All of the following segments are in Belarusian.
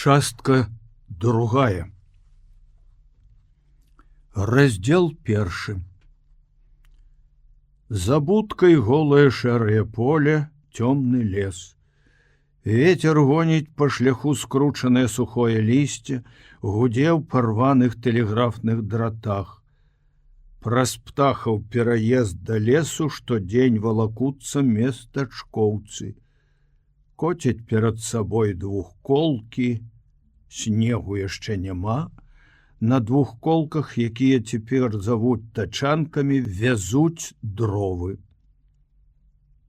Частка другая. Раздел 1. За будкой голае шэрае поле, цёмны лес. Ветер гоніць па шляху скручанае сухое лісце, гудзе ў парваных тэлеграфных дратах. Праз птахаў пераезд да лесу штодзень валакуцца местачкоўцы. Коцяць перад сабой двухколкі, снегу яшчэ няма. На двухколках, якія цяпер завуць тачанкамі, вязуць дровы.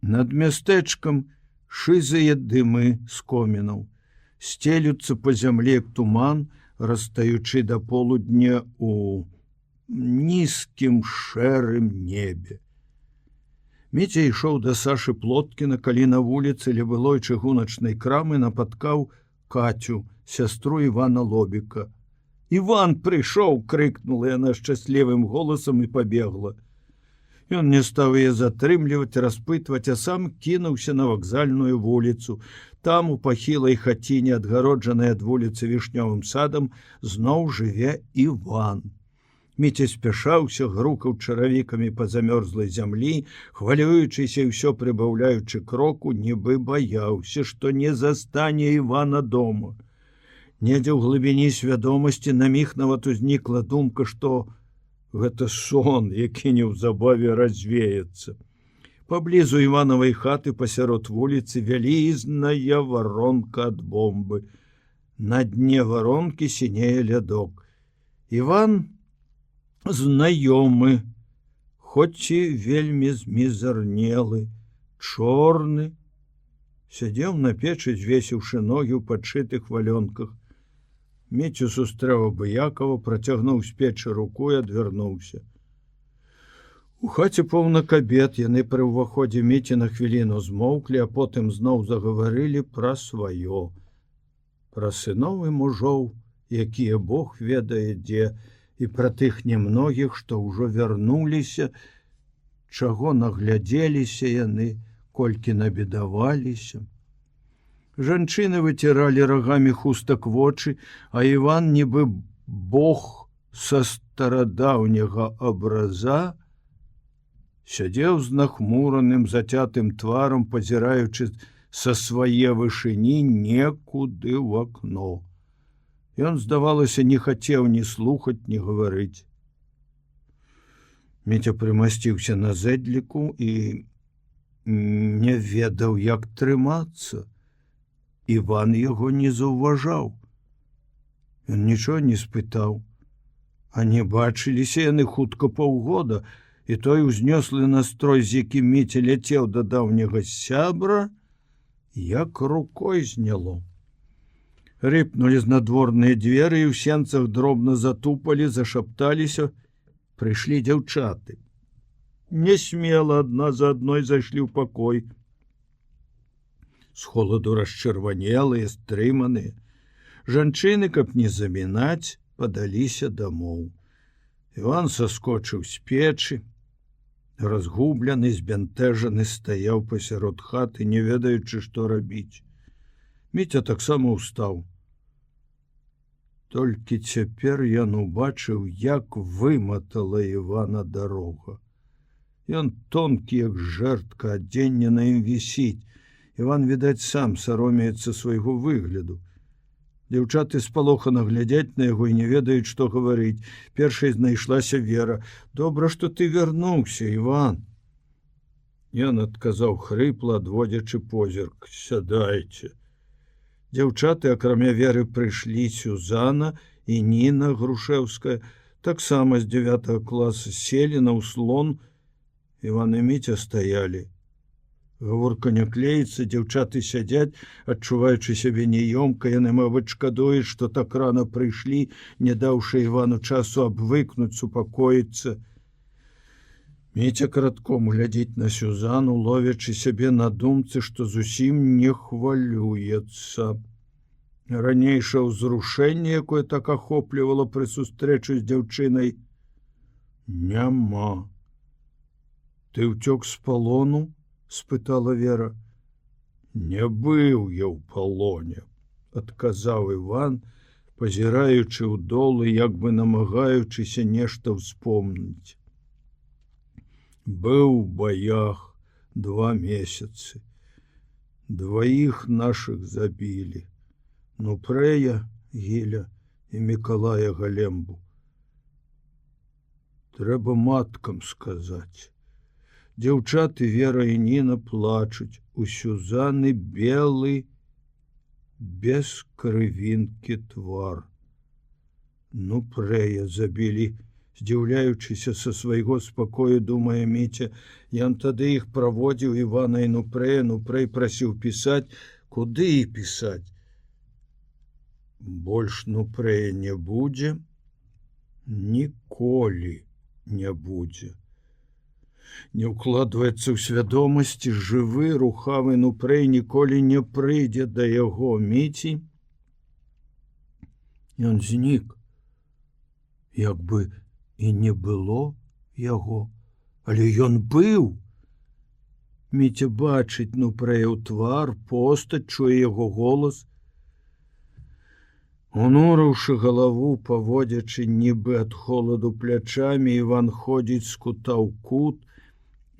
Над мястэчкам шызыя дымы з комінаў, сцелюцца па зямле як туман, растаючы да полудня у нізкім шэрым небе. Міця ішоў да Сашы Плоткіна, калі на вуліцы ля былой чыгуначнай крамы напаткаў Кацю, сястру Івана Лобіка. «Іван прыйшоў!» — крыкнула яна шчаслівым голасам і пабегла. Ён не стаў яе затрымліваць, распытваць, а сам кінуўся на вакзальную вуліцу. Там, у пахілай хаціне, адгароджанай ад вуліцы вішнёвым садам, зноў жыве Іван. Міця спяшаўся, грукаў чаравікамі па замёрзлай зямлі, хвалюючыся і ўсё прыбаўляючы кроку, нібы баяўся, што не застане Івана дома. Недзе ў глыбіні свядомасці на міг нават узнікла думка, што гэта сон, які неўзабаве развеецца. Паблізу Іванавай хаты пасярод вуліцы вялізная варонка ад бомбы. На дне варонкі сінее лядок. Іван знаёмы, хоць і вельмі змізарнелы, чорны, сядзеў на печы, звесіўшы ногі ў падшытых валёнках. Міцю сустрэў абыякова, працягнуў з печы руку і адвярнуўся. У хаце поўна кабет, яны пры ўваходзе Міці на хвіліну змоўклі, а потым зноў загаварылі пра сваё. Пра сыноў і мужоў, якія Бог ведае дзе, і пра тых немногіх, што ўжо вярнуліся, чаго наглядзеліся яны, колькі набедаваліся. Жанчыны выціралі рагамі хустак вочы, а Іван, нібы Бог са старадаўняга абраза, сядзеў з нахмураным зацятым тварам, пазіраючы са свае вышыні некуды ў акно. Ён, здавалася, не хацеў ні слухаць, ні гаварыць. Міця прымасціўся на зэдліку і не ведаў, як трымацца. Іван яго не заўважаў. Ён нічого не спытаў. А не бачыліся яны хутка паўгода, і той узнёслы настрой, з якім Міця ляцеў да даўняга сябра, як рукой зняло. Рыпнулі знадворныя дзверы, і ў сенцах дробна затупалі, зашапталіся. Прыйшлі дзяўчаты. Нясмела адна за адной зайшлі ў пакой. З холаду расчырванелыя, стрыманыя. Жанчыны, каб не замінаць, падаліся дамоў. Іван саскочыў з печы. Разгублены, збянтэжаны, стаяў пасярод хаты, не ведаючы, што рабіць. Міця таксама ўстаў. Толькі цяпер ён убачыў, як выматала Івана дарога. Ён тонкі, як жэрдка, адзенне на ім вісіць. Іван, відаць, сам саромеецца свайго выгляду. Дзяўчаты спалохана глядзяць на яго і не ведаюць, што гаварыць. Першай знайшлася Вера. «Добра, што ты вярнуўся, Іван!» Ён адказаў хрыпла, адводзячы позірк. «Сядайце!» Дзяўчаты, акрамя Веры, прыйшлі Сюзанна і Ніна Грушэўская, таксама з 9 класа, селі на ўслон. Іван і Міця стаялі. Гаворка не клеіцца, дзяўчаты сядзяць, адчуваючы сябе няёмка, яны, мабыць, шкадуюць, што так рана прыйшлі, не даўшы Івану часу абвыкнуць, супакоіцца. Міця каратком глядзіць на Сюзану, ловячы сябе на думцы, што зусім не хвалюецца. Ранейшае ўзрушэнне, якое так ахоплівала пры сустрэчы з дзяўчынай, няма. «Ты ўцёк з палону?» — спытала Вера. «Не быў я ў палоне, адказаў Іван, пазіраючы ў долы, як бы намагаючыся нешта ўспомніць. Быў у баях 2 месяцы. 2 нашых забілі. Нупрэя Гіля і Мікалая Галембу. Трэба маткам сказаць. Дзяўчаты Вера і Ніна плачуць. У Сюзаны белы, без крывінкі твар. Нупрэя забілі. Здзіўляючыся са свайго спакою, думае Міця, ён тады іх праводзіў Івана і Нупрэя. Нупрэй прасіў пісаць, куды і пісаць. Больш Нупрэя не будзе, ніколі не будзе. Не ўкладваецца ў свядомасці, жывы, рухавы Нупрэй ніколі не прыйдзе да яго Міці. Ён знік, як бы і не было яго, але ён быў. Міця бачыць Нупрэя ў твар, постаць, чуе яго голас. Унурыўшы галаву, паводзячы нібы ад холаду плячамі, Іван ходзіць з кута ў кут.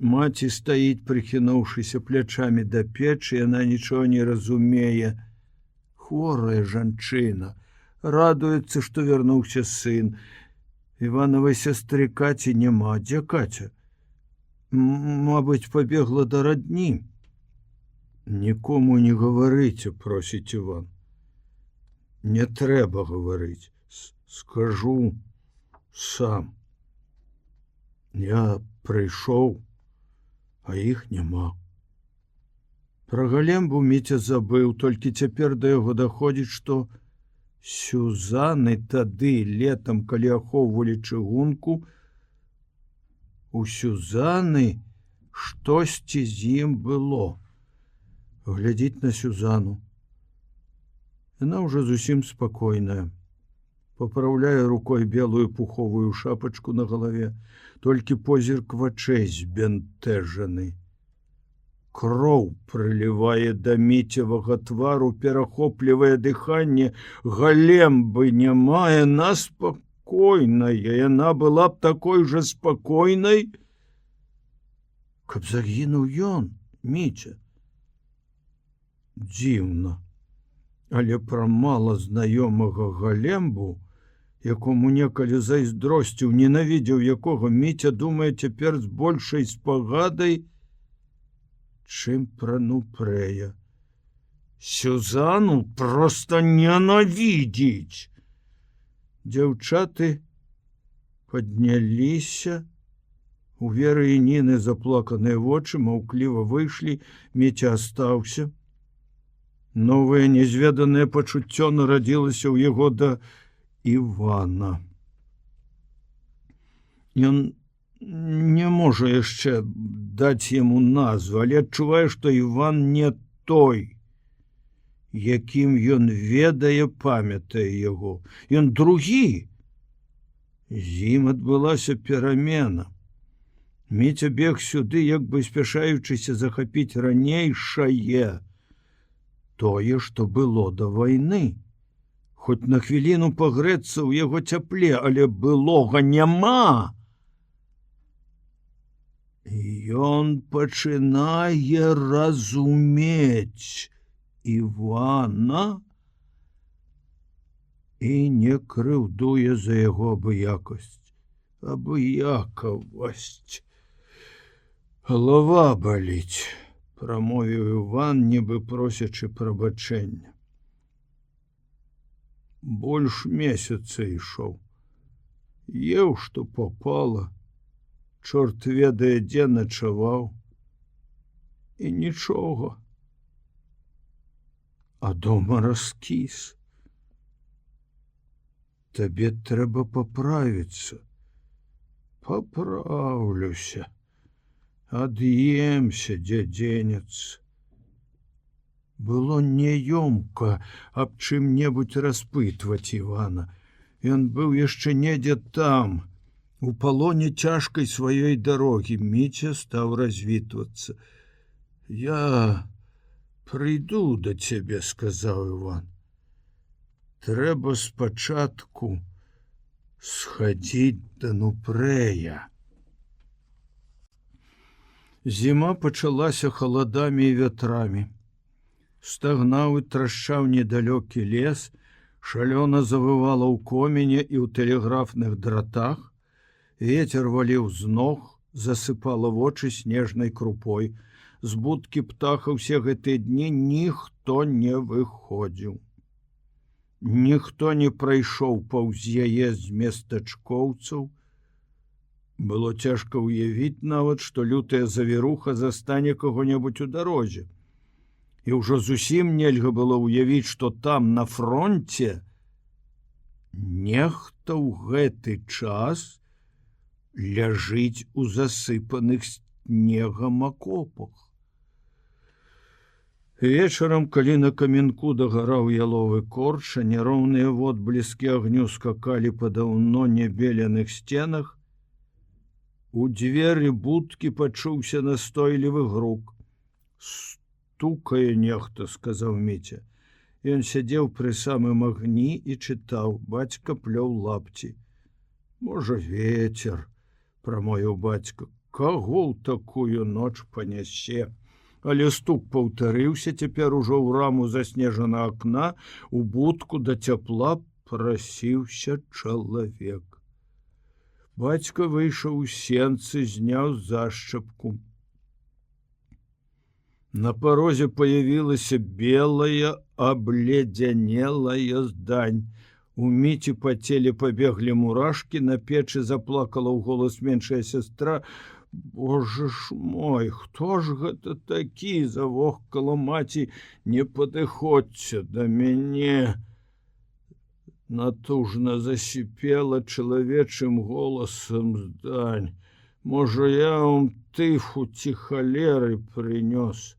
Маці стаіць, прыхінуўшыся плячамі да печы, яна нічога не разумее. Хворая жанчына, радуецца, што вярнуўся сын. Іванавай сястры Каці няма. Дзе Каця? Мабыць, пабегла да радні. Нікому не гаварыце, просіць Іван. Не трэба гаварыць. Скажу сам. Я прыйшоў, а іх няма. Пра Галембу Міця забыў, толькі цяпер да яго даходзіць, што Сюзаны тады летам, калі ахоўвалі чыгунку, у Сюзаны штосьці з ім было. Глядзіць на Сюзану. Яна ўжо зусім спакойная. Папраўляе рукой белую пуховую шапачку на галаве, толькі позірк вачэй збянтэжаны. Кроў прылівае да Міцевага твару, перахоплівае дыханне. Галембы няма, яна спакойная, яна была б такой жа спакойнай, каб загінуў ён, Міця. Дзіўна, але пра мала знаёмага Галембу, якому некалі зайздросціў, ненавідзеў якога, Міця думае цяпер з большай спагадай, чым пра Нупрэя. Сюзану проста ненавідзіць. Дзяўчаты падняліся. У Веры і Ніны заплаканыя вочы маўкліва выйшлі, Міця астаўся. Новае незведанае пачуццё нарадзілася ў яго да Івана. Ён не можа яшчэ даць яму назву, але адчувае, што Іван не той, якім ён ведае, памятае яго. Ён другі. З ім адбылася перамена. Міця бег сюды, як бы спяшаючыся захапіць ранейшае, тое, што было да вайны. Хоць на хвіліну пагрэцца ў яго цяпле, але былога няма. Ён пачынае разумець Івана і не крыўдуе за яго абыякасць. Абыякавасць. Галава баліць, прамовіў Іван, нібы просячы прабачэння. Больш месяца ішоў. Еў, што попала. Чорт ведае, дзе начаваў. І нічога. А дома раскіс. Табе трэба паправіцца. Паправлюся. Ад'емся, дзе дзенецца. Было няёмка аб чым-небудзь распытваць Івана. Ён быў яшчэ недзе там, у палоне цяжкай сваёй дарогі. Міця стаў развітвацца. Я прыйду да цябе, сказаў Іван. Трэба спачатку схадзіць да Нупрэя. Зіма пачалася халадамі і вятрамі. Стагнаў і трашчаў недалёкі лес, шалёна завывала ў коміне і ў тэлеграфных дратах. Вецер валіў з ног, засыпала вочы снежнай крупой. З будкі птаха ўсе гэтыя дні ніхто не выходзіў. Ніхто не прайшоў паўз яе з местачкоўцаў. Было цяжка ўявіць нават, што лютая завіруха застане каго-небудзь у дарозе. І ўжо зусім нельга было ўявіць, што там, на фронце, нехта ў гэты час ляжыць у засыпаных снегам акопах. Вечарам, калі на каменку дагараў яловы корч, а няроўныя водбліскі агню скакалі па даўно небеленых сценах, у дзверы будкі пачуўся настойлівы грук. «Стукае нехта», — сказаў Міця. Ён сядзеў пры самым агні і чытаў. Бацька плёў лапці. «Можа, вецер», — прамовіў бацька. «Каго ў такую ноч панясе?» Але стук паўтарыўся, цяпер ужо ў раму заснежана акна, у будку да цяпла прасіўся чалавек. Бацька выйшаў у сенцы, зняў зашчапку. На парозе появілася белая, абледзянелая здань. У Міці па целе пабеглі мурашкі, на печы заплакала ў голас меншая сястра. «Боже ж мой, хто ж гэта такі?» — завохкала маці. «Не падыходзьце да мяне!» Натужна засіпела чалавечым голасам здань. «Можа, я вам тыфу ці халеры прынёс?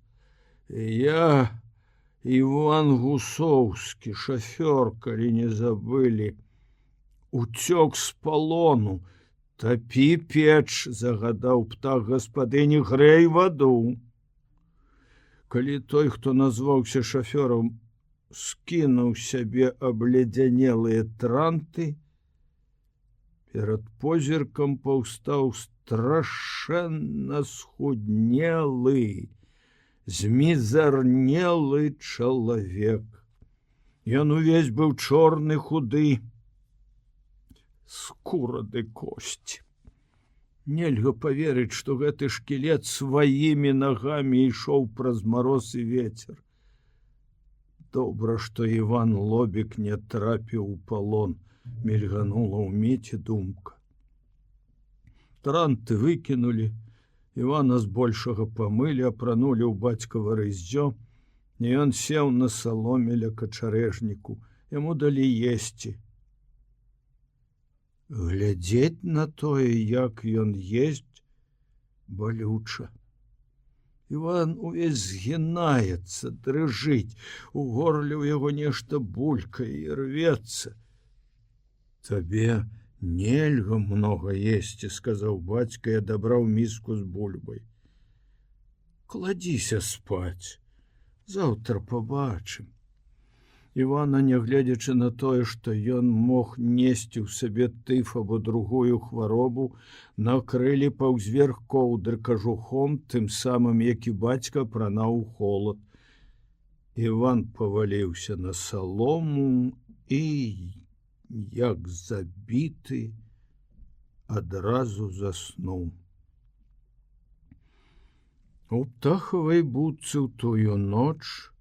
Я Іван Гусоўскі, шафёр, калі не забылі, уцёк з палону. Тапі печ», — загадаў птах гаспадыні, — «грэй ваду». Калі той, хто назваўся шафёрам, скінуў сябе абледзянелыя транты, перад позіркам паўстаў страшэнна схуднелы, змізарнелы чалавек. Ён увесь быў чорны, худы, скура ды косць. Нельга паверыць, што гэты шкілет сваімі нагамі ішоў праз мароз і вецер. Добра, што Іван Лобік не трапіў у палон, мільганула ў Міці думка. Транты выкінулі, Івана збольшага памылі, апранулі ў бацькава рыззё, і ён сеў на саломе ля качарэжніку. Яму далі есці. Глядзець на тое, як ён есць, балюча. Іван увесь згінаецца, дрыжыць, у горле ў яго нешта булькае і рвецца. «Табе нельга многа есці», — сказаў бацька і адабраў міску з бульбай. «Кладзіся спаць, заўтра пабачым». Івана, нягледзячы на тое, што ён мог несці ў сабе тыф або другую хваробу, накрылі паўзверх коўдры кажухом, тым самым, як і бацька апранаў холад. Іван паваліўся на салому і, як забіты, адразу заснуў. У птахавай будцы ў тую ноч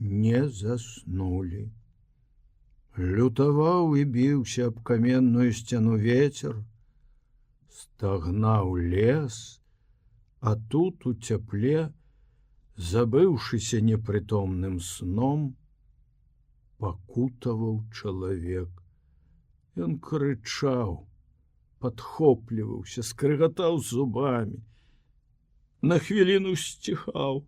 не заснулі. Лютаваў і біўся аб каменную сцяну вецер, стагнаў лес, а тут у цяпле, забыўшыся непрытомным сном, пакутаваў чалавек. Ён крычаў, падхопліваўся, скрыгатаў зубамі. На хвіліну сціхаў,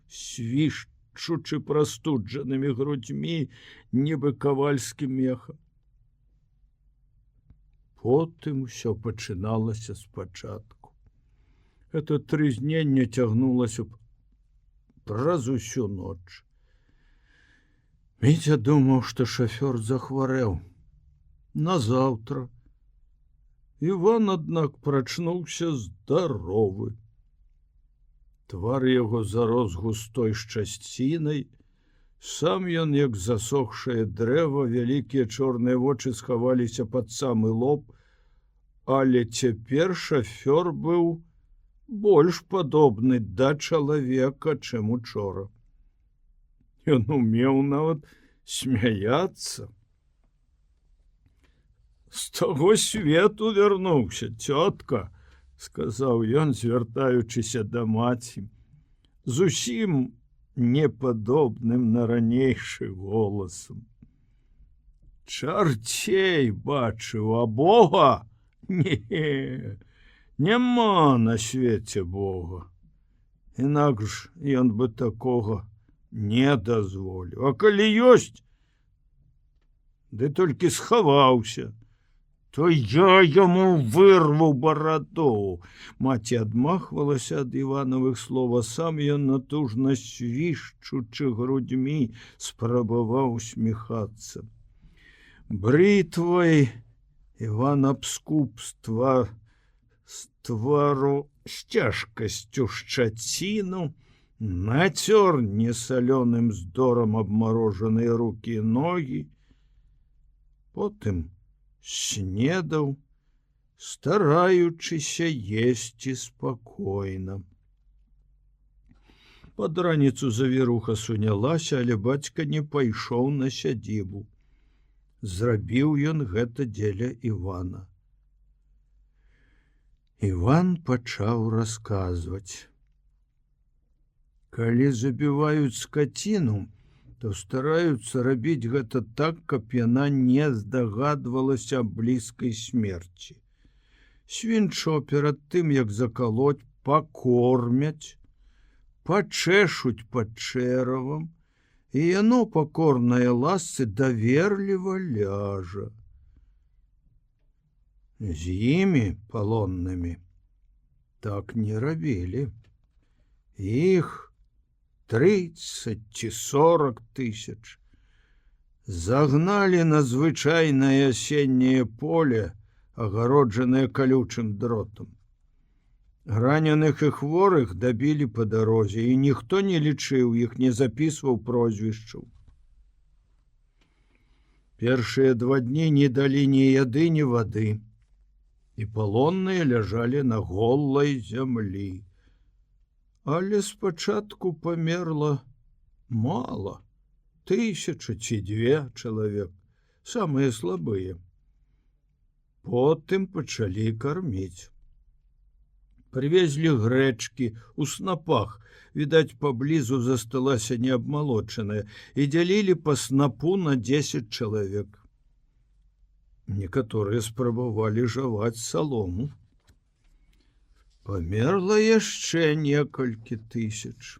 свішчучы прастуджанымі грудзьмі, нібы кавальскім мехам. Потым усё пачыналася спачатку. Это трызненне цягнулася праз усю ноч. Міця думаў, што шафёр захварэў. Назаўтра Іван, аднак, прачнуўся здаровы. Твар яго зарос густой шчасцінай, сам ён, як засохшае дрэва, вялікія чорныя вочы схаваліся пад самы лоб, але цяпер шафёр быў больш падобны да чалавека, чым учора. Ён умеў нават смяяцца. «З таго свету вярнуўся, цётка», — сказаў ён, звяртаючыся да маці, зусім непадобным на ранейшы голасам. «Чарцей бачыў, а Бога? Не, няма на свеце Бога. Інакш ён бы такога не дазволіў. А калі ёсць, ды толькі схаваўся, то я яму вырву бараду». Маці адмахвалася ад Іванавых слов, а сам ён, натужна свішчучы грудьмі, спрабаваў усміхацца. Брытвай Іван абскуб з твару з цяжкасцю шчаціну, нацёр несалёным здорам абмарожаныя рукі і ногі, потым снедаў, стараючыся есці спакойна. Пад раніцу завіруха сунялася, але бацька не пайшоў на сядзібу. Зрабіў ён гэта дзеля Івана. Іван пачаў расказваць. Калі забіваюць скаціну, то стараюцца рабіць гэта так, каб яна не здагадвалася аб блізкай смерці. Свінчо перад тым, як закалоць, пакормяць, пачэшуць пад чэравам, і яно, пакорнае ласцы, даверліва ляжа. З імі, палоннымі, так не рабілі. Іх 30 ці 40 тысяч загналі на звычайнае асенняе поле, агароджанае калючым дротам. Раненых і хворых дабілі па дарозе, і ніхто не лічыў іх, не запісваў прозвішчаў. Першыя 2 дні не далі ні яды, ні вады, і палонныя ляжалі на голай зямлі. Але спачатку памерла мала, 1000 ці 2 чалавек, самыя слабыя. Потым пачалі карміць. Прывезлі грэчкі ў снапах, відаць, паблізу засталася неабмалочаная, і дзялілі па снапу на 10 чалавек. Некаторыя спрабавалі жаваць салому. Памерла яшчэ некалькі тысяч.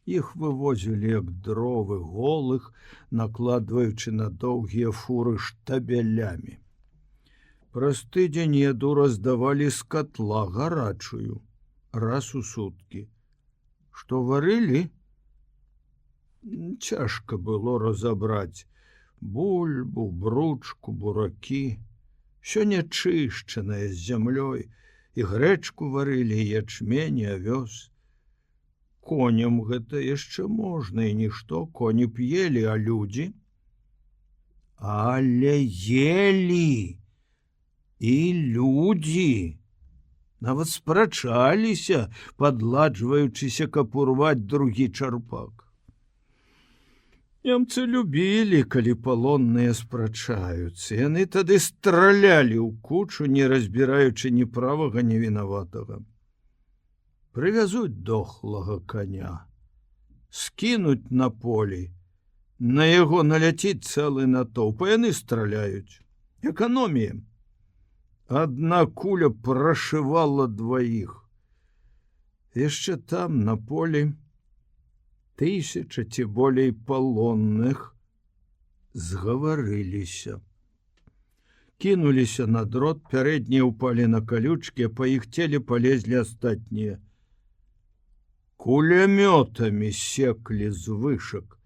Іх вывозілі як дровы голых, накладваючы на доўгія фуры штабелямі. Праз тыдзень яду раздавалі з катла гарачую, раз у суткі. Што варылі? Цяжка было разабраць. Бульбу, бручку, буракі, всё нячышчанае з зямлёй, і грэчку варылі, і ячмень, і авёс. Коням гэта яшчэ можна, і нішто, коні б елі, а людзі? Але елі! І людзі! Нават спрачаліся, падладжваючыся, каб урваць другі чарпак. Немцы любілі, калі палонныя спрачаюцца. Яны тады стралялі ў кучу, не разбіраючы ні правага, ні вінаватага. Прывязуць дохлага коня, скінуць на полі, на яго наляціць цэлы натоўп, а яны страляюць. Эканомія. Адна куля прашывала 2. Яшчэ там, на полі, 1000 ці болей палонных згаварыліся. Кінуліся на дрот, пярэднія ўпалі на калючкі, а па іх целе палезлі астатнія. Кулямётамі секлі з вышак.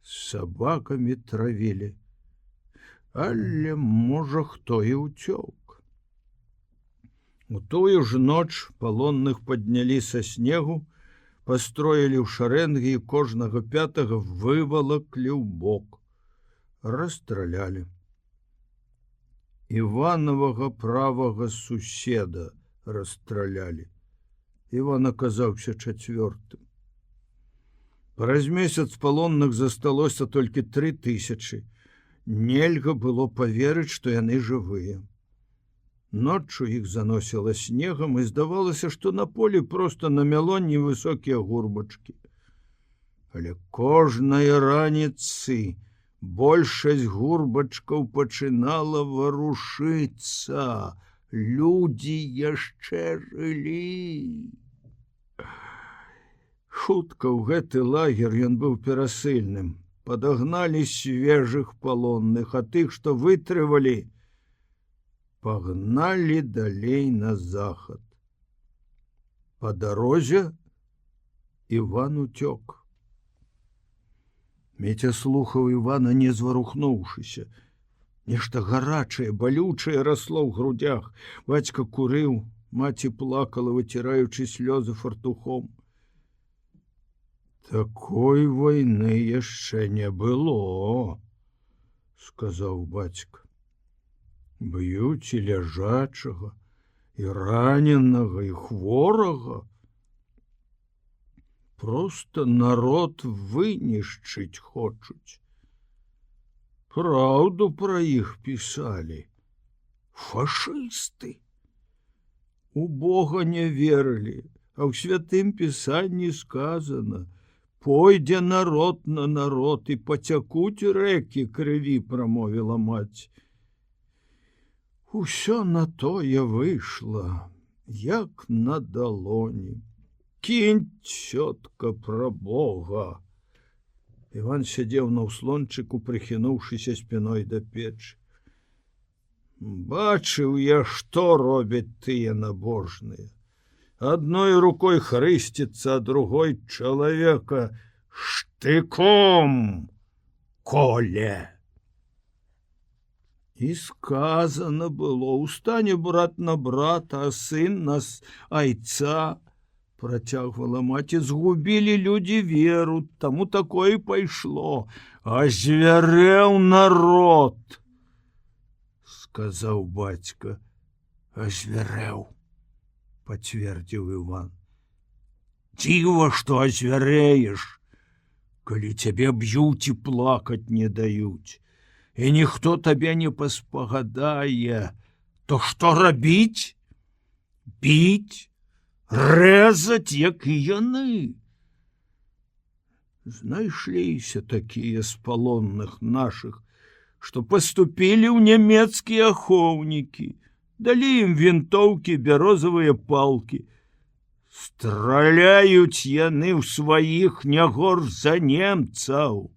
сабакамі травілі. Але, можа, хто і ўцёк. У тую ж ноч палонных паднялі са снегу, пастроілі ў шарэнгі і кожнага пятага вывалаклі ў бок. Расстралялі. Іванавага правага суседа расстралялі. Іван аказаўся чацвёртым. Праз месяц палонных засталося толькі 3000. Нельга было паверыць, што яны жывыя. Ноччу іх заносіла снегам, і здавалася, што на полі проста намяло невысокія гурбачкі. Але кожнай раніцы большасць гурбачкаў пачынала варушыцца. Людзі яшчэ жылі. Хутка ў гэты лагер ён быў перасыльным. Падагналі свежых палонных, а тых, што вытрывалі, пагналі далей на захад. Па дарозе Іван уцёк. Міця слухаў Івана, не зварухнуўшыся. Нешта гарачае, балючае расло ў грудях. Бацька курыў, маці плакала, выціраючы слёзы фартухом. Такой вайны яшчэ не было, сказаў бацька. Б'юць і ляжачага, і раненага, і хворага. Проста народ вынішчыць хочуць. Праўду пра іх пісалі. Фашысты. У Бога не верылі, а ў святым пісанні сказана: «Пойдзе народ на народ, і пацякуць рэкі крыві», — прамовіла маці. Усё на тое выйшла, як на далоні. Кінь, цётка, пра Бога. Іван сядзеў на ўслончыку, прыхінуўшыся спіной да печы. Бачыў я, што робяць тыя набожныя. Адной рукой хрысціцца, а другой чалавека штыком коле. І сказано было: «Устане брат на брата, а сын на айца», — працягвала маці. «Згубілі людзі веру, таму такое пайшло. Азвярэў народ», — сказаў бацька. «Азвярэў», — пацвердзіў Іван. «Дзіва, што азвярэеш, калі цябе б'юць і плакаць не даюць. І ніхто табе не паспагадае, то што рабіць? Біць, рэзаць, як і яны». Знайшліся такія з палонных нашых, што паступілі ў нямецкія ахоўнікі, далі ім вінтоўкі, бярозавыя палкі. Страляюць яны ў сваіх не горш за немцаў.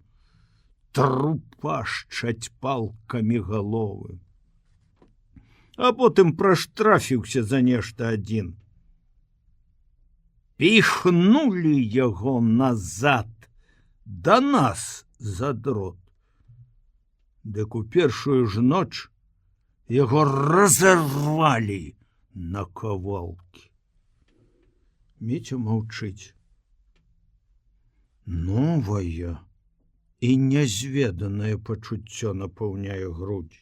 Трупашчаць палкамі галовы. А потым праштрафіўся за нешта адзін. Піхнулі яго назад, да нас за дрот. Дык у першую ж ноч яго разарвалі на кавалкі. Міця маўчыць. Новая і нязведанае пачуццё напаўняе грудзі.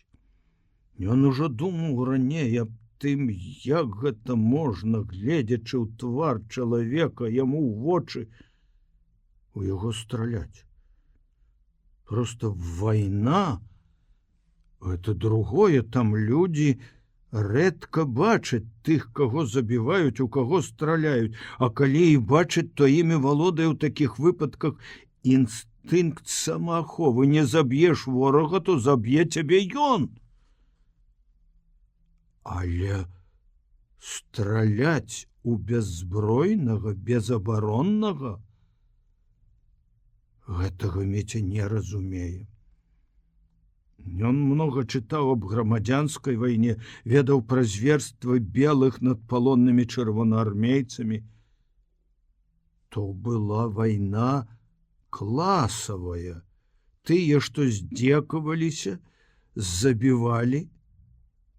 Ён ужо думаў раней аб тым, як гэта можна, гледзячы ў твар чалавека, яму ў вочы, у яго страляць. Проста вайна — гэта другое, там людзі рэдка бачаць тых, каго забіваюць, у каго страляюць, а калі і бачаць, то імі валодае ў такіх выпадках інстынкт самааховы. Не заб'еш ворага, то заб'е цябе ён. Але страляць у бяззбройнага, безабароннага — гэтага Міця не разумее. Ён многа чытаў аб грамадзянскай вайне, ведаў пра зверствы белых над палоннымі чырвонаармейцамі. То была вайна класавая, тыя, што здзекаваліся, забівалі,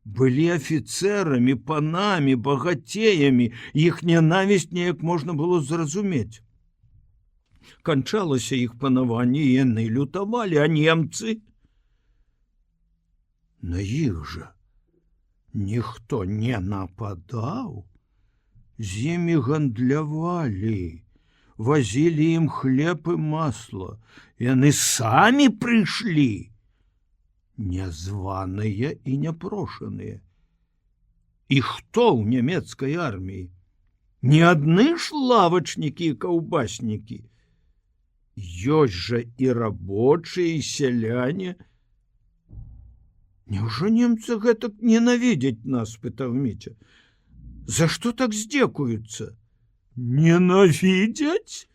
былі афіцэрамі, панамі, багацеямі, іх нянавісць неяк можна было зразумець. Канчалася іх панаванне, і яны лютавалі, а немцы? На іх жа ніхто не нападаў, з імі гандлявалі, вазілі ім хлеб і масла, яны самі прыйшлі, нязваныя і няпрошаныя. І хто ў нямецкай арміі? Не адны ж лавачнікі і каўбаснікі. Ёсць жа і рабочыя, і сяляне. Няўжо немцы гэтак ненавідзяць нас, пытаў Міця. За што так здзекуюцца? Ненавідзяць?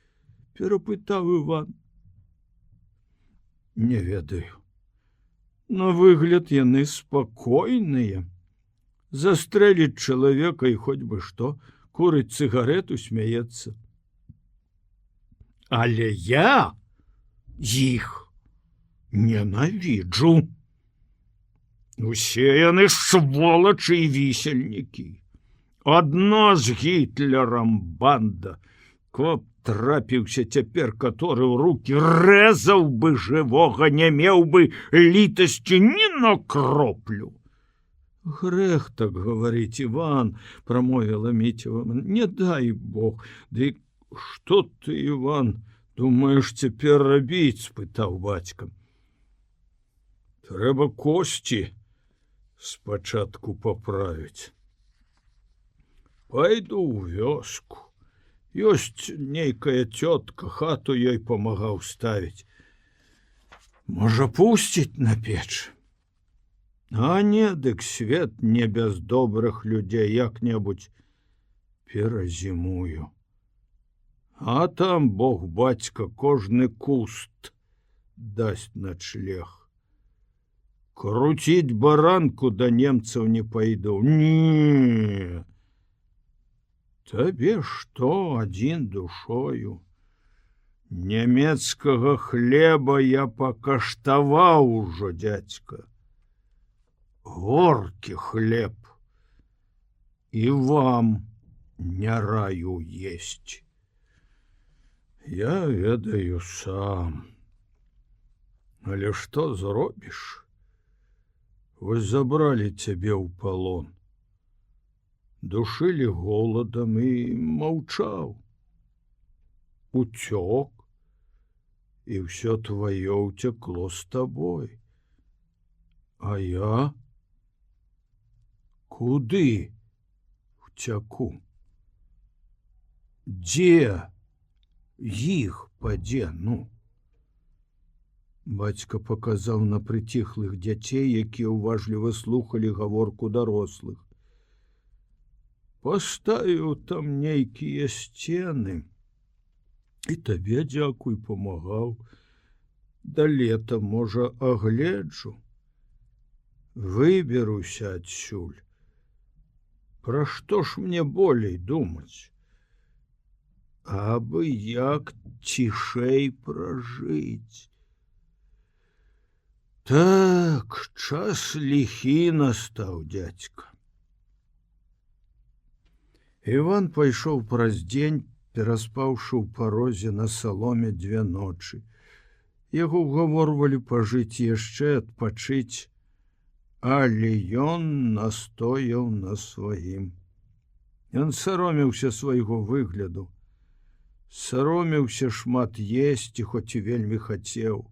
Перапытаў Іван. Не ведаю. На выгляд яны спакойныя. Застрэліць чалавека і хоць бы што, курыць цыгарету, смяецца. Але я іх ненавіджу. Усе яны сволачы і вісельнікі. Адно з Гітлерам банда. Коп трапіўся цяпер, каторы ў рукі, рэзаў бы жывога, не меў бы літасці ні на кроплю. Грэх так гаварыць, Іван, прамовіла Міцева. Не дай Бог. Ды што ты, Іван, думаеш цяпер рабіць? Спытаў бацька. Трэба косці спачатку паправіць. Пайду ў вёску. Ёсць нейкая цётка, хату ёй памагаў ставіць. Можа, пусціць на печ? А не, дык свет не без добрых людзей, як-небудзь перазімую. А там Бог бацька кожны куст дасць начлег. Круціць баранку да немцаў не пайду. Не. Табе што, адзін душою? Нямецкага хлеба я пакаштаваў ужо, дзядзька. Горкі хлеб. І вам не раю есць. Я ведаю сам. Але што зробіш? Вось забралі цябе ў палон. Душылі голадам і маўчаў. Уцёк, і ўсё тваё ўцякло з табой. А я? Куды уцяку? Дзе іх падзену? Бацька паказаў на прыціхлых дзяцей, якія ўважліва слухалі гаворку дарослых. Паставіў там нейкія сцены. І табе, дзякуй, памагаў. Да лета, можа, агледжу. Выберуся адсюль. Пра што ж мне болей думаць? Абы як цішэй пражыць. Так, час ліхі настаў, дзядзька. Іван пайшоў праз дзень, пераспаўшы ў парозе на саломе 2 ночы. Яго ўгаворвалі пажыць яшчэ, адпачыць, але ён настояў на сваім. Ён саромеўся свайго выгляду, саромеўся шмат есці, хоць і вельмі хацеў.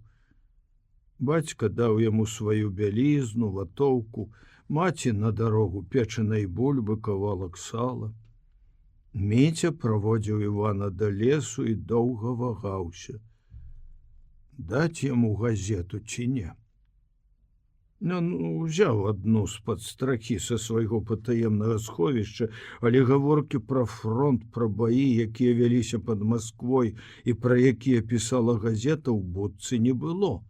Бацька даў яму сваю бялізну, ватоўку, маці на дарогу печанай бульбы, кавалак сала. Міця праводзіў Івана да лесу і доўга вагаўся. Даць яму газету ці не? Ён узяў адну з-пад страхі са свайго патаемнага сховішча, але гаворкі пра фронт, пра баі, якія вяліся пад Масквой і пра якія пісала газета, ў будцы не было.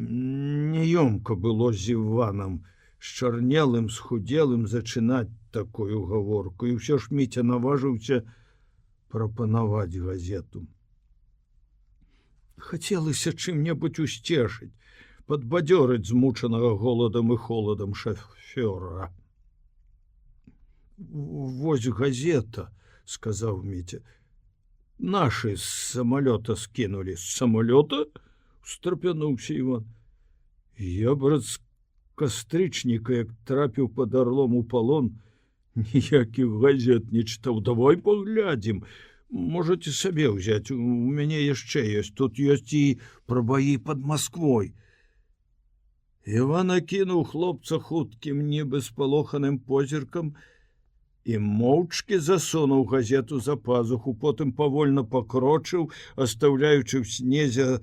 Няёмка было з Іванам, з схудзелым зачынаць такую гаворку, і ўсё ж Міця наважыўся прапанаваць газету. Хацелася чым-небудзь усцешыць, падбадзёрыць змучанага голадам і холадам шафёра. «Вось газета», — сказаў Міця. «Нашы з самалёта скінулі». «З самалёта?» — устрапянуўся Іван. «Я, брат, з кастрычніка, як трапіў пад Арлом у палон, ніякіх газет не чытаў. Давай паглядзім. Можаце сабе ўзяць, у мяне яшчэ ёсць. Тут ёсць і пра баі пад Масквой». Іван акінуў хлопца хуткім, нібы спалоханым позіркам і моўчкі засунуў газету за пазуху, потым павольна пакрочыў, astаўляючы ў снезе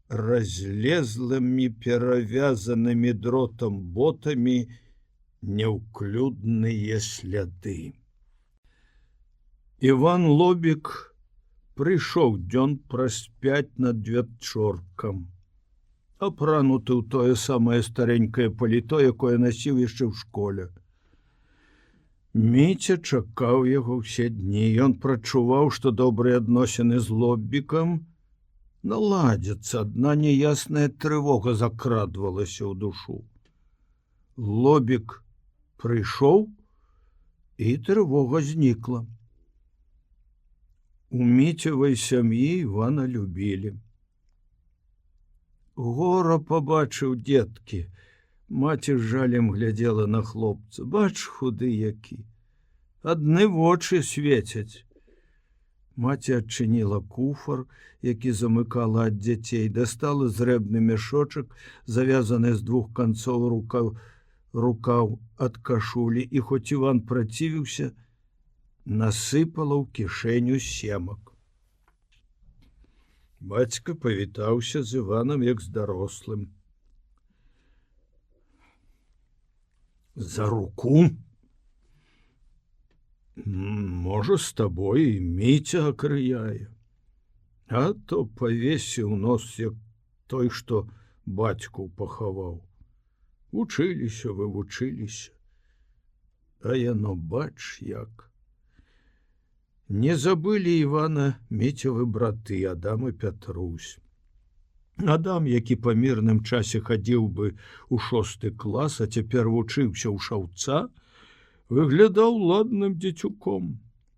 разлезлымі перавязанымі дротам ботамі няўклюдныя сляды. Іван Лобік прыйшоў дзён праз 5 над вечоркам, апрануты ў тое самае старенькае паліто, якое насіў яшчэ ў школе. Міця чакаў яго ўсе дні. Ён прачуваў, што добрыя адносіны з Лобікам наладзяцца, адна неясная трывога закрадвалася ў душу. Лобік прыйшоў, і трывога знікла. У Міцевай сям'і Івана любілі. Гора пабачыў дзеткі. Маці з жалем глядзела на хлопца. Бач, худы які. Адны вочы свецяць. Маці адчыніла куфар, які замыкала ад дзяцей, дастала зрэбны мяшочак, завязаны з 2 канцоў рукаў ад кашулі, і хоць Іван працівіўся, насыпала ў кішэню семак. Бацька павітаўся з Іванам як з дарослым. «За руку? Можа, з табой і Міця акрыяе. А то павесіў нос, як той, што бацьку пахаваў. Вучыліся, вывучыліся. А яно, бач, як». Не забылі Івана Міцевы браты Адам і Пятрусь. Адам, які па мірным часе хадзіў бы ў 6 клас, а цяпер вучыўся ў шаўца, выглядаў ладным дзецюком.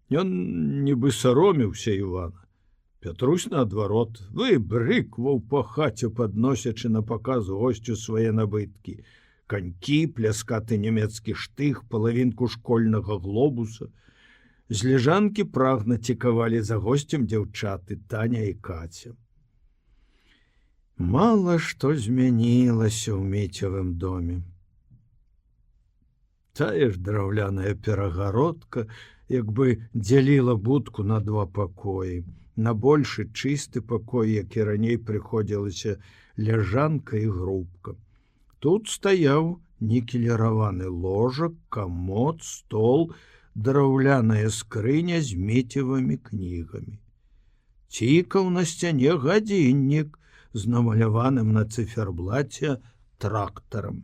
Ён нібы саромеўся Івана. Пятрусь, наадварот, выбрыкваў па хаце, падносячы на паказ госцю свае набыткі: канькі, пляскаты нямецкі штых, палавінку школьнага глобуса. З лежанкі прагна цікавалі за госцем дзяўчаты Таня і Каця. Мала што змянілася ў Міцевым доме. Тая ж драўляная перагародка як бы дзяліла будку на 2 пакоі. На большы чысты пакой, які раней прыходзілася ляжанка і грубка. Тут стаяў нікеліраваны ложак, камод, стол, драўляная скрыня з Міцевымі кнігамі. Цікаў на сцяне гадзіннік з намаляваным на цыферблаце трактарам.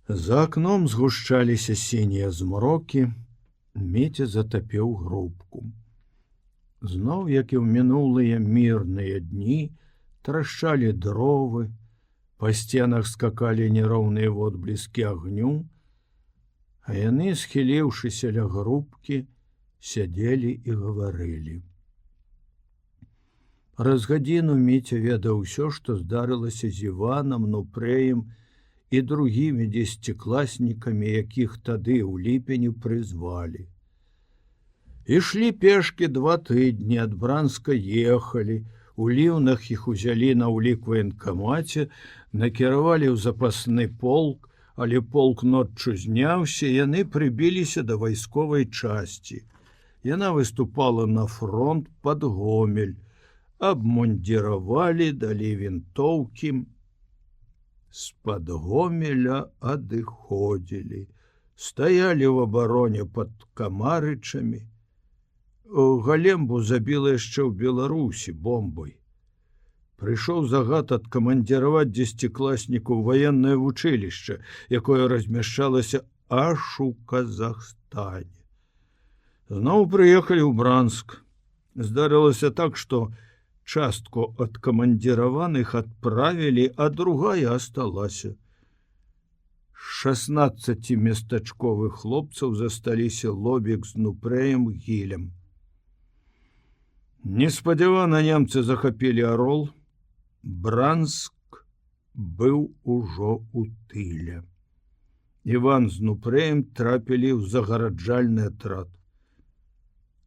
За акном згушчаліся сінія змрокі, Міця затапіў грубку. Зноў, як і ў мінулыя мірныя дні, трашчалі дровы, па сценах скакалі нероўныя водбліскі агню, а яны, схіліўшыся ля грубкі, сядзелі і гаварылі. Праз гадзіну Міця ведаў усё, што здарылася з Іванам, Нупрэем і другімі 10класнікамі, якіх тады ў ліпені прызвалі. Ішлі пешкі 2 тыдні, ад Бранска ехалі, у ліўнах іх узялі на ўлік ваенкамаце, накіравалі ў запасны полк, але полк ноччу зняўся, яны прыбіліся да вайсковай часці. Яна выступала на фронт пад Гомель, абмундзіравалі, далі вінтоўкі. З-пад Гомеля адыходзілі, стаялі ў абароне пад Камарычамі. Галембу забіла яшчэ ў Беларусі бомбай. Прыйшоў загад адкамандзіраваць 10класнікаў ваеннае вучылішча, якое размяшчалася аж у Казахстане. Зноў прыехалі ў Бранск. Здарылася так, што Частку адкамандзіраваных адправілі, а другая асталася. 16 местачковых хлопцаў засталіся Лобік з Нупрэем, Гілем. Неспадзявана немцы захапілі Арол. Бранск быў ужо ў тыле. Іван з Нупрэем трапілі ў загараджальны атрад.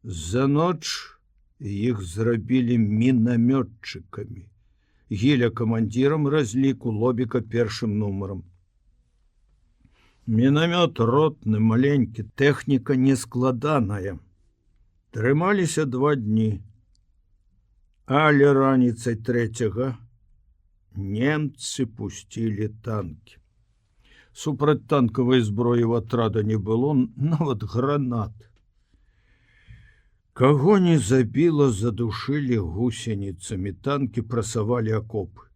За ноч іх зрабілі мінамётчыкамі. Гіля камандзірам разліку, Лобіка першым нумарам. Мінамёт ротны, маленькі, тэхніка нескладаная. Трымаліся 2 дні. Але раніцай 3-го немцы пусцілі танкі. Супрацьтанкавай зброі ў атрада не было, нават гранат. Каго не забіла, задушылі гусеніцамі, танкі прасавалі акопы.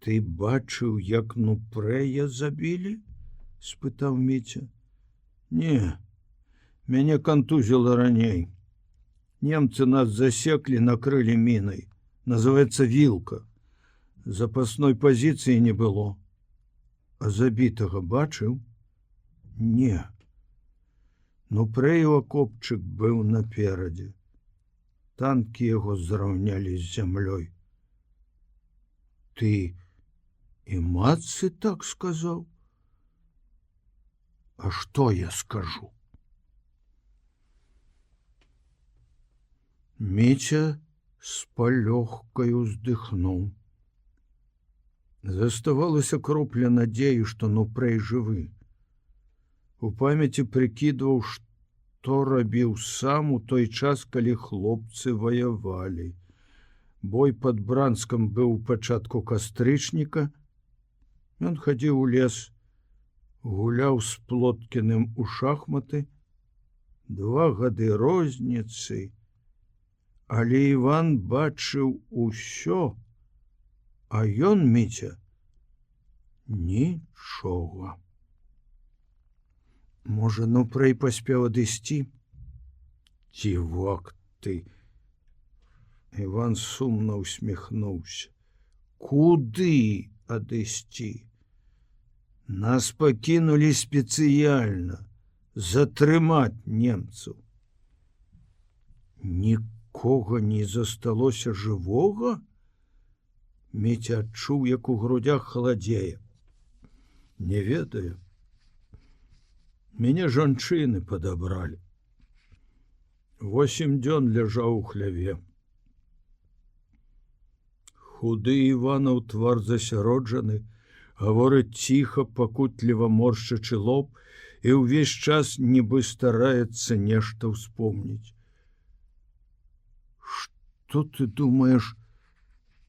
Ты бачыў, як Нупрэя забілі? — спытаў Міця. Не, мяне кантузіла раней. Немцы нас засеклі, накрылі мінай. Называецца вілка. Запасной пазіцыі не было. А забітага бачыў? Не. Нупрэю акопчык быў наперадзе. Танкі яго зраўнялі з зямлёй. Ты і матцы так сказаў? А што я скажу? Міця з палёгкаю ўздыхнуў. Заставалася кропля надзеі, што Нупрэй жывы. У памяці прыкідваў, што рабіў сам у той час, калі хлопцы ваявалі. Бой пад Бранскам быў у пачатку кастрычніка. Ён хадзіў у лес, гуляў з Плоткіным у шахматы. 2 гады розніцы, але Іван бачыў усё, а ён, Міця, нічога. Можа, Нупрэй паспеў адысці? Дзівак ты! Іван сумна усміхнуўся. Куды адысці? Нас пакінулі спецыяльна затрымаць немцаў. Нікога не засталося жывога? Міця адчуў, як у грудях халадзее. Не ведаю. Мяне жанчыны падабралі. 8 дзён ляжаў у хляве. Худы Іванаў твар засяроджаны, гаворыць ціха, пакутліва моршчачы лоб, і ўвесь час нібы стараецца нешта ўспомніць. Што ты думаеш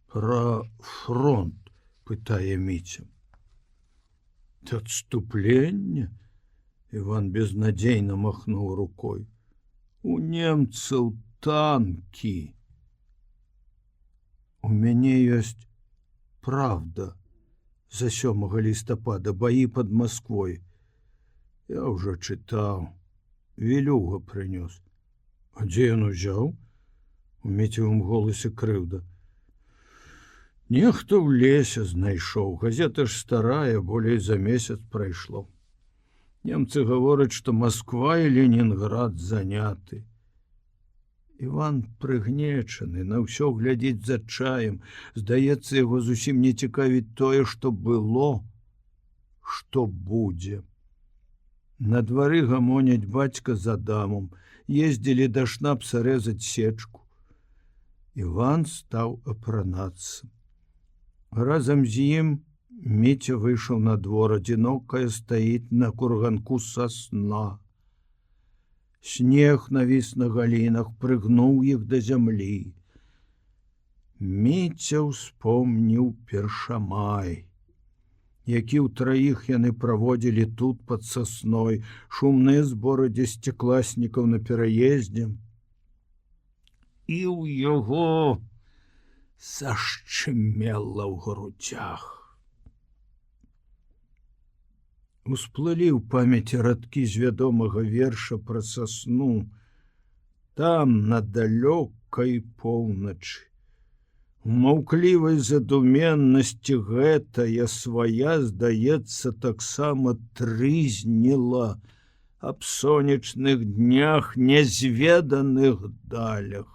пра фронт? — пытае Міця. Адступленне? Іван безнадзейна махнуў рукой. У немцаў танкі. У мяне ёсць правда. За 7 лістапада баі пад Масквой. Я ўжо чытаў. Вілюга прынёс. А дзе ён узяў? У Міцевым голасе крыўда. Нехто ў лесе знайшоў. Газета ж старая, болей за месяц прайшло. Немцы гавораць, што Масква і Ленінград заняты. Іван прыгнечаны, на ўсё глядзіць з адчаем. Здаецца, яго зусім не цікавіць тое, што было, што будзе. На двары гамоняць бацька з Адамом, ездзілі да Шнапса рэзаць сечку. Іван стаў апранацца. Разам з ім Міця выйшаў на двор, адзінокая стаіць на курганку сасна. Снег навіс на галінах, прыгнуў іх да зямлі. Міця ўспомніў першамай, які ўтраіх яны праводзілі тут пад сасной, шумныя зборы дзесяцікласнікаў на пераездзе. І ў яго зашчымела ў грудзях. Усплылі ў памяці радкі з вядомага верша пра сасну. Там, надалёк, цяжкай поўначы. У маўклівай задуменнасці гэтая свая, здаецца, таксама трызніла аб сонечных днях, нязведаных далях.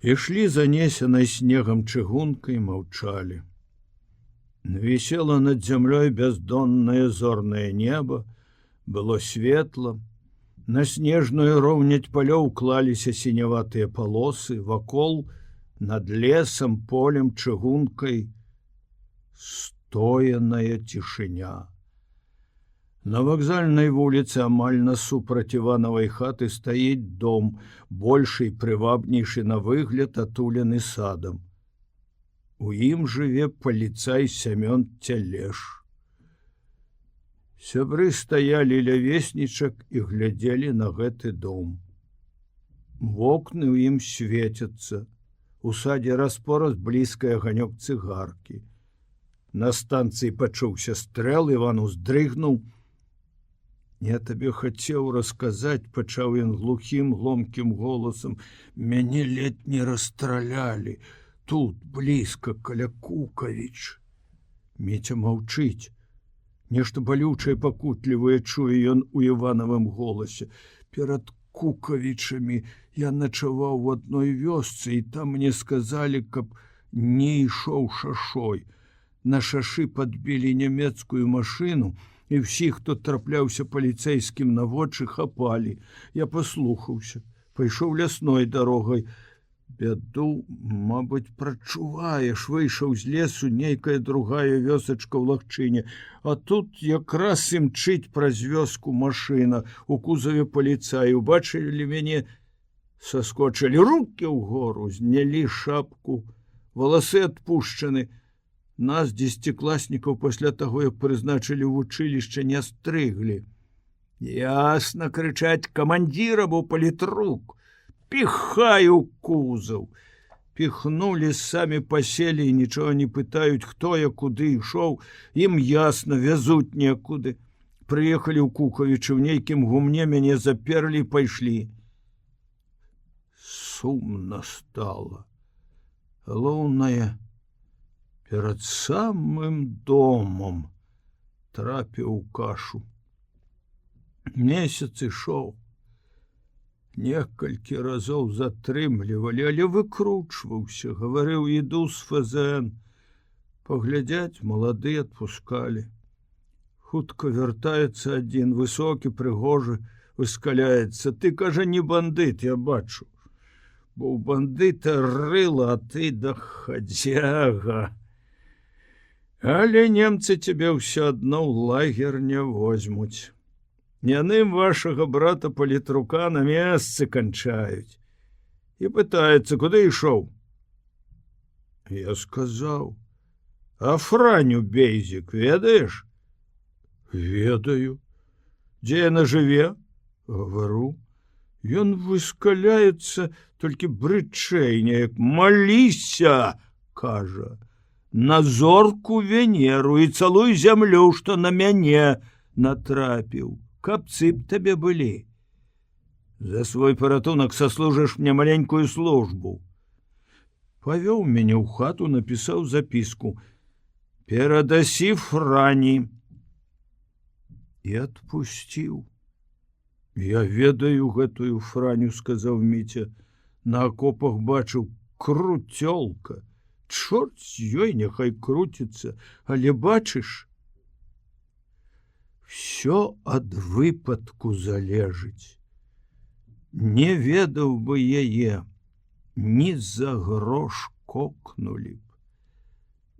Ішлі занесенай снегам чыгункай, маўчалі. Вісела над зямлёй бяздоннае зорнае неба, было светла. На снежную роўнядь палёў клаліся сіняватыя палосы, вакол, над лесам, полем, чыгункай, стояная цішыня. На вакзальнай вуліцы амаль насупраць Іванавай хаты стаіць дом, большы і прывабнейшы на выгляд, атулены садам. У ім жыве паліцай Сямён Цялеш. Сябры стаялі ля веснічак і глядзелі на гэты дом. Вокны ў ім свецяцца. У садзе раз-пораз блізкі аганёк цыгаркі. На станцыі пачуўся стрэл, Іван уздрыгнуў. Я табе хацеў расказаць, пачаў ён глухім, ломкім голасам. Мяне ледь не расстралялі. Тут, блізка, каля Кукавіч. Міця маўчыць. Нешта балючае, пакутлівае чуе ён у Іванавым голасе. Перад Кукавічамі я начаваў у адной вёсцы, і там мне сказалі, каб не ішоў шашой. На шашы падбілі нямецкую машыну, і ўсіх, хто трапляўся паліцэйскім на вочы, хапалі. Я паслухаўся, пайшоў лясной дарогай. Бяду, мабыць, прачуваеш, выйшаў з лесу нейкая другая вёсачка ў лагчыне, а тут якраз імчыць праз вёску машына, у кузаве паліцаі, убачылі мяне, саскочылі рукі ўгору, знялі шапку, валасы адпушчаны. Нас, дзесяцікласнікаў, пасля таго, як прызначылі ў вучылішча, не стрыглі. Ясна, крычаць, камандзіра быў палітрук. Піхаю кузаў. Піхнулі, самі паселі і нічога не пытаюць, хто я куды ішоў. Ім ясна, вязуць некуды. Прыехалі ў Кукавічы, ў нейкім гумне мяне заперлі і пайшлі. Сумна стала. Галоўнае, перад самым домам трапіў у кашу. Месяц ішоў. Некалькі разоў затрымлівалі, але выкручваўся, гаварыў, іду з ФЗН. Паглядзяць, малады адпускалі. Хутка вяртаецца адзін, высокі, прыгожы, выскаляецца. Ты, кажа, не бандыт, я бачу. Бо ў бандыта рыла, а ты дахадзяга. Але немцы цябе ўсё адно ў лагер не возьмуць. Яны вашага брата палітрука на месцы канчаюць. І пытаецца, куды ішоў? Я сказаў, а Франю Бейзік ведаеш? Ведаю. Дзе яна жыве? Гавару. Ён выскаляецца, толькі брычэй неяк. Маліся, кажа, на зорку Венеру і цалуй зямлю, што на мяне натрапіў. Кабцы б табе былі. За свой паратунак саслужыш мне маленькую службу. Павёў мяне ў хату, напісаў запіску. Перадасі Франі. І адпусціў. Я ведаю гэтую Франю, сказаў Міця. На акопах бачыў, круцёлка. Чорт з ёй, няхай круціцца, але бачыш, всё ад выпадку залежыць. Не ведаў бы яе, ні за грош кокнулі б.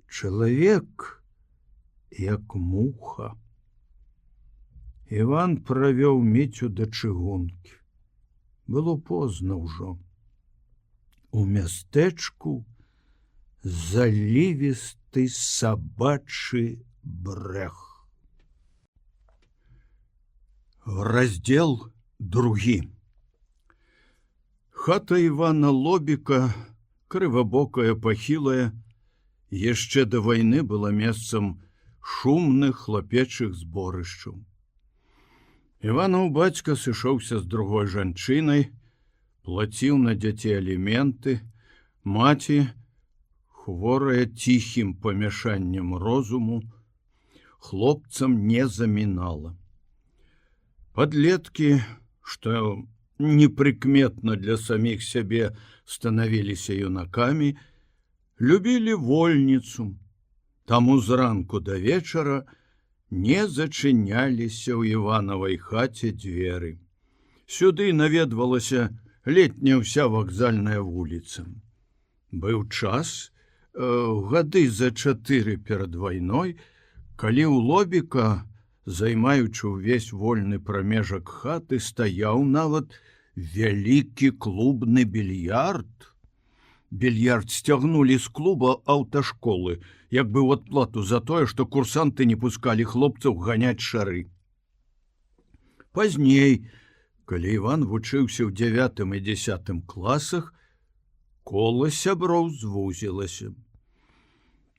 Чалавек, як муха. Іван правёў Міцю да чыгункі. Было позна ўжо. У мястэчку залівісты сабачы брэх. Раздзел 2. Хата Івана Лобіка, крывабокая, пахілая, яшчэ да вайны была месцам шумных хлапечых зборышчаў. Іванаў бацька сышоўся з другой жанчынай, плаціў на дзяцей аліменты, маці, хворая ціхім памяшаннем розуму, хлопцам не замінала. Падлеткі, што непрыкметна для саміх сябе станавіліся юнакамі, любілі вольніцу, таму зранку да вечара не зачыняліся ў Іванавай хаце дзверы. Сюды наведвалася летняя ўся вакзальная вуліца. Быў час, гады за 4 перад вайной, калі ў Лобіка, займаючы ўвесь вольны прамежак хаты, стаяў нават вялікі клубны більярд. Більярд сцягнулі з клуба аўташколы, як бы ў адплату за тое, што курсанты не пускалі хлопцаў ганяць шары. Пазней, калі Іван вучыўся ў 9 і 10 класах, кола сяброў звузілася.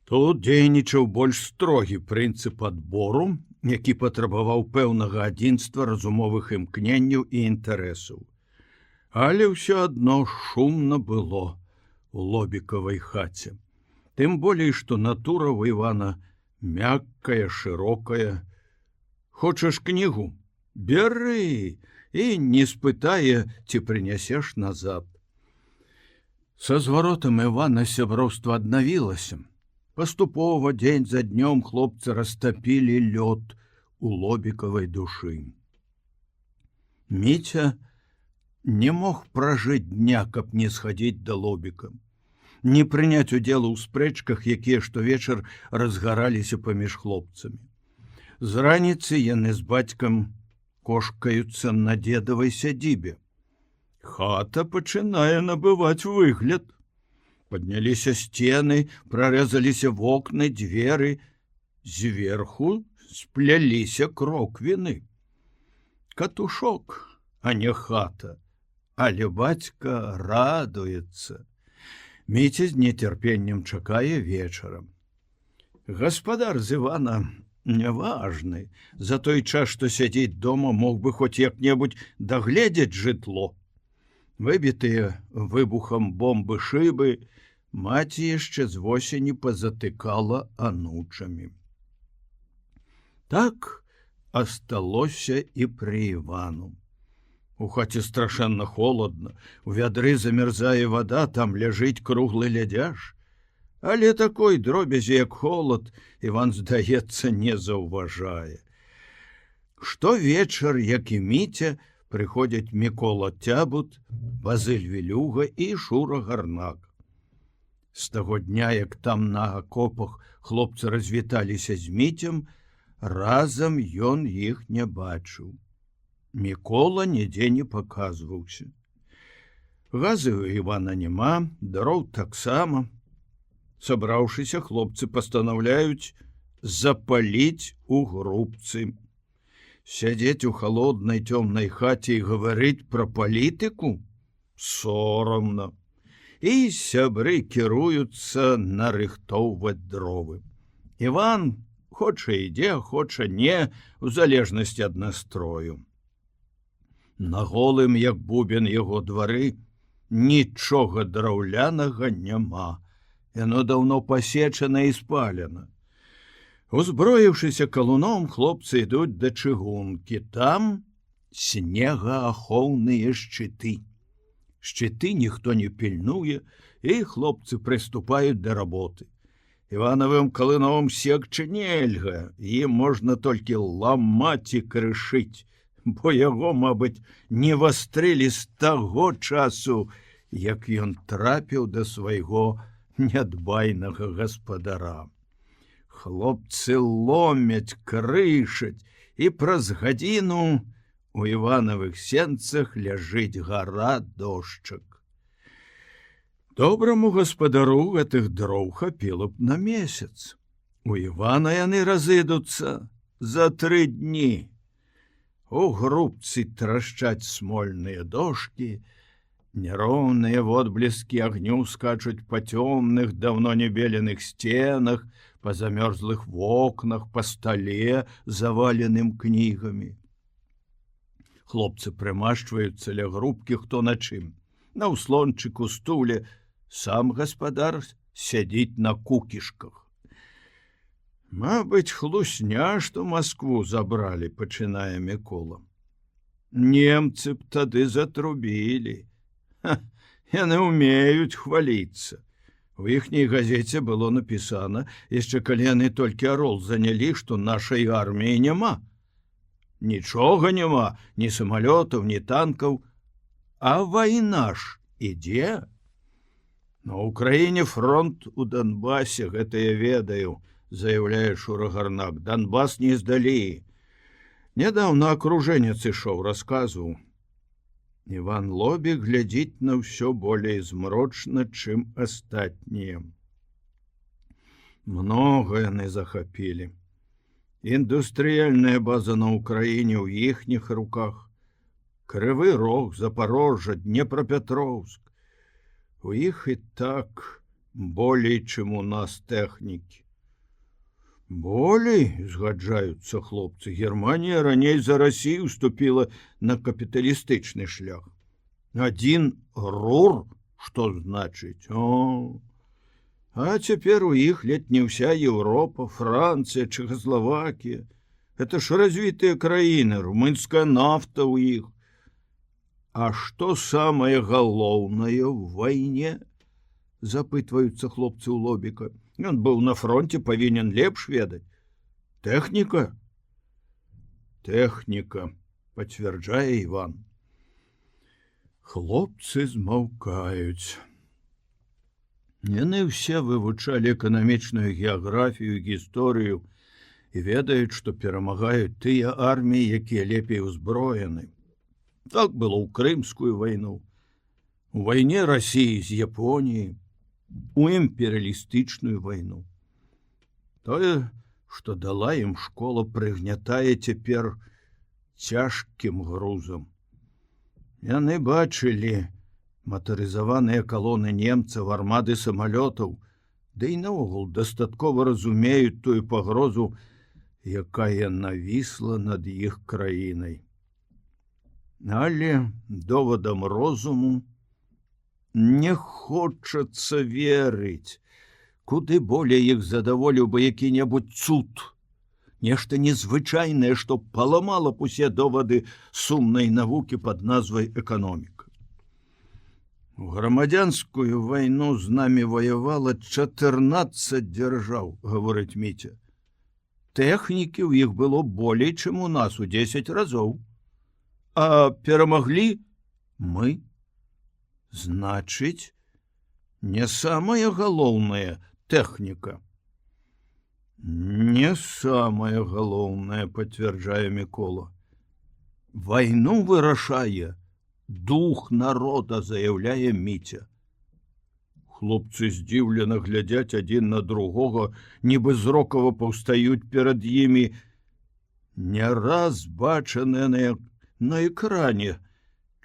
Тут дзейнічаў больш строгі прынцып адбору, які патрабаваў пэўнага адзінства разумовых імкненняў і інтарэсаў. Але ўсё адно шумна было у Лобікавай хаце. Тым болей, што натура ў Івана мяккая, шырокая. Хочаш кнігу? Бяры і не спытае, ці прынясеш назад. Са зваротам Івана сяброўства аднавілася. Паступова, дзень за днём хлопцы растапілі лёд у Лобікавай душы. Міця не мог пражыць дня, каб не схадзіць да Лобіка, не прыняць удзелу ў спрэчках, якія штовечар разгараліся паміж хлопцамі. З раніцы яны з бацькам кошкаюцца на дзедавай сядзібе. Хата пачынае набываць выгляд. Падняліся сцены, прарэзаліся вокны, дзверы, зверху спляліся кроквіны. Катушок, а не хата, але бацька радуецца. Міця з нецярпеннем чакае вечарам. Гаспадар з Івана неважны, за той час, што сядзіць дома, мог бы хоць як-небудзь дагледзець жытло. Выбітыя выбухам бомбы шыбы маці яшчэ з восені пазатыкала анучамі. Так асталося і пры Івану. У хаце страшэнна холадна, у вядры замярзае вада, там ляжыць круглы лядзяж. Але такой дробязі, як холад, Іван, здаецца, не заўважае. Штовечар, як і Міця, прыходзяць Мікола Цябут, Базыль Вілюга і Шура Гарнак. З таго дня, як там на акопах хлопцы развіталіся з Міцем, разам ён іх не бачыў. Мікола нідзе не паказваўся. Газы ў Івана няма, дароў таксама. Сабраўшыся, хлопцы пастанаўляюць запаліць у грубцы. Сядзець у халоднай цёмнай хаце і гаварыць пра палітыку? Сорамна. І сябры кіруюцца нарыхтоўваць дровы. Іван хоча ідзе, хоча не, у залежнасці ад настрою. На голым, як бубен яго двары, нічога драўлянага няма. Яно даўно пасечана і спалена. Узброіўшыся калуном, хлопцы ідуць да чыгункі. Там снегаахоўныя шчыты. Шчыты ніхто не пільнуе, і хлопцы прыступаюць да работы. Іванавым калыном секчы нельга, ім можна толькі ламаць і крышыць, бо яго, мабыць, не вастрылі з таго часу, як ён трапіў да свайго нядбайнага гаспадара. Хлопцы ломяць, крышаць, і праз гадзіну у Іванавых сенцах ляжыць гара дошчак. Добраму гаспадару гэтых дроў хапіла б на месяц. У Івана яны разыдуцца за 3 дні. У грубцы трашчаць смольныя дошкі, нероўныя водбліскі агню скачуць па цёмных, даўно не беленых сценах, па замёрзлых вокнах, па стале, заваленым кнігамі. Хлопцы прымашчваюцца ля грубкі хто на чым. На ўслончыку стуле сам гаспадар сядзіць на кукішках. Мабыць, хлусня, што Маскву забралі, пачынае Мікола. Немцы б тады затрубілі. Яны ўмеюць хваліцца. У іхняй газеце было напісана, яшчэ калі яны толькі Арол занялі, што нашай арміі няма. Нічога няма, ні самалётаў, ні танкаў, а вайна ж ідзе. На Украіне фронт у Донбасе, гэта я ведаю, заяўляе Шура Гарнак. Донбас не здалі. Нядаўна акружэнец ішоў, расказваў. Іван Лобік глядзіць на ўсё болей змрочна, чым астатнія. Многа яны захапілі. Індустрыяльная база на Украіне ў іхніх руках. Крывы Рог, Запорожжа, Днепропетровск. У іх і так болей, чым у нас тэхнікі. Болей, згаджаюцца хлопцы, Германія раней за Расію уступіла на капіталістычны шлях. Адзін рур, што значыць? О! А цяпер у іх ледь не ўся Еўропа, Францыя, Чэхаславакія. Гэта ж развітыя краіны, румынская нафта ў іх. А што самае галоўнае ў вайне? Запытваюцца хлопцы ў Лобіка. Ён быў на фронте, павінен лепш ведаць. Тэхніка? Тэхніка, пацвярджае Іван. Хлопцы змаўкаюць. Яны ўсе вывучалі эканамічную геаграфію, гісторыю і ведаюць, што перамагаюць тыя арміі, якія лепей узброены. Так было ў Крымскую вайну, у вайне Расіі з Японіяй, у імперыялістычную вайну. Тое, што дала ім школа, прыгнятае цяпер цяжкім грузам. Яны бачылі матарызаваныя калоны немцаў, армады самалётаў, ды і наогул дастаткова разумеюць тую пагрозу, якая навісла над іх краінай. Але довадам розуму не хочацца верыць. Куды болей іх задаволіў бы які-небудзь цуд. Нешта незвычайнае, што паламала б усе довады сумнай навукі пад назвай эканоміка. У грамадзянскую вайну з намі ваявала 14 дзяржаў, гаворыць Міця. Тэхнікі ў іх было болей, чым у нас у 10 разоў. А перамаглі мы. Значыць, не самая галоўная тэхніка. Не самая галоўная, пацвярджае Мікола. Вайну вырашае дух народа, заяўляе Міця. Хлопцы здзіўлена глядзяць адзін на другога, нібы зрокава паўстаюць перад імі. Не раз бачаныя на экране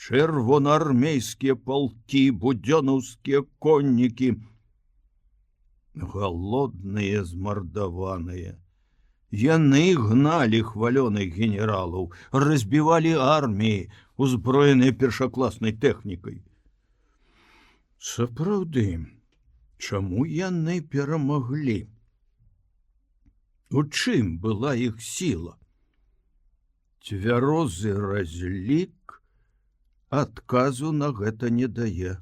чырвонаармейскія палкі, будзёнаўскія коннікі. Галодныя, змардаваныя. Яны гналі хвалёных генералаў, разбівалі арміі, узброеныя першакласнай тэхнікай. Сапраўды, чаму яны перамаглі? У чым была іх сіла? Цвярозы разлік адказу на гэта не дае.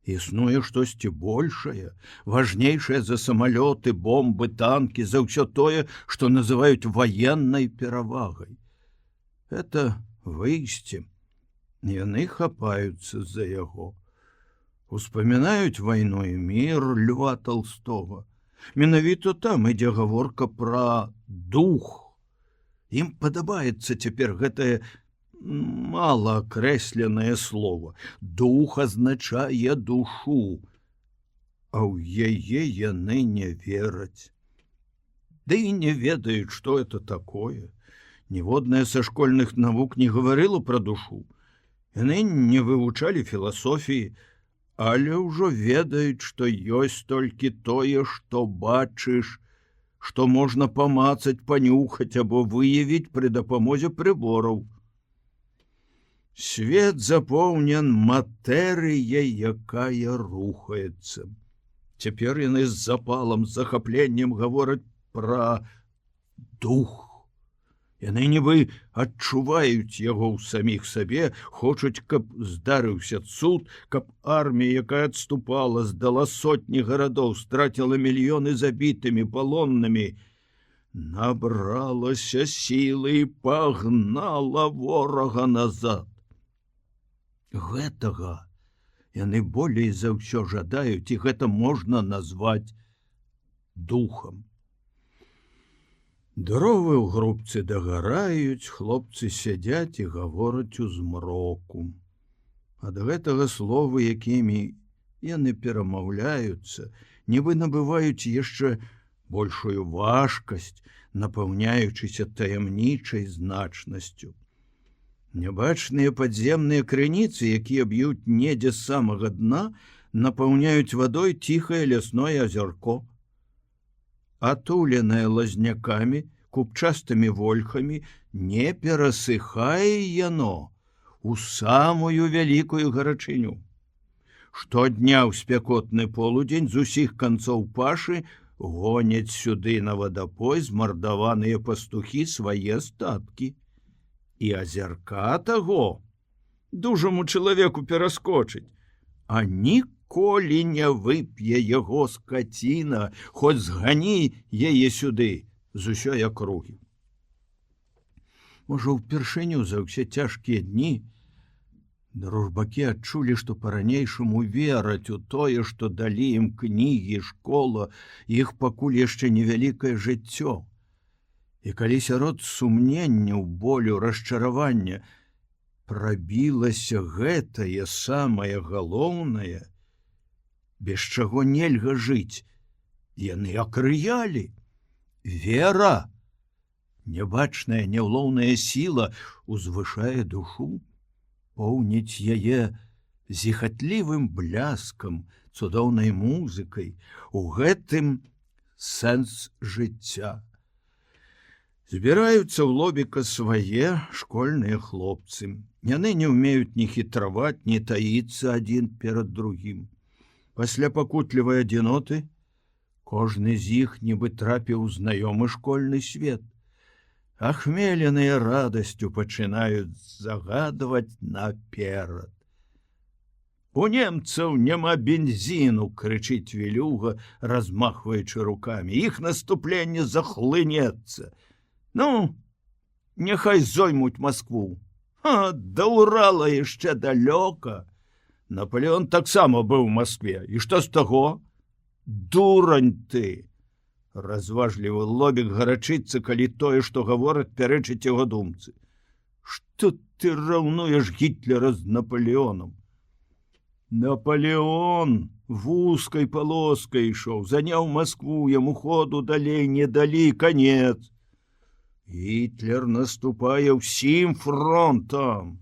Існуе штосьці большае, важнейшае за самалёты, бомбы, танкі, за ўсё тое, што называюць ваеннай перавагай. Это выйсце. Яны хапаюцца за яго. Успамінаюць вайну і мір Льва Толстога. Менавіта там ідзе гаворка пра дух. Ім падабаецца цяпер гэтае малаакрэсленае слово. Дух азначае душу, а ў яе яны не вераць. Ды і не ведаюць, што это такое. Ніводная са школьных навук не гаварыла пра душу. Яны не вывучалі філасофіі, але ўжо ведаюць, што ёсць толькі тое, што бачыш, што можна памацаць, панюхаць або выявіць пры дапамозе прыбораў. Свет запоўнен матэрыяй, якая рухаецца. Цяпер яны з запалам, з захапленнем гавораць пра дух. Яны нібы адчуваюць яго ў саміх сабе, хочуць, каб здарыўся цуд, каб армія, якая адступала, здала сотні гарадоў, страціла мільёны забітымі, палоннымі, набралася сілы і пагнала ворага назад. Гэтага яны болей за ўсё жадаюць, і гэта можна назваць духам. Дровы ў грубцы дагараюць, хлопцы сядзяць і гавораць у змроку. Ад гэтага словы, якімі яны перамаўляюцца, нібы набываюць яшчэ большую важкасць, напаўняючыся таямнічай значнасцю. Нябачныя падземныя крыніцы, якія б'юць недзе з самага дна, напаўняюць вадой ціхае лясное азярко. Атуленае лазнякамі, купчастымі вольхамі, не перасыхае яно у самую вялікую гарачыню. Штодня ў спякотны полудзень з усіх канцоў пашы гоняць сюды на вадапой змардаваныя пастухі свае статкі. І азярка таго дужаму чалавеку пераскочыць, а ніколі не вып'е яго скаціна, хоць згані яе сюды з усёй акругі. Можа, упершыню за ўсе цяжкія дні дружбакі адчулі, што па-ранейшаму вераць у тое, што далі ім кнігі, школа, іх пакуль яшчэ невялікае жыццё. І калі сярод сумненняў, болю, расчаравання прабілася гэтае самае галоўнае, без чаго нельга жыць, яны акрыялі. Вера, нябачная, няўлоўная сіла узвышае душу, поўніць яе зіхатлівым бляскам, цудоўнай музыкай, у гэтым сэнс жыцця. Збіраюцца ў лобіка свае школьныя хлопцы. Яны не ўмеюць ні хітраваць, ні таіцца адзін перад другім. Пасля пакутлівай адзіноты кожны з іх нібы трапіў у знаёмы школьны свет. Ахмеленыя радасцю пачынаюць загадваць наперад. У немцаў няма бензіну, крычыць Вілюга, размахваючы рукамі. Іх наступленне захлынецца. Ну, няхай зоймуць Маскву. Да Урала яшчэ далёка. Наполеон таксама быў у Маскве. І што з таго? Дурань ты! Разважлівы лобік гарачыцца, калі тое, што гавораць, пярэчыць яго думцы. Што ты раўнуеш Гітлера з Наполеоном? Наполеон вузкай палоскай ішоў, заняў Маскву, яму ходу далей не далі, канец. Гітлер наступае ўсім фронтам.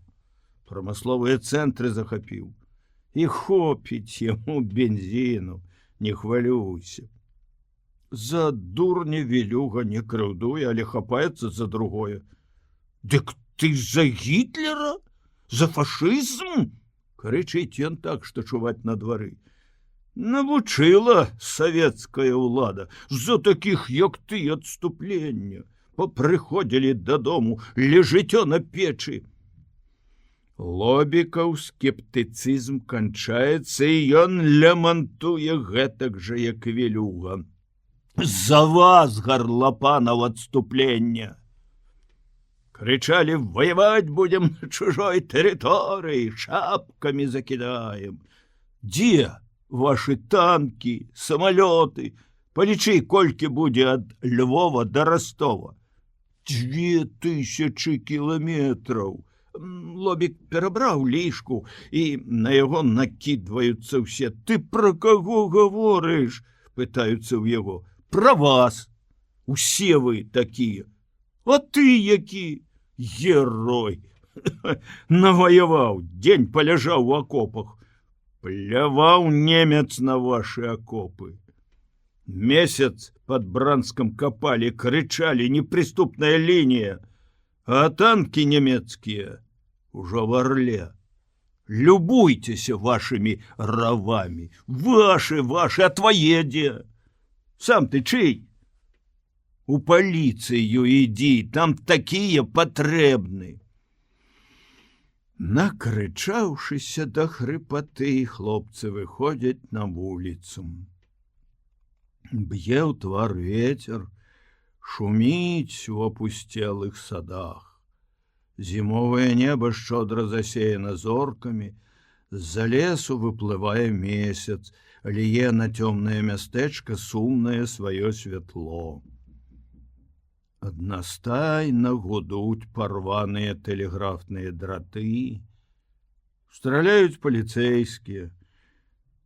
Прамысловыя цэнтры захапіў. І хопіць яму бензіну, не хвалюйся. За дурня Вілюга не крыўдуе, але хапаецца за другое. Дык ты за Гітлера? За фашызм? Крычыць ён так, што чуваць на двары. Навучыла савецкая ўлада за такіх, як ты, адступлення. Попрыходзілі дадому, лежыццё на печы. Лобікаў скептыцызм канчаецца, і ён лямантуе гэтак жа, як Вілюга. За вас, гарлапанаў, адступлення! Крычалі, воевать будем на чужой тэрыторыі, шапкамі закідаем. Дзе ваши танки, самалёты? Палічы, колькі будзе ад Львова да Ростова. 2000 кіламетраў. Лобік перабраў лішку, і на яго накідваюцца ўсе. Ты пра каго гаворыш? Пытаюцца ў яго. Пра вас. Усе вы такія. А ты які? Герой. Наваяваў, дзень паляжаў у акопах. Пляваў немец на ваши акопы. Месяц под Бранском копали, кричали, неприступная линия, а танки немецкие ужо в Орле. Любуйцеся вашими равамі. Ваши, а твае дзе? Сам ты чый? У паліцыю ідзі, там такія патрэбны. Накрычаўшыся да хрыпаты, хлопцы выходзяць на вуліцу. Б'е ў твар вецер, шуміць у апусцелых садах. Зімовае неба шчодра засеяна зоркамі, з-за лесу выплывае месяц, ліе на цёмнае мястэчка сумнае сваё святло. Аднастайна гудуць парваныя тэлеграфныя драты, страляюць паліцэйскія,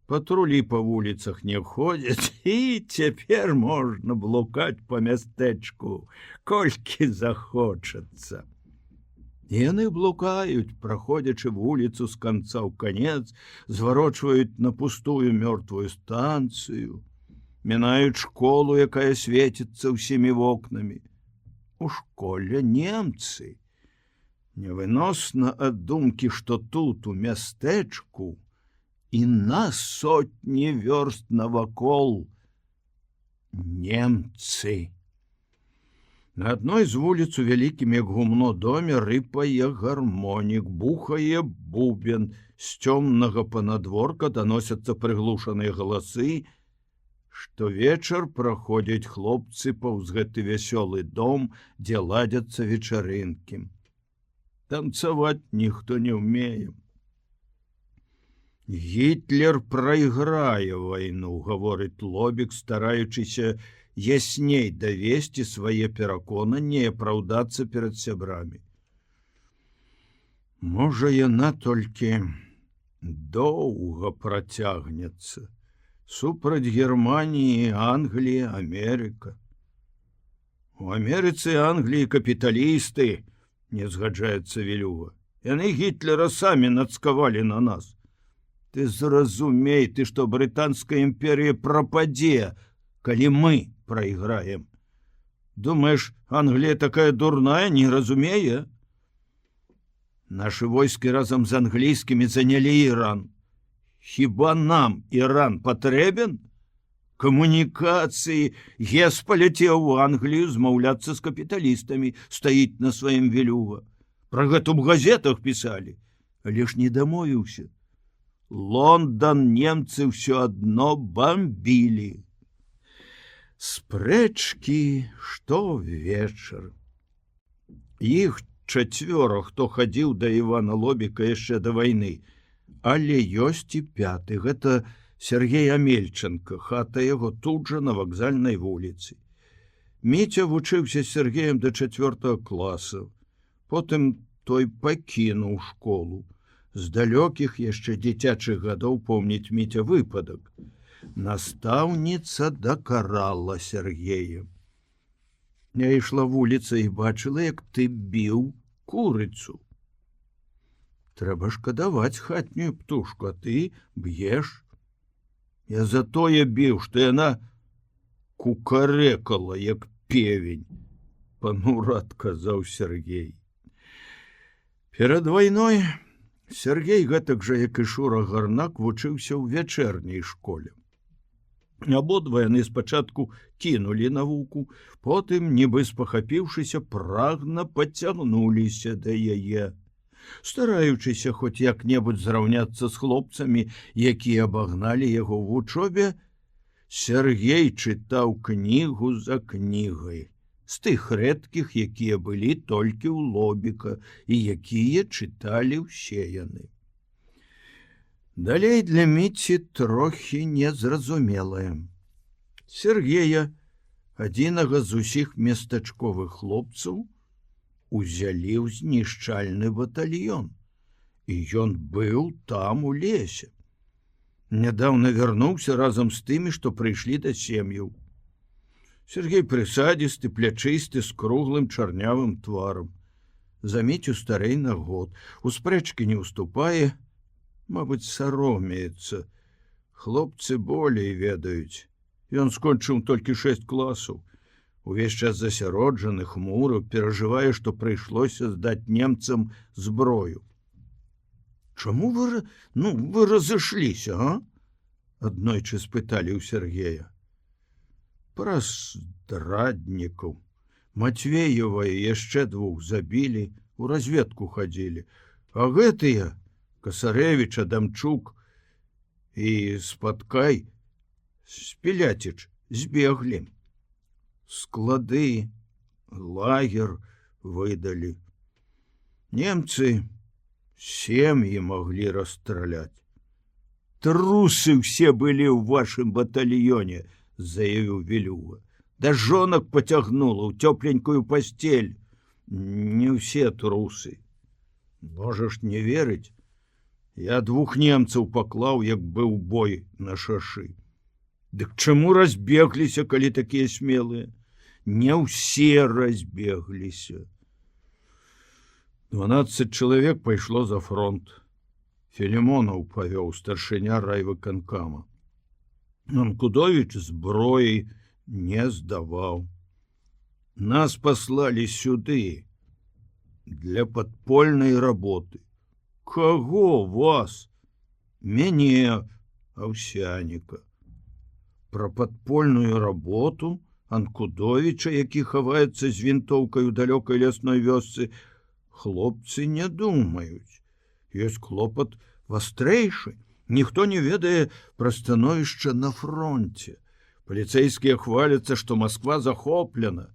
патрулі па вуліцах не ходзяць, і цяпер можна блукаць па мястэчку, колькі захочацца. Яны блукаюць, праходзячы вуліцу з канца ў канец, зварочваюць на пустую мёртвую станцыю, мінаюць школу, якая свеціцца ўсімі вокнамі. У школе немцы. Невыносна ад думкі, што тут, у мястэчку, і на сотні вёрст навакол немцы. На адной з вуліц у вялікім, як гумно, доме рыпае гармонік, бухае бубен, з цёмнага панадворка даносяцца прыглушаныя галасы. Штовечар праходзяць хлопцы паўз гэты вясёлы дом, дзе ладзяцца вечарынкі. Танцаваць ніхто не ўмее. Гітлер прайграе вайну, гаворыць Лобік, стараючыся ясней давесці свае пераконанні і апраўдацца перад сябрамі. Можа, яна толькі доўга працягнецца. Супраць Германіі, Англіі, Амерыка. У Амерыцы і Англіі капіталісты, не згаджаецца Вілюга. Яны Гітлера самі нацкавалі на нас. Ты зразумей, ты, што брытанская імперія прападзе, калі мы прайграем. Думаеш, Англія такая дурная, не разумее? Нашы войскі разам з англійскімі занялі Іран. Хіба нам Іран патрэбен? Камунікацыі. Гес паляцеў у Англію змаўляцца з капіталістамі, стаіць на сваім Вілюга. Пра гэта ў газетах пісалі, але ж не дамовіўся. Лондан немцы ўсё адно бамбілі. Спрэчкі штовечар. Іх чацвёра, хто хадзіў да Івана Лобіка яшчэ да вайны, але ёсць і пяты. Гэта Сергей Амельченко, хата яго тут жа на вакзальнай вуліцы. Міця вучыўся з Сергеем да 4 класа. Потым той пакінуў школу. З далёкіх яшчэ дзіцячых гадоў помніць Міця выпадак. Настаўніца дакарала Сергея. Я ішла вуліца і бачыла, як ты біў курыцу. Трэба шкадаваць хатнюю птушку, а ты б'еш. Я за тое біў, што яна кукарэкала, як певень, панура адказаў Сергей. Перад вайной Сергей, гэтак жа, як і Шура Гарнак, вучыўся ў вячэрняй школе. Абодва яны спачатку кінулі навуку, потым, нібы спахапіўшыся, прагна пацягнуліся да яе. Стараючыся хоць як-небудзь зраўняцца з хлопцамі, якія абагналі яго ў вучобе, Сергей чытаў кнігу за кнігай, з тых рэдкіх, якія былі толькі ў Лобіка і якія чыталі ўсе яны. Далей для Міці трохі незразумелае. Сергея, адзінага з усіх местачковых хлопцаў, узялі ў знішчальны батальён, і ён быў там у лесе. Нядаўна вярнуўся разам з тымі, што прыйшлі да сем'яў. Сергей прысадзісты, плячысты, з круглым чарнявым тварам. За Міцю старэй на год, у спрэчкі не ўступае, мабыць, саромеецца. Хлопцы болей ведаюць. Ён скончыў толькі 6 класаў. Увесь час засяроджаны, хмуры, перажывае, што прыйшлося здаць немцам зброю. Чаму вы разышліся, а? Аднойчы спыталі ў Сергея. Праз здраднікаў. Матвеева і яшчэ двух забілі, у разведку хадзілі. А гэтыя, Касарэвіч, Адамчук і Спаткай, Спіляціч, збеглі. Склады, лагер выдалі. Немцы сем'і маглі расстраляць. Трусы ўсе былі ў вашым батальёне, заявіў Вілюга. Да жонак пацягнула ў цёпленькую пасцель. Не ўсе трусы. Можаш не верыць, я двух немцаў паклаў, як быў бой на шашы. Дык чаму разбегліся, калі такія смелыя? Не ўсе разбегліся. 12 чалавек пайшло за фронт. Філімонаў павёў старшыня райвыканкама. Анкудовіч зброі не здаваў. Нас паслалі сюды для падпольнай работы. Каго вас? Мяне, Аўсяніка. Пра падпольную работу Анкудовіча, які хаваецца з вінтоўкай у далёкай лясной вёсцы, хлопцы не думаюць. Ёсць клопат вастрэйшы. Ніхто не ведае пра становішча на фронте. Паліцэйскія хваляцца, што Масква захоплена.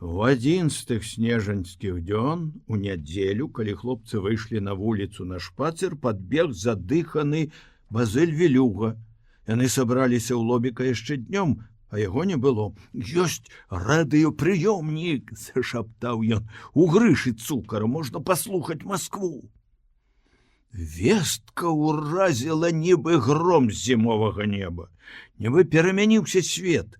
У адзін з тых снежаньскіх дзён, у нядзелю, калі хлопцы выйшлі на вуліцу на шпацыр, падбег задыханы Базыль Вілюга. Яны сабраліся ў лобіка яшчэ днём, а яго не было. «Ёсць радыёпрыёмнік!» – зашаптаў ён. «У Грышы Цукара можна паслухаць Маскву!» Вестка ўразіла нібы гром з зімовага неба. Нібы перамяніўся свет.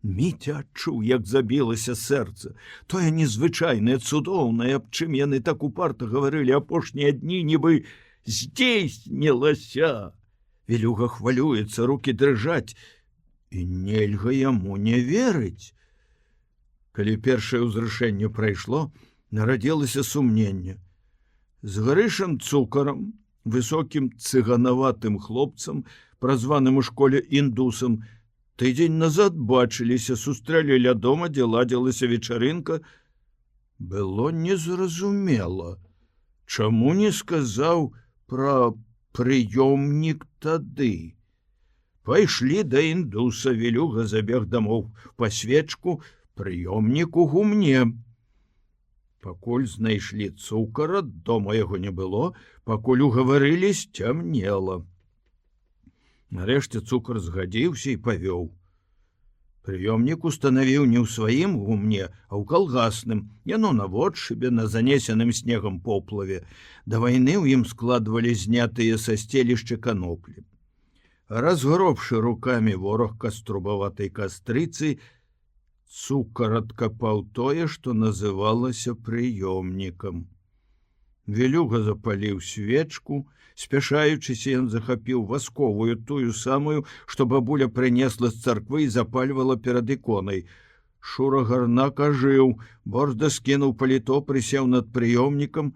Міця адчуў, як забілася сэрца. Тое незвычайнае, цудоўнае, аб чым яны так упарта гаварылі апошнія дні, нібы здзейснілася. Вілюга хвалюецца, рукі дрыжаць, і нельга яму не верыць. Калі першае ўзрушэнне прайшло, нарадзілася сумненне. З Грышам Цукарам, высокім цыганаватым хлопцам, празваным у школе індусам, тыдзень назад бачыліся, сустрэлі ля дома, дзе ладзілася вечарынка. Было незразумела, чаму не сказаў пра прыёмнік тады. Пайшлі да індуса, Вілюга забег дамоў па свечку, прыёмнік у гумне. Пакуль знайшлі Цукара, дома яго не было, пакуль угаварылі, сцямнела. Нарэшце Цукар згадзіўся і павёў. Прыёмнік устанавіў не ў сваім гумне, а ў калгасным, яно на водшыбе, на занесеным снегам поплаве. Да вайны ў ім складвалі знятыя са сцелішча каноплі. Разгробшы рукамі ворог каструбаватай кастрыцы, Цукар адкапаў тое, што называлася прыёмнікам. Вілюга запаліў свечку, спяшаючыся, ён захапіў васковую, тую самую, што бабуля прынесла з царквы і запальвала перад іконай. Шура Гарнак ажыў, борзда скінуў паліто, прысеў над прыёмнікам.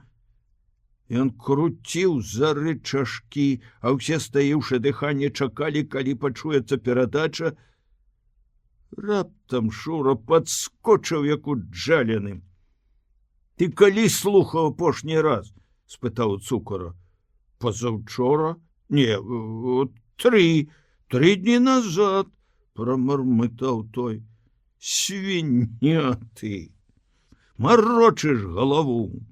Ён круціў за рычажкі, а ўсе, стаіўшы дыханне, чакалі, калі пачуецца перадача. Раптам Шура падскочыў, як уджалены. «Ты калі слухаў апошні раз?» – спытаў Цукара. «Пазаўчора? Не, 3 дні назад», – прамармытаў той. «Свіння ты! Марочыш галаву!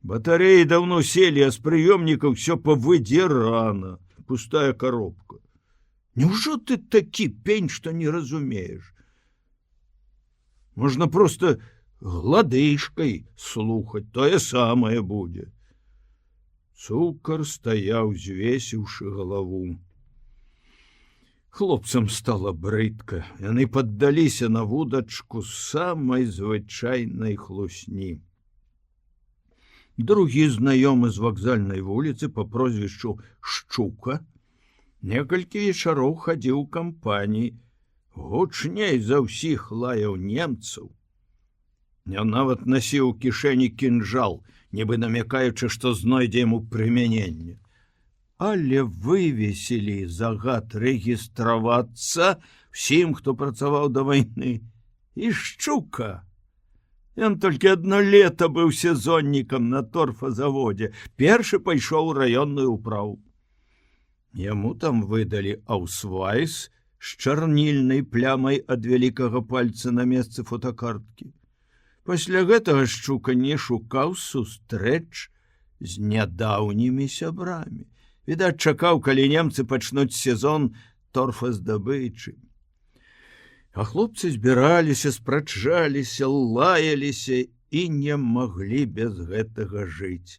Батареі даўно селі, а з прыёмнікаў всё павыдзірана, пустая коробка. Няўжо ты такі пень, што не разумееш? Можна проста гладышкай слухаць, тое самае будзе». Цукар стаяў, звесіўшы галаву. Хлопцам стала брыдка. Яны паддаліся на вудачку самай звычайнай хлусні. Другі знаёмы з вакзальнай вуліцы па прозвішчу Шчука некалькі вечароў хадзіў у кампаніі, гучней за ўсіх лаяў немцаў. Ён нават насіў у кішэні кінжал, нібы намякаючы, што знойдзе яму прымяненне. Але вывесілі загад рэгістравацца всім, хто працаваў да вайны. І Шчука. Ён толькі одно лета быў сезоннікам на торфазаводзе. Першы пайшоў у раённую ўправу. Яму там выдалі аўсвайс з чарнільнай плямай ад вялікага пальца на месцы фотокарткі. Пасля гэтага Шчука не шукаў сустрэч з нядаўнімі сябрамі. Відаць, чакаў, калі немцы пачнуць сезон торфаздабычы. А хлопцы збіраліся, спрачаліся, лаяліся і не маглі без гэтага жыць.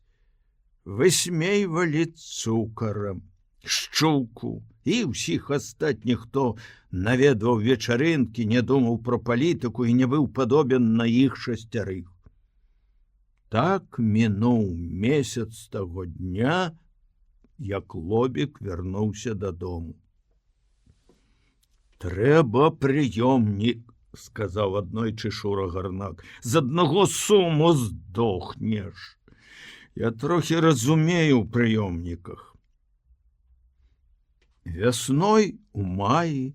Высмейвалі Цукара, Шчуку і ўсіх астатніх, хто наведваў вечарынкі, не думаў пра палітыку і не быў падобен на іх 6. Так мінуў месяц таго дня, як Лобік вярнуўся дадому. «Трэба прыёмнік», — сказаў аднойчы Шура Гарнак. «З аднаго суму здохнеш. Я трохі разумею ў прыёмніках». Вясной у маі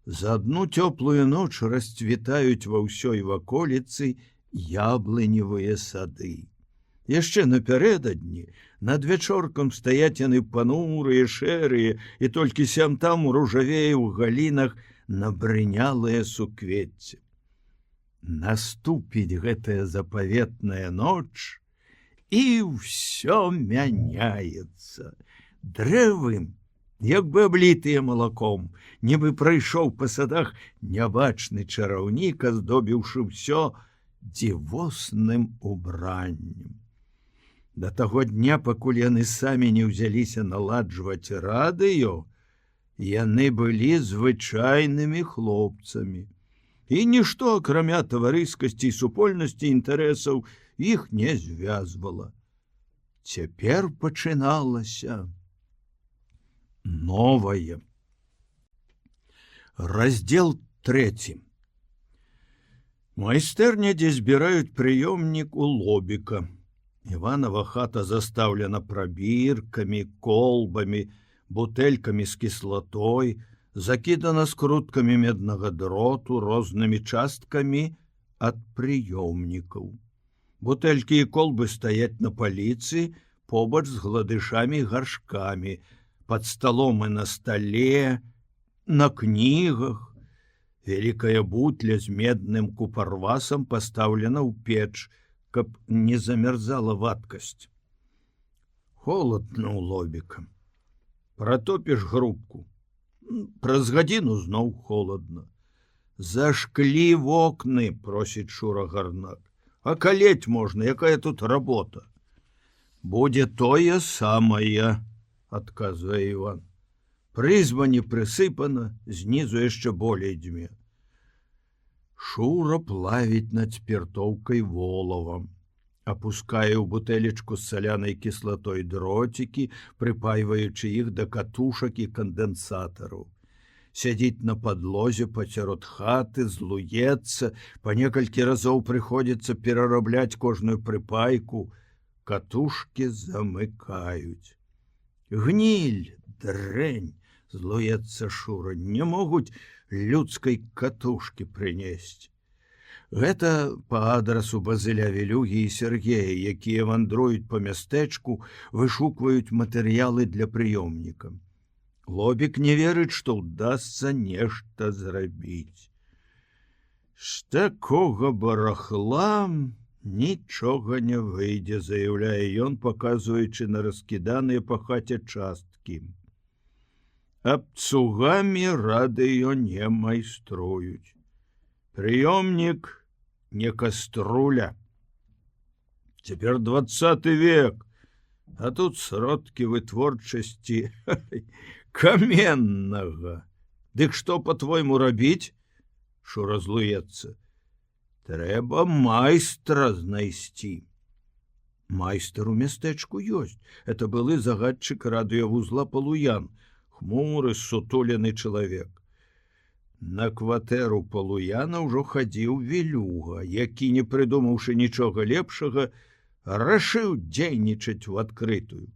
за адну цёплую ноч расцвітаюць ва ўсёй ваколіцы яблыневыя сады. Яшчэ напярэдадні над вячоркам стаяць яны панурыя, шэрыя, і толькі сям-там ружавее ў галінах набрынялае суквецце. Наступіць гэтая запаветная ноч, і ўсё мяняецца. Дрэвы, як бы аблітыя малаком, нібы прайшоў па садах нябачны чараўнік, аздобіўшы ўсё дзівосным убраннем. Да таго дня, пакуль яны самі не ўзяліся наладжваць радыё, яны былі звычайнымі хлопцамі. І нішто, акрамя таварыскасці і супольнасці інтарэсаў, іх не звязвала. Цяпер пачыналася новае. Раздзел 3. Майстэрня, дзе збіраюць прыёмнік у Лобіка. Іванова хата застаўлена прабіркамі, колбамі, бутэлькамі з кіслатой, закідана скруткамі меднага дроту, рознымі часткамі ад прыёмнікаў. Бутэлькі і колбы стаяць на паліцы побач з гладышамі і гаршкамі, пад сталом і на стале, на кнігах. Вялікая бутля з медным купарвасам пастаўлена ў печ, каб не замярзала вадкасць. Холодна ў Лобіка. Пратопіш грубку. Праз гадзіну зноў холодна. «Зашклі вокны», — просіць Шура Гарнак. «А калець можна, якая тут работа?» «Будзе тое самае», — адказвае Іван. «Прызба не прысыпана, знізу яшчэ болей дзьме». Шура плавіць над спіртоўкай волавам, апускае ў бутэлечку з салянай кіслатой дроцікі, прыпайваючы іх да катушак і кандэнсатараў. Сядзіць на падлозе пасярод хаты, злуецца, па некалькі разоў прыходзіцца перарабляць кожную прыпайку, катушкі замыкаюць. «Гніль, дрэнь», — злуецца Шура, — «не могуць людскай катушкі прынесці». Гэта па адрасу Базыля Велюгі і Сергея, якія вандруюць па мястэчку, вышукваюць матэрыялы для прыёмніка. Лобік не верыць, што ўдасца нешта зрабіць. «З такога барахла нічога не выйдзе», — заяўляе ён, паказваючы на раскіданыя па хаце часткі. «Абцугамі радыё не майструюць. Прыёмнік не каструля. Цяпер 20 век, а тут сродкі вытворчасці каменнага. Дык што, па-твойму, рабіць?» Шура злуецца. «Трэба майстра знайсці». Майстар у мястэчку ёсць. Это былы загадчык радыёвузла Палуян, хмуры, сутулены чалавек. На кватэру Палуяна ўжо хадзіў Велюга, які, не прыдумаўшы нічога лепшага, рашыў дзейнічаць у адкрытую.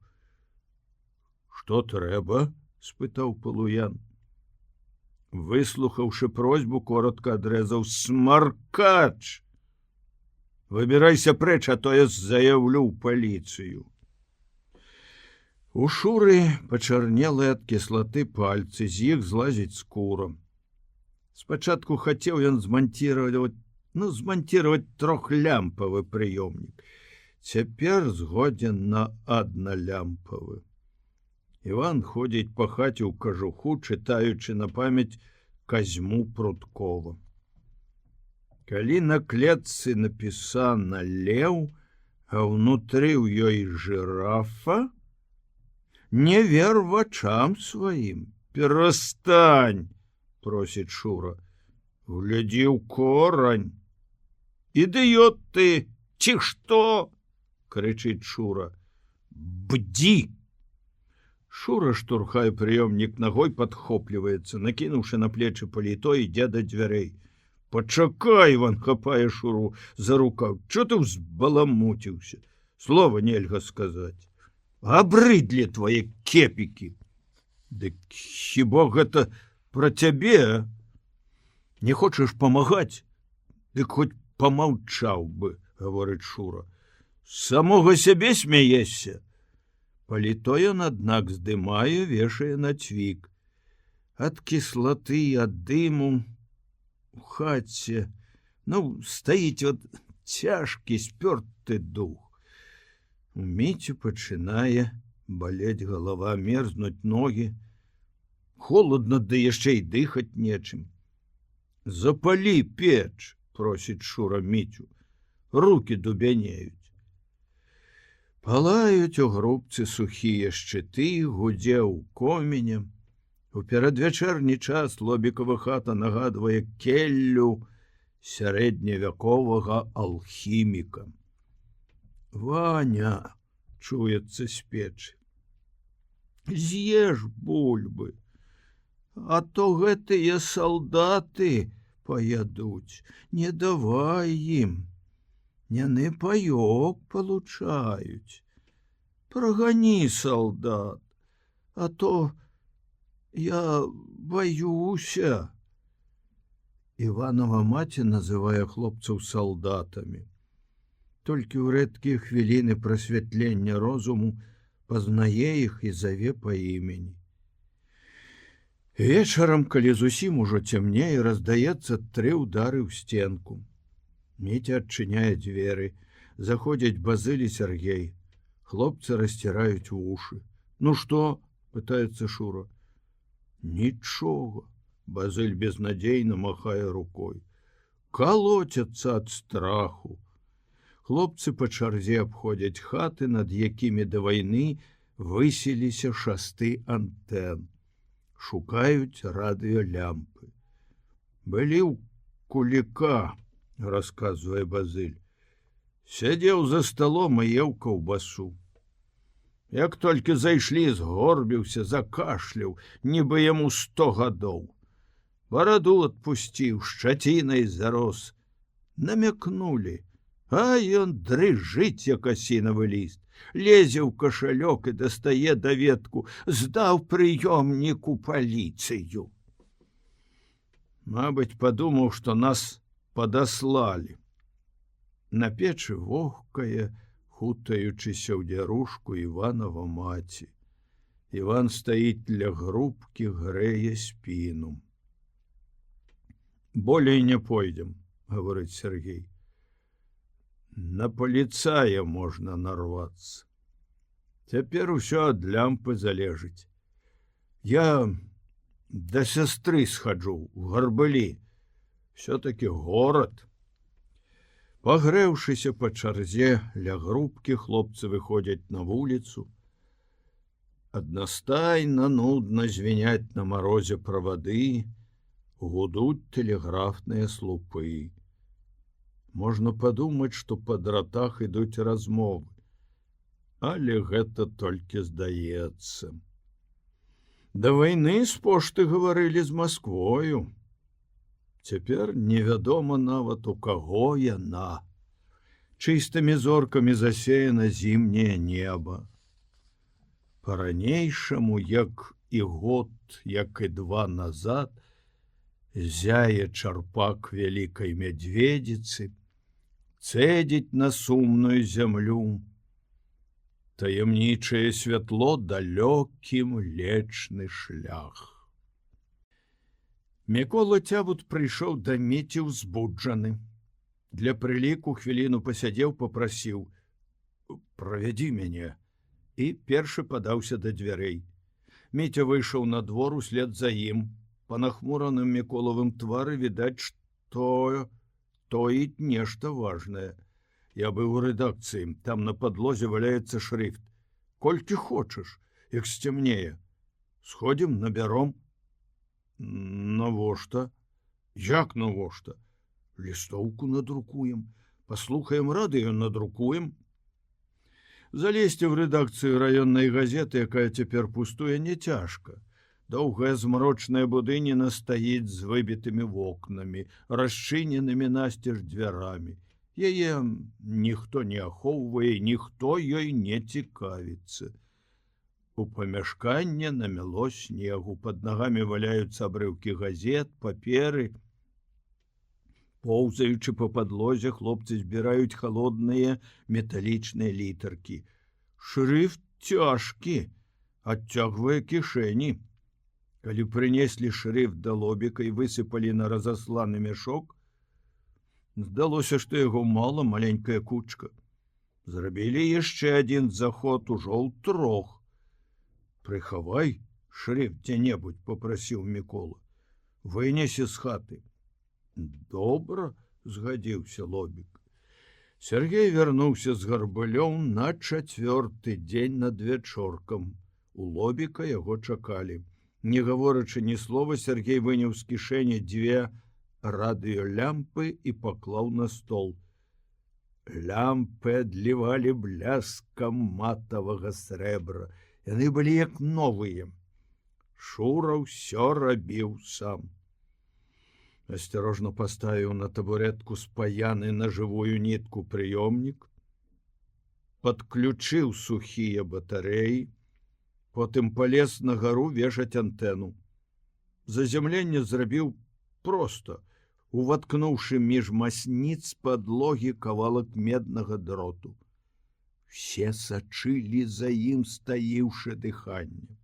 Што трэба? Спытаў Палуян. Выслухаўшы просьбу, коротко адрэзаў: смаркач! Выбірайся прэч, а то я заяўлю ў паліцыю. У Шуры пачарнелы ад кіслаты пальцы, з іх злазіць скура. Спачатку хацеў ён зманціраваць трохлямпавы прыёмнік. Цяпер згодзін на адналямпавы. Іван ходзіць па хаце ў кажуху, чытаючы на памяць Казьму Пруткова. Калі на клетцы напісана леў, а ўнутры ў ёй жырафа, не вер вачам сваім. Перастань, просіць Шура. Глядзі ў корань. Ідыёт ты, ці што? Крычыць Шура. Бдзі! Шура штурхае прыёмнік ногой, падхопліваецца, накінуўшы на плечы паліто, ідзе да дзвярэй. Пачакай, Іван хапае Шуру за рукаў. Чо ты ўзбаламуціўся? Слова нельга сказаць. Абрыдлі твае кепікі. Дык хіба гэта пра цябе? Не хочаш памагаць? Дык хоць памаўчаў бы, гаворыць Шура. Самога сябе смяешся? Паліто ён, аднак, здымае, вешае на цвік. Ад кіслаты, ад дыму у хаце, стаіць цяжкі, спёрты дух. У Міці пачынае балець галава, мерзнуць ногі. Холодна, ды яшчэ і дыхаць нечым. Запалі печ, просіць Шура Міцю. Рукі дубянеюць. Палаюць у грубцы сухія шчыты, гудзе ў комене. У перадвячэрні час Лобікава хата нагадвае келлю сярэдневяковага алхіміка. Ваня, чуецца з печы. З'еш бульбы, а то гэтыя салдаты паядуць. Не давай ім. Яны паёк палучаюць. Прагані салдат, а то я баюся. Іванова маці называе хлопцаў салдатамі. Толькі ў рэдкія хвіліны прасвятлення розуму пазнае іх і заве па імені. Вечарам, калі зусім ужо цямнее, раздаецца 3 ўдары ў сценку. Міця адчыняе дзверы, заходзяць Базыль і Сяргей. Хлопцы расціраюць вушы. Ну што? Пытаецца Шура. Нічога. Базыль безнадзейна махае рукой. Калоцяцца ад страху. Хлопцы па чарзе абходзяць хаты, над якімі да вайны высіліся шасты антэн. Шукаюць радыёлямпы. Былі ў Куліка, расказвае Базыль. Сядзеў за сталом і еў каўбасу. Як толькі зайшлі, згорбіўся, закашляў, нібы яму 100 гадоў. Бараду адпусціў, шчацінай зарос. Намякнулі. А ён дрыжыць, як асінавы ліст, лезе ў кашалёк і дастае даведку: здаў прыёмнік у паліцыю. Мабыць, падумаў, што нас падаслалі. На печы вохкае, хутаючыся ў дзярушку, Іванова маці. Іван стаіць ля грубкі, грэе спіну. Болей не пойдзем, гаворыць Сяргей. На паліцая можна нарвацца. Цяпер усё ад лямпы залежыць. Я да сястры схаджу ў Гарбылі. Всё-таки горад. Пагрэўшыся па чарзе ля грубкі, хлопцы выходзяць на вуліцу. Аднастайна нудна звіняць на марозе правады, гудуць тэлеграфныя слупы. Можна падумаць, што па дратах ідуць размовы, але гэта толькі здаецца. Да вайны з пошты гаварылі з Масквою. Цяпер невядома нават, у каго яна. Чыстымі зоркамі засеяна зімняе неба. Па-ранейшаму, як і год, як і 2 назад, зяе чарпак вялікай мядзведзіцы, цэдзіць на сумную зямлю. Таямнічае святло далёкі млечны шлях. Мікола Цябут прыйшоў да Міці ўзбуджаны. Для прыліку хвіліну пасядзеў, папрасіў: «Правядзі мяне», і першы падаўся да дзвярэй. Міця выйшаў на двор услед за ім. Па нахмураным Міколавым твары відаць, што тоіць нешта важнае. Я быў у рэдакцыі, там на падлозе валяецца шрыфт. Колькі хочаш, як сцямнее. Сходзім, набяром. Навошта? Як навошта? Лістоўку надрукуем, паслухаем радыё, надрукуем. Залезці ў рэдакцыю раённай газеты, якая цяпер пустуе, не цяжка. Доўгая змрочная будыніна стаіць з выбітымі вокнамі, расчыненымі насцеж дзвярамі. Яе ніхто не ахоўвае, ніхто ёй не цікавіцца. У памяшканне намяло снегу, пад нагамі валяюцца абрыўкі газет, паперы. Поўзаючы па падлозе, хлопцы збіраюць халодныя металічныя літаркі. Шрыфт цяжкі, адцягвае кішэні. Калі прынеслі шрыфт да лобіка і высыпалі на разасланы мяшок, здалося, што яго мала, маленькая кучка. Зрабілі яшчэ адзін заход, ужо ў 3. «Прыхавай шрыфт дзе-небудзь», — папрасіў Мікола. «Вынесі з хаты». «Добра», — згадзіўся лобік. Сергей вярнуўся з гарбылём на 4-й дзень над вячоркам. У лобіка яго чакалі. Не гаворачы ні слова, Сергей выняў з кішэні 2 радыёлямпы і паклаў на стол. Лямпы адлівалі бляскам матавага срэбра. Яны былі як новыя. Шура ўсё рабіў сам. Асцярожна паставіў на табурэтку спаяны на жывую нітку прыёмнік, падключыў сухія батарэі, потым палез на гару вешаць антэну. Заземленне зрабіў проста, уваткнуўшы між масніц падлогі кавалак меднага дроту. Все сачылі за ім, стаіўшы дыханне.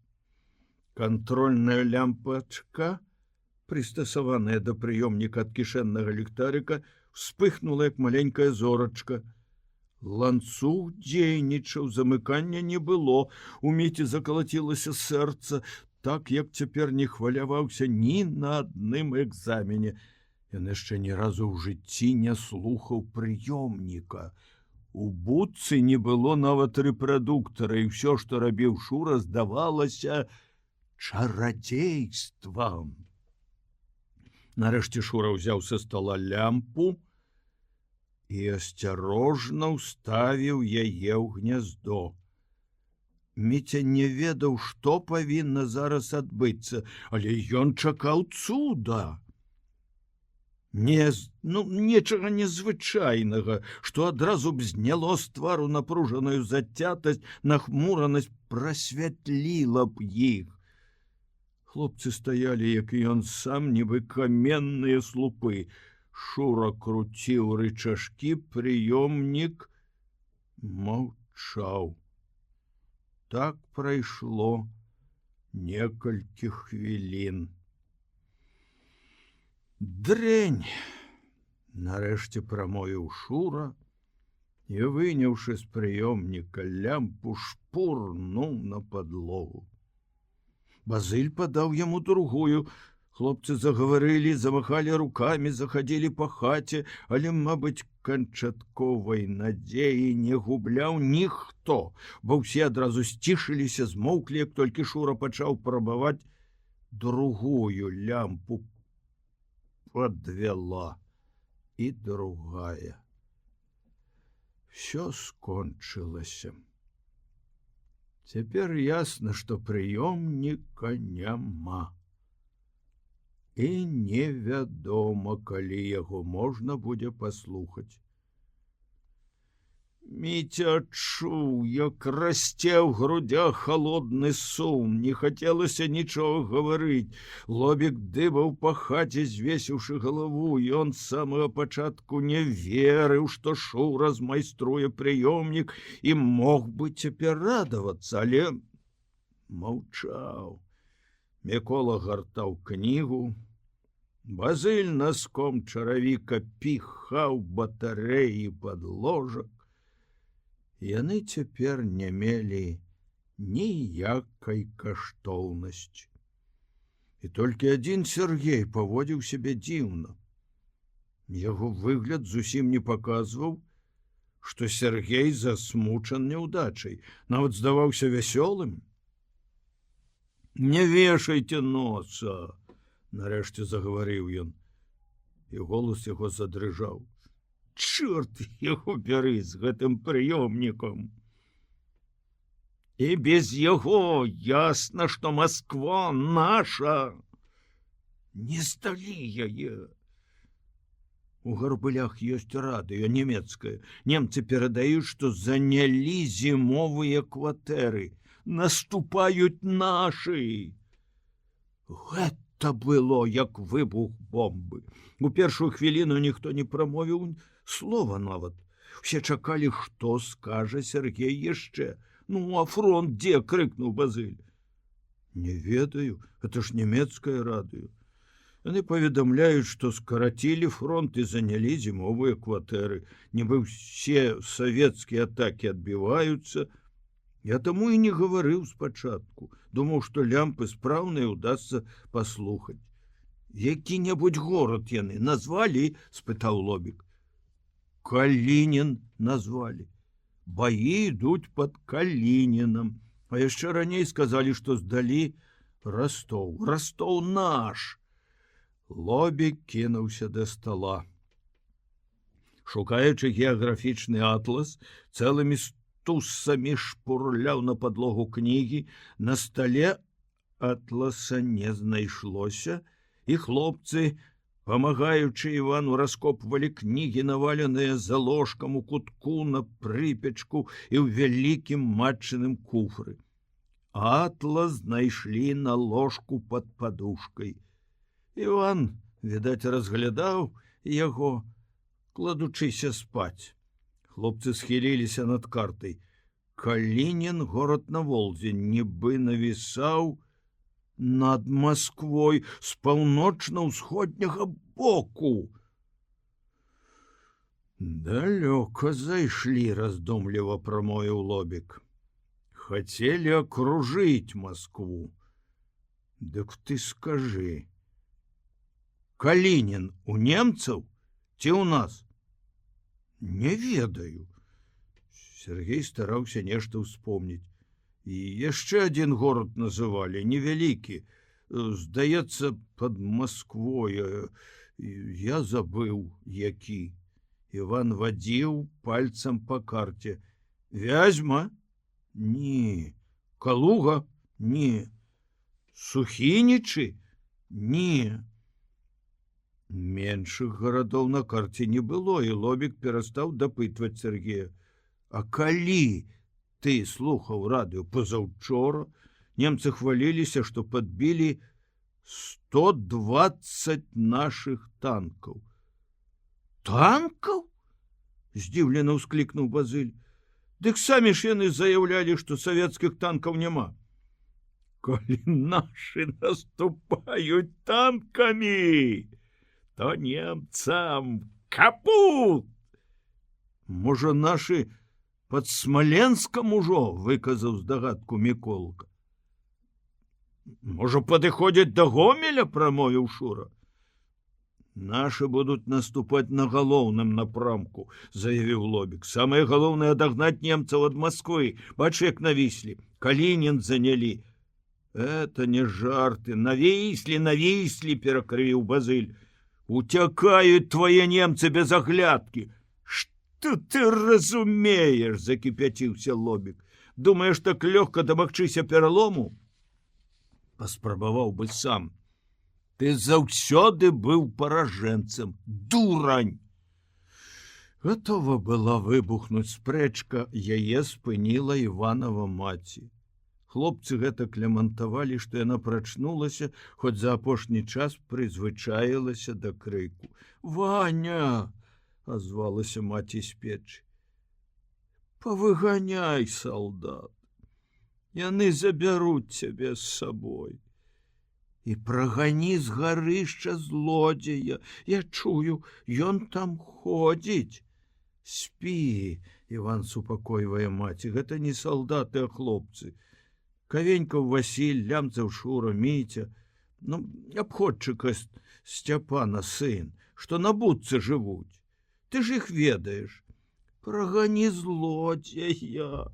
Кантрольная лямпачка, прыстасаваная да прыёмніка ад кішэннага ліхтарыка, вспыхнула, як маленькая зорачка. Ланцуг дзейнічаў, замыкання не было. У Міці закалацілася сэрца, так, як цяпер не хваляваўся ні на адным экзамене. Ён яшчэ ні разу ў жыцці не слухаў прыёмніка. У будцы не было нават рэпрадуктара, і ўсё, што рабіў Шура, здавалася чарадзействам. Нарэшце Шура ўзяў са стола лямпу і асцярожна ўставіў яе ў гняздо. Міця не ведаў, што павінна зараз адбыцца, але ён чакаў цуда. Нечага незвычайнага, што адразу б зняло з твару напружаную зацятасць, нахмуранасць, прасвятліла б іх. Хлопцы стаялі, як і ён сам, нібы каменныя слупы. Шура круціў рычажкі, прыёмнік маўчаў. Так прайшло некалькі хвілін. «Дрэнь!» — нарэшце прамовіў Шура і, выняўшы з прыёмніка лямпу, шпурнуў на падлогу. Базыль падаў яму другую. Хлопцы загаварылі, замахалі рукамі, захадзілі па хаце, але, мабыць, канчатковай надзеі не губляў ніхто, бо ўсе адразу сцішыліся, змоўклі, як толькі Шура пачаў прабаваць. Другую лямпу падвяла і другая. Всё скончылася. Цяпер ясна, што прыёмніка няма. І невядома, калі яго можна будзе паслухаць. Міця адчуў, як расце ў грудях халодны сум, не хацелася нічога гаварыць. Лобік дыбаў па хаце, звесіўшы галаву. Ён з самага пачатку не верыў, што Шура змайструе прыёмнік і мог бы цяпер радавацца, але маўчаў. Мікола гартаў кнігу. Базыль наском чаравіка піхаў батарэі пад ложак. Яны цяпер не мелі ніякай каштоўнасці. І толькі адзін Сергей паводзіў сябе дзіўна. Яго выгляд зусім не паказваў, што Сергей засмучан няўдачай, нават здаваўся вясёлым. «Не вешайце носа!» — нарэшце загаварыў ён, і голас яго задрыжаў. «Чорт яго бяры з гэтым прыёмнікам! І без яго ясна, што Масква наша! Не здалі яе!» У Гарбылях ёсць радыё нямецкае. Немцы перадаюць, што занялі зімовыя кватэры. Наступаюць нашы! Гэта было як выбух бомбы. У першую хвіліну ніхто не прамовіў слова нават. Усе чакалі, што скажа Сергей яшчэ. «Ну, а фронт дзе?» — крыкнуў Базыль. «Не ведаю, это ж нямецкае радыё. Яны паведамляюць, што скарацілі фронт і занялі зімовыя кватэры. Нібы ўсе савецкія атакі адбіваюцца. Я таму і не гаварыў спачатку. Думаў, што лямпы спраўныя ўдасца паслухаць. Які-небудзь горад яны назвалі?» — спытаў Лобік. «Калінін назвалі. Баі ідуць пад Калінінам. А яшчэ раней сказалі, што здалі Растоў. Растоў наш!» Лобік кінуўся да стала. Шукаючы геаграфічны атлас, цэлымі стусамі шпурляў на падлогу кнігі. На стале атласа не знайшлося, і хлопцы, памагаючы Івану, раскопвалі кнігі, наваленыя за ложкам у кутку на прыпечку і ў вялікім матчыным куфры. Атлас знайшлі на ложку пад падушкай. Іван, відаць, разглядаў яго, кладучыся спаць. Хлопцы схіліліся над картай. Калінін, горад на Волзе, нібы навісаў над Масквой з паўночна-ўсходняга боку. «Далёка зайшлі», — раздумліва прамовіў Лобік. «Хацелі акружыць Маскву. Дык ты скажы, Калінін у немцаў ці ў нас?» «Не ведаю». Сергей стараўся нешта ўспомніць. І яшчэ адзін горад называлі, невялікі, здаецца, пад Масквой. Я забыў, які. Іван вадзіў пальцам па карце. «Вязьма? Не. Калуга? Не. Сухінічы? Не». Меншых гарадоў на карце не было, і Лобік перастаў дапытваць Сергея. «А калі ты слухаў радыё пазаўчора?» Немцы хваліліся, што падбілі 120 нашых танкаў. «Танкаў?» — здзіўлена ўсклікнуў Базыль. «Дык самі ж яны заяўлялі, што савецкіх танкаў няма». «Калі нашы наступаюць танкамі, то немцам капут!» «Можа, нашы пад Смаленскам ужо?» — выказаў здагадку Міколка. «Можа, падыходзяць да Гомеля?» — прамовіў Шура. «Нашы будуць наступаць на галоўным напрамку», — заявіў Лобік. «Самае галоўнае — адагнаць немцаў ад Масквы. Бач, як навіслі. Калінін занялі». «Это не жарты. Навіслі», — перакрыў Базыль. «Уцякаюць твае немцы без аглядкі». «Што ты разумееш?» — закіпяціўся Лобік. «Думаеш, так лёгка дамагчыся пералому?» «Паспрабаваў бы сам. Ты заўсёды быў паражэнцам, дурань!» Гатова была выбухнуць спрэчка, яе спыніла Іванова маці. Хлопцы гэтак лямантавалі, што яна прачнулася, хоць за апошні час прызвычаілася да крыку. «Ваня!» — азвалася маці з печы. «Павыганяй, салдат! Яны забяруць цябе з сабой. І прагані з гарышча злодзея. Я чую, ён там ходзіць. Спі!» — Іван супакойвае маці. «Гэта не салдаты, а хлопцы. Кавенькаў Васіль, Лямцаў Шура, Міця, абходчыка Сцяпана сын, што на будцы жывуць. Ты ж іх ведаеш. Прагані злодзея!»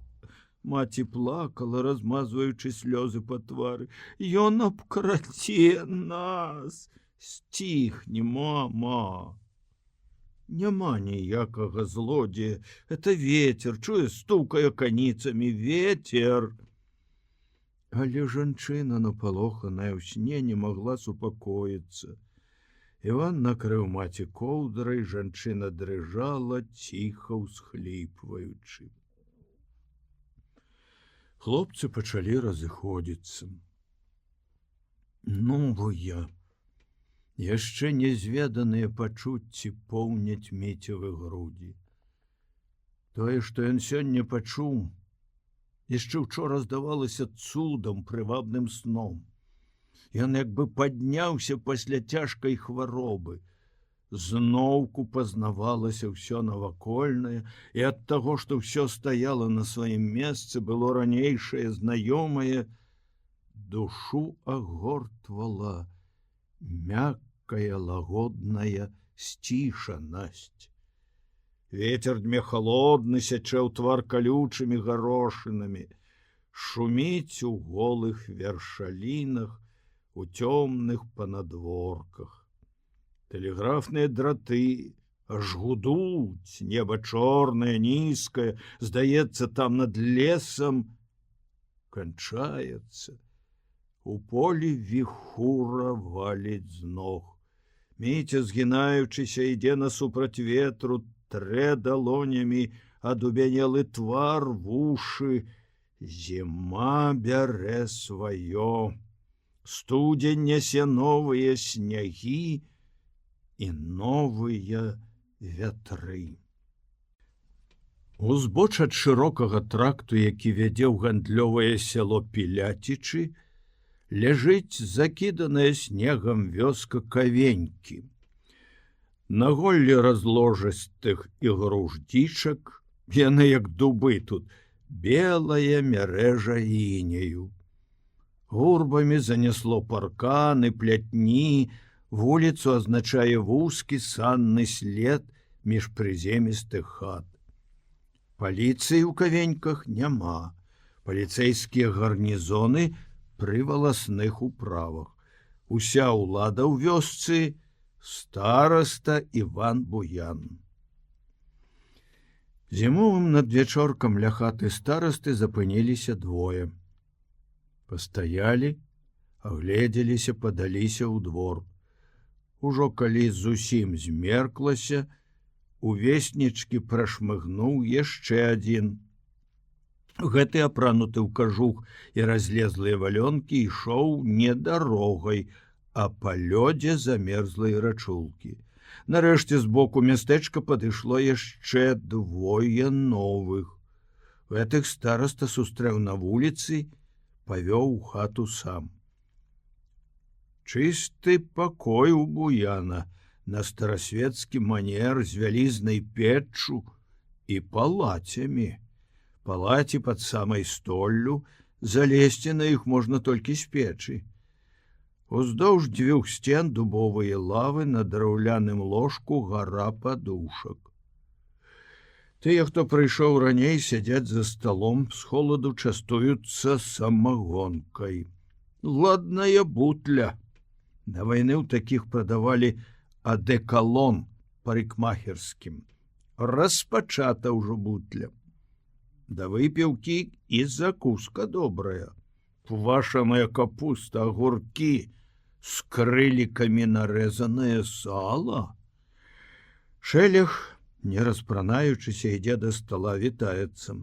Маці плакала, размазваючы слёзы па твары. «Ён абкрадзе нас! Сціхні, мама!» «Няма ніякага злодзея. Это ветер, чуе, стукае каніцамі. Ветер!» Але жанчына, напалоханая ў сне, не магла супакоіцца. Іван накрыў маці коўдрай, жанчына дрыжала, ціха ўсхліпваючы. Хлопцы пачалі разыходзіцца. Новыя, яшчэ нязведаныя пачуцці поўняць Міцевы грудзі. Тое, што ён сёння пачуў, яшчэ ўчора здавалася цудам, прывабным сном. Ён як бы падняўся пасля цяжкай хваробы. Зноўку пазнавалася ўсё навакольнае, і ад таго, што ўсё стаяла на сваім месцы, было ранейшае знаёмае, душу агортвала мяккая, лагодная сцішанасць. Ветер дме холодны, сячэ ў твар калючымі гарошынамі, шуміць у голых вершалінах, у цёмных панадворках. Тэлеграфныя драты аж гудуць, неба чорнае, нізкае, здаецца, там над лесам канчаецца. У полі віхура валіць з ног. Міця, згінаючыся, ідзе насупраць ветру, трэ далонямі адубянелы твар, вушы. Зіма бярэ сваё. Студзень нясе новыя снягі і новыя вятры. Узбоч ад шырокага тракту, які вядзе ў гандлёвае сяло Піляцічы, ляжыць закіданая снегам вёска Кавенькі. На голлі разложыстых ігруждзічак, яны як дубы тут, белая мярэжа інею. Гурбамі занесло парканы, плятні, вуліцу азначае вузкі санны след між прыземістых хат. Паліцыі ў Кавеньках няма. Паліцэйскія гарнізоны пры валасных управах. Уся ўлада ў вёсцы стараста Іван Буян. Зімовым надвячоркам ля хаты старасты запыніліся двое. Пастаялі, агледзеліся, падаліся ў двор. Ужо калі зусім змерклася, у веснічкі прашмыгнуў яшчэ адзін. Гэты, апрануты ў кажух і разлезлыя валёнкі, ішоў не дарогай, а па лёдзе замерзлай рачулкі. Нарэшце збоку мястэчка падышло яшчэ двое новых. Гэтых стараста сустрэў на вуліцы, павёў у хату сам. Чысты пакой у Буяна, на старасвецкі манер, з вялізнай печчу і палацямі. Палаці пад самай столлю, залезці на іх можна толькі з печы. Уздоўж дзвюх сцен дубовыя лавы, на драўляным ложку гара падушак. Тыя, хто прыйшоў раней, сядзяць за сталом, з холаду частуюцца самагонкай. Ладная бутля. На вайны ў такіх прадавалі адэкалон парикмахерскім. Распачата ўжо бутля. Да выпіўкі і закуска добрая. Квашаная капуста, агуркі, з крылікамі нарэзанае сала. Шэлег не распранаючыся, ідзе да стала, вітаецца.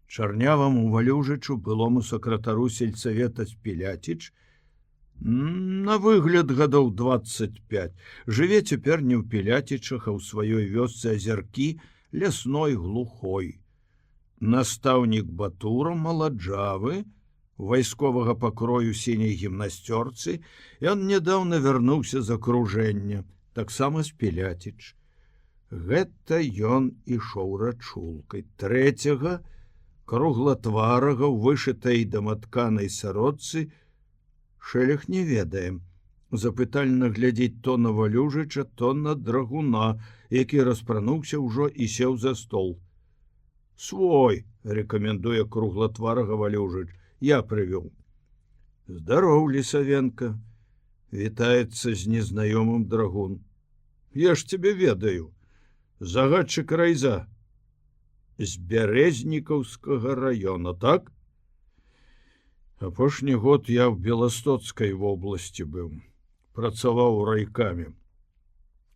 Чарняваму Валюжычу, былому сакратару сельсавета Спіляціч, на выгляд гадоў 25, жыве цяпер не ў Пілятічах, а ў сваёй вёсцы Азяркі, лясной, глухой. Настаўнік Батура, маладжавы, вайсковага пакрою сіняй гімнасцёрцы, ён нядаўна вярнуўся з акружэння, таксама з Пілятіч. Гэта ён ішоў рачулкай. Трэцяга, круглатварага, ў вышытай даматканай сародцы, Шэлег не ведае. Запытальна глядзіць то на Валюжыча, то на драгуна, які распрануўся ўжо і сеў за стол. «Свой», — рэкамендуе круглатварага Валюжыч, — «я прывёў». «Здароў, Лісавенка», — вітаецца з незнаёмым драгун. «Я ж цябе ведаю. Загадчык райза з Бярэзнікаўскага раёна, так? Апошні год я ў Беластоцкай вобласці быў, працаваў у райкамі.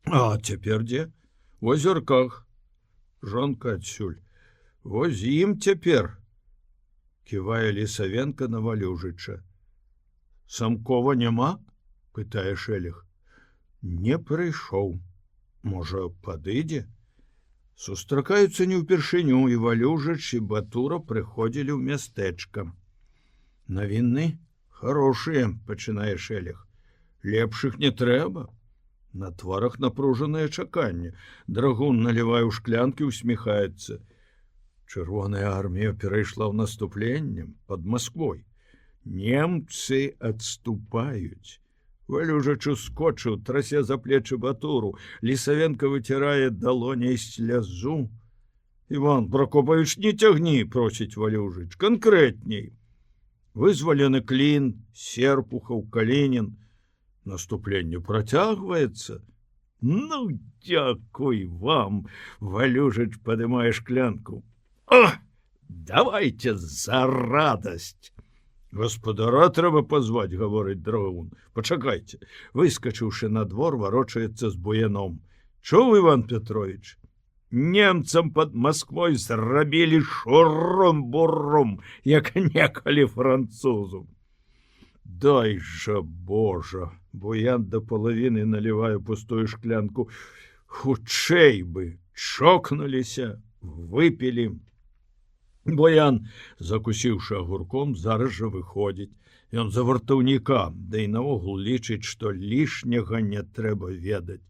А цяпер дзе? У Азярках. Жонка адсюль. Вось ім цяпер, ківае Лісавенка на Валюжыча. Самкова няма? Пытае Шэлег. Не прыйшоў. Можа, падыдзе? Сустракаюцца не ўпершыню, і Валюжыч, і Батура прыходзілі ў мястэчка. Навіны хорошыя, пачынае Шэлег. Лепшых не трэба. На тварах напружанае чаканне. Драгун налівае ў шклянкі, усміхаецца. Чырвоная армія перайшла ў наступленне пад Масквой. Немцы адступаюць. Валюжыч ускочыў, трасе за плечы Батуру. Лісавенка выцірае далоняй слязу. Іван Прокопавіч, не цягні, просіць Валюжыч, канкрэтней. Вызвалены Клін, Серпухаў, Калінін. Наступленне працягваецца. Ну, дзякуй вам, Валюжыч падымае шклянку. О, давайте за радасць. Гаспадара трэба пазваць, гаворыць драгун. Пачакайце. Выскачыўшы на двор, варочаецца з буяном. Чуў, Іван Петрович? Немцам пад Масквой зрабілі шурум-бурум, як некалі французу. Дай жа Божа, буян да палавіны налівае пустую шклянку. Хутчэй бы, чокнуліся, выпілі. Буян, закусіўшы агурком, зараз жа выходзіць. Ён за вартаўніка, да і наогул лічыць, што лішняга не трэба ведаць.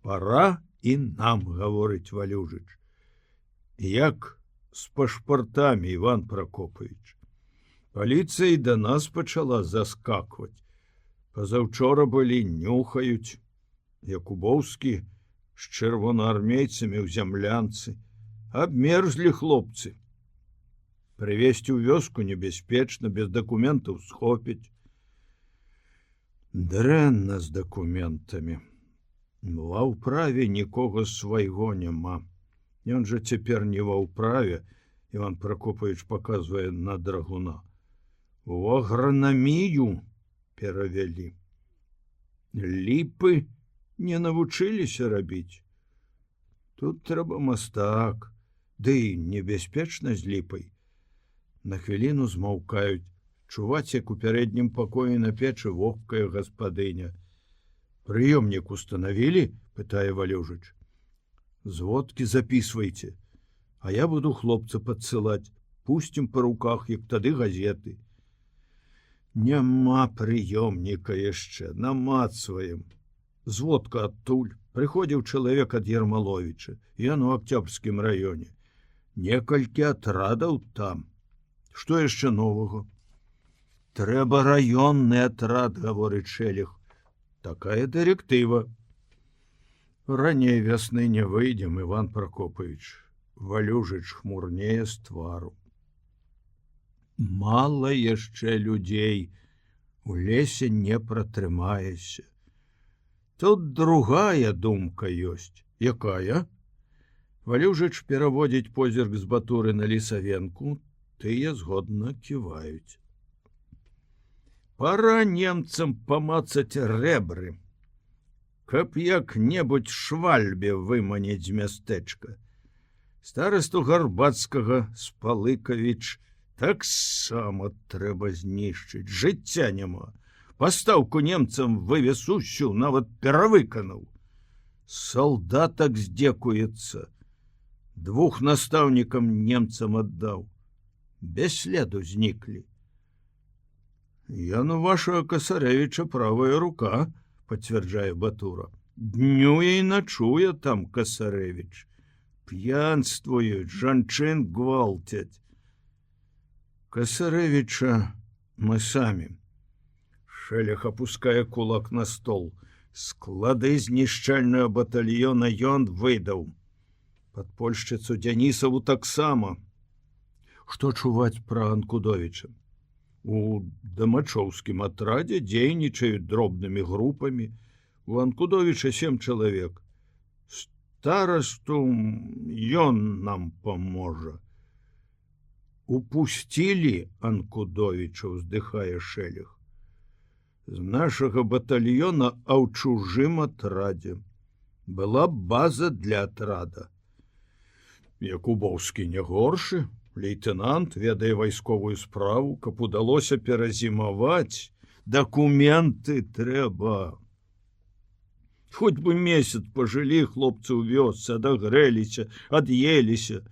Пара і нам, гаворыць Валюжыч. Як з пашпартамі, Іван Прокопавіч? Паліцыя і да нас пачала заскакваць. Пазаўчора былі, нюхаюць. Якубоўскі з чырвонаармейцамі ў зямлянцы. Абмерзлі хлопцы. Прывезці ў вёску небяспечна, без дакументаў схопяць. Дрэнна з дакументамі. Ва ўправе нікога свайго няма. Ён жа цяпер не ва ўправе, Іван Прокопавіч паказвае на драгуна. У агранамію перавялі. Ліпы не навучыліся рабіць. Тут трэба мастак, ды небяспечна з ліпай. На хвіліну змаўкаюць. Чуваць, як у пярэднім пакоі на печы вогкая гаспадыня. «Прыёмнік установілі?» – пытае Валюжыч. «Зводкі записвайце, а я буду хлопца падсылаць. Пусцім па руках, як тады газеты». Няма прыёмніка яшчэ, намацваем. Зводка адтуль. Прыходзіў чалавек ад Ермаловіча. Ён у Акцёбрскім раёне. Некалькі атрадаў там. Што яшчэ новага? Трэба раённы атрад, гаворыць Шэлег. Такая дырэктыва. Раней вясны не выйдзем, Іван Прокопавіч. Валюжыч хмурнее з твару. Мала яшчэ людзей. У лесе не пратрымаешся. Тут другая думка ёсць. Якая? Валюжыч пераводзіць позірк з Батуры на Лісавенку. Тыя згодна ківаюць. Пора немцам памацаць рэбры. каб як-небудзь Швальбе выманіць з мястэчка. Старасту Гарбацкага Спалыкавіч таксама трэба знішчыць, жыцця няма. Пастаўку немцам вывез усю, нават перавыканаў. Салдатак здзекуецца. 2 настаўнікам немцам аддаў. Без следу зніклі. Яну вашага Касарэвіча правая рука, пацвярджае Батура. Днюе і начуе там Касарэвіч. П'янствуюць, жанчын гвалтяць. Касарэвіча мы самі. Шэлег опускае кулак на стол. Склады знішчальнага батальёна ён выдаў. Падпольшчыцу Дзянісаву таксама. Што чуваць пра Анкудовіча? У дамачоўскім атрадзе дзейнічаюць дробнымі групамі. У Анкудовіча 7 чалавек. Старасту ён нам паможа. Упусцілі Анкудовіча, уздыхае Шэлег. З нашага батальёна, а ў чужым атрадзе. Была база для атрада. Якубоўскі не горшы, лейтенант ведае вайсковую справу, каб удалося перазімаваць, дакументы трэба. Хоць бы месяц пажылі хлопцы ў вёсцы, адагрэліся, ад'еліся.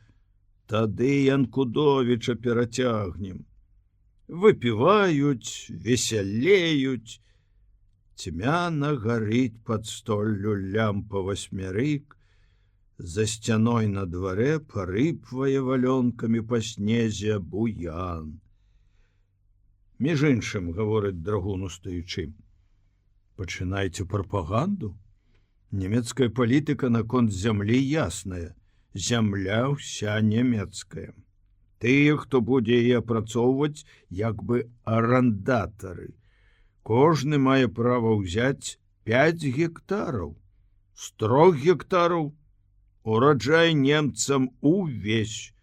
Тады Анкудовіча перацягнем. Выпіваюць, весялеюць. Цьмяна гарыць пад столлю лямпа васьмярык. За сцяной на дварэ парыпвае валёнкамі па снезе буян. Між іншым, гаворыць драгун устаючы, пачынайце прапаганду. Нямецкая палітыка наконт зямлі ясная. Зямля ўся нямецкая. Тыя, хто будзе яе апрацоўваць, як бы арандатары. Кожны мае права ўзяць 5 гектараў. З 3 гектараў ураджай немцам увесь.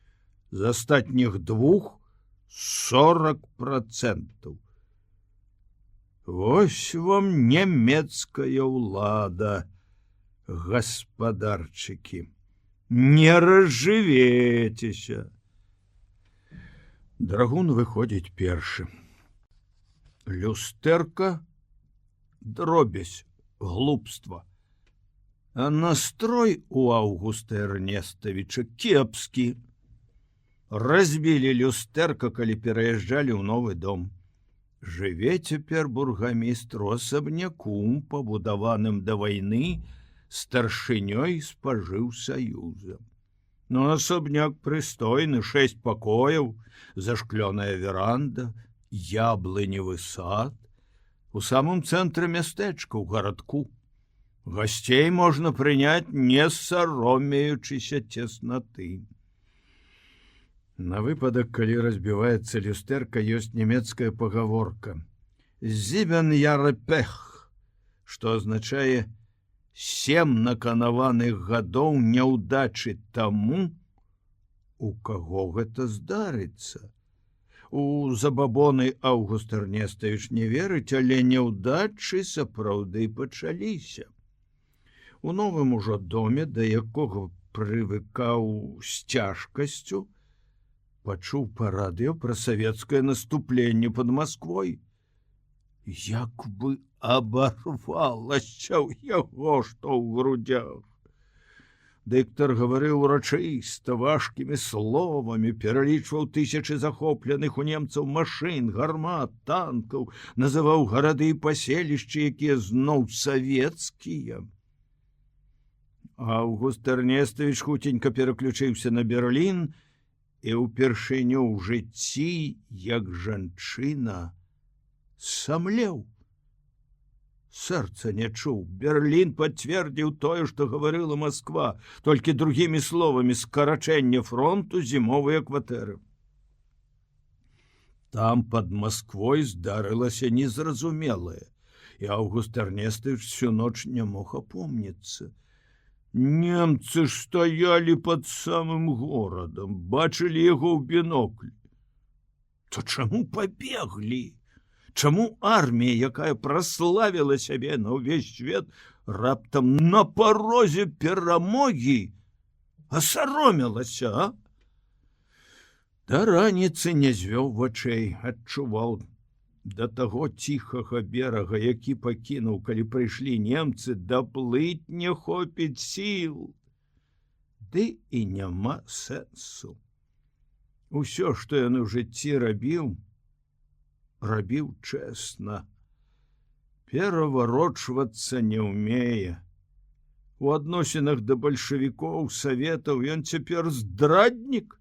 З астатніх 2 40%. Вось вам нямецкая ўлада, гаспадарчыкі. Не разжывецеся. Драгун выходзіць першы. Люстэрка, дробязь, глупства. А настрой у Аўгуста Эрнестовича кепскі. Разбілі люстэрка, калі пераязджалі ў новы дом. Жыве цяпер бургамістр у асабняку, пабудаваным да вайны, старшынёй спажыўсаюза. Но асобняк прыстойны, 6 пакояў, зашклёная веранда, яблыневы сад. У самым цэнтры мястэчка, ў гарадку. Гасцей можна прыняць, не саромеючыся цеснаты. На выпадак, калі разбіваецца люстэрка, ёсць нямецкая пагаворка. «Зібен яре пех», што азначае 7 наканаваных гадоў няўдачы таму, у каго гэта здарыцца. У забабоны Аўгуст Эрнестович не верыць, але няўдачы сапраўды пачаліся. У новым ужо доме, да якога прывыкаў з цяжкасцю, пачуў па радыё пра савецкае наступленне пад Масквой. Як бы абарвалася ў яго, што ў грудях. Дыктар гаварыў урачыста, важкімі словамі, пералічваў тысячы захопленых у немцаў машын, гармат, танкаў, называў гарады і паселішчы, якія зноў савецкія. Аўгуст Эрнестович хутенька пераключыўся на Берлін і ўпершыню ў жыцці, як жанчына, самлеў. Сэрца не чуў. Берлін пацвердзіў тое, што гаварыла Масква, толькі другімі словамі, скарачэнне фронту, зімовыя кватэры. Там пад Масквой здарылася незразумелае, і Аўгуст Эрнестович всю ноч не мог апомніцца. Немцы ж стаялі пад самым горадам, бачылі яго ў бінокль. То чаму пабеглі? Чаму армія, якая праславіла сябе на ўвесь свет, раптам на парозе перамогі асаромілася, а? Да раніцы не звёў вачэй, адчуваў да таго ціхага берага, які пакінуў, калі прыйшлі немцы, даплыць не хопіць сіл. Ды і няма сэнсу. Усё, што ён у жыцці рабіў, рабіў чэсна. Пераварочвацца не ўмее. У адносінах да бальшавікоў, саветаў ён цяпер здраднік.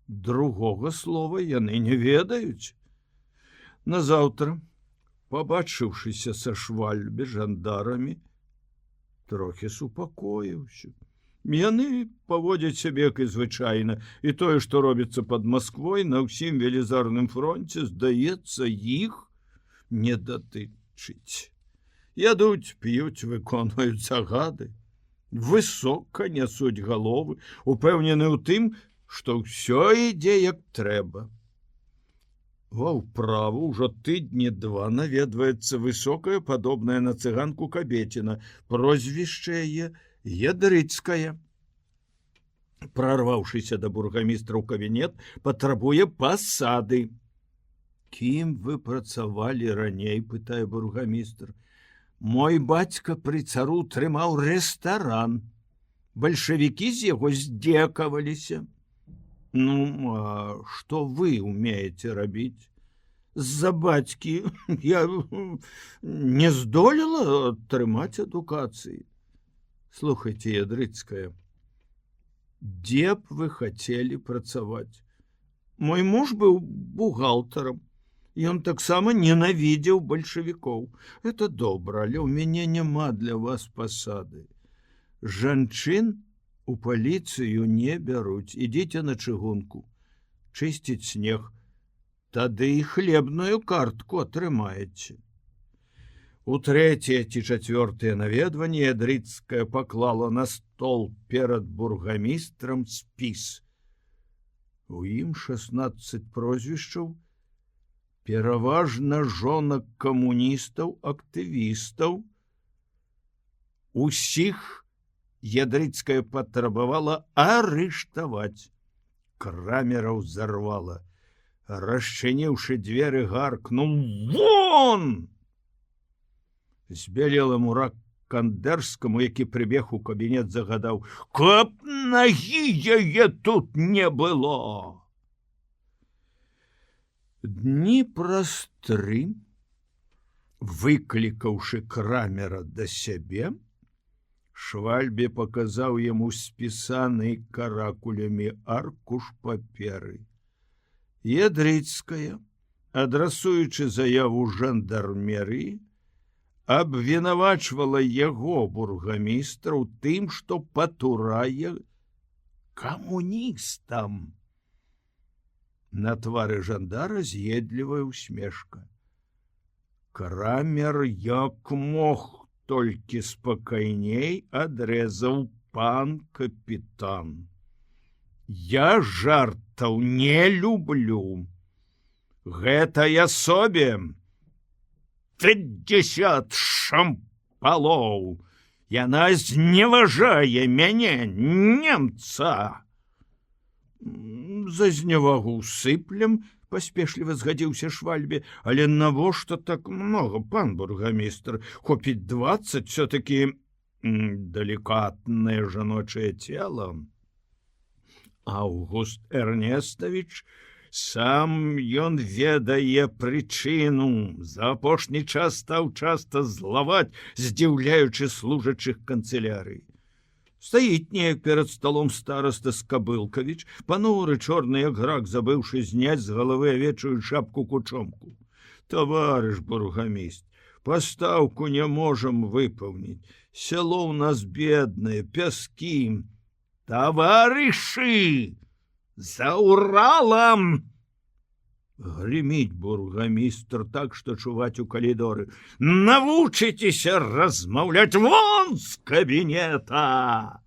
Другога слова яны не ведаюць. Назаўтра, пабачыўшыся са Швальбе жандарамі, трохі супакоіўся. Яны паводзяць сябе, як і звычайна, і тое, што робіцца пад Масквой на ўсім велізарным фронце, здаецца, іх не датычыць. Ядуць, п'юць, выконваюць загады, высока нясуць галовы, упэўнены ў тым, што ўсё ідзе як трэба. Ва ўправу ўжо тыдні два наведваецца высокая, падобная на цыганку кабеціна, прозвішча яе Ядрыцкая. Прарваўшыся да бургамістра ў кабінет, патрабуе пасады. Кім вы працавалі раней, пытае бургамістр. Мой бацька пры цару трымаў рэстаран. Бальшавікі з яго здзекаваліся. Ну, а што вы умееце рабіць? З-за бацькі я не здолела атрымаць адукацыі. Слухайте, Ядрыцкая, дзе б вы хацелі працаваць? Мой муж быў бухгалтарам. Ён таксама ненавідзеў бальшавікоў. Это добра, але ў мяне няма для вас пасады. Жанчын у паліцыю не бяруць. Ідзіце на чыгунку, чысціць снег. Тады і хлебную картку атрымаеце. У трэцяе ці чацвёртае наведванне Ядрыцкая паклала на стол перад бургамістрам спіс. У ім 16 прозвішчаў, пераважна жонак камуністаў, актывістаў. Усіх Ядрыцкая патрабавала арыштаваць. Крамераў зарвала. Расчыніўшы дзверы, гаркнуў: «Вон!» Збялелому Кандэрскаму, які прыбег у кабінет, загадаў: «Каб нагі яе тут не было!» Дні праз 3, выклікаўшы крамера да сябе, Швальбе паказаў яму спісаны каракулямі аркуш паперы. Ядрыцкая, адрасуючы заяву жандармерыі, абвінавачвала яго, бургамістра, у тым, што патурае камуністам. На твары жандара з'едлівая усмешка. Крамер як мог толькі спакайней адрэзаў: «Пан капітан, я жартаў не люблю. Гэтая собе 50 шампалоў. Яна зневажае мяне, немца!» «За зневагу сыплем», — паспешліва згадзіўся Швальбе. «Але навошта так много, пан бургамістр? Хопіць 20, все-таки деликатнае жаночае цело». Аўгуст Эрнестович сам ён ведае прычыну. За апошні час стаў часта злаваць, здзіўляючы служачых канцылярыі. Стаіць неяк перад сталом староста Скабылкавіч, пануры чорны, як грак, забыўшы зняць з галавы авечую шапку-кучомку. «Таварыш бургаміст, пастаўку не можам выпаўніць. Сяло ў нас беднае, пяскі. Таварышы! За Уралам!» Грыміць бургамістр так, што чуваць у калідоры. «Навучыцеся размаўляць, вон з кабінета!»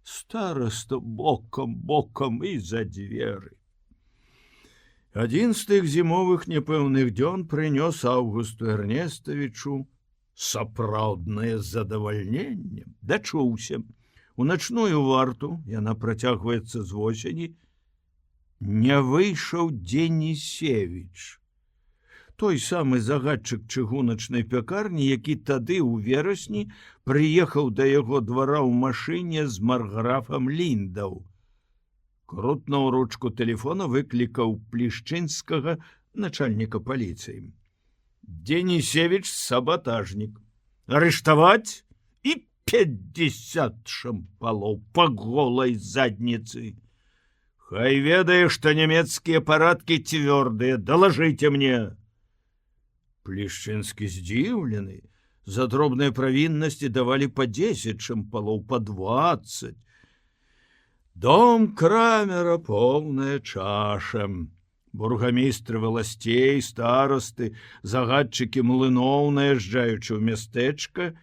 Староста бокам і за дзверы. Адзін з тых зімовых няпэўных дзён прынёс Аўгусту Эрнестовичу Сапраўднае задавальненне. Дачуўся. У начную варту, яна працягваецца з восені, не выйшаў Денісевіч. Той самы загадчык чыгуначнай пякарні, які тады ў верасні прыехаў да яго двара ў машыне з марграфам Ліндаў. Крутнуў ручку тэлефона, выклікаў Плішчынскага, начальніка паліцыі. Денісевіч сабатажнік. Арыштаваць і 50 шампалоў па голай задніцы. Хай ведае, што нямецкія парадкі цвёрдыя, далажыце мне. Плішчынскі здзіўлены. За дробныя правіннасці давалі па 10 шампалоў, па 20. Дом Крамера поўная чаша. Бургамістры валасцей, старасты, загадчыкі млыноў, наязджаючы ў мястэчка,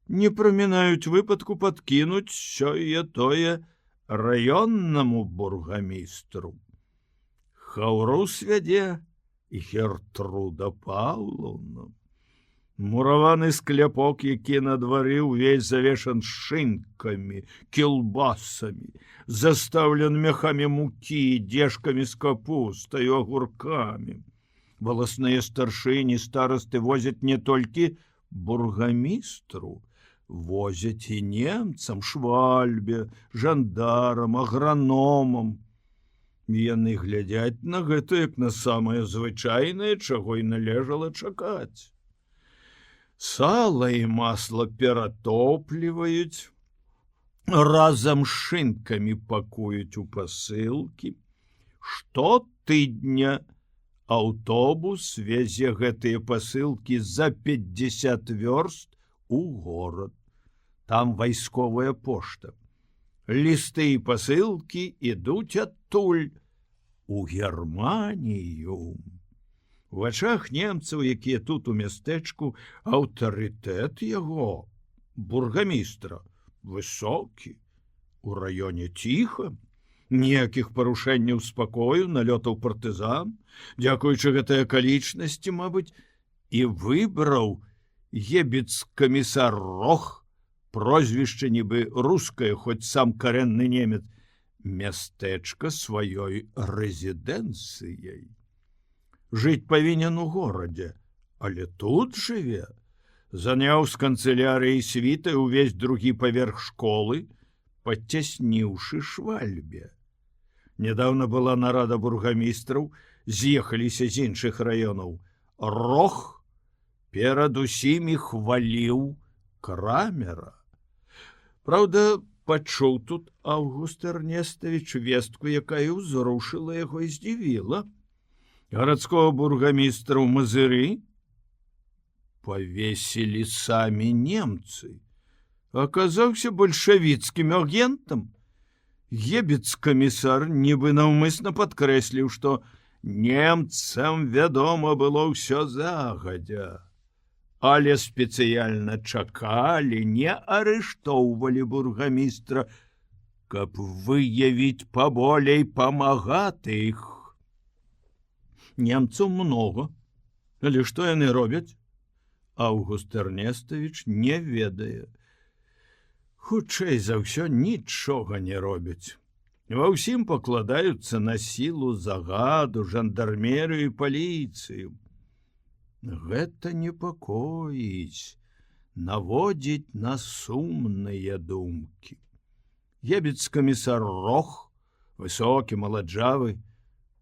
не прамінаюць выпадку падкінуць сёе-тое раённаму бургамістру. Хаўру свядзе і Гертруда Паўлаўна. Мураваны скляпок, які на двары ўвесь завешан шынкамі, кілбасамі, застаўлен мяхамі мукі, дзежкамі з капустаю, агуркамі. Валасныя старшыні, старасты возяць не толькі бургамістру, возяць і немцам, швальбе, жандарам, аграномам. Яны глядяць на гэта, як на самае звычайнае, чаго і належала чакаць. Сала і масла ператопліваюць, разам з шынкамі пакуюць у пасылкі. Штотыдня аўтобус везе гэтыя пасылкі за 50 вёрст у горад. Там вайсковая пошта. Лісты і пасылкі ідуць адтуль у Германію. У вачах немцаў, якія тут у мястэчку, аўтарытэт яго, бургамістра, высокі. У раёне ціха, ніякіх парушэнняў спакою, налётаў партызан. Дзякуючы гэтай акалічнасці, мабыць, і выбраў гебец-камісар Рох, прозвішча нібы рускае, хоць сам карэнны немец, мястэчка сваёй рэзідэнцыяй. Жыць павінен у горадзе, але тут жыве. Заняў з канцылярыяй світай увесь другі паверх школы, падцясніўшы швальбе. Нядаўна была нарада бургамістраў, з'ехаліся з іншых раёнаў. Рох перад усімі хваліў Крамера. Праўда, пачуў тут Аўгуст Эрнеставіч вестку, якая ўзрушыла яго і здзівіла. Гарадского бургамістра ў Мазыры павесілі самі немцы. Аказаўся бальшавіцкім агентам. Гебец-камісар нібы наўмысна падкрэсліў, што немцам вядома было ўсё загадзя, але спецыяльна чакалі, не арыштоўвалі бургамістра, каб выявіць паболей памагатых. Немцаў много, але што яны робяць? Аўгуст Эрнеставіч не ведае. Хутчэй за ўсё нічога не робяць. Ва ўсім пакладаюцца на сілу загаду, жандармерыю і паліцыю. Гэта непакоіць, наводзіць на сумныя думкі. Гебец-камісар Рох, высокі, маладжавы,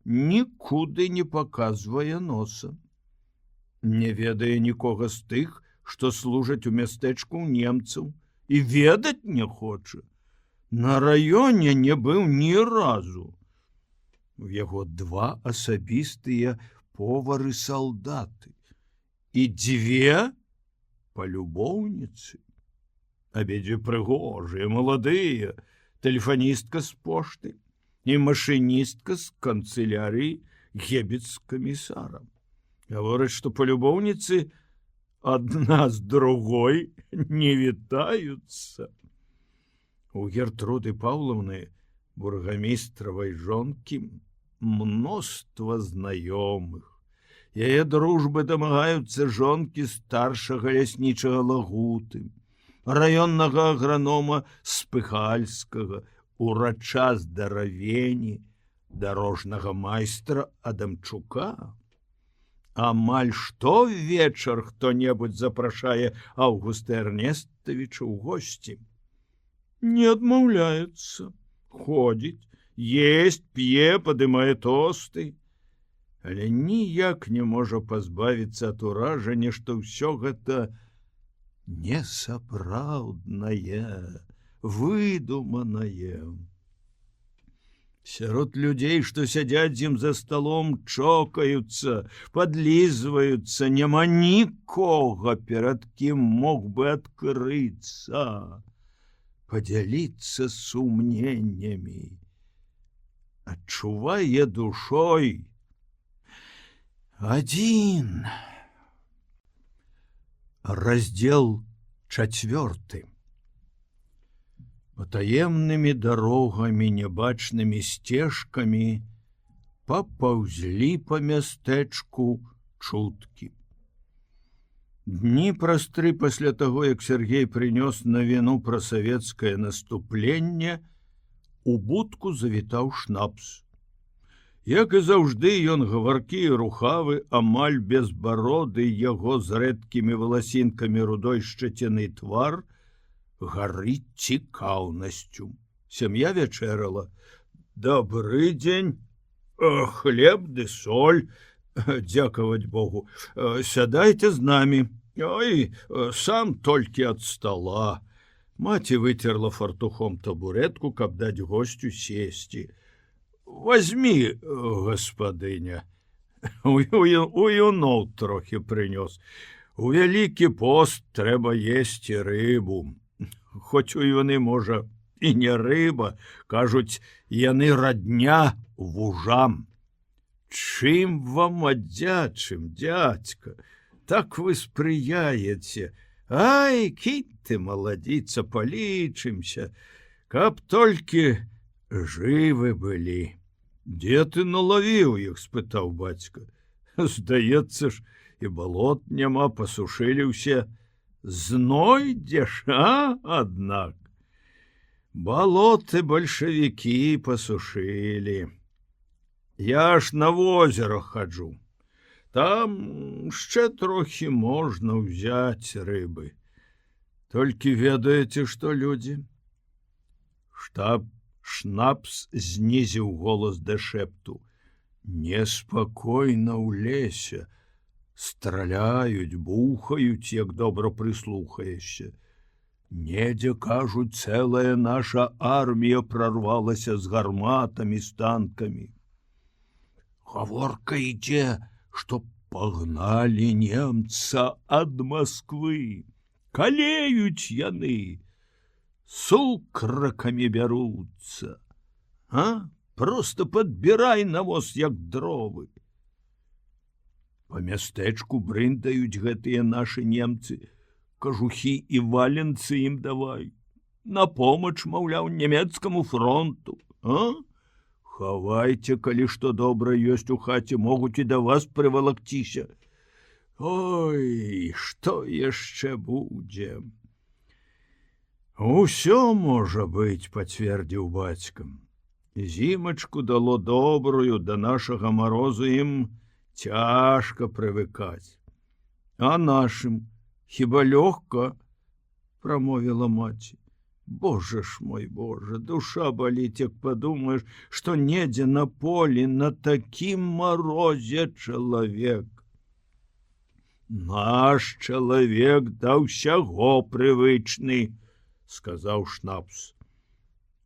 нікуды не паказвае носа. Не ведае нікога з тых, што служаць у мястэчку ў немцаў, і ведаць не хоча. На раёне не быў ні разу. У яго 2 асабістыя повары-салдаты і 2 палюбоўніцы. Абедзве прыгожыя, маладыя, тэлефаністка з пошты і машыністка з канцылярыі гебец-камісара. Гавораць, што палюбоўніцы адна з другой не вітаюцца. У Гертруды Паўлаўны, бургамістравай жонкі, мноства знаёмых. Яе дружбы дамагаюцца жонкі старшага ляснічага Лагуты, раённага агранома Спыхальскага, урача Здаравені, дарожнага майстра Адамчука. Амаль што вечар хто-небудзь запрашае Аўгуста Эрнестовича ў госці. Не адмаўляецца, ходзіць, есть, п'е, падымае тосты, але ніяк не можа пазбавіцца ад уражання, што ўсё гэта несапраўднае, выдуманае. Сярод людзей, што сядзяць ім за сталом, чокаюцца, падлізваюцца, няма нікога, перад кім мог бы адкрыцца, падзяліцца сумненнямі. Адчувае душой адзін. Раздзел 4. Патаемнымі дарогамі, нябачнымі сцежкамі папаўзлі па мястэчку чуткі. Дні праз 3 пасля таго, як Сергей прынёс навіну пра савецкае наступленне, у будку завітаў Шнапс. Як і заўжды, ён гаваркі і рухавы, амаль безбароды, яго з рэдкімі валасінкамі рудой шчацяны твар гарыць цікаўнасцю. Сям'я вячэрала. Добры дзень, хлеб ды соль, дзякаваць Богу. Сядайце з намі. Ой, сам толькі ад стола. Маці выцерла фартухом табуретку, каб даць госцю сесці. Возьмі, гаспадыня. Уюноў трохі прынёс. У вялікі пост трэба есці рыбу. Хоць у яны, можа, і не рыба, кажуць, яны радня вужам. Чым вам аддзячым, дзядзька? Так вы спрыяеце. Ай, кінь ты, маладзіца, палічымся, каб толькі жывы былі. Дзе ты налавіў іх? Спытаў бацька. Здаецца ж, і балот няма, пасушылі ўсе. Знойдзеш, аднак. Балоты бальшавікі пасушылі. Я ж на возера хаджу. Там яшчэ трохі можна ўзяць рыбы. Толькі ведаеце, што людзі? Шнапс знізіў голас да шэпту. Неспакойна ў лесе. Страляюць, бухаюць, як добра прыслухаешся. Недзе, кажуць, цэлая наша армія прарвалася з гарматамі, з танкамі. Гаворка ідзе, што пагналі немца ад Масквы. Калеюць яны, сукракамі бяруцца. Просто падбірай навоз, як дровы. Па мястэчку брындаюць гэтыя нашы немцы, кажухі і валенцы ім давай. На помач, маўляў, нямецкаму фронту. Хавайце, калі што добра ёсць у хаце, могуць і да вас прывалакціся. Ой, што яшчэ будзе? Усё можа быць, пацвердзіў бацька. Зімачку дало добрую, да нашага марозу ім цяжка прывыкаць. А нашым хіба лёгка? Прамовіла маці. Боже ж мой, Боже, душа баліць, як падумаеш, што недзе на полі на такім марозе чалавек. Наш чалавек да ўсяго прывычны, сказаў Шнапс.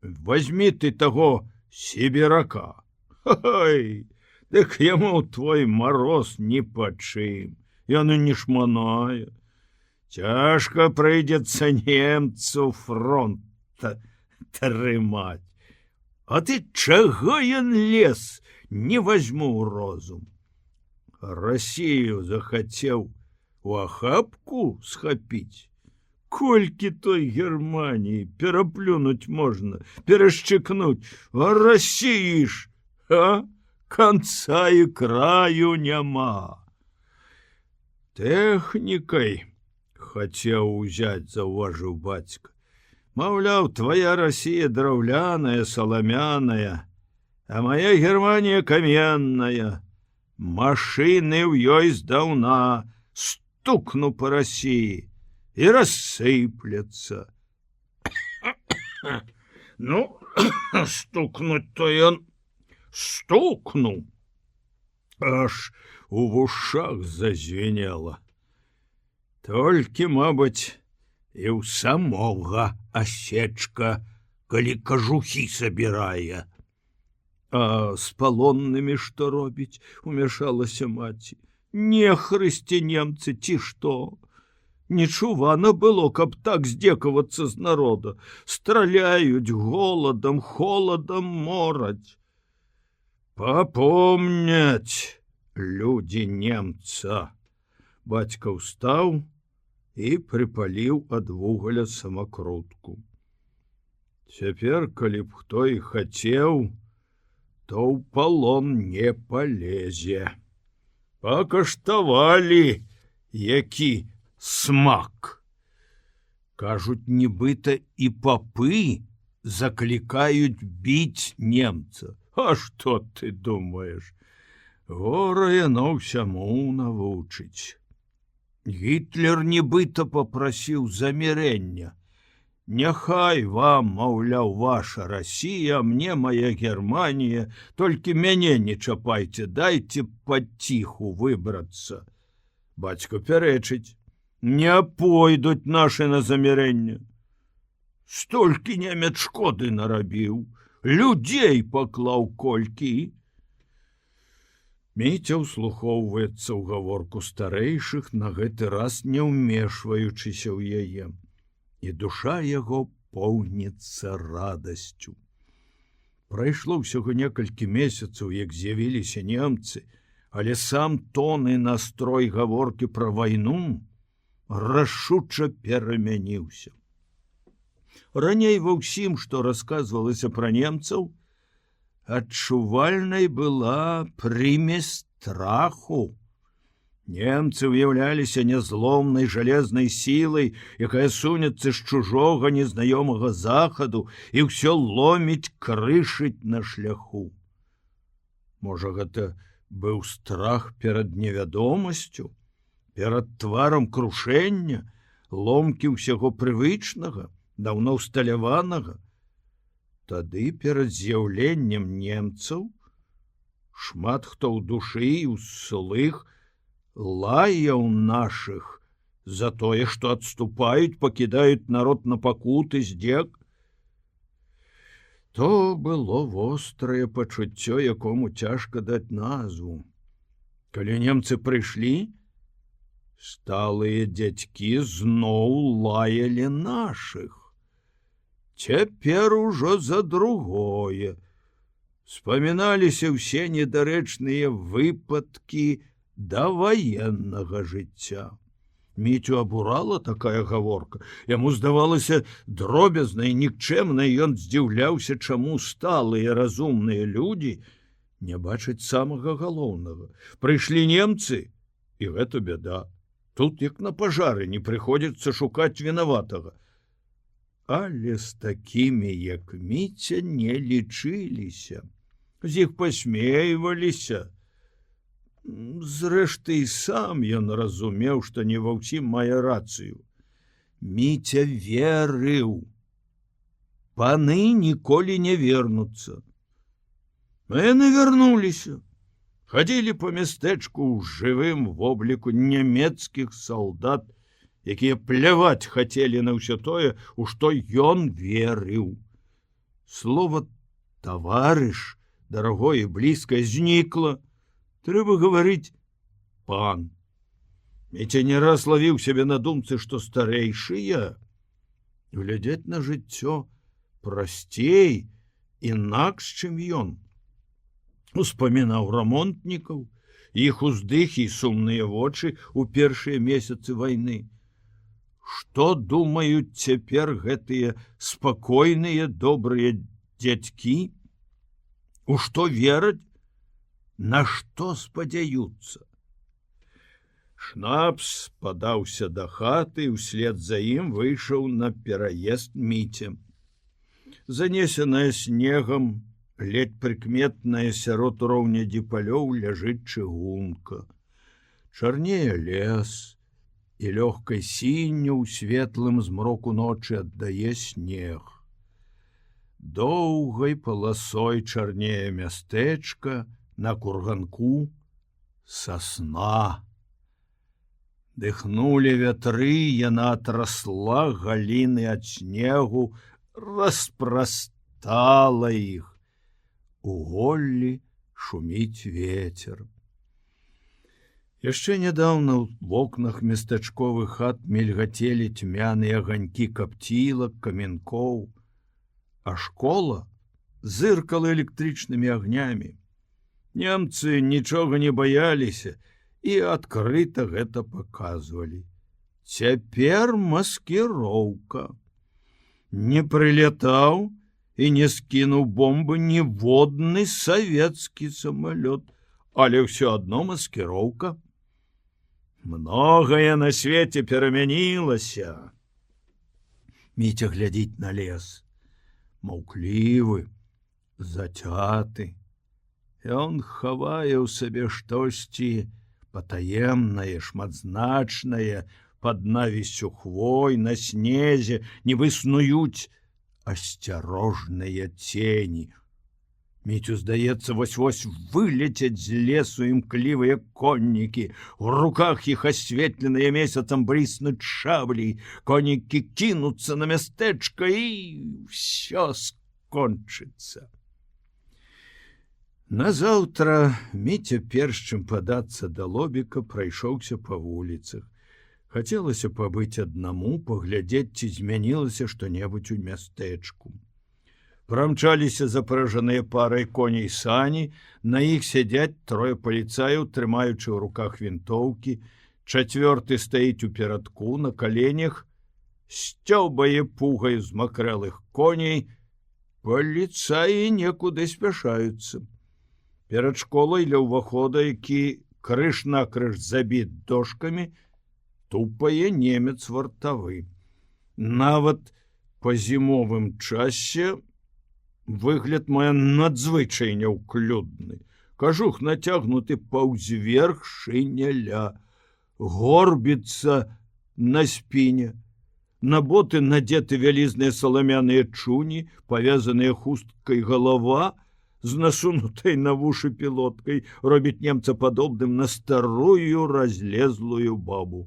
Возьмі ты таго сібірака. Ой, дык яму твой мароз ні па чым, ён і не шманае. Цяжка прыйдзецца немцу фронт трымаць. А ты чаго ён лез, не возьму ў розум. Расію захацеў у ахапку схапіць. Колькі той Германіі пераплюнуць можна, перашчыкнуць, а Расіі ж, канца і краю няма. Тэхнікай хацеў узяць, заўважыў бацька. Маўляў, твая Расія драўляная, саламяная, а моя Германія каменная. Машины ў ёй здаўна, стукну по России и рассыплется. Ну, стукнуть-то ён стукнул. Аж у вушах зазвенело. Толькі, мабыць, і ў самога асечка, калі кажухі сабірае. А з палоннымі што робіць, умяшалася маці. Нехрысці немцы ці што? Нечувана было, каб так здзекавацца з народа. Страляюць голадам, холадам мораць. Папомняць людзі немца. Бацька ўстаў і прыпаліў ад вугаля самакрутку. Цяпер, калі б хто і хацеў, то ў палон не палезе. Пакаштавалі, які смак. Кажуць, нібыта і папы заклікаюць біць немца. А што ты думаеш? Гора яно ўсяму навучыць. Гітлер нібыта папрасіў замірэння. Няхай вам, маўляў, ваша Расія, мне моя Германія, толькі мяне не чапайце, дайце паціху выбрацца. Бацька пярэчыць, не пойдуць нашы на замірэнне. Столькі немец шкоды нарабіў, людзей паклаў колькі. Міця ўслухоўваецца ў гаворку старэйшых, на гэты раз не ўмешваючыся ў яе. І душа яго поўніцца радасцю. Прайшло ўсяго некалькі месяцаў, як з'явіліся немцы, але сам тон і настрой гаворкі пра вайну рашуча перамяніўся. Раней ва ўсім, што расказвалася пра немцаў, адчувальнай была прымесь страху. Немцы ўяўляліся нязломнай жалезнай сілай, якая сунецца з чужога незнаёмага захаду і ўсё ломіць, крышыць на шляху. Можа, гэта быў страх перад невядомасцю, перад тварам крушэння, ломкі ўсяго прывычнага, даўно ўсталяванага. Тады перад з'яўленнем немцаў шмат хто ў душы і ў слых лаяў нашых за тое, што адступаюць, пакідаюць народ на пакуты, здзек. То было вострае пачуццё, якому цяжка даць назву. Калі немцы прыйшлі, сталыя дзядзькі зноў лаялі нашых. Цяпер ужо за другое. Спаміналіся ўсе недарэчныя выпадкі да ваеннага жыцця. Міцю абурала такая гаворка. Яму здавалася дробязнай, нікчэмнай, ён здзіўляўся, чаму сталыя разумныя людзі не бачаць самага галоўнага. Прыйшлі немцы, і гэта бяда. Тут, як на пажары, не прыходзіцца шукаць вінаватага. Але з такімі, як Міця, не лічыліся. З іх пасмейваліся. Зрэшты, і сам ён разумеў, што не ва ўсім мае рацыю. Міця верыў. Паны ніколі не вернуцца. А яны вярнуліся. Хадзілі па мястэчку ў жывым вобліку нямецкіх салдат, якія пляваць хацелі на ўсё тое, у што ён верыў. Слова «таварыш», дарагое, блізкае, знікла. Трэба гаварыць «пан». Міця не раз лавіў сябе на думцы, што старэйшыя глядзяць на жыццё прасцей, інакш, чым ён. Успамінаў рамонтнікаў, іх уздыхі і сумныя вочы ў першыя месяцы вайны. Што думаюць цяпер гэтыя спакойныя, добрыя дзядзькі? У што вераць? На што спадзяюцца? Шнапс падаўся да хаты, і ўслед за ім выйшаў на пераезд Міця. Занесеная снегам, ледь прыкметная сярод роўнядзі палёў ляжыць чыгунка. Чарнее лес, і лёгкай сінню ў светлым змроку ночы аддае снег. Доўгай паласой чарнее мястэчка, на курганку сасна. Дыхнулі вятры, яна атрасла галіны ад снегу, распрастала іх. У голлі шуміць ветер. Яшчэ нядаўна ў вокнах местачковых хат мільгацелі цьмяныя аганькі капцілак, каменкоў, а школа зыркала электрычнымі агнямі. Немцы нічога не баяліся і адкрыта гэта паказвалі. Цяпер маскіроўка. Не прылетаў і не скінуў бомбы ніводны савецкі самалёт, але ўсё адно маскіроўка. Многае на свеце перамянілася. Міця глядзіць на лес. Маўклівы, зацяты. Ён хавае ў сабе штосьці патаемнае, шматзначнае, пад навіссю хвой, на снезе, нібы снуюць асцярожныя цені. Міцю здаецца, вось-вось вылецяць з лесу імклівыя коннікі. У руках іх асветленыя месяцам бліснуць шаблі. Коннікі кінуцца на мястэчка і ўсё скончыцца. Назаўтра Міця, перш чым падацца да лобіка, прайшоўся па вуліцах. Хацелася пабыць аднаму, паглядзець, ці змянілася што-небудзь у мястэчку. Прамчаліся запражаныя парай коней сані, на іх сядзяць трое паліцаяў, трымаючы ў руках вінтоўкі, чацвёрты стаіць у перадку, на каленях, сцёбае пугай з макрэлых коней. Паліцаі некуды спяшаюцца. Перад школай ля ўвахода, які крыж-накрыж забіт дошкамі, тупае немец вартавы. Нават па зімовым часе выгляд мае надзвычай няўклюдны. Кажух нацягнуты паўзверх шыняля, горбіцца на спіне. На боты надзеты вялізныя саламяныя чуні, павязаныя хусткай галава, з насунутай на вушы пілоткай, робіць немца падобным на старую разлезлую бабу.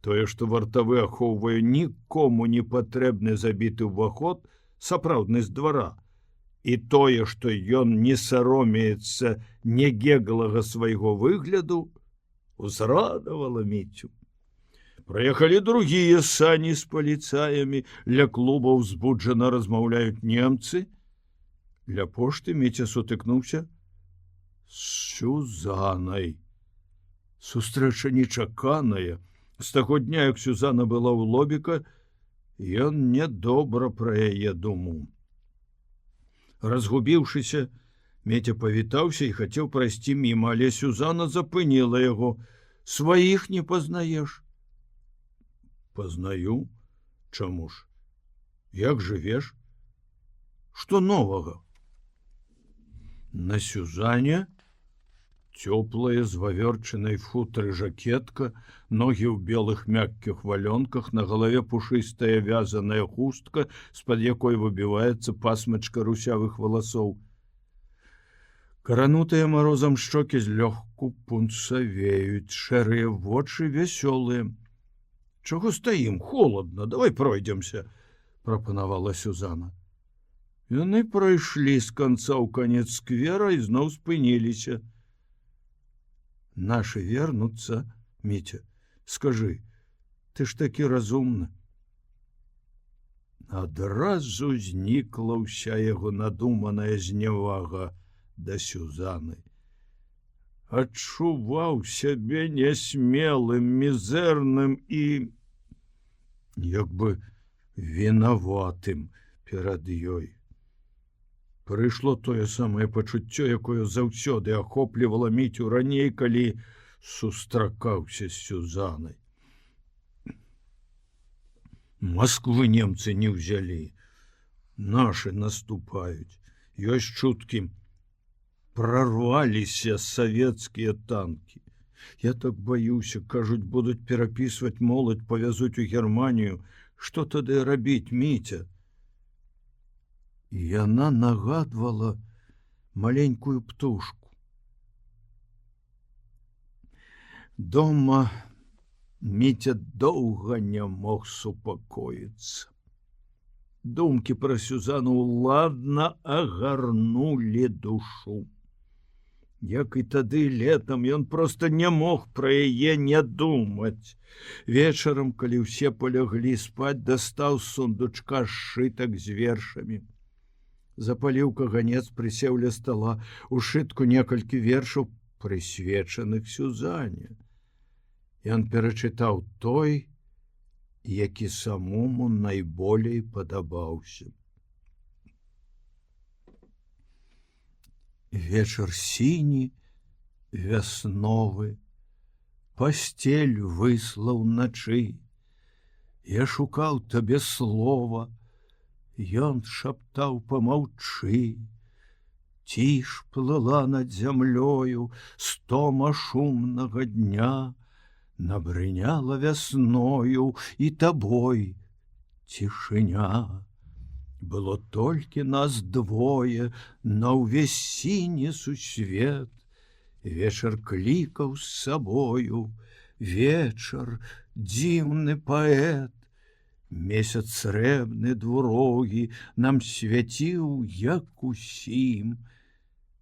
Тое, што вартавы ахоўвае нікому не патрэбны забіты ўваход, сапраўдны з двара, і тое, што ён не саромеецца негеглага свайго выгляду, узрадавала Міцю. Праехалі другія сані з паліцаямі, ля клуба ўзбуджана размаўляюць немцы. Ля пошты Міця сутыкнуўся з Сюзанай. Сустрэча нечаканая. З таго дня, як Сюзана была ў лобіка, ён нядобра пра яе думаў. Разгубіўшыся, Міця павітаўся і хацеў прайсці міма, але Сюзана запыніла яго. Сваіх не пазнаеш? Пазнаю. Чаму ж? Як жывеш? Што новага? На Сюзане цёплая з вавёрчанай футры жакетка, ногі ў белых мяккіх валёнках, на галаве пушыстая вязаная хустка, з-пад якой выбіваецца пасмачка русявых валасоў. Каранутыя марозам шчокі злёгку пунцавеюць, шэрыя вочы вясёлыя. Чаго стаім? Холодна, давай пройдземся, прапанавала Сюзана. Яны прайшлі з канца ў канец сквера і зноў спыніліся. Нашы вернуцца, Міця, скажы, ты ж такі разумны. Адразу знікла ўся яго надуманая знявага да Сюзаны. Адчуваў сябе нясмелым, мізэрным і як бы вінаватым перад ёй. Прыйшло тое самае пачуццё, якое заўсёды ахоплівала Міцю раней, калі сустракаўся з Сюзанай. Москвы немцы не ўзялі. Нашы наступаюць. Ёсць чуткі, прорваліся савецкія танкі. Я так баюся, кажуць, будуць перапісваць моладзь, павязуць у Германію. Што тады рабіць, Міця? Яна нагадвала маленькую птушку. Дома Міця доўга не мог супакоіцца. Думкі пра Сюзану ладна агарнулі душу. Як і тады летам, ён проста не мог пра яе не думаць. Вечарам, калі ўсе поляглі спаць, дастаў з сундучка сшытак з вершамі. Запаліў каганец, прысеў ля стала, у сшытку некалькі вершаў, прысвечаных Сюзане. Ён перачытаў той, які самому найболей падабаўся. Вечар сіні, вясновы, пасцель выслаў начы. Я шукаў табе слова, ён шаптаў памаўчы. Ціш плыла над зямлёю, стома шумнага дня, набрыняла вясною і табой цішыня. Было толькі нас двое на ўвесь сіні сусвет. Вечар клікаў з сабою, вечар, дзіўны паэт. Месяц срэбны двурогі нам свяціў, як усім.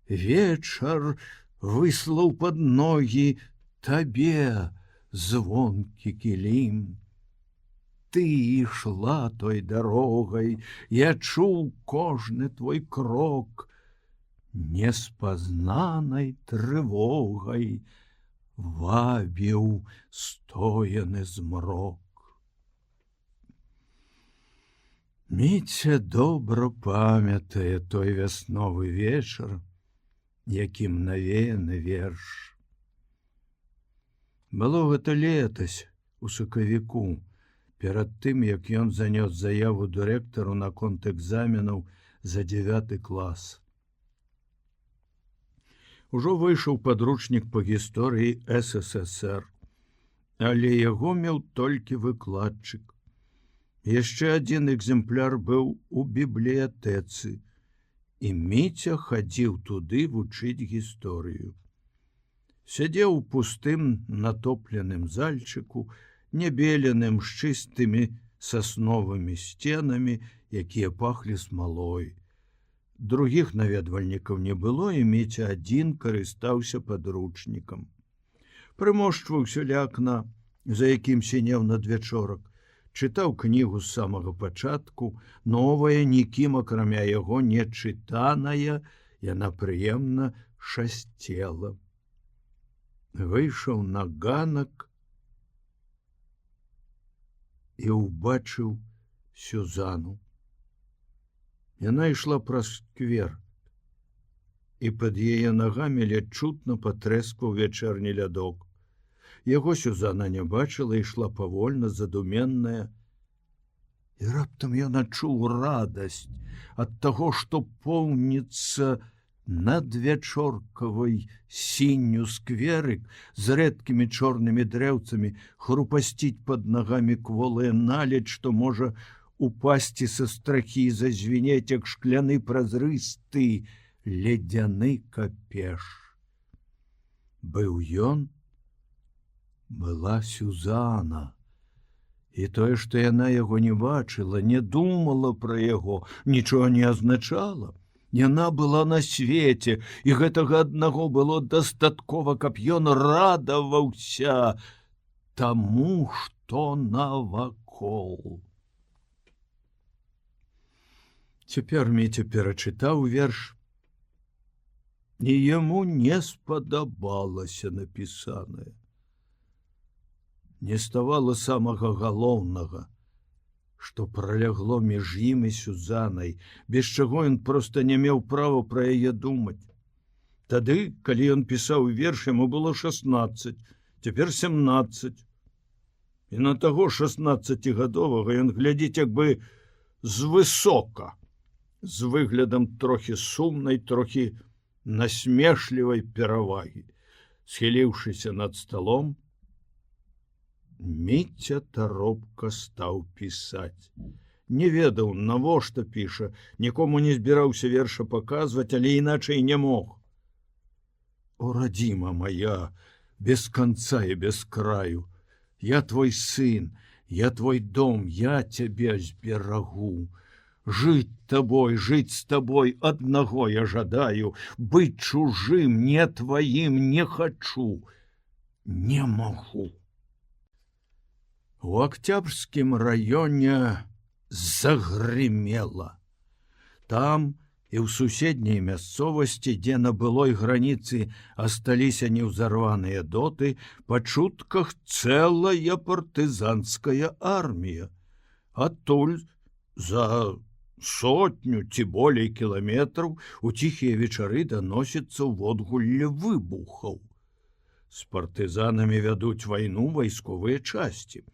Вечар выслаў пад ногі табе звонкі кілім. Ты ішла той дарогай, я чуў кожны твой крок, неспазнанай трывогай вабіў стояны змрок. Міця добра памятае той вясновы вечар, якім навеяны верш. Было гэта летась у сакавіку, перад тым, як ён занёс заяву дырэктару наконт экзаменаў за 9 клас. Ужо выйшаў падручнік па гісторыі СССР, але яго меў толькі выкладчык. Яшчэ адзін экземпляр быў у бібліятэцы, і Міця хадзіў туды вучыць гісторыю. Сядзеў у пустым натопленым зальчыку, небеленым з чыстымі сасновымі сценамі, якія пахлі смалой. Другіх наведвальнікаў не было, і Міця адзін карыстаўся падручнікам. Прымошчваўся ля акна, за якім сінеў надвячорак, чытаў кнігу з самага пачатку, новая, нікім акрамя яго не чытаная, яна прыемна шасцела. Выйшаў на ганак і ўбачыў Сюзану. Яна ішла праз сквер, і пад яе нагамі ледзь чутна патрэскваў вячэрні лядок. Яго Сюзана не бачыла, ішла павольна, задуменная. І раптам ён адчуў радасць ад таго, што поўніцца надвячоркавай сінню скверык з рэдкімі чорнымі дрэўцамі, хрупасціць пад нагамі кволая наледь, што можа упасці са страхі, зазвінець, як шкляны празрысты ледзяны капеш. Быў ён, была Сюзана. І тое, што яна яго не бачыла, не думала пра яго, нічога не азначала. Яна была на свеце, і гэтага аднаго было дастаткова, каб ён радаваўся таму, што навакол. Цяпер Міця перачытаў верш, і яму не спадабалася напісанае. Не ставала самага галоўнага, што пралягло між ім і Сюзанай, без чаго ён проста не меў права пра яе думаць. Тады, калі ён пісаў верш, яму было 16, цяпер 17. І на таго 16гадовага ён глядзіць як бы звысока, з выглядам трохі сумнай, трохі насмешлівай перавагі. Схіліўшыся над сталом, Міця таропка стаў пісаць. Не ведаў, навошта піша, нікому не збіраўся верша паказваць, але іначай не мог. О, радзіма моя, без конца и без краю, я твой сын, я твой дом, я тебя сберагу. Жить с тобой одного я жадаю, быть чужим, не твоим не хочу, не могу. У Октябрьском районе загремело. Там і ў суседняй мясцовасці, дзе на былой граніцы асталіся неўзарваныя доты, па чутках цэлая партызанская армія. Адтуль за 100 ці болей кіламетраў у ціхія вечары даносіцца ўводгулле выбухаў. З партызанамі вядуць вайну вайсковыя часці.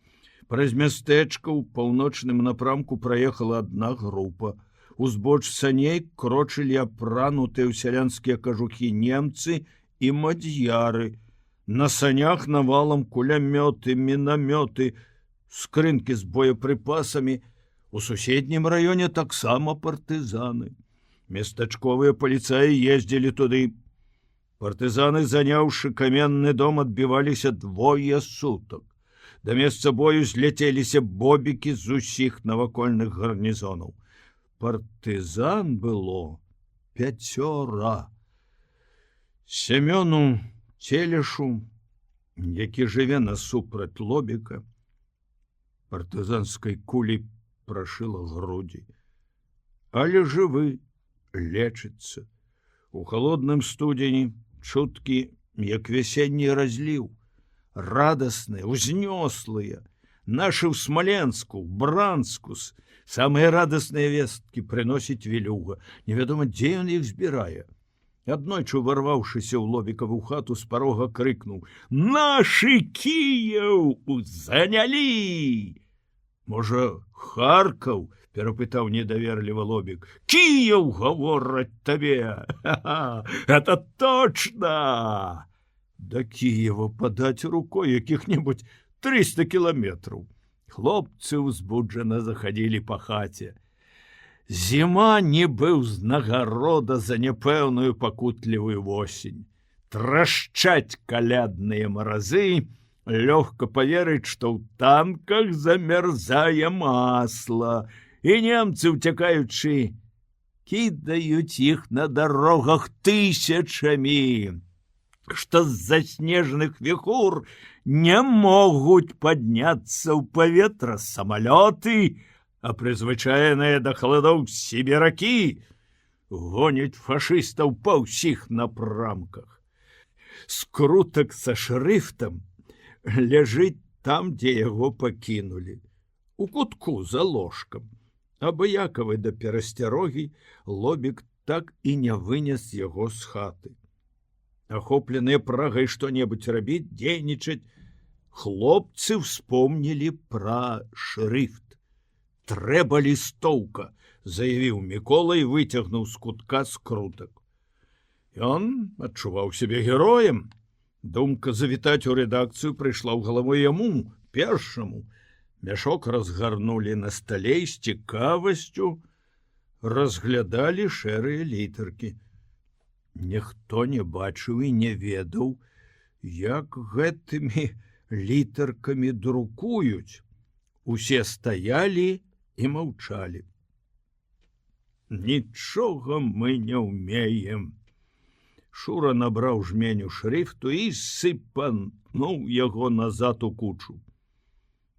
Праз мястэчка ў паўночным напрамку праехала адна група. Узбоч саней крочылі апранутыя ў сялянскія кажухі немцы і мадьяры. На санях навалам кулямёты, мінамёты, скрынкі з боепрыпасамі. У суседнім раёне таксама партызаны. Местачковыя паліцаі ездзілі туды. Партызаны, заняўшы каменны дом, адбіваліся 2 сутак. Да месца бою зляцеліся бобікі з усіх навакольных гарнізонаў. Партызан было 5. Семёну Целешу, які жыве насупраць Лобіка, партызанскай кулі прашыла грудзі. Але жывы, лечыцца. У халодным студзені чуткі, як вясенні разліў, радасныя, узнёслыя. Нашы ў Смаленску, Бранску, самыя радасныя весткі прыносіць Вілюга. Невядома, дзе ён іх збірае. Аднойчы, уварваўшыся ў Лобікаву хату, з парога крыкнуў: «Нашы Кіеў занялі!» «Можа, Харкаў?» – перапытаў недаверліва Лобік. «Кіеў, гавораць табе! Это точно!» Да Кіева падаць рукой якіх-небудзь 300 кіламетраў. Хлопцы ўзбуджана захадзілі па хаце. Зіма нібы ўзнагарода за няпэўную пакутлівую восень. Трашчаць калядныя маразы, лёгка паверыць, што ў танках замярзае масла, і немцы, уцякаючы, кідаюць іх на дарогах тысячамі, што з-за снежных віхур не могуць падняцца ў паветра самалёты, а прызвычаеныя да халадоў сіберакі гоняць фашыстаў па ўсіх напрамках. Скрутак са шрыфтам ляжыць там, дзе яго пакінулі, у кутку за ложкам. Абыякавы да перасцярогі, Лобік так і не вынес яго з хаты. Ахопленыя прагай што-небудзь рабіць, дзейнічаць, хлопцы ўспомнілі пра шрыфт. «Трэба лістоўка», – заявіў Мікола і выцягнуў з кутка скрутак. Ён адчуваў сябе героем. Думка завітаць у рэдакцыю прыйшла ў галаву яму, першаму. Мяшок разгарнулі на стале і з цікавасцю разглядалі шэрыя літаркі. Ніхто не бачыў і не ведаў, як гэтымі літаркамі друкуюць. Усе стаялі і маўчалі. «Нічога мы не ўмеем». Шура набраў жменю шрыфту і сыпануў яго назад у кучу.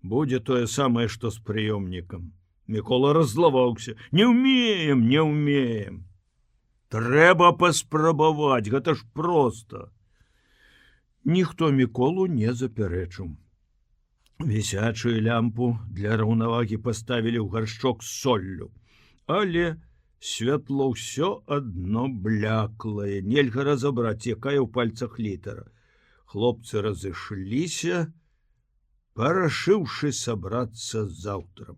«Будзе тое самае, што з прыёмнікам». Мікола раззлаваўся. «Не ўмеем, не ўмеем». «Трэба паспрабаваць, гэта ж проста». Ніхто Міколу не запярэчыў. Вісячую лямпу для раўнавагі паставілі ў гаршчок з соллю, але Святло ўсё адно бляклае, нельга разабраць, якая ў пальцах літара. Хлопцы разышліся, парашыўшы сабрацца заўтра.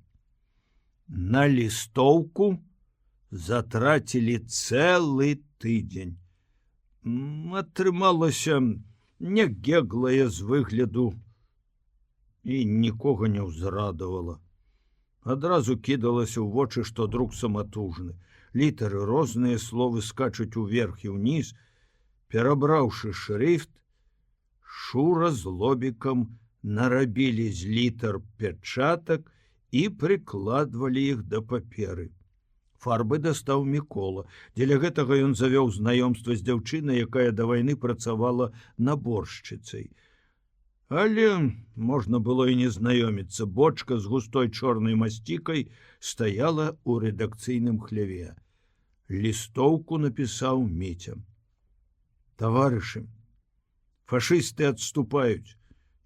На лістоўку затрацілі цэлы тыдзень. Атрымалася негеглае з выгляду і нікога не ўзрадавала. Адразу кідалася ў вочы, што друк саматужны. Літары розныя, словы скачуць уверх і ўніз. Перабраўшы шрыфт, Шура з Лобікам нарабілі з літар пячатак і прыкладвалі іх да паперы. Фарбы дастаў Мікола. Дзеля гэтага ён завёў знаёмства з дзяўчынай, якая да вайны працавала наборшчыцай. Але можна было і не знаёміцца. Бочка з густой чорнай масцікай стаяла ў рэдакцыйным хляве. Лістоўку напісаў Міця. Таварышы, фашысты адступаюць.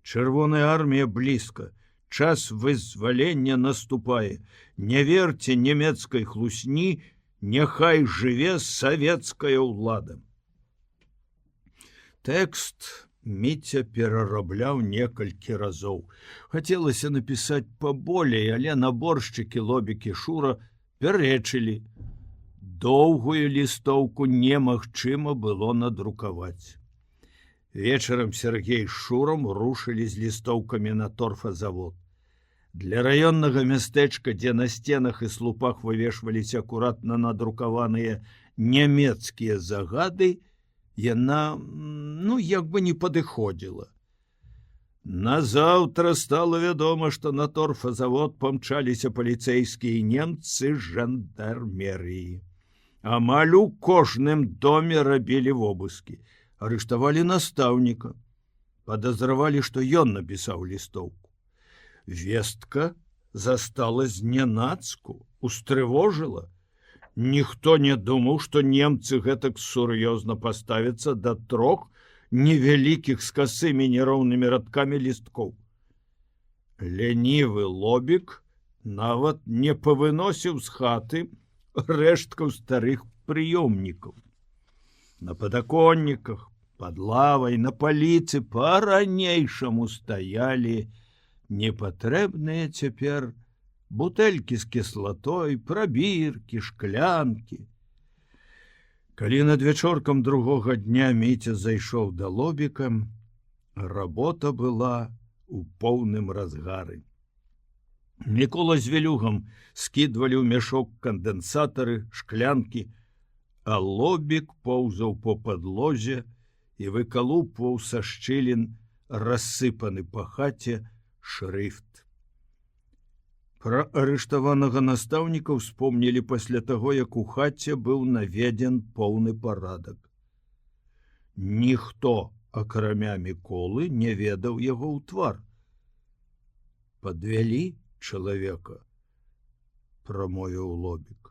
Чырвоная армія блізка. Час вызвалення наступае. Не верце нямецкай хлусні, няхай жыве савецкая ўлада. Тэкст Міця перарабляў некалькі разоў. Хацелася напісаць паболей, але наборшчыкі Лобік і Шура пярэчылі. Доўгую лістоўку немагчыма было надрукаваць. Вечарам Сергей з Шурам рушылі з лістоўкамі на торфазавод. Для раённага мястэчка, дзе на сценах і слупах вывешваліся акуратна надрукаваныя нямецкія загады, яна, як бы не падыходзіла. Назаўтра стала вядома, што на торфазавод памчаліся паліцэйскія немцы з жандармерыі. Амаль у кожным доме рабілі вобыскі. Арыштавалі настаўніка. Падазравалі, што ён напісаў лістоўку. Вестка застала знянацку, устрывожыла. Ніхто не думаў, што немцы гэтак сур'ёзна паставяцца да 3 невялікіх з касымі нероўнымі радкамі лісткоў. Лянівы Лобік нават не павыносіў з хаты рэшткаў старых прыёмнікаў. На падаконніках, пад лавай, на паліцы па-ранейшаму стаялі непатрэбныя цяпер бутэлькі з кіслатой, прабіркі, шклянкі. Калі надвячоркам другога дня Міця зайшоў да Лобіка, работа была у поўным разгары. Мікола з Велюгам скідвалі ў мяшок кандэнсатары, шклянкі, а Лобік поўзаў по падлозе і выкалупваў са шчылін рассыпаны па хаце шрыфт. Пра арыштаванага настаўніка ўспомнілі пасля таго, як у хаце быў наведзен поўны парадак. Ніхто, акрамя Міколы, не ведаў яго ў твар. Падвялі чалавека, прамовіў Лобік.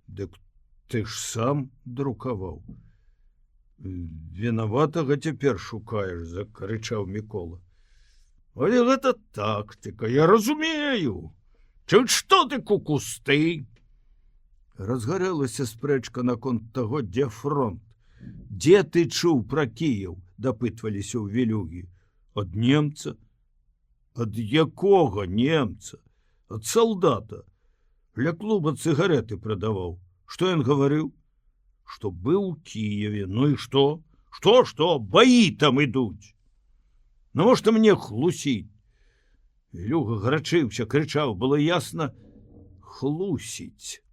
Дык ты ж сам друкаваў. Вінаватага цяпер шукаеш, закрычаў Мікола. Але гэта тактыка, я разумею. Чуць што ты кукусты? Разгарэлася спрэчка наконт таго, дзе фронт. Дзе ты чуў пра Кіеў? Дапытваліся ў Велюгі. Ад немца? Ад якога немца? Ад салдата. Для клуба цыгареты прадаваў. Што ён гаварыў? Што быў у Кіеве. Ну і што? Што? Баі там ідуць. Навошта мне хлусіць? Велюга гарачыўся, крычаў, было ясна, хлусіць.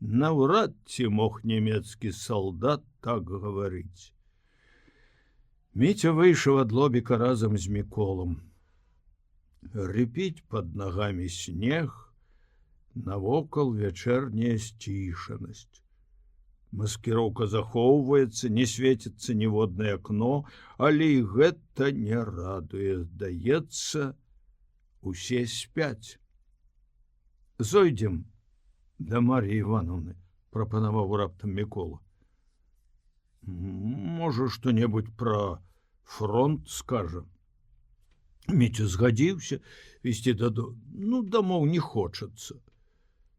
Наўрад ці мог нямецкі салдат так гаварыць. Міця выйшаў ад Лобіка разам з Міколам. Рыпіць пад нагамі снег, навокал вячэрняя сцішанасць. Маскіроўка захоўваецца, не свеціцца ніводнае акно, але і гэта не радуе. Здаецца, усе спяць. Зойдзем да Мар'і Івановны, прапанаваў раптам Мікола. Можа, што-небудзь пра фронт скажа. Міця згадзіўся ісці дадому. Дамоў не хочацца.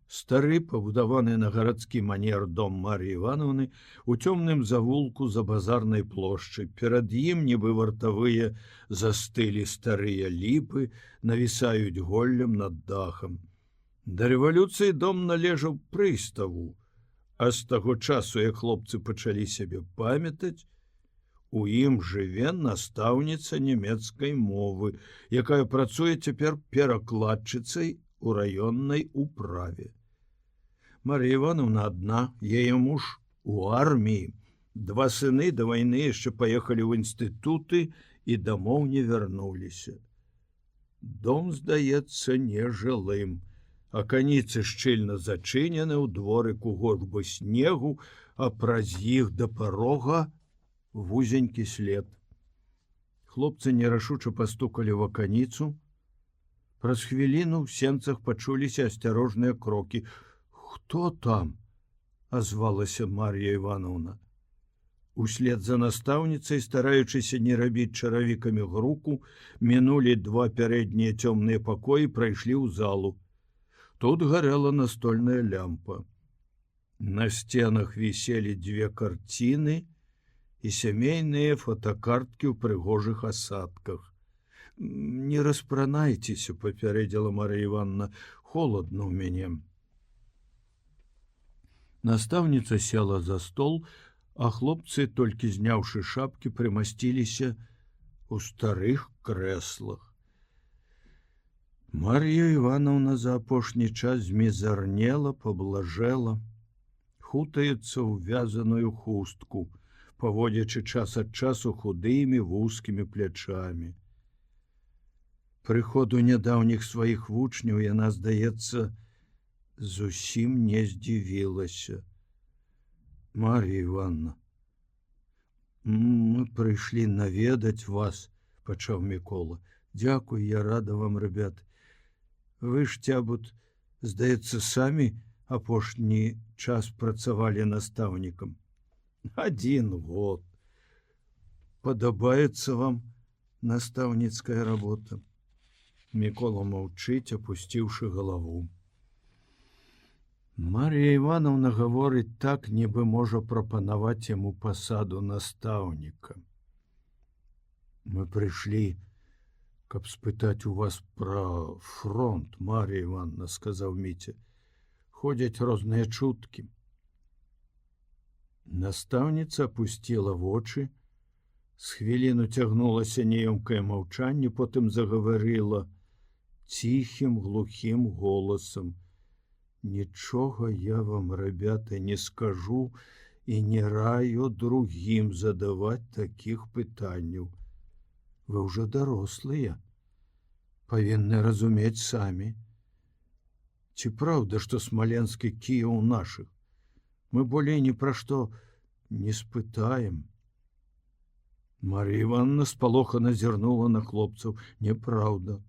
Стары, пабудаваны на гарадскі манер дом Мар'і Івановны у цёмным завулку за базарнай плошчай. Перад ім нібы вартавыя застылі старыя ліпы, навісаюць голлем над дахам. Да рэвалюцыі дом належаў прыставу, а з таго часу, як хлопцы пачалі сябе памятаць, у ім жыве настаўніца нямецкай мовы, якая працуе цяпер перакладчыцай у раённай управе. Мар'я Івановна адна, яе муж у арміі. Два сыны да вайны яшчэ паехалі ў інстытуты і дамоў не вярнуліся. Дом, здаецца, нежылым. Аканіцы шчыльна зачынены, ў дворыку горбы снегу, а праз іх да парога вузенькі след. Хлопцы нерашуча пастукалі ў аканіцу. Праз хвіліну ў сенцах пачуліся асцярожныя крокі. «Хто там?» – азвалася Мар'я Івановна. Услед за настаўніцай, стараючыся не рабіць чаравікамі груку, мінулі два пярэднія цёмныя пакоі, прайшлі ў залу. Тут гарэла настольная лямпа. На сценах віселі дзве карціны і сямейныя фотакарткі ў прыгожых асадках. «Не распранайцеся», – папярэдзіла Мар'я Івановна, – «холодна ў мяне». Настаўніца села за стол, а хлопцы, толькі зняўшы шапкі, прымасціліся ў старых крэслах. Мар'я Івановна за апошні час змізарнела, паблажэла, хутаецца ў вязаную хустку, паводзячы час ад часу худымі вузкімі плячамі. Прыходу нядаўніх сваіх вучняў яна, здаецца, зусім не здзівілася. «Мар'я Івановна, мы прыйшлі наведаць вас», – пачаў Мікола. «Дзякуй, я рада вам, ребят. Вы ж, цябут, здаецца, самі апошні час працавалі настаўнікам». «1 год. Падабаецца вам настаўніцкая работа?» Мікола маўчыць, апусціўшы галаву. Мар'я Івановна гаворыць так, нібы можа прапанаваць яму пасаду настаўніка. «Мы прыйшлі, каб спытаць у вас пра фронт, Мар'я Івановна», – сказаў Міця. «Ходзяць розныя чуткі». Настаўніца апусціла вочы, з хвіліну цягнулася неёмкае маўчанне, потым загаварыла ціхім, глухім голасам. «Нічога я вам, ребята, не скажу і не раю другім задаваць такіх пытанняў. Вы ўжо дарослыя, павінны разумець самі. Ці праўда, што Смаленск і Кіеў нашых? Мы болей ні пра што не спытаем». Мар'я Івановна спалохана зірнула на хлопцаў. «Неправда.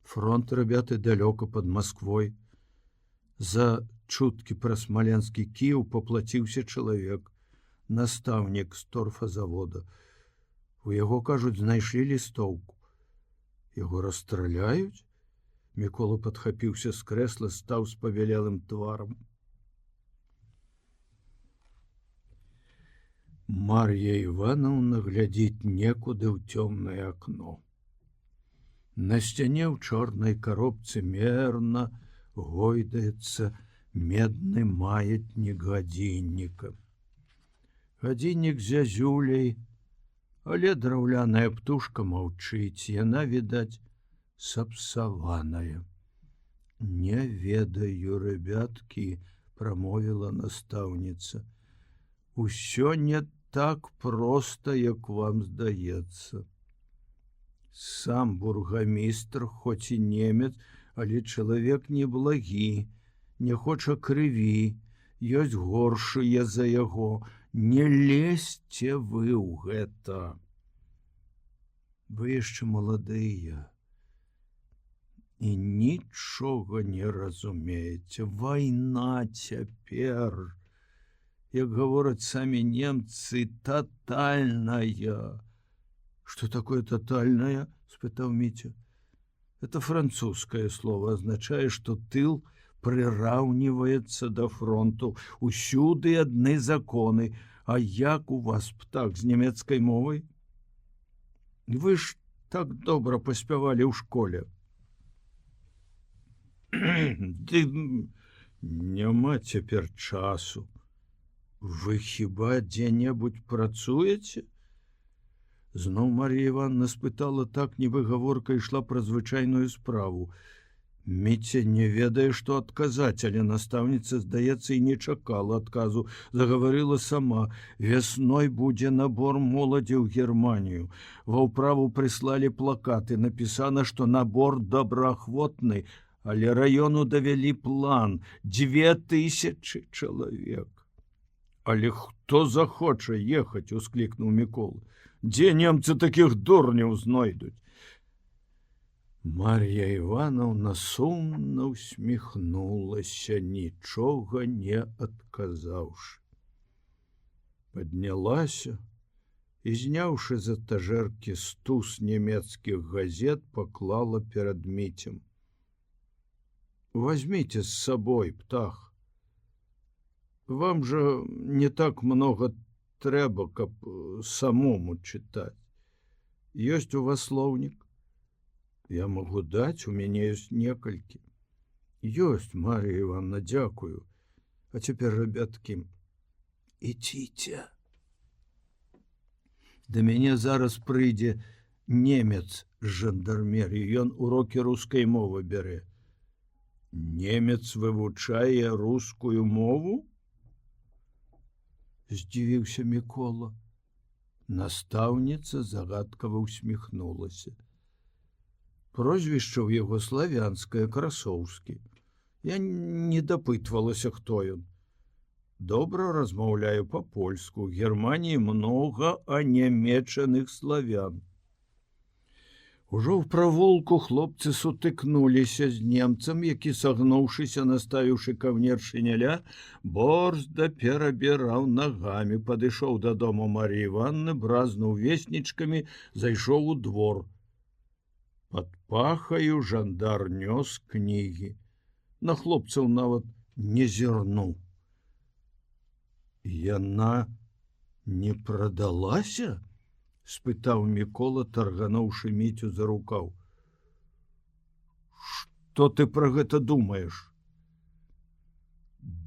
Фронт, ребята, далёка пад Москвой. За чуткі пра Смаленскі Кіеў паплаціўся чалавек, настаўнік з торфазавода. У яго, кажуць, знайшлі лістоўку. Яго расстраляюць?» Мікола падхапіўся з крэсла, стаў з павялелым тварам. Мар'я Івановна глядзіць некуды ў цёмнае акно. На сцяне ў чорнай коробцы мерна гойдаецца медны маятнік гадзінніка. Гадзіннік з зязюляй, але драўляная птушка маўчыць, яна, відаць, сапсаваная. «Не ведаю, ребяткі», – прамовіла настаўніца. «Усё не так проста, як вам здаецца. Сам бургамістр, хоць і немец, але чалавек неблагі, не хоча крыві, ёсць горшыя за яго. Не лезьце вы ў гэта. Вы яшчэ маладыя і нічога не разумееце. Вайна цяпер, як гавораць самі немцы, татальная». «Что такое тотальная?» – спытаў Митя. Это французское слово означае, што тыл прыраўніваецца да фронту. Усюды адны законы. А як у вас птах з нямецкай мовай? Вы ж так добра паспявалі ў школе. Ды няма цяпер часу. Вы хіба дзе-небудзь працуеце? Зноў Марія Івановна спытала так, нібы гаворка ішла пра звычайную справу. Міця не ведае, што адказаць, але настаўніца, здаецца, і не чакала адказу. Загаварыла сама. Вясной будзе набор моладзі ў Германію. Ва ўправу прыслалі плакаты. Напісана, што набор добраахвотны, але раёну давялі план 2000 чалавек. Але хто захоча ехаць, усклікнуў Мікола. Дзе немцы такіх дурняў знойдуць? Мар'я Івановна сумна усміхнулася, нічога не адказаўшы. Паднялася і, зняўшы з этажэркі стус нямецкіх газет, паклала перад Міцем. Возьмите з сабой, птах. Вам же не так много трэба, каб самому чытаць. Ёсць у вас слоўнік? Я могу даць, у мяне ёсць некалькі. Ёсць, Марія Івановна, дзякую. А цяпер, ребяткі, ідзіце. Да мяне зараз прыйдзе немец з жандармерыі. Ён урокі рускай мовы бярэ. Немец вывучае рускую мову? Здзівіўся Мікола. Настаўніца загадкава усміхнулася. Прозвішча ў яго славянскае, Красоўскі. Я не дапытвалася, хто ён. Добра размаўляю па-польску. У Германіі многа анямечаных славян. Ужо ў правулку хлопцы сутыкнуліся з немцам, які, сагнуўшыся, наставіўшы каўнер шыняля, борзда перабіраў нагамі, падышоў дадому Маріі Івановны, бразнуў веснічкамі, зайшоў у двор. Пад пахаю жандар нёс кнігі. На хлопцаў нават не зірнуў. Яна не прадалася? Спытаў Мікола, таргануўшы Міцю за рукаў. Што ты пра гэта думаеш?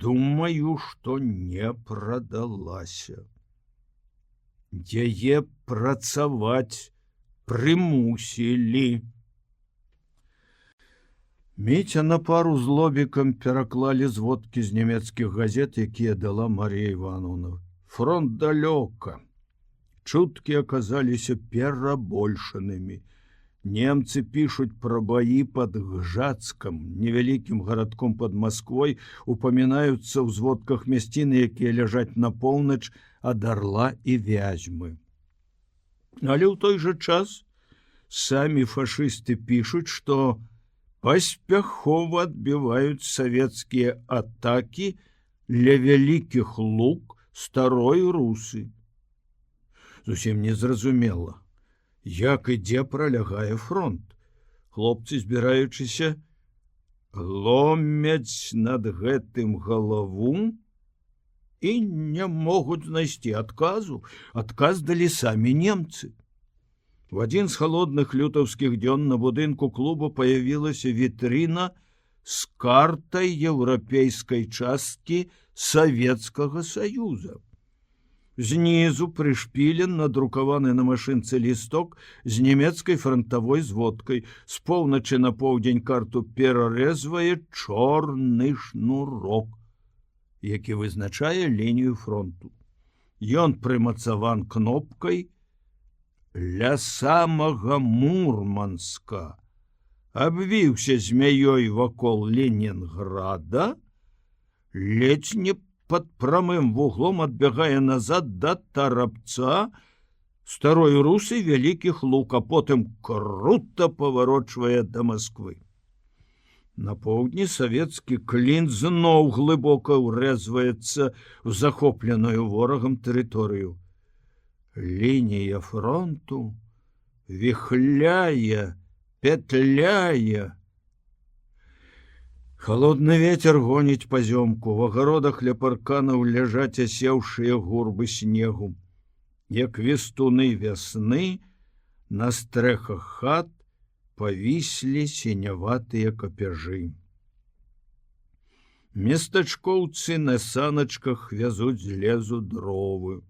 Думаю, што не прадалася. Яе працаваць прымусілі. Міця на пару з лобікам пераклалі зводкі з нямецкіх газет, якія дала Марія Івановна. Фронт далёка. Чуткі аказаліся перабольшанымі. Немцы пішуць пра баі пад Гжацкам, невялікім гарадком пад Масквой, упамінаюцца ў зводках мясціны, якія ляжаць на поўнач ад Арла і Вязьмы. Але ў той жа час самі фашысты пішуць, што паспяхова адбіваюць савецкія атакі ля вялікіх лук старой Русы. Зусім незразумела, як і дзе пролягае фронт. Хлопцы, збіраючыся, ломяць над гэтым галаву і не могуць знайсці адказу. Адказ далі самі немцы. В адзін з халодных лютаўскіх дзён на будынку клуба появілася вітрына з картай еўрапейскай часткі Савецкага Саюза. Знізу прышпілен надрукаваны на машынцы лісток з нямецкай фронтавой зводкай. З поўначы на поўдзень карту перарэзвае чорны шнурок, які вызначае лінію фронту. Ён прымацаван кнопкай ля самага Мурманска. Абвіўся змяёй вакол Ленінграда, ледзь не под прамым вуглом адбягае назад да Тарабца, старой Русы вялікіх лук, а потым круто паварочвае да Масквы. На поўдні савецкі клін зноў глыбока ўрэзваецца ў захопленую ворагам тэрыторыю. Лінія фронту віхляе петляе. Холодны ветер гоніць пазёмку, в агародах ля парканаў ляжаць асеўшыя гурбы снегу. Як вестуны вясны, на стрэхах хат павіслі сіняватыя капяжы. Местачкоўцы на саначках вязуць з лесу дровы.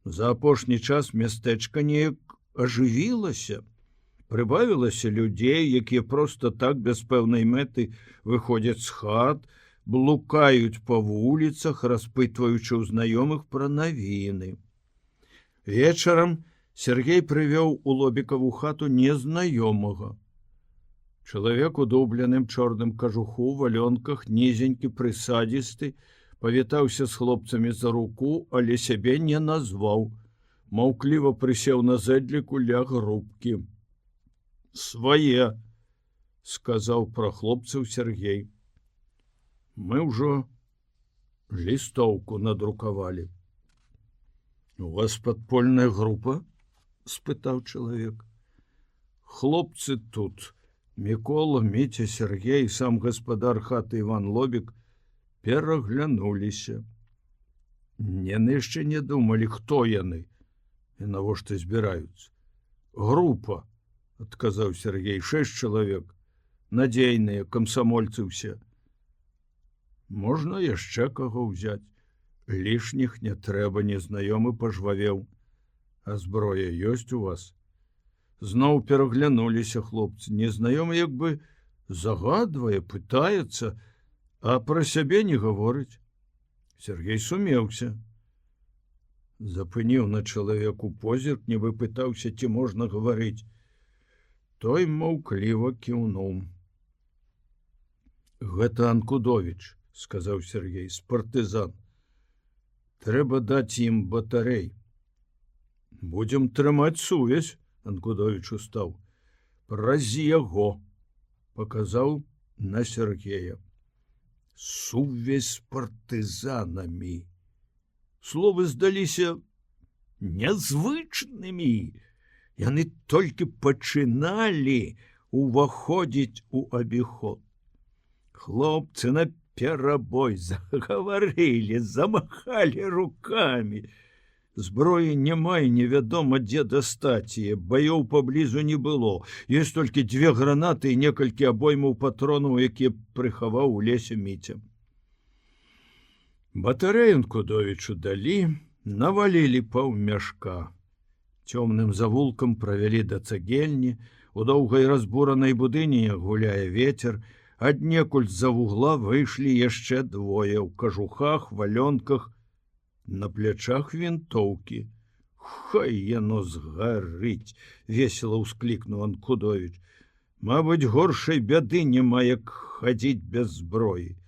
За апошні час мястэчка неяк ажывілася. Прыбавілася людзей, якія проста так без пэўнай мэты выходзяць з хат, блукаюць па вуліцах, распытваючы ў знаёмых пра навіны. Вечарам Сергей прывёў у Лобікаву хату незнаёмага. Чалавек у дубленым чорным кажуху, валёнках, нізенькі, прысадзісты, павітаўся з хлопцамі за руку, але сябе не назваў. Маўкліва прысеў на зэдліку ля грубкі. «Свае», — сказаў пра хлопцаў Сергей. «Мы ўжо лістоўку надрукавалі». «У вас падпольная група?» — спытаў чалавек. «Хлопцы тут, Мікола, Міця, Сергей, сам гаспадар хаты Іван Лобік, пераглянуліся. Яны яшчэ не думалі, хто яны і навошта збіраюцца. Група», — адказаў Сергей, — 6 чалавек, надзейныя, камсамольцы ўсе. «Можна яшчэ каго ўзяць. Лішніх не трэба», — незнаёмы пажвавеў. «А зброя ёсць у вас?» Зноў пераглянуліся хлопцы. Незнаёмы як бы загадвае, пытаецца, а пра сябе не гаворыць. Сергей сумеўся. Запыніў на чалавеку позірк, нібы пытаўся, ці можна гаварыць. Той маўкліва кіўнуў. «Гэта Анкудовіч», — сказаў Сергей, — «партызан. Трэба даць ім батарэй». «Будзем трымаць сувязь», — Анкудовіч устаў. «Праз яго», — паказаў на Сергея. «Сувязь з партызанамі». Словы здаліся нязвычнымі. Яны толькі пачыналі уваходзіць у абіход. Хлопцы наперабой загаварылі, замахалі рукамі. Зброі няма і невядома, дзе дастаць яе. Баёў паблізу не было. Ёсць толькі 2 гранаты і некалькі абоймаў патронаў, якія прыхаваў у лесе Міця. Батарэю Анкудовічу далі, навалілі паўмяшка. Цёмным завулкам правялі да цагельні, у доўгай разбуранай будыне гуляе ветер, аднекуль з-за вугла выйшлі яшчэ 2 ў кажухах, валёнках, на плячах вінтоўкі. «Хай яно згарыць!» — весела ўсклікнуў Анкудовіч. «Мабыць, горшай бяды няма, як хадзіць без зброі».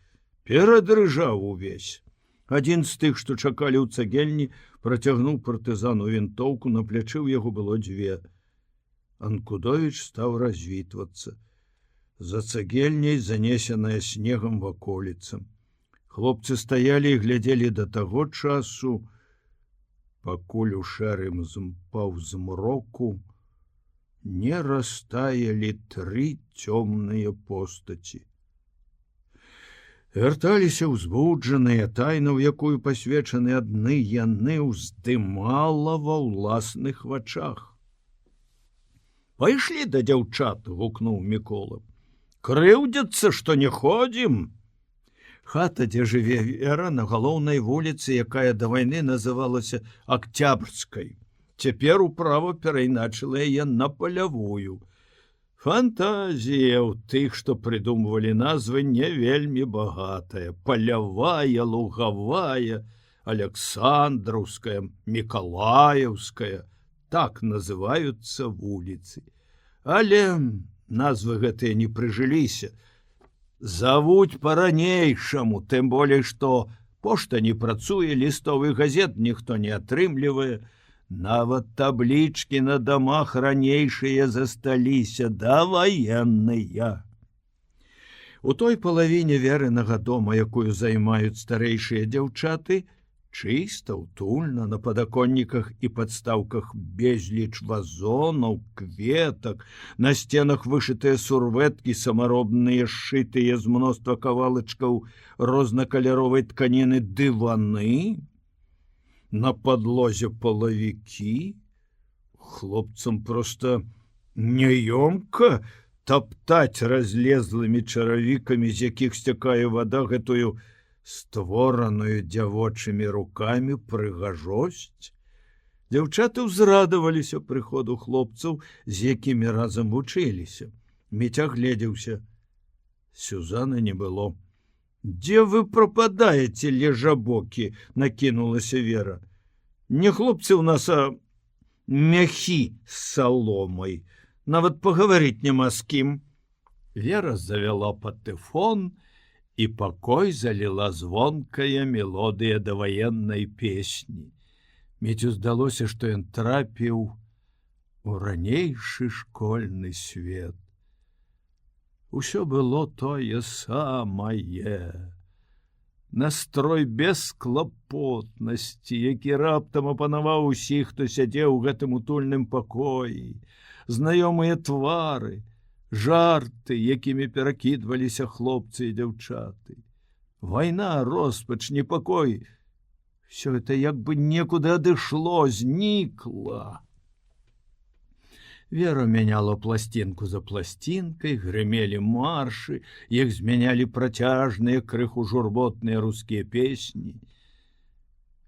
Перадрыжаў увесь. Адзін з тых, што чакалі ў цагельні, працягнуў партызану вінтоўку, на плячы ў яго было 2. Анкудовіч стаў развітвацца. За цагельняй занесеная снегам ваколіца. Хлопцы стаялі і глядзелі да таго часу, пакуль у шэрым паўзмроку не растаялі 3 цёмныя постаці. Вярталіся ўзбуджаныя, тайна, у якую пасвечаны адны яны, уздымала ва ўласных вачах. «Пайшлі да дзяўчат!» — гукнуў Мікола. «Крыўдзяцца, што не ходзім!» Хата, дзе жыве Вера, на галоўнай вуліцы, якая да вайны называлася Акцябрскай. Цяпер управа перайначыла яе на палявую. Фантазія ў тых, што прыдумвалі назвы, не вельмі багатая. Палявая, лугавая, Александраўская, Мікалаеўская. Так называюцца вуліцы. Але назвы гэтыя не прыжыліся. Завуць па-ранейшаму, тым болей, што пошта не працуе, лістовых газет ніхто не атрымлівае. Нават таблічкі на дамах ранейшыя засталіся, даваенныя. У той палавіне Верынага дома, якую займаюць старэйшыя дзяўчаты, Чыста, утульна, на падаконніках і падстаўках безліч вазонаў, кветак, на сценах вышытыя сурвэткі, самаробныя, сшытыя з мноства кавалачкаў рознакаляровай тканіны дываны, на падлозе палавікі. Хлопцам проста няёмка таптаць разлезлымі чаравікамі, з якіх сцякае вада, гэтую створаную дзявочымі рукамі прыгажосць. Дзяўчаты ўзрадаваліся прыходу хлопцаў, з якімі разам вучыліся. Міця гледзеўся. Сюзаны не было. «Дзе вы прападаеце, лежабокі?» — накінулася Вера. «Не хлопцы ў нас, а мяхі з саломай. Нават пагаварыць няма з кім». Вера завяла патэфон, і пакой заліла звонкая мелодыя даваеннай песні. Міцю здалося, што ён трапіў у ранейшы школьны свет. Усё было тое самае. Настрой бесклапотнасці, які раптам апанаваў усіх, хто сядзеў у гэтым утульным пакоі, знаёмыя твары, жарты, якімі перакідваліся хлопцы і дзяўчаты. Вайна, роспач, непакой — всё это як бы некуды адышло, знікла. Вера мяняла пласцінку за пласцінкай, грымелі маршы, іх змянялі працяжныя, крыху журботныя рускія песні.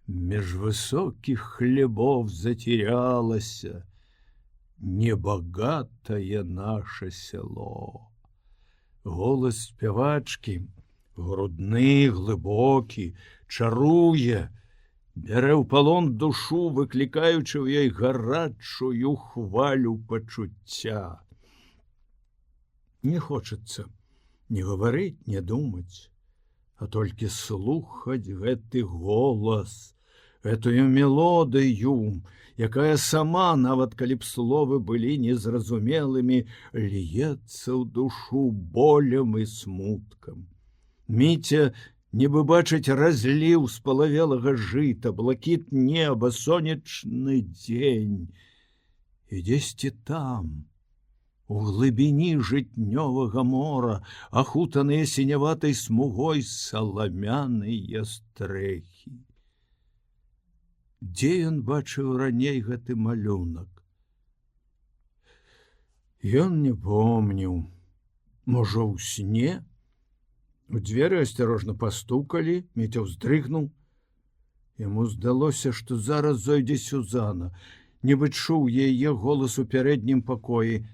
Меж высокіх хлебов затерялася небогатое наше село. Голас спявачкі, грудны, глыбокі, чаруе, бярэ ў палон душу, выклікаючы ў ёй гарачую хвалю пачуцця. Не хочацца не гаварыць, не думаць, а толькі слухаць гэты голас, гэтую мелодыю, якая сама, нават калі б словы былі незразумелымі, льецца ў душу болем і смуткам. Міця нібы бачыць разліў спалавелага жыта, блакіт неба, сонечны дзень. І дзесьці там, у глыбіні жытнёвага мора, ахутаныя сіняватай смугой саламяныя стрэхі. Дзе ён бачыў раней гэты малюнак? Ён не помніў. Можа, у сне? У дзверы асцярожна пастукалі, Міця ўздрыгнуў. Яму здалося, што зараз зойдзе Сюзана, нібы чуў яе голас у пярэднім пакоі.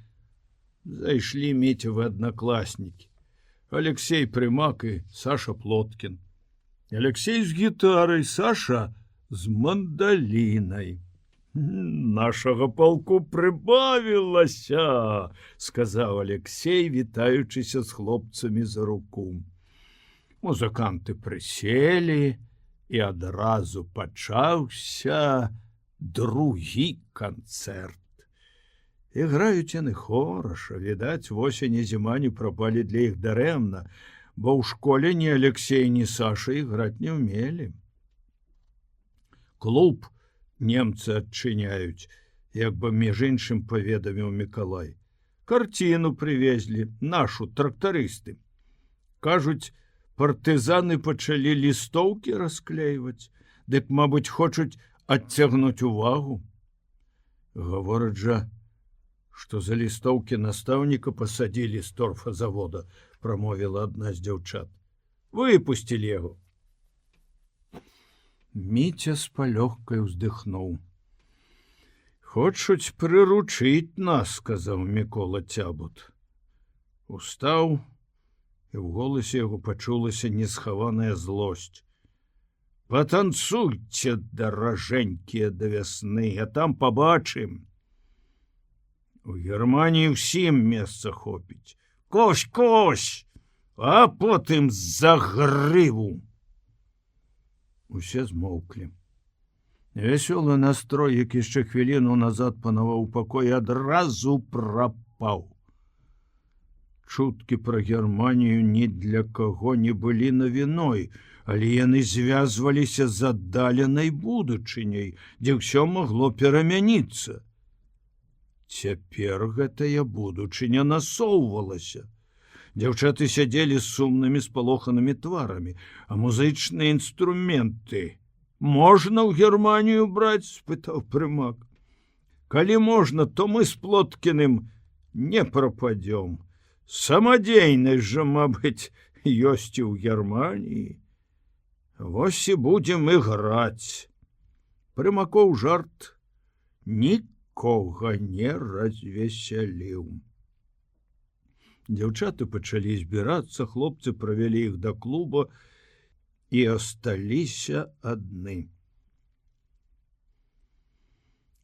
Зайшлі Міцевы аднакласнікі. Алексей Прымак і Саша Плоткін. Алексей з гітарай, Саша з мандалінай. «Нашага палку прыбавілася», — сказаў Алексей, вітаючыся з хлопцамі за руку. Музыканты прыселі, і адразу пачаўся другі канцэрт. Іграюць яны хораша, відаць, восень і зіма не прапалі для іх дарэмна, бо ў школе ні Алексей, ні Саша іграць не ўмелі. Клуб немцы адчыняюць, як бы між іншым паведаміў Мікалай. Карціну прывезлі, нашу, трактарысты. Кажуць, партызаны пачалі лістоўкі расклейваць, дык, мабыць, хочуць адцягнуць увагу. Гавораць жа, што за лістоўкі настаўніка пасадзілі з торфазавода, прамовіла адна з дзяўчат. Выпусцілі яго. Міця з палёгкай уздыхнуў. «Хочуць прыручыць нас», — сказаў Мікола Цябут. Устаў, і ў голасе яго пачулася несхаваная злосць. «Патанцуйце, даражэнькія, да вясны, а там пабачым. У Германіі ўсім месца хопіць. Кось, кось, а потым за грыву». Усе змоўклі. Вясёлы настрой, які яшчэ хвіліну назад панаваў у пакоі, адразу прапаў. Чуткі пра Германію ні для каго не былі навіной, але яны звязваліся з аддаленай будучыняй, дзе ўсё магло перамяніцца. Цяпер гэтая будучыня насоўвалася. Дзяўчаты сядзелі з сумнымі спалоханымі тварамі, а музычныя інструменты можна ў Германію браць, спытаў Прымак. Калі можна, то мы з Плоткіным не прападзём. Самадзейнасць жа, мабыць, ёсць і ў Германіі. Вось і будзем іграць. Прымакоў жарт нікога не развесяліў. Дзяўчаты пачалі збірацца, хлопцы правялі іх да клуба і асталіся адны.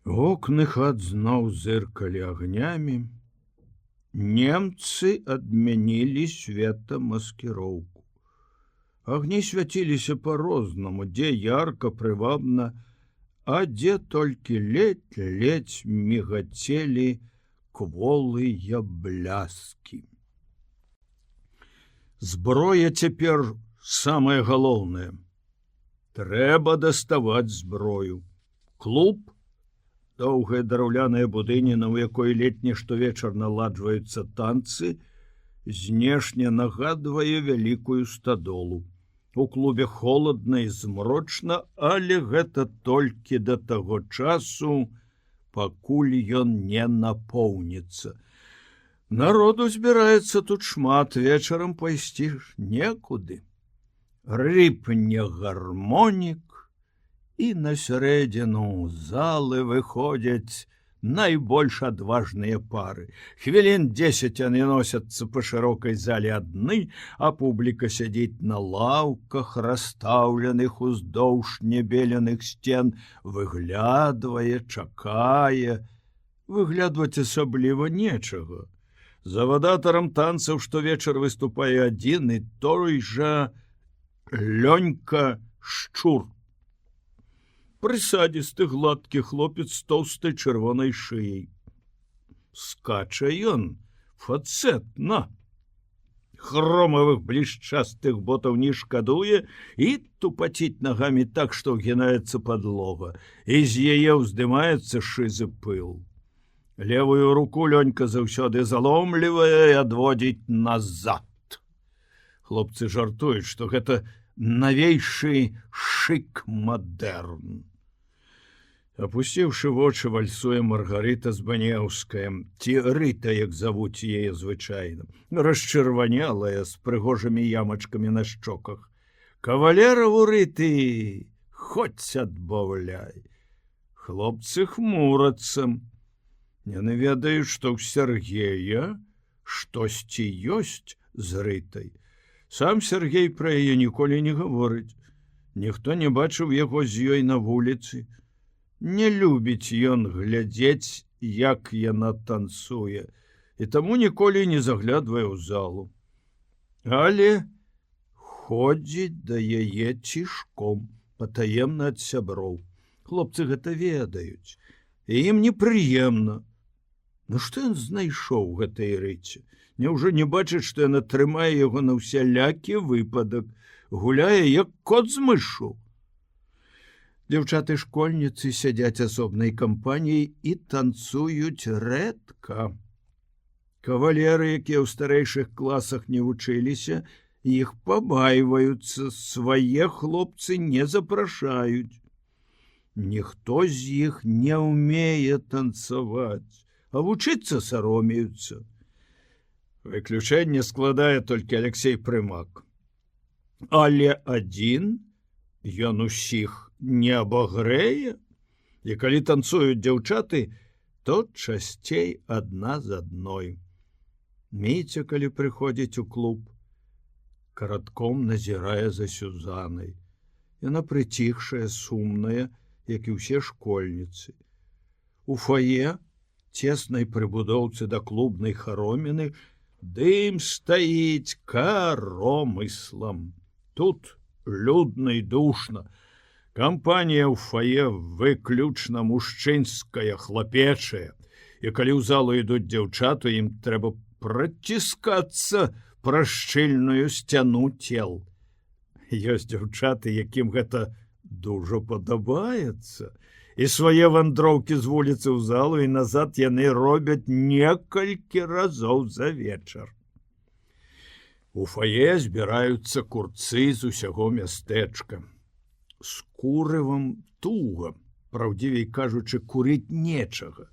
Окны хат зноў зыркалі агнямі. Немцы адмянілі светамаскіроўку. Агні свяціліся па-рознаму, дзе ярка, прывабна, а дзе толькі ледзь мігацелі кволыя бляскі. Зброя цяпер самае галоўнае. Трэба даставаць зброю. Клуб, доўгая драўляная будыніна, у якой летні штовечар наладжваюцца танцы, знешне нагадвае вялікую стадолу. У клубе холадна і змрочна, але гэта толькі да таго часу, пакуль ён не напоўніцца. Народу збіраецца тут шмат, вечарам пайсці некуды. Рыпне гармонік, і на сярэдзіну залы выходзяць найбольш адважныя пары. Хвілін 10 яны носяцца па шырокай зале адны, а публіка сядзіць на лаўках, расстаўленых уздоўж небеленых сцен, выглядвае, чакае. Выглядваць асабліва нечага. Завадатарам танцаў штовечар выступае адзін і той жа Лёнька Шчур. Прысадзісты гладкі хлопец з тоўстай чырвонай шыяй. Скача ён фацэтна. Хромавых блішчастых ботаў не шкадуе і тупаціць нагамі так, што ўгінаецца падлога, і з яе ўздымаецца шызы пыл. Левую руку Лёнька заўсёды заломлівае і адводзіць назад. Хлопцы жартуюць, што гэта навейшы шык-мадэрн. Апусціўшы вочы, вальсуе Маргарыта Збанеўская, ці Рыта, як завуць яе звычайна, расчырванялая, з прыгожымі ямачкамі на шчоках. Кавалераву Рыты хоць адбаўляй. Хлопцы хмурацца. Яны ведаюць, што ў Сергея штосьці ёсць з Рытай. Сам Сергей пра яе ніколі не гаворыць. Ніхто не бачыў яго з ёй на вуліцы. Не любіць ён глядзець, як яна танцуе, і таму ніколі не заглядвае ў залу. Але ходзіць да яе цішком, патаемна ад сяброў. Хлопцы гэта ведаюць, і ім непрыемна. Ну што ён знайшоў гэтай Рыце? Няўжо не бачыць, што яна трымае яго на ўсялякі выпадак, гуляе як кот з мышу? Дзяўчаты-школьніцы сядзяць асобнай кампаніяй і танцуюць рэдка. Кавалеры, якія ў старэйшых класах не вучыліся, іх пабайваюцца, свае хлопцы не запрашаюць. Ніхто з іх не ўмее танцаваць, а вучыцца саромеюцца. Выключэнне складае толькі Алексей Прымак. Але адзін ён усіх не абагрэе, і калі танцуюць дзяўчаты, то часцей адна з адной. Міця, калі прыходзіць у клуб, каратком назірае за Сюзанай. Яна прыціхшая, сумная, як і ўсе школьніцы. У фае, цеснай прыбудоўцы да клубнай хароміны, дым стаіць каромыслам. Тут людна і душна. Кампанія ў фае выключна мужчынская, хлапечая. І калі ў залу ідуць дзяўчаты, ім трэба праціскацца праз шчыльную сцяну цел. Ёсць дзяўчаты, якім гэта дужа падабаецца, і свае вандроўкі з вуліцы ў залу і назад яны робяць некалькі разоў за вечар. У фае збіраюцца курцы з усяго мястэчка. З курывам туга, праўдзівей кажучы, курыць нечага.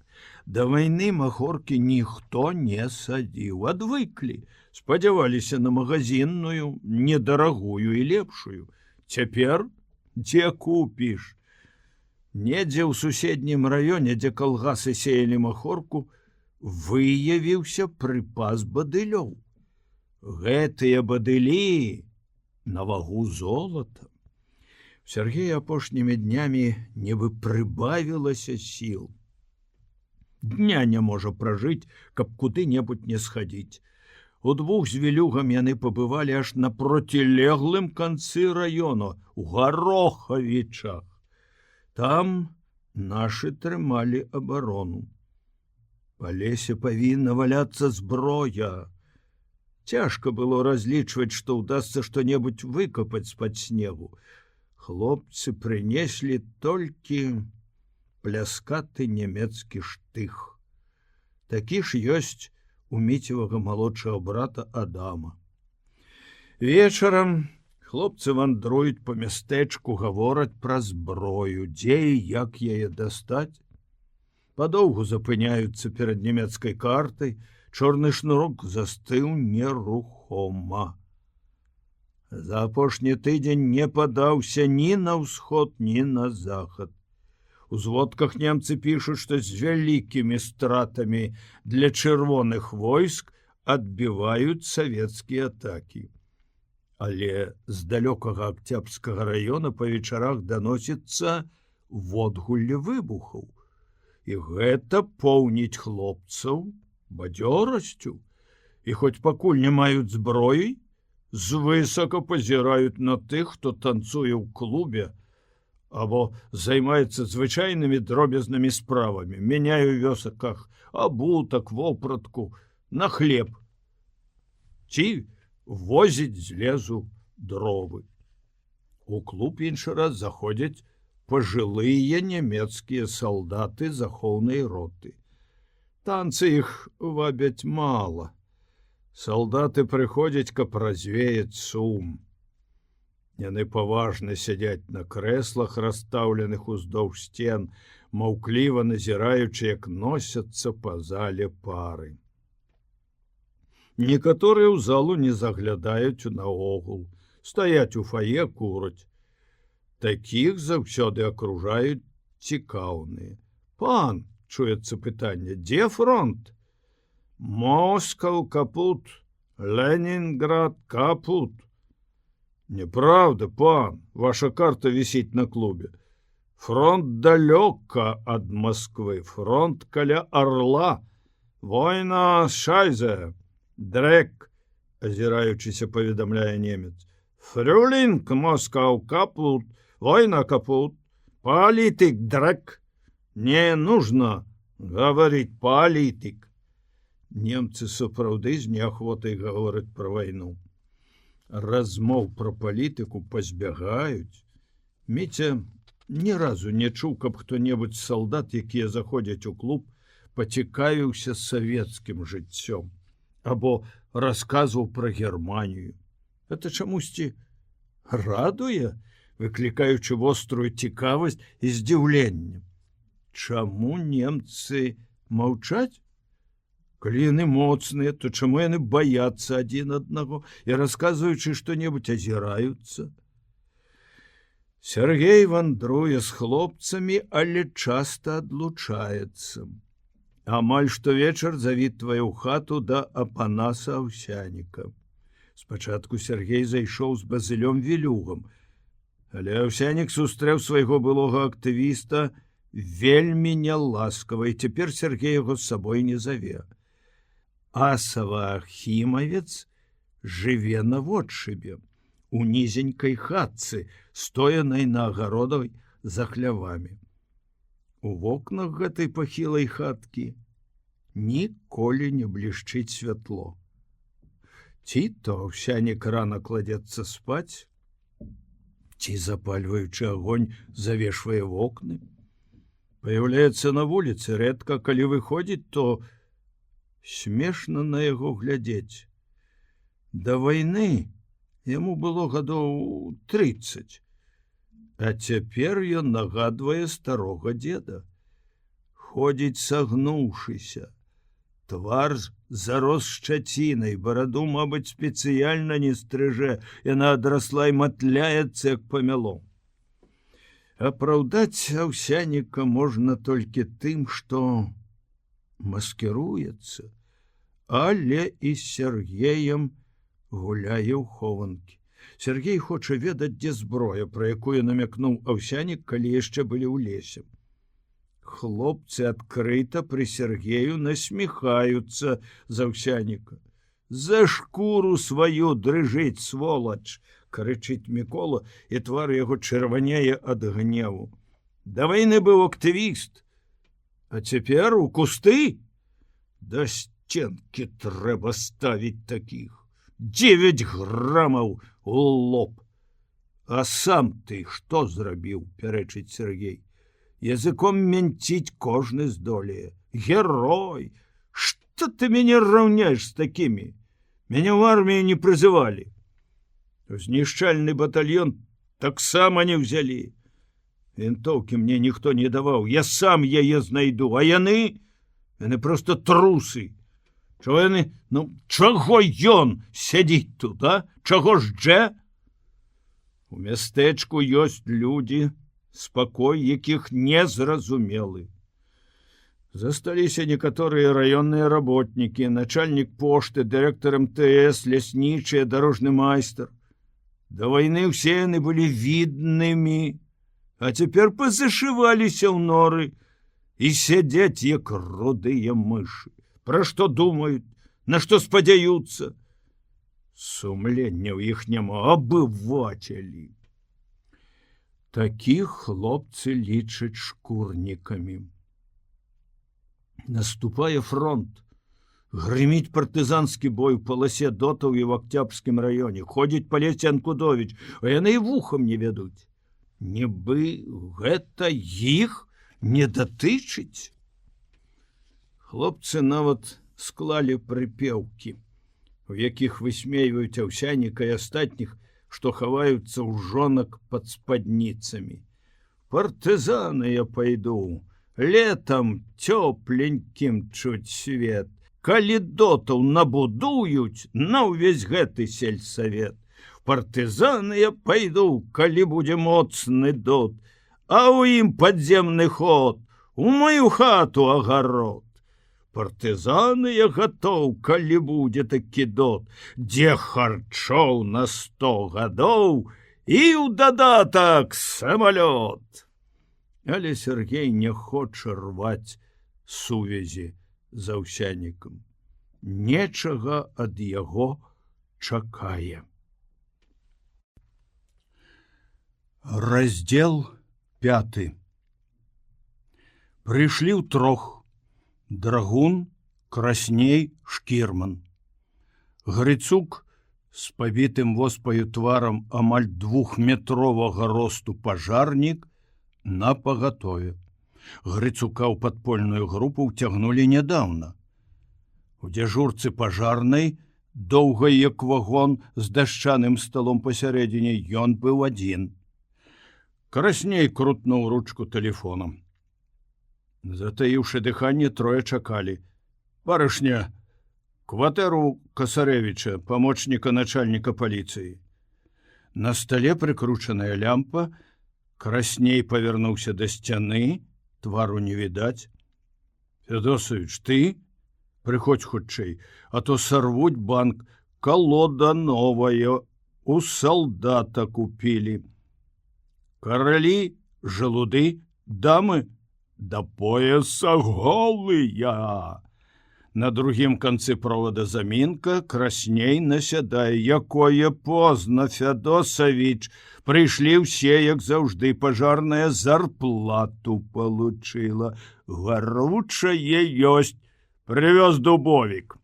Да вайны махоркі ніхто не садзіў, адвыклі, спадзяваліся на магазинную, недарагую і лепшую. Цяпер дзе купіш? Недзе ў суседнім раёне, дзе калгасы сеялі махорку, выявіўся прыпас бадылёў. Гэтыя бадылі на вагу золата. У Сергея апошнімі днямі нібы прыбавілася сіл. Дня не можа пражыць, каб куды-небудзь не схадзіць. Удвух з Вілюгам яны пабывалі аж на процілеглым канцы раёну, у Гарохавічах. Там нашы трымалі абарону. Па лесе павінна валяцца зброя. Цяжка было разлічваць, што ўдасца што-небудзь выкапаць з-пад снегу. Хлопцы прынеслі толькі пляскаты нямецкі штых. Такі ж ёсць у Міцевага малодшага брата Адама. Вечарам хлопцы вандруюць па мястэчку, гавораць пра зброю, дзе і як яе дастаць. Падоўгу запыняюцца перад нямецкай картай, чорны шнурок застыў нерухома. За апошні тыдзень не падаўся ні на ўсход, ні на захад. У зводках немцы пішуць, што з вялікімі стратамі для чырвоных войск адбіваюць савецкія атакі. Але з далёкага Акцябрскага раёна па вечарах даносіцца водгулле выбухаў. І гэта поўніць хлопцаў бадзёрасцю. І хоць пакуль не маюць зброі, звысока пазіраюць на тых, хто танцуе ў клубе або займаецца звычайнымі дробязнымі справамі, мяняе ў вёсаках абутак, вопратку на хлеб ці возіць з лесу дровы. У клуб іншы раз заходзяць пажылыя нямецкія салдаты захоўнай роты. Танцы іх вабяць мала. Салдаты прыходзяць, каб развеяць сум. Яны паважна сядзяць на крэслах, расстаўленых уздоўж сцен, маўкліва назіраючы, як носяцца па зале пары. Некаторыя ў залу не заглядаюць наогул, стаяць у фае, кураць. Такіх заўсёды акружаюць цікаўныя. Пан, чуецца пытанне, дзе фронт? Москаў капут, Ленінград капут. Неправда, пан, ваша карта висит на клубе. Фронт далёка ад Москвы, фронт каля Орла. Война шайзе, дрэк, азіраючыся паведамляе немец. Фрюлінг, Москаў капут, война капут, политик дрэк. Не нужно говорить политик. Немцы сапраўды з неахвотай гавораць пра вайну. Размоў пра палітыку пазбягаюць. Міця ні разу не чуў, каб хто-небудзь з салдат, якія заходзяць у клуб, пацікавіўся савецкім жыццём або расказваў пра Германію. Это чамусьці радуе, выклікаючы вострую цікавасць і здзіўленне. Чаму немцы маўчаць? Калі яны моцныя, то чаму яны баяцца адзін аднаго і, расказваючы што-небудзь, азіраюцца? Сергей вандруе з хлопцамі, але часта адлучаецца. Амаль штовечар завітвае ў хату да Апанаса Аўсяніка. Спачатку Сергей зайшоў з Базылём Вілюгам, але Аўсянік сустрэў свайго былога актывіста вельмі няласкава, і цяпер Сергей яго з сабой не заве. Асава Архімавец жыве наводшыбе, у нізенькай хатцы, стоянай на агародах за хлявамі. У вокнах гэтай пахілай хаткі ніколі не блішчыць святло. Ці то аўсянік рана кладзецца спаць, ці, запальваючы агонь, завешвае вокны. Паяўляецца на вуліцы, рэдка калі выходзіць, то смешна на яго глядзець. Да вайны яму было гадоў 30, а цяпер ён нагадвае старога дзеда. Ходзіць сагнуўшыся, твар зарос шчацінай, бараду, мабыць, спецыяльна не стрыжэ, яна адрасла і матляецца, як памяло. Апраўдаць аўсяніка можна толькі тым, што маскіруецца, але і з Сергеем гуляе ў хованкі. Сергей хоча ведаць, дзе зброя, пра якую намякнуў аўсянік, калі яшчэ былі ў лесе. Хлопцы адкрыта пры Сергею насміхаюцца з аўсяніка. За шкуру сваю дрыжыць, сволач, крычыць Мікола, і твар яго чырванее ад гневу. Да вайны быў актывіст, а цяпер у кусты? Да сценкі трэба ставіць такіх. 9 грамаў у лоб. А сам ты што зрабіў, пярэчыць Сергей. Языком мянціць кожны здолее. Герой! Што ты мяне раўняеш з такімі? Мяне ў армію не прызывалі. Знішчальны батальён таксама не ўзялі. Вінтоўкі мне ніхто не даваў. Я сам яе знайду, а яны проста трусы. Чаго яны, чаго ён сядзіць тут, а? Чаго ж дже? У мястэчку ёсць людзі, спакой якіх незразумелы. Засталіся некаторыя раённыя работнікі, начальнік пошты, дырэктар МТС, ляснічыя, дарожны майстар. Да вайны ўсе яны былі віднымі, а цяпер пазашываліся ў норы і сядзяць, як рудыя мышы. Пра што думаюць, на што спадзяюцца? Сумлення ў іх няма, абывацелі. Такіх хлопцы лічаць шкурнікамі. Наступае фронт. Грыміць партызанскі бой у паласе дотаў і ў Актябрскім раёне. Ходзіць па лесе Анкудовіч, а яны і вухам не вядуць. Нібы гэта іх не датычыць. Хлопцы нават склалі прыпеўкі, у якіх высмейваюць аўсяніка і астатніх, што хаваюцца ў жонак пад спадніцамі. Партызаны я пайду, летам цёпленькім чуць свет. Калі дотаў набудуюць на ўвесь гэты сельсавет. Партызаны я пайду, калі будзе моцны дот, а ў ім падземны ход, у маю хату агарод. Партызаны я гатоў, калі будзе такі дот, дзе харчоў на 100 гадоў і ў дадатак самалёт. Але Сергей не хоча рваць сувязі з аўсянікам. Нечага ад яго чакае. Раздзел 5. Прыйшлі ўтрох. Драгун, Красней, Шкірман. Грыцук з пабітым воспаю тварам амаль 2-метровага росту пажарнік напагатове. Грыцука ў падпольную групу ўцягнулі нядаўна. У дзяжурцы пажарнай, доўгай як вагон з дашчаным сталом пасярэдзіне, ён быў адзін. Красней крутнуў ручку тэлефонам. Затаіўшы дыханне, трое чакалі. Барышня, кватэру Касарэвіча, памочніка начальніка паліцыі. На стале прыкручаная лямпа, Красней павярнуўся да сцяны, твару не відаць. Федосавіч, ты? Прыходзь хутчэй, а то сарвуць банк, калода новая, у салдата купілі. Каралі, жалуды, дамы, да пояса голыя. На другім канцы провода замінка, Красней насядае. Якое позна, Федосавіч. Прыйшлі ўсе, як заўжды, пажарная зарплату получыла. Гаручае ёсць. Привёз дубовік.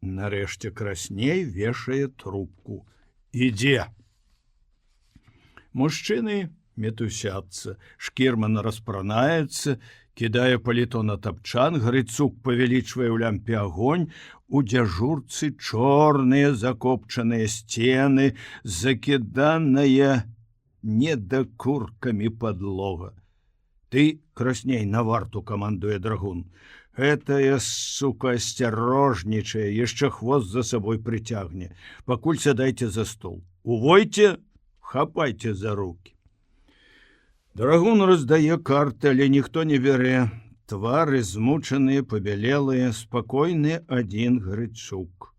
Нарэшце Красней вешае трубку. Ідзе. Мужчыны мітусяцца. Шкірман распранаецца, кідае паліто на тапчан, Грыцук павялічвае ў лямпе агонь, у дзяжурцы чорныя закопчаныя сцены, закіданая недакуркамі падлога. Ты, Красней, на варту, камандуе драгун. Гэтая сука асцярожнічае, яшчэ хвост за сабой прыцягне. Пакуль сядайце за стол. Увойце, хапайце за руки. Драгун раздае карты, але ніхто не бярэ. Твары змучаныя, пабялелыя, спакойны адзін Грыцук.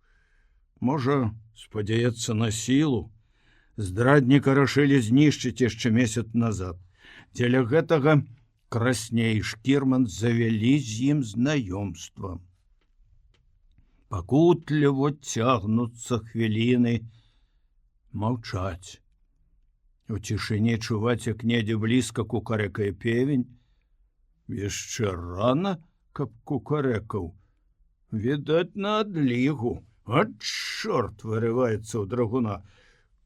Можа, спадзяецца на сілу. Здрадніка рашылі знішчыць яшчэ месяц назад. Дзеля гэтага Красней і Шкірман завялі з ім знаёмства. Пакутліва цягнуцца хвіліны, маўчаць. У цішыні чуваць, як недзе блізка кукарэкае певень. Яшчэ рана, каб кукарэкаў. Відаць, на адлігу. А чорт, вырываецца ў драгуна.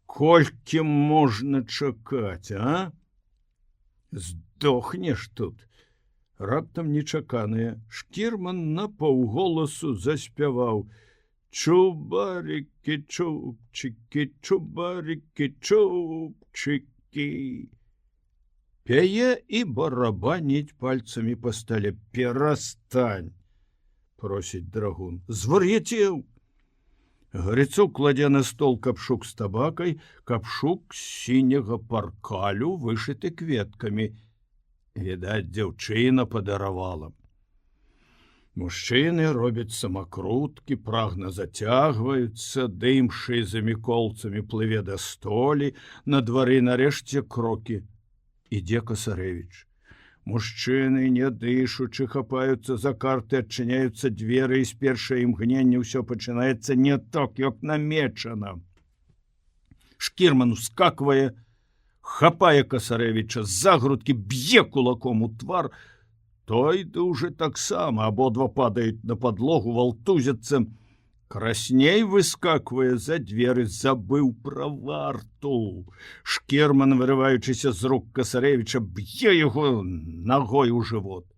Колькі можна чакаць, а? Здохнеш тут. Раптам нечаканае. Шкірман напаўголасу заспяваў: чубарыкі, чубчыкі, чубарыкі, чубчыкі. Пяе і барабаніць пальцамі па стале. Перастань, просіць драгун. Звар'яцеў. Грыцук кладзе на стол капшук з табакай, капшук сіняга паркалю, вышыты кветкамі. Відаць, дзяўчына падаравала. Мужчыны робяць самакруткі, прагна зацягваюцца, дым шызымі колцамі плыве да столі, на двары нарэшце крокі. Ідзе Касарэвіч. Мужчыны, не дышучы, хапаюцца за карты, адчыняюцца дзверы, і з першае імгнення ўсё пачынаецца не так, як намечана. Шкірман ускаквае, хапае Касарэвіча з-за грудкі, б'е кулаком у твар. Той дужы таксама, абодва падаюць на падлогу, валтузяцца. Красней выскаквае за дзверы, забыў пра варту. Шкірман, вырываючыся з рук Касарэвіча, б'е яго нагой у жывот.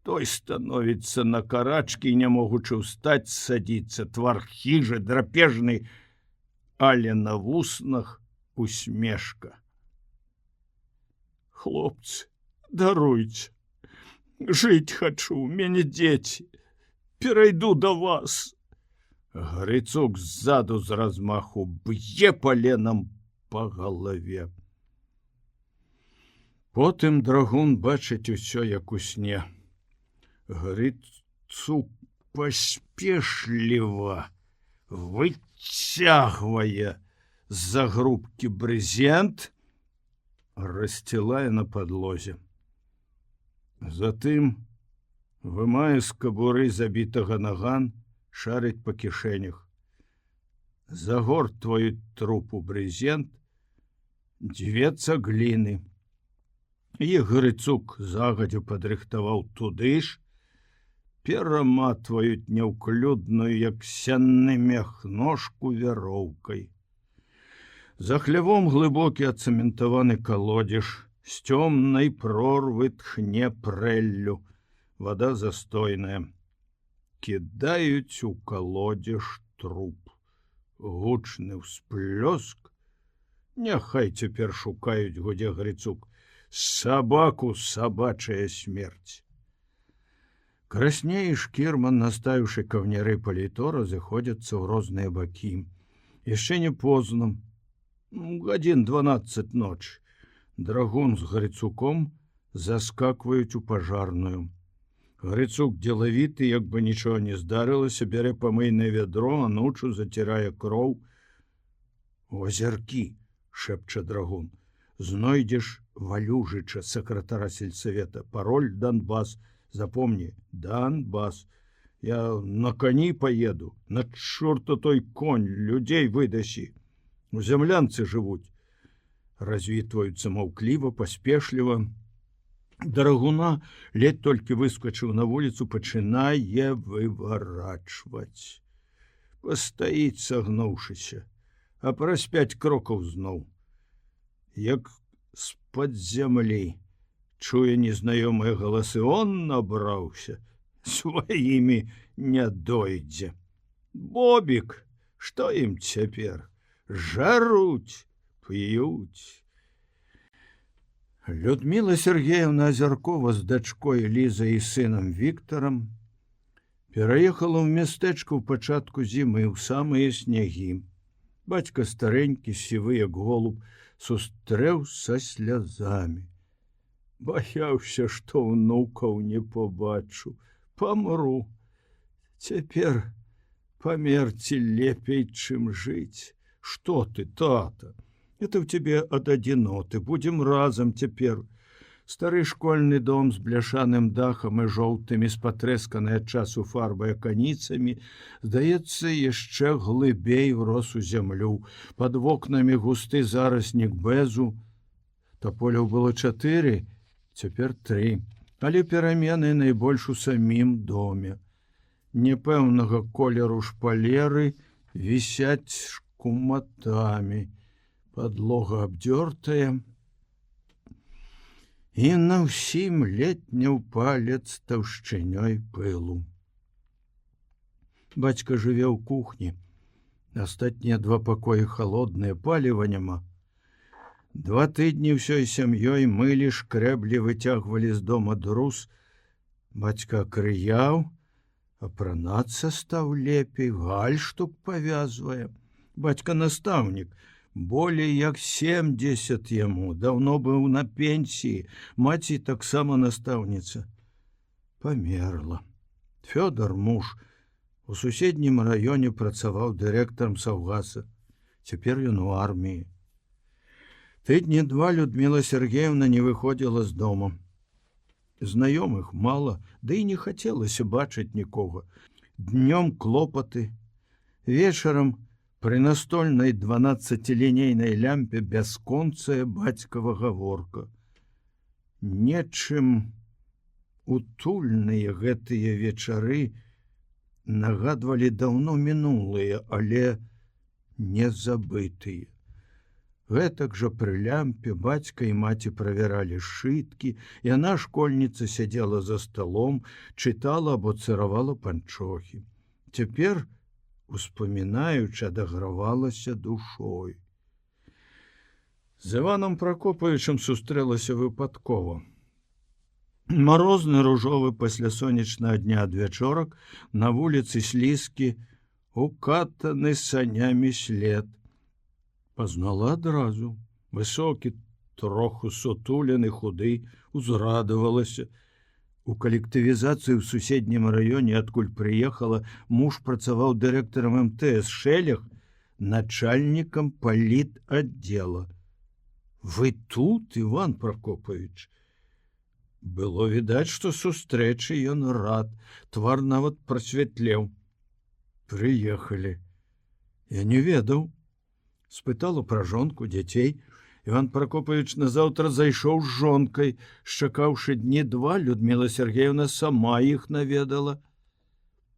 Той становіцца на карачкі і, не могучы ўстаць, садзіцца. Твар хіжы, драпежны, але на вуснах усмешка. Хлопцы, даруйце. Жыць хачу, у мяне дзеці. Перайду да вас. Грыцук ззаду з размаху б'е паленам па галаве. Потым драгун бачыць усё, як у сне. Грыцук паспешліва выцягвае з-за грубкі брызент, рассцілае на падлозе. Затым вымае з кабуры забітага наган, шарыць па кішэнях. Загортваюць труп у брызент, дзве цагліны. І Грыцук загадзя падрыхтаваў туды ж, пераматваюць няўклюдную, як сянны мех, ножку вяроўкай. За хлявом глыбокі ацэментаваны калодзеж, з цёмнай прорвы тхне прэллю, вада застойная. Кідаюць у калодзеж труп. Гучны ўсплёск. Няхай цяпер шукаюць, гудзе Грыцук. Сабаку сабачая смерць. Красней і Шкірман, наставіўшы каўняры паліто, разыходзяцца ў розныя бакі. Яшчэ не позна. Гадзін 12 ночы. Драгун з Грыцуком заскакваюць у пажарную. Грыцук дзелавіты, як бы нічого не здарылася, бярэ памыйнае вядро, анучу зацірае кроў. Озеркі, шэпча драгун, знойдзеш Валюжыча, сакратара сельсавета. Пароль Донбас. Запомни, Донбас. Я на коні поеду, на чорта той конь, людзей выдасі. У зямлянцы жывуць. Развітваюцца маўкліва, паспешліва. Драгуна ледь толькі выскочыў на вуліцу, пачынае выварачваць. Пастаіць, сагнуўшыся, а праз 5 крокаў зноў. Як з-пад зямлі чуе незнаёмыя галасы, он набраўся, сваімі не дойдзе. Бобік, што ім цяпер? Жаруць, п'юць. Людмила Сергеевна Азяркова з дачкой Лізай і сынам Віктарам пераехала ў мястэчка ў пачатку зімы ў самыя снягі. Бацька старэнькі, сівы як голуб, сустрэў са слязамі. Баяўся, што ўнукаў не побачу. Памру. Цяпер памерці лепей, чым жыць. Што ты, тата? Это ў тебе ад адзіноты. Будзем разам цяпер. Стары школьны дом з бляшаным дахам і жоўтымі з патрэсканай ад часу фарбай аканіцамі, здаецца, яшчэ глыбей урос у зямлю. Пад вокнамі густы зараснік бэзу. Тополяў было 4, цяпер 3. Але перамены найбольш у самім доме. Непэўнага колеру шпалеры вісяць шкуматамі. Падлога абдзёртая, і на ўсім летняў палец таўшчынёй пылу. Бацька жыве ў кухні. Астатнія 2 пакоі халодныя, паліва няма. 2 тыдні ўсёй сям'ёй мылі, шкрэблі, выцягвалі з дома друз. Бацька крыяў, апранацца стаў лепей, гальштук павязвае. Бацька настаўнік. Болей як 70 яму, даўно быў на пенсіі, маці таксама настаўніца. Памерла. Фёдор, муж, у суседнім раёне працаваў дырэктарам саўгаса. Цяпер ён у арміі. Тыдні 2 Людмила Сергеевна не выходзіла з дома. Знаёмых мала, ды і не хацелася бачыць нікога. Днём клопаты, вечарам пры настольнай 12-лінейнай лямпе бясконцая бацькава гаворка. Нечым утульныя гэтыя вечары нагадвалі даўно мінулыя, але не забытыя. Гэтак жа пры лямпе бацька і маці правяралі сшыткі, яна, школьніца, сядзела за сталом, чытала або цыравала панчохі. Цяпер, успамінаючы, адагравалася душой. З Іваном Прокопавічам сустрэлася выпадкова. Марозны ружовы паслясонечнага дня адвячорак на вуліцы слізкі, укатаны санямі след. Пазнала адразу. Высокі, троху сутулены, худы, узрадавалася. У калектывізацыі ў суседнім раёне, адкуль прыехала, муж працаваў дырэктарам МТС Шэлег, начальнікам палітаддзела. Вы тут, Іван Прокопавіч? Было відаць, што сустрэчы ён рад, твар нават прасвятлеў. Прыехалі. Я не ведаў. Спытала пра жонку, дзяцей. Іван Прокопавіч назаўтра зайшоў з жонкай. Чакаўшы дні 2, Людмила Сергеевна сама іх наведала.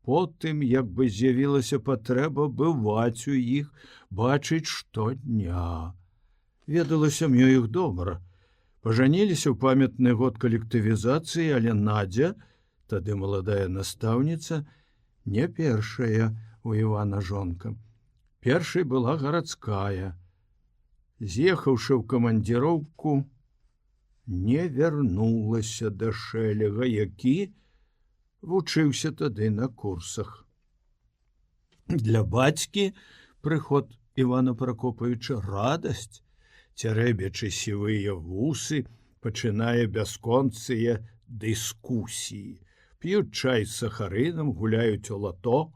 Потым, як бы з'явілася патрэба бываць у іх, бачыць штодня. Ведала сям'ю іх добра. Пажаніліся ў памятны год калектывізацыі, але Надзя, тады маладая настаўніца, не першая у Івана жонка. Першай была гарадская. З'ехаўшы ў камандзіроўку, не вярнулася да Шэлега, які вучыўся тады на курсах. Для бацькі прыход Івана Прокопавіча радасць. Цярэбячы сівыя вусы, пачынае бясконцыя дыскусіі. П'юць чай з сахарынам, гуляюць у лато.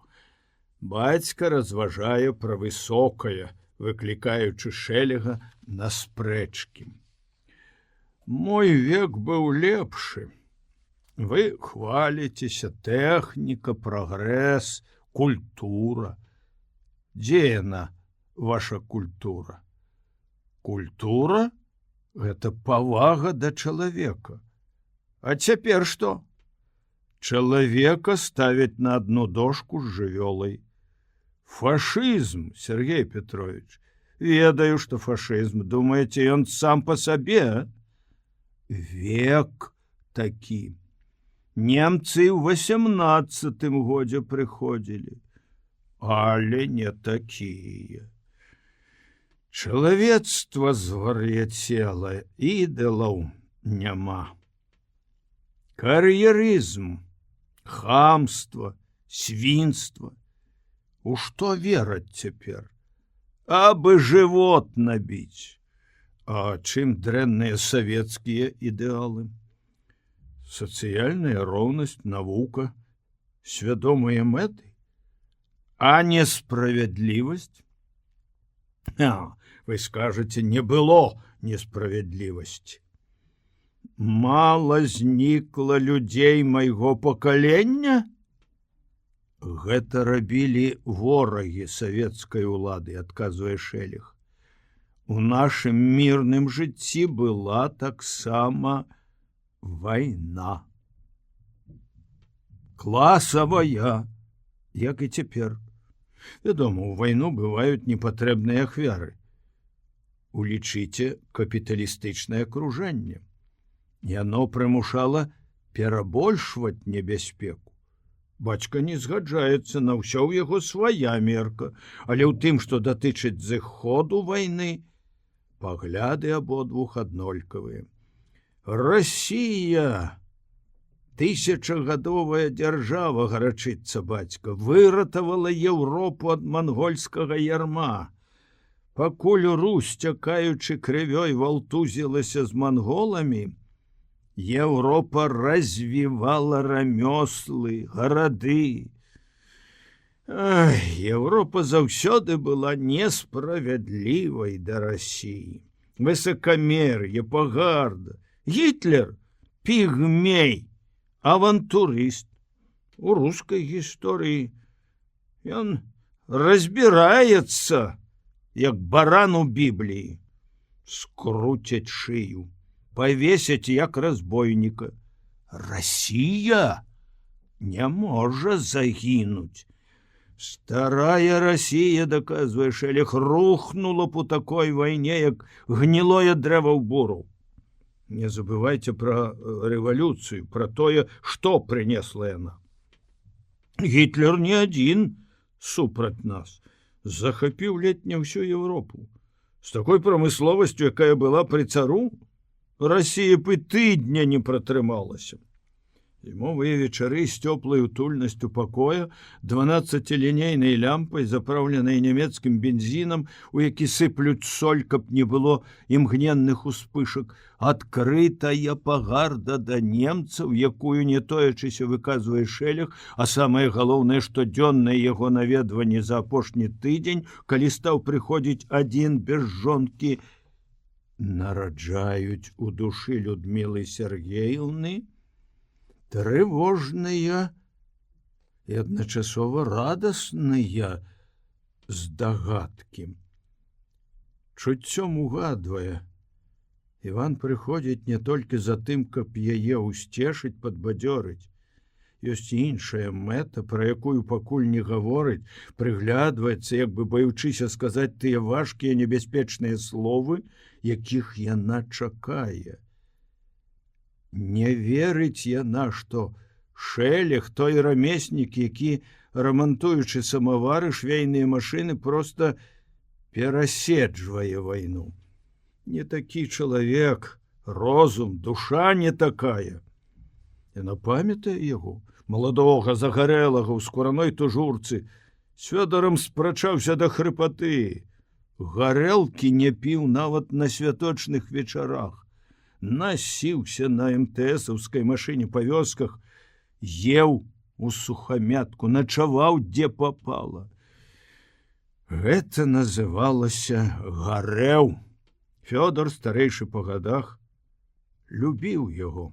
Бацька разважае пра высокае, выклікаючы Шэлега на спрэчкі. Мой век быў лепшы. Вы хваліцеся, тэхніка, прагрэс, культура. Дзе яна, ваша культура? Культура – гэта павага да чалавека. А цяпер што? Чалавека ставяць на одну дошку з жывёлай. Фашызм, Сергей Петрович. Ведаю, што фашызм, думаеце, ён сам па сабе? Век такі. Немцы ў 18 годзе прыходзілі, але не такія. Чалавецтва звар'яцела, ідалаў няма. Кар'ерызм, хамства, свінства. У што вераць цяпер? Абы жывот набіць. А чым дрэнныя савецкія ідэалы? Сацыяльная роўнасць, навука, свядомыя мэты, а несправядлівасць? Вы скажаце, не было несправядлівасці. Мала знікла людзей майго пакалення? Гэта рабілі ворагі савецкай улады, адказвае Шэлег. У нашым мірным жыцці была таксама вайна. Класавая, як і цяпер. Вядома, у вайну бываюць непатрэбныя ахвяры. Улічыце капіталістычнае акружэнне. Яно прымушала перабольшваць небяспеку. Бацька не згаджаецца, на ўсё ў яго свая мерка, але ў тым, што датычыць зыходу вайны, пагляды абодвух аднолькавыя. Расія, тысячагадовая дзяржава, гарачыцца бацька, выратавала Еўропу ад мангольскага ярма. Пакуль Русь, цякаючы крывёй, валтузілася з манголамі, Еўропа развівала рамёслы, гарады. Еўропа заўсёды была несправядлівай да Расіі. Высакамер'е, пагарда. Гітлер – пігмей, авантурыст. У рускай гісторыі ён разбіраецца, як баран у Бібліі. Скруцяць шыю, павесяць як разбойніка. Расія не можа загінуць. Старая Расія, доказвае Шэлег, рухнула б у такой вайне, як гнілое дрэва ў буру. Не забывайце пра рэвалюцыю, пра тое, што прынесла яна. Гітлер не адзін супраць нас. Захапіў ледь не ўсю Еўропу. З такой прамысловасцю, якая была пры цару, Расія б і тыдня не пратрымалася. Зімовыя вечары з цёплай утульнасцю пакоя, 12-лінейнай лямпай, запраўленай нямецкім бензінам, у які сыплюць соль, каб не было імгненных успышак, адкрытая пагарда да немцаў, якую не тоячыся выказвае Шэлег, а самае галоўнае, штодзённае яго наведванне за апошні тыдзень, калі стаў прыходзіць адзін без жонкі, нараджаюць у душы Людмілы Сергеевны трывожныя і адначасова радасныя здагадкі. Чуццём угадвае, Іван прыходзіць не толькі за тым, каб яе ўсцешыць, падбадзёрыць. Ёсць іншая мэта, пра якую пакуль не гаворыць, прыглядваецца, як бы баючыся сказаць тыя важкія небяспечныя словы, якіх яна чакае. Не верыць яна, што Шэлег, той рамеснік, які, рамантуючы самавары, швейныя машыны, проста пераседжвае вайну. Не такі чалавек, розум, душа не такая. Яна памятае яго, маладога, загарэлага ў скураной тужурцы, з Фёдорам спрачаўся да хрыпаты. Гарэлкі не піў нават на святочных вечарах. Насіўся на МТСаўскай машыне па вёсках, еў у сухамятку, начаваў, дзе папала. Гэта называлася гарэў. Фёдор, старэйшы па гадах, любіў яго.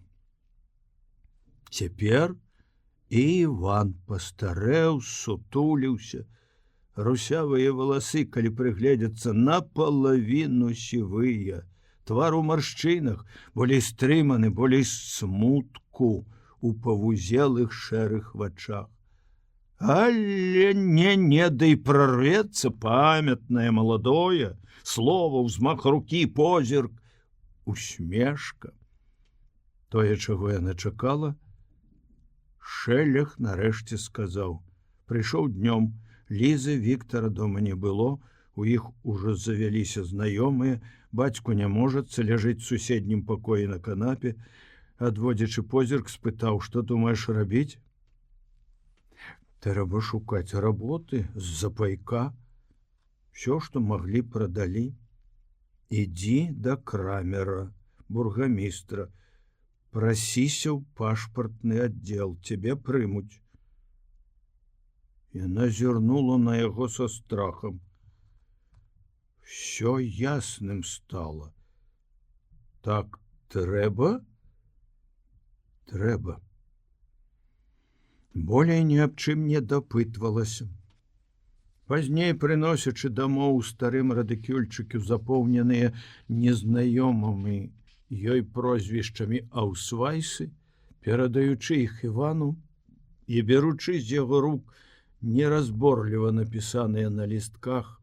Цяпер і Іван пастарэў, сутуліўся. Русявыя валасы, калі прыгледзяцца, напалавіну сівыя, Твар у маршчынах, болей стрыманы, болей смутку у павузелых шэрых вачах. Але не дай прорвецца памятнае маладое слово, ўзмах рукі, позірк, усмешка. Тое, чаго яна чакала, Шэлег нарэшце сказаў: прыйшоў днём, Лізы, Віктара дома не было, у іх ужо завяліся знаёмыя, бацьку няможацца, ляжыць у суседнім пакоі на канапе, адводзячы позірк, спытаў: што думаеш рабіць? Трэба шукаць работы з-за пайка. Всё, што маглі, прадалі. Ідзі да крамера, бургамістра, прасіся ў пашпартны аддзел, цябе прымуць. Яна зірнула на яго са страхам. Всё ясным стала. Так трэба? Трэба. Болей ні аб чым не дапытвалася. Пазней, прыносячы дамоў у старым радыкюльчыку запоўненыя незнаёмымі ёй прозвішчамі аўсвайсы, перадаючы іх Івану і беручы з яго рук неразборліва напісаныя на лістках,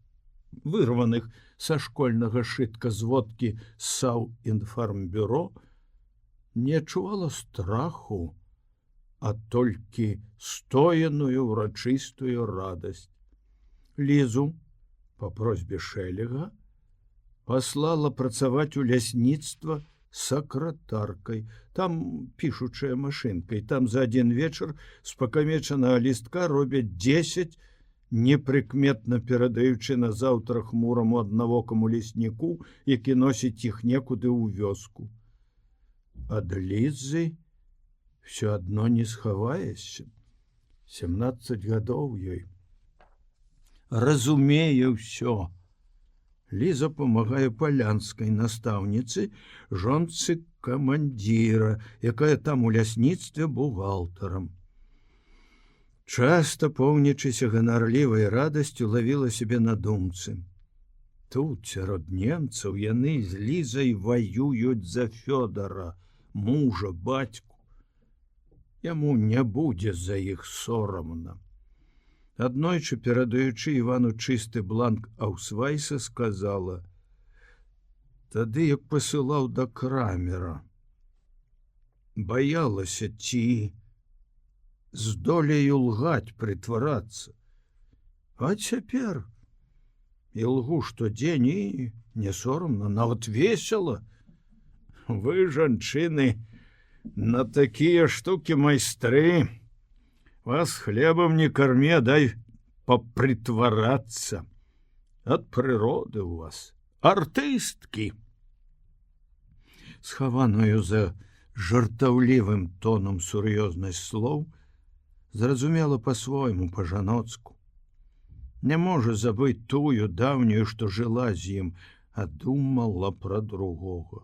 вырваных са школьнага шытка зводкі Саўінфармбюро, не адчувала страху, а толькі стояную ўрачыстую радасць. Лізу по просьбе Шэлега паслала працаваць у лясніцтва сакратаркай, там пішучая машынкай, там за адзін вечар з пакамечанага лістка робяць 10, непрыкметна перадаючы на заўтра хмураму аднавокаму лесніку, які носіць іх некуды ў вёску. Ад Лізы все адно не схаваешся. 17 гадоў ёй. Разумее ўсё. Ліза памагае палянскай настаўніцы, жонцы камандзіра, якая там у лясніцтве бухгалтарам. Часта, поўнічыся ганарлівай радасцю, лавіла сябе на думцы. Тут, сярод немцаў, яны з Лізай ваююць за Фёдора, мужа, бацьку. Яму не будзе за іх сорамна. Аднойчы, перадаючы Івану чысты бланк аўсвайса, сказала: тады, як пасылаў да крамера, баялася, ці здолею лгаць, прытварацца. А цяпер і лгу штодзень, і не сорамна, нават весела. Вы, жанчыны, на такія штукі майстры. Вас хлебом не корми, а дай попритвораться. От природы у вас артистки. Схаваную за жартаўлівым тоном сур'ёзнасць слоў зразумела по-свойму, по-жаноцку. Не можа забыць тую даўнюю, што жыла з ім, а думала пра другога.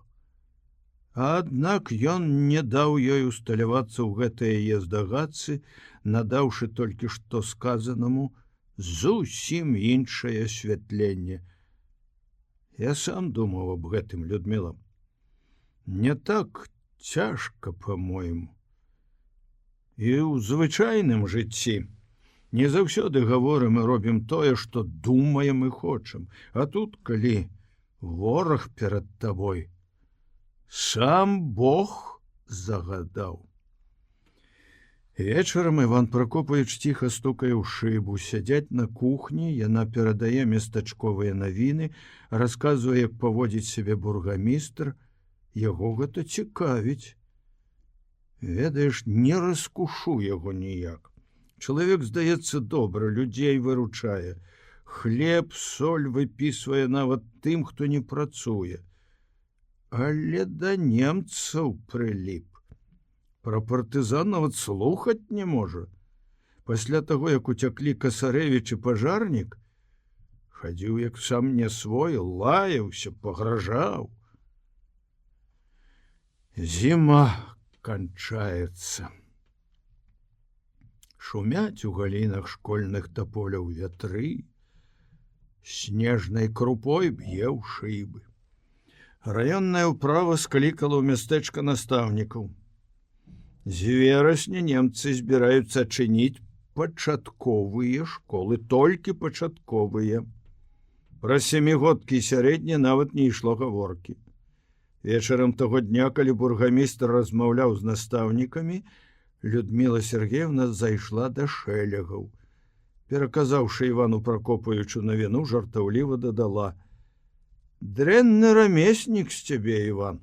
Аднак ён не даў ёй усталявацца ў гэтыя яе здагадцы, надаўшы толькі што сказанаму зусім іншае асвятленне. Я сам думаў аб гэтым, Людміла. Не так цяжка, по-мойму. І ў звычайным жыцці не заўсёды гаворым і робім тое, што думаем і хочам. А тут, калі вораг перад табой, сам Бог загадаў. Вечарам Іван Пракопавіч ціха стукае ў шыбу, сядзяць на кухні, яна перадае местачковыя навіны, расказвае, як паводзіць сябе бургамістр, яго гэта цікавіць. Ведаеш, не раскушу яго ніяк. Чалавек, здаецца, добра, людзей выручае. Хлеб, соль выпісвае нават тым, хто не працуе. Але да немцаў прыліп. Пра партызан нават слухаць не можа. Пасля таго, як уцяклі Касарэвіч і пажарнік, хадзіў як сам не свой, лаяўся, пагражаў. Зіма канчаецца. Шумяць у галінах школьных таполяў вятры, снежнай крупой б'е ў шыбы. Раённая ўправа склікала ў мястэчка настаўнікаў. З верасня немцы збіраюцца адчыніць пачатковыя школы, толькі пачатковыя. Пра сямігодкі і сярэдні нават не ішло гаворкі. Вечарам таго дня, калі бургамістр размаўляў з настаўнікамі, Людміла Сергеевна зайшла да шэлегаў. Пераказаўшы Івану Пракопавічу навіну, жартаўліва дадала: «Дрэнны рамеснік з цябе, Іван.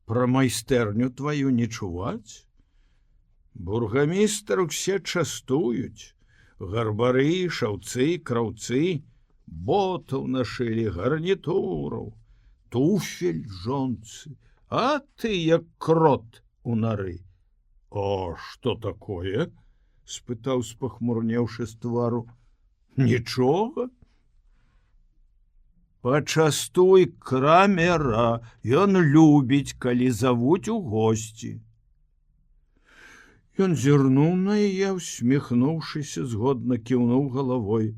Пра майстэрню тваю не чуваць? Бургамістр усе частуюць. Гарбары, шаўцы, краўцы, ботаў нашылі, гарнітураў, туфель жонцы, а ты як крот у нары». «А што такое?» — спытаў, спахмурнеўшы з твару. «Нічога. Пачастуй крамера, ён любіць, калі завуць у госці». Ён зірнуў на яе, усміхнуўшыся, згодна кіўнуў галавой.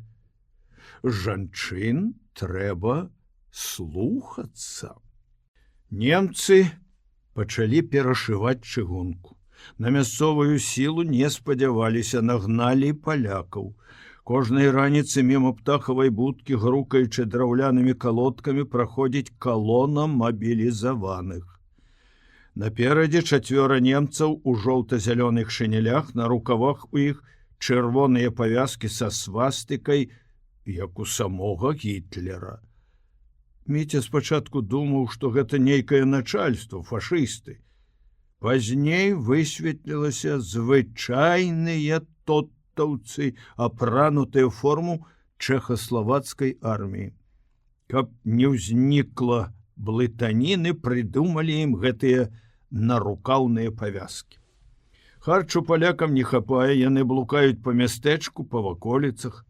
«Жанчын трэба слухацца». Немцы пачалі перашываць чыгунку. На мясцовую сілу не спадзяваліся, нагналі палякаў. Кожнай раніцы міма птахавай будкі, грукаючы драўлянымі калодкамі, праходзіць калона мабілізаваных. Наперадзе 4 немцаў у жоўта-зялёных шынелях, на рукавах у іх чырвоныя павязкі са свастыкай, як у самога Гітлера. Міця спачатку думаў, што гэта нейкае начальство, фашысты. Пазней высветлілася звычайныя тоттаўцы, апранутыя ў форму чэхаславацкай арміі. Каб не ўзнікла блытаніны, прыдумалі ім гэтыя нарукаўныя павязкі. Харчу палякам не хапае, яны блукаюць па мястэчку, па ваколіцах,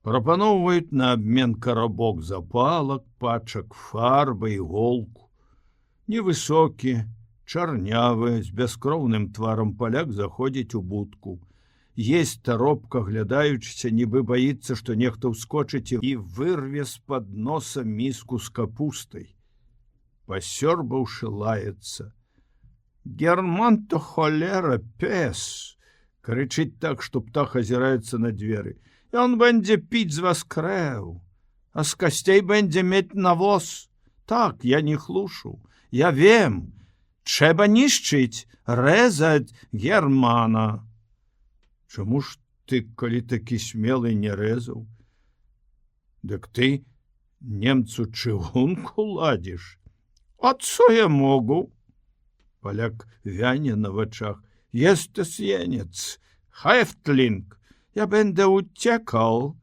прапаноўваюць на абмен карабок запалак, пачак фарбы, іголку. Невысокі, чарнявы, з бяскроўным тварам паляк заходзіць у будку. Есть таропка, глядаючыся, нібы баіцца, што нехта ўскочыць і вырве з-пад носа міску з капустай. Пасёрбаўшы, лаецца. «Герман то холера, пес!» Крычыць так, што птах азіраецца на дзверы. «Ён бэндзе піць з вас крэў, а з касцей бэндзе мець навоз. Так, я не хлушу, я вем. Трэба нішчыць, рэзаць Германа». «Чаму ж ты, калі такі смелы, не рэзаў? Дык ты немцу чыгунку ладзіш?» «От що я могу?» Паляк вяне на вачах. «Jest es jeniec, Häftling, ja będę uciekał,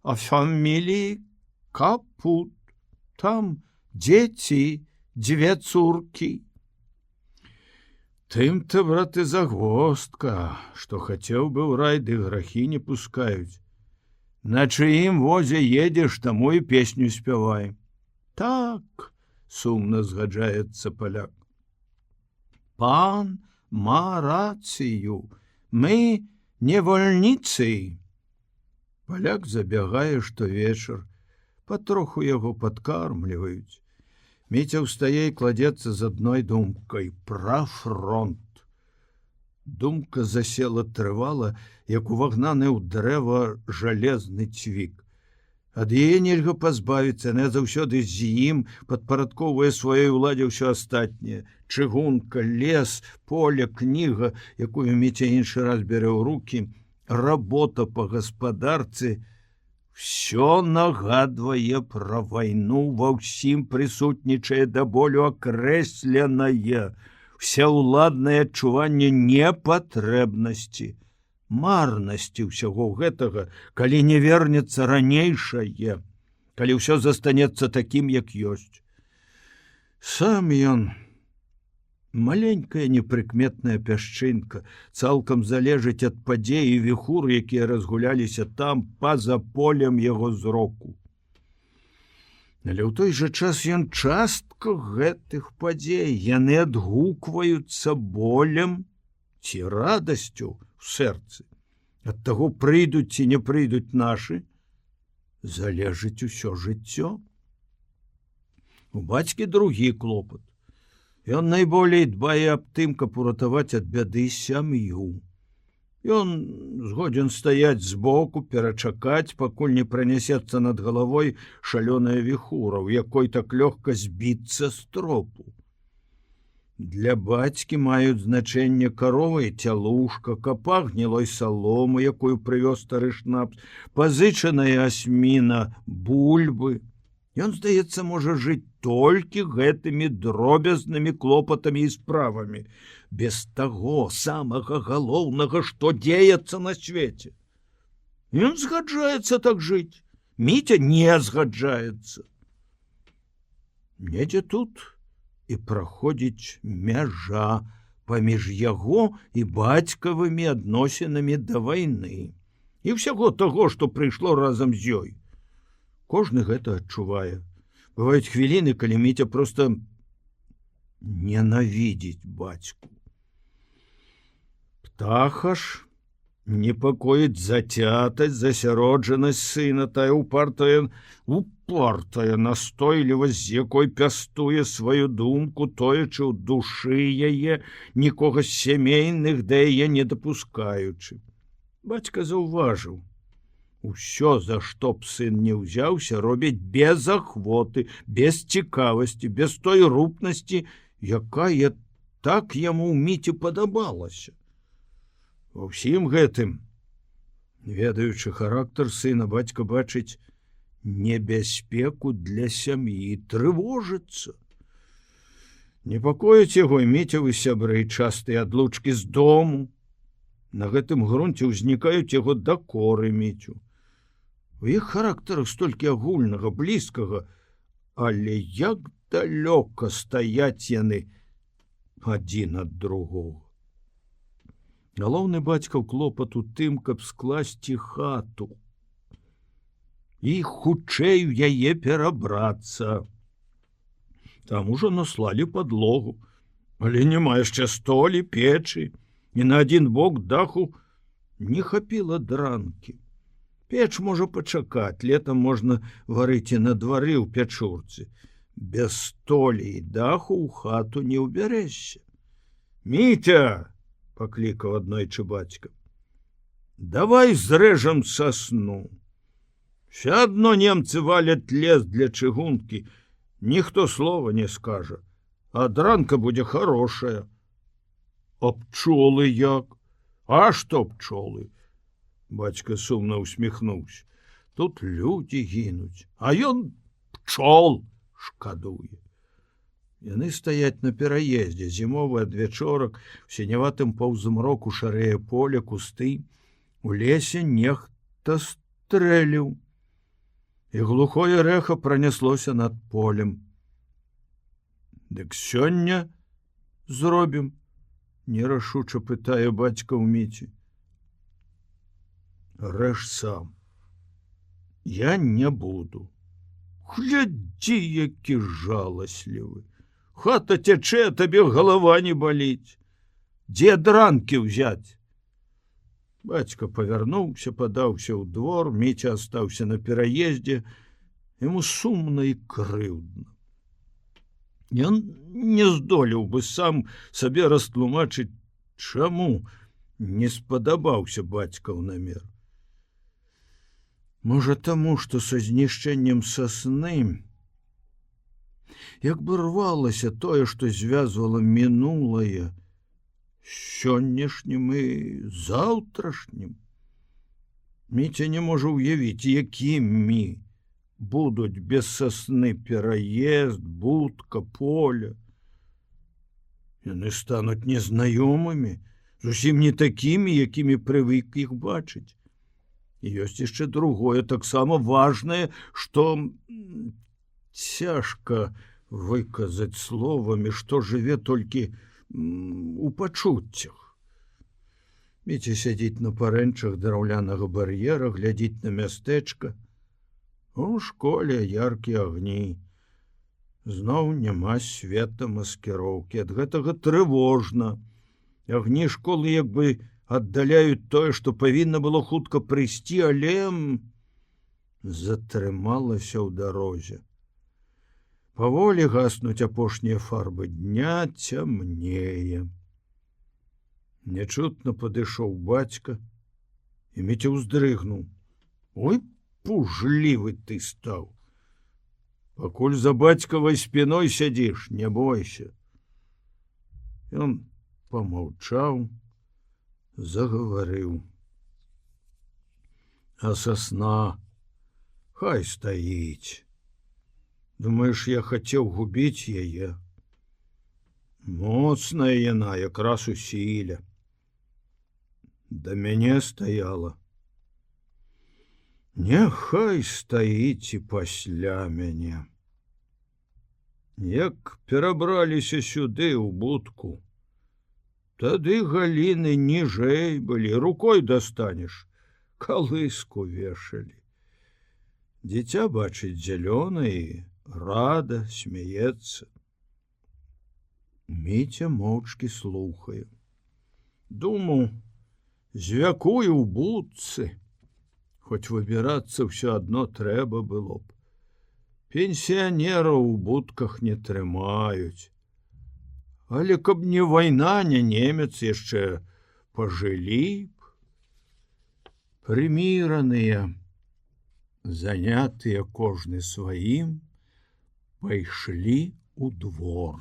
a familii kaput, tam dzieci, 2 córki». «Тым-то, браты, загвоздка, што хацеў бы ў рай, ды грахі не пускаюць. На чыім возе едзеш, таму і песню спявай». «Так», — сумна згаджаецца паляк. «Пан ма рацыю, мы невольніцы». Паляк забягае штовечар, патроху яго падкармліваюць. Міця ўстае і кладзецца з адной думкай пра фронт. Думка засела трывала, як увагнаны ў дрэва жалезны цвік. Ад яе нельга пазбавіцца, яна заўсёды з ім падпарадкоўвае сваёй уладзе ўсё астатняе. Чыгунка, лес, поле, кніга, якую Міця іншы раз бярэ ў рукі, работа па гаспадарцы. Всё нагадвае пра вайну, ва ўсім прысутнічае да болю акрэсленае, усеўладнае адчуванне непатрэбнасці, марнасці ўсяго гэтага, калі не вернецца ранейшае, калі ўсё застанецца такім, як ёсць. Сам ён маленькая непрыкметная пясчынка, цалкам залежыць ад падзей і віхур, якія разгуляліся там па-за полем яго зроку. Але ў той жа час ён частка гэтых падзей, яны адгукваюцца болем ці радасцю ў сэрцы. Ад таго, прыйдуць ці не прыйдуць нашы, залежыць усё жыццё. У бацькі другі клопат. Ён найболей дбае аб тым, каб уратаваць ад бяды сям'ю. Ён згодзін стаяць збоку, перачакаць, пакуль не пранясецца над галавой шалёная віхура, у якой так лёгка збіцца з тропу. Для бацькі маюць значэнне карова і цялушка, капах гнілой саломы, якую прывёз стары шнапс, пазычаная асьміна бульбы. Ён, здаецца, можа жыць толькі гэтымі дробязнымі клопатамі і справамі, без таго самага галоўнага, што дзеецца на свеце. Ён згаджаецца так жыць, Міця не згаджаецца. Недзе тут і праходзіць мяжа паміж яго і бацькавымі адносінамі да вайны і ўсяго таго, што прыйшло разам з ёй. Кожны гэта адчувае. Бываюць хвіліны, калі Міця проста ненавідзіць бацьку. Птаха ж непакоіць зацятасць, засяроджанасць сына, тая упартая настойлівасць, з якой пястуе сваю думку, тоячы ў душы яе, нікога з сямейных да яе не дапускаючы. Бацька заўважыў. Усё, за што б сын не ўзяўся, робіць без ахвоты, без цікавасці, без той рупнасці, якая так яму ў Міці падабалася. Ва ўсім гэтым, ведаючы характар сына, бацька бачыць небяспеку для сям'і, трывожыцца. Непакоіць яго і Міцевы сябры, частыя адлучкі з дому. На гэтым грунце ўзнікаюць яго дакоры Міцю. У іх характарах столькі агульнага, блізкага, але як далёка стаяць яны адзін ад другога. Галоўны бацькаў клопат у тым, каб скласці хату і хутчэй у яе перабрацца. Там ужо наслалі падлогу, але няма яшчэ столі, печы, і на адзін бок даху не хапіла дранкі. Печ можа пачакаць, летам можна варыць і на двары ў пячурцы. Без столі і даху ў хату не ўбярэшся. Міця, паклікаў аднойчы бацька, давай зрэжам сасну. Все адно немцы валяць лес для чыгункі, ніхто слова не скажа, а дранка будзе хорошая. А пчолы як? А што пчолы? Бацька сумна усміхнуўся. Тут людзі гінуць, а ён пчол шкадуе. Яны стаяць на пераездзе, зімовы адвячорак, у сіняватым паўзмроку шарэе поле, кусты. У лесе нехта стрэліў, і глухое рэха праняслося над полем. Дык сёння зробім? Нерашуча пытае бацька ў Міці. Рэж сам. Я не буду. Глядзі, які жаласлівы. Хата цячэ, табе галава не баліць. Дзе дранкі ўзяць? Бацька павярнуўся, падаўся ў двор, Міця астаўся на пераездзе. Яму сумна і крыўдна. Ён не здолеў бы сам сабе растлумачыць, чаму не спадабаўся бацькаў намер. Можа, таму, што са знішчэннем сасны як бы рвалася тое, што звязвала мінулае сённяшнім і заўтрашнім. Міця не можа ўявіць, якімі будуць без сасны пераезд, будка, поле. Яны стануць незнаёмымі, зусім не такімі, якімі прывык іх бачыць. І ёсць яшчэ другое, таксама важнае, што цяжка выказаць словамі, што жыве толькі у пачуццях. Міця сядзіць на парэнчах драўлянага бар'ера, глядзіць на мястэчка. У школе яркія агні. Зноў няма света маскіроўкі. Ад гэтага трывожна. Агні школы як бы аддаляюць тое, што павінна было хутка прыйсці, але затрымалася ў дарозе. Паволі гаснуць апошнія фарбы дня, цямнее. Нячутна падышоў бацька, і Міця ўздрыгнуў. Ой, пужлівы ты стаў. Пакуль за бацькавай спіной сядзіш, не бойся. Ён помаўчаў, загаварыў. А сасна хай стаіць. Думаеш, я хацеў губіць яе? Моцная яна, якраз у сіле. Да мяне стаяла. Няхай стаіць і пасля мяне. Як перабраліся сюды ў будку, тады галіны ніжэй былі, рукой дастанеш, калыску вешалі. Дзіця бачыць зялёнае і рада, смяецца. Міця моўчкі слухае. Думаў, звякую ў будцы, хоць выбірацца ўсё адно трэба было б. Пенсіянераў у будках не трымаюць. Але каб не вайна, не немец, яшчэ пажылі б. Прыміраныя, занятыя кожны сваім, пайшлі ў двор.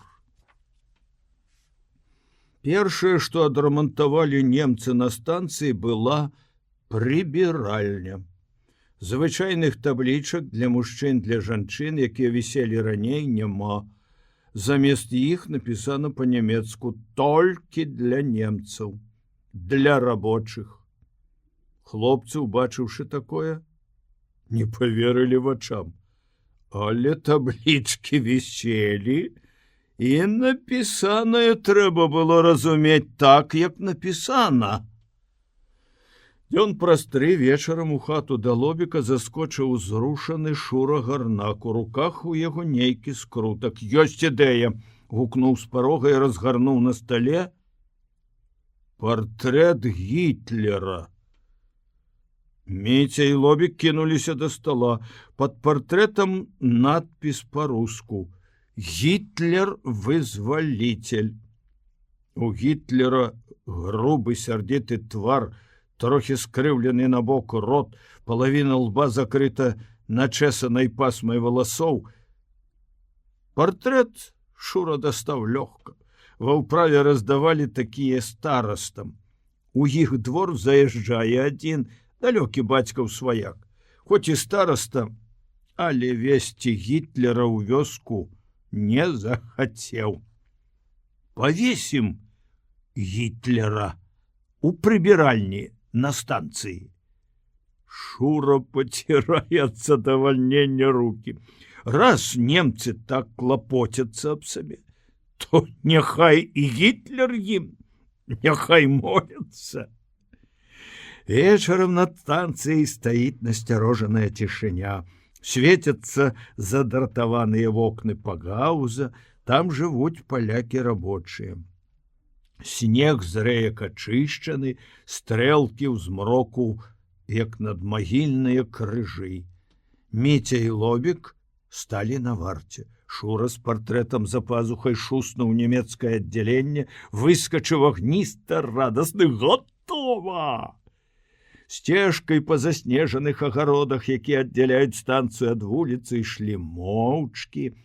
Першае, што адрамантавалі немцы на станцыі, была прыбіральня. Звычайных таблічак для мужчын, для жанчын, якія віселі раней, няма. Замест іх напісана па-нямецку «Толькі для немцаў, для рабочых». Хлопцы, убачыўшы такое, не паверылі вачам. Але таблічкі віселі, і напісанае трэба было разумець так, як напісана. Ён праз 3 вечарам у хату да Лобіка заскочыў узрушаны Шура Гарнак. У руках у яго нейкі скрутак. «Ёсць ідэя!» — гукнуў з парога і разгарнуў на стале партрэт Гітлера. Міця і Лобік кінуліся да стола. Пад партрэтам надпіс па-руску «Гітлер-вызвалитель». У Гітлера грубы сярдзіты твар, трохі скрыўлены на бок рот, палавіна лба закрыта начесанай пасмай валасоў. Партрэт Шура дастаў лёгка. Ва ўправе раздавалі такія старастам. У іх двор заязджае адзін далёкі бацькаў сваяк. Хоць і стараста, але весці Гітлера ў вёску не захацеў. Павесім Гітлера у прыбіральні на станцыі. Шура пацірае ад задавальнення рукі. Раз немцы так клапоцяцца аб сабе, то няхай і Гітлер ім, няхай моляцца. Вечарам над станцыяй стаіць насцярожаная цішыня. Свецяцца задратаваныя вокны пагауза, там жывуць палякі рабочыя. Снег зрэек ачышчаны, стрэлкі ў змроку, як надмагільныя крыжы. Міця і Лобік сталі на варце. Шура з партрэтам за пазухай шуснуў нямецкае аддзяленне, выскачыў агніста радасны: «Гатова!» Сцежкай па заснежаных агародах, якія аддзяляюць станцыю ад вуліцы, ішлі моўчкі,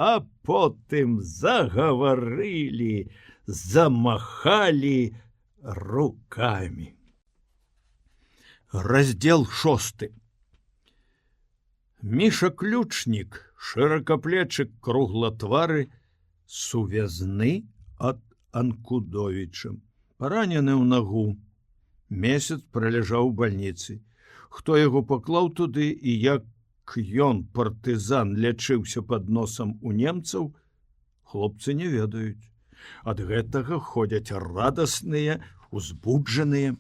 а потым загаварылі, замахалі рукамі. Раздзел 6. Міша Ключнік, шыракаплечы круглатвары, сувязны ад Анкудовіча, паранены ў нагу. Месяц праляжаў у бальніцы. Хто яго паклаў туды і як ён, партызан, лячыўся пад носам у немцаў, хлопцы не ведаюць. Ад гэтага ходзяць радасныя, узбуджаныя.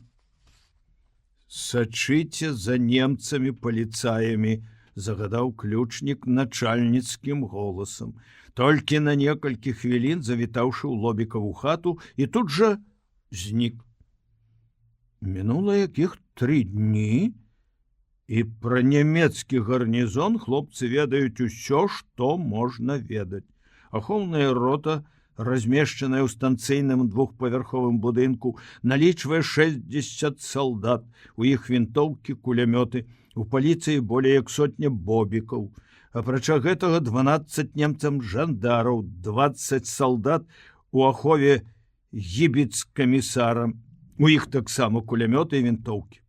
«Сачыце за немцамі паліцаямі», — загадаў Ключнік начальніцкім голасам. Толькі на некалькі хвілін завітаўшы ў Лобікаву хату, і тут жа знік. Мінула якіх 3 дні, І пра нямецкі гарнізон хлопцы ведаюць усё, што можна ведаць. Ахоўная рота, размешчаная ў станцыйным двухпавярховым будынку, налічвае 60 салдат, у іх вінтоўкі, кулямёты, у паліцыі болей як сотня бобікаў. Апрача гэтага 12 немцам жандараў, 20 салдат у ахове гібіц-камісара. У іх таксама кулямёты і вінтоўкі.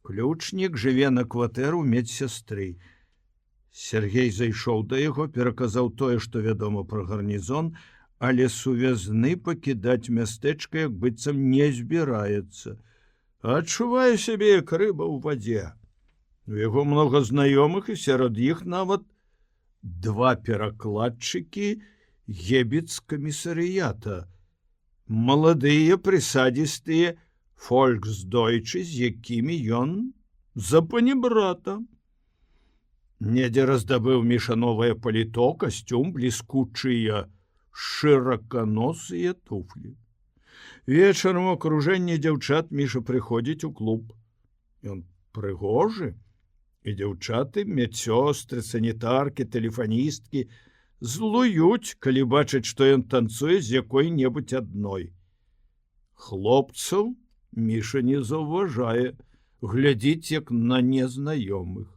Ключнік жыве на кватэру медсястры. Сергей зайшоў да яго, пераказаў тое, што вядома пра гарнізон, але сувязны пакідаць мястэчка як быццам не збіраецца. Адчувае сябе як рыба ў вадзе. У яго многа знаёмых, і сярод іх нават 2 перакладчыкі гебіц-камісарыята. Маладыя прысадзістыя фольксдойчы, з якімі ён за панібрата. Недзе раздабыў Міша новае паліто, касцюм, бліскучыя шыраканосыя туфлі. Вечарам у акружэнні дзяўчат Міша прыходзіць у клуб. Ён прыгожы, і дзяўчаты, медсёстры, санітаркі, тэлефаністкі злуюць, калі бачаць, што ён танцуе з якой-небудзь адной. Хлопцаў Міша не заўважае, глядзіць як на незнаёмых.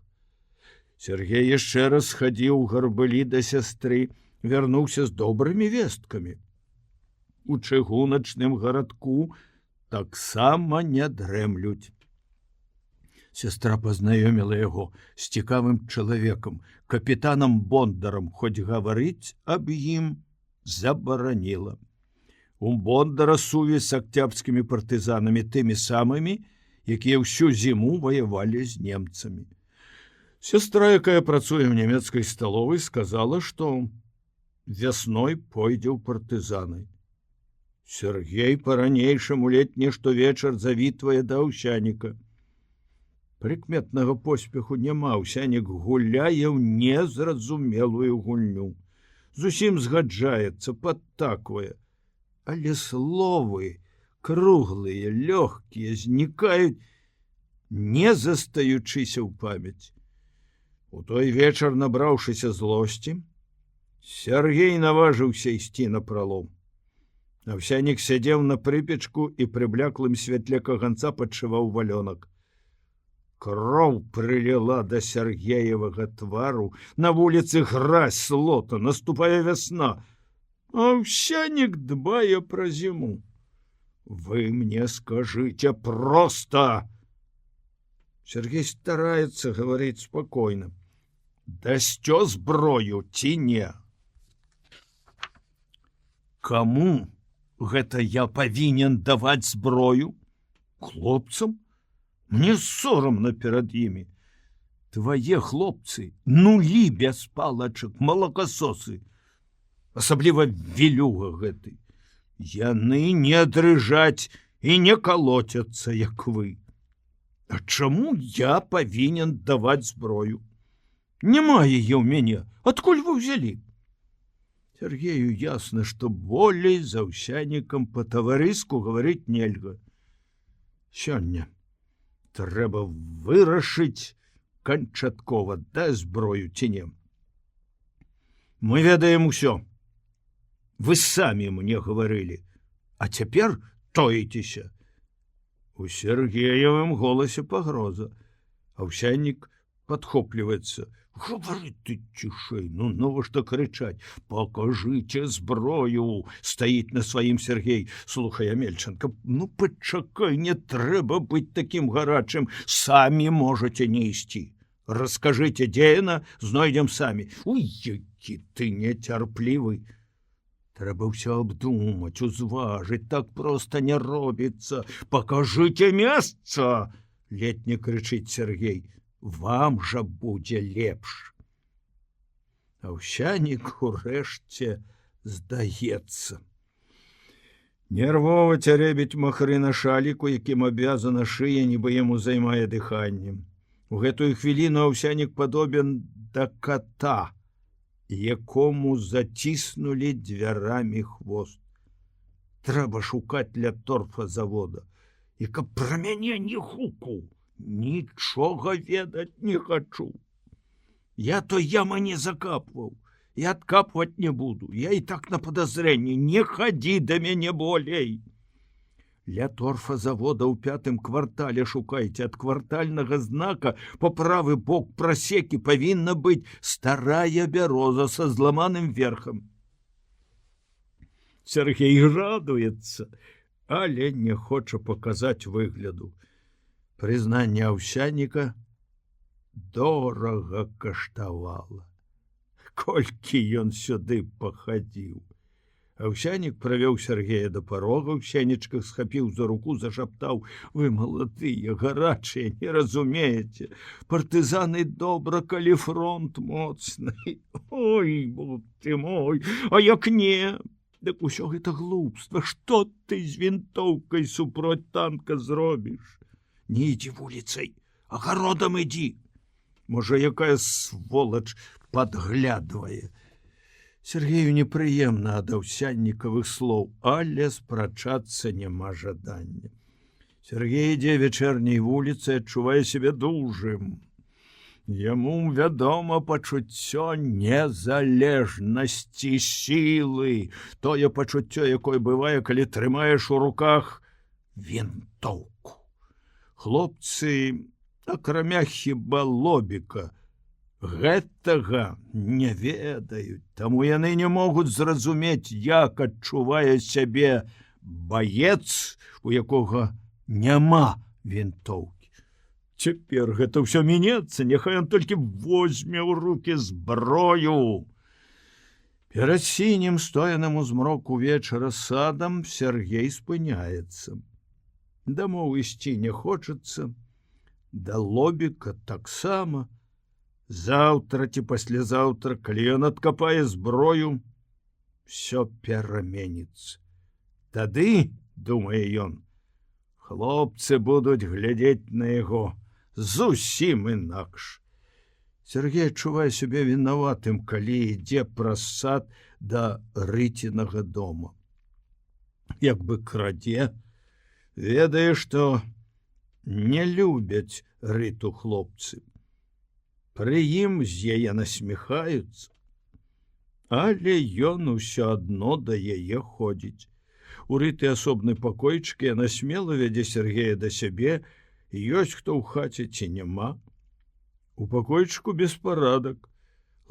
Сергей яшчэ раз хадзіў гарбылі да сястры, вярнуўся з добрымі весткамі. У чыгуначным гарадку таксама не дрэмлюць. Сястра пазнаёміла яго з цікавым чалавекам, капітанам Бондарам, хоць гаварыць аб ім забараніла. У Бондара сувязь з акцябрскімі партызанамі, тымі самымі, якія ўсю зіму ваявалі з немцамі. Сестра, якая працуе ў нямецкай сталовай, сказала, што вясной пойдзе ў партызаны. Сергей па-ранейшаму летні штовечар завітвае да Аўсяніка. Прыкметнага поспеху няма, Аўсянік гуляе ў незразумелую гульню. Зусім згаджаецца, падтаквае. Але словы круглыя, лёгкія, знікаюць, не застаючыся ў памяць. У той вечар, набраўшыся злосці, Сергей наважыўся ісці напралом. Аўсянік сядзеў на прыпечку і пры бляклым святле каганца падшываў валёнак. Кроў прыліла да Сергеевага твару, на вуліцы гразь, слота, наступае вясна. Аўсянік дбае пра зіму. Вы мне скажыце проста. Сергей стараецца гаварыць спакойна. Дасцё зброю ці не? Каму гэта я павінен даваць зброю? Хлопцам? Мне сорамна перад імі. Твае хлопцы, нулі без палачак, малакасосы. Асабліва вілюга гэты. Яны не дрыжаць і не калоцяцца, як вы. А чаму я павінен даваць зброю? Няма яе ў мяне. Адкуль вы ўзялі? Сергею ясна, што болей з Аўсянікам па-таварыску гаварыць нельга. Сёння трэба вырашыць канчаткова, да зброю ці не. Мы ведаем усё. Вы самі мне гаварылі, а цяпер тоіцеся. У Сергеевым голасе пагроза. Аўсянік падхопліваецца. Гавары ты цішэй, ну навошта крычаць? Пакажыце зброю, стаіць на сваім Сергей. Слухай, Амельченко, ну пачакай, не трэба быць такім гарачым, самі можаце не ісці. Раскажыце, дзе яна, знойдзем самі. Ой, які ты нецярплівы. Трэба ўсё абдумаць, узважыць, так проста не робіцца. Пакажыце месца, летне крычыць Сергей. Вам жа будзе лепш. Аўсянік урэшце здаецца. Нервова цярэбіць махры на шаліку, якім абвязана шыя, нібы яму займае дыханнем. У гэтую хвіліну Аўсянік падобен да кота, якому заціснулі дзвярамі хвост. Трэба шукаць ля торфа завода. І каб пра мяне не гукаў, Нічога ведаць не хачу. Я то яма не закапваў. Я откапывать не буду. Я и так на подозрение. Не ходи до меня болей. Ля торфа завода ў 5-м квартале шукайце. Ад квартальнага знака по правы бок просеки павінна быць старая бяроза со зламаным верхам. Сергей радуецца, але не хоча показаць выгляду. Прызнанне аўсяніка дорага каштавала. Колькі ён сюды пахадзіў. Аўсянік правёў Сергея да парога, ў сенечках схапіў за руку, зашаптаў: вы маладыя, гарачыя, не разумееце. Партызаны добра, калі фронт моцны. Ой, бог ты мой, а як не? Дык усё гэта глупства. Што ты з вінтоўкай супроць танка зробіш? Не ідзі вуліцай, агародам ідзі. Можа, якая сволач подглядывае. Сергею непрыемна ад аўсяннікавых слоў, але спрачацца няма жадання. Сергей ідзе вечерняй вуліцай, адчувае сябе дужым. Яму вядома пачуццё незалежнасці, сілы, тое пачуццё, якое бывае, калі трымаеш у руках вінтоўку. Хлопцы, акрамя хіба Лобіка, гэтага не ведаюць, таму яны не могуць зразумець, як адчувае сябе баец, у якога няма вінтоўкі. Цяпер гэта ўсё мінецца, няхай ён толькі возьме ў рукі зброю. Перад сінім стоянам у змроку вечара садам Сергей спыняецца. Дамоў ісці не хочацца, да Лобіка таксама. Заўтра ці паслязаўтра, калі ён адкапае зброю, всё пераменіцца. Тады, думае ён, хлопцы будуць глядзець на яго зусім інакш. Сергей адчувае сябе вінаватым, калі ідзе праз сад да Рыцінага дома. Як бы крадзе, ведае, што не любяць Рыту хлопцы. Пры ім з яе насміхаюцца, але ён усё адно да яе ходзіць. У Рыты асобны пакойчык, яна смела вядзе Сергея да сябе, ёсць хто ў хаце ці няма. У пакойчыку беспарадак,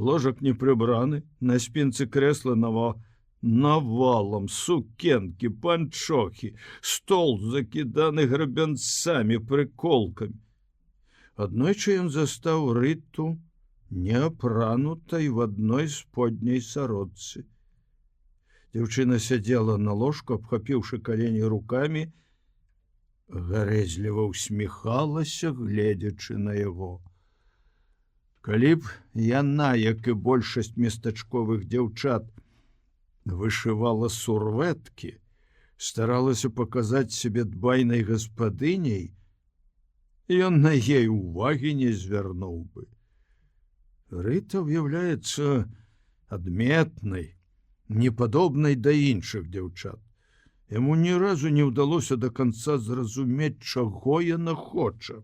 ложак не прыбраны, на спінцы крэсла навалам сукенкі, панчохі, стол закіданы грабянцамі, прыколкамі. Аднойчы ён застаў Рыту неапранутай в адной сподняй сародцы. Дзяўчына сядзела на ложку, абхапіўшы калені рукамі, гарэзліва ўсміхалася, гледзячы на яго. Калі б яна, як і большасць местачковых дзяўчат, вышывала сурвэткі, старалася паказаць сябе дбайнай гаспадыняй, ён на ей увагі не звярнуў бы. Рыта ўяўляецца адметнай, непадобнай да іншых дзяўчат. Яму ні разу не ўдалося да канца зразумець, чаго яна хоча.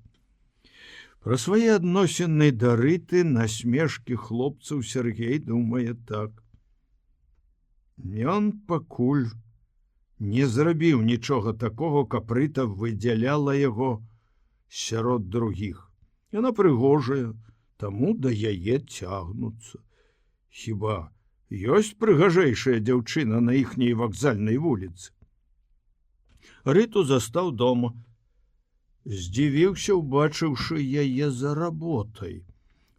Пра свае адносіны да Рыты, насмешкі хлопцаў Сергей думае так. Ён пакуль не зрабіў нічога такога, каб Рыта выдзяляла яго сярод другіх. Яна прыгожая, таму да яе цягнуцца. Хіба ёсць прыгажэйшая дзяўчына на іхняй вакзальнай вуліцы? Рыту застаў дома. Здзівіўся, убачыўшы яе за работай.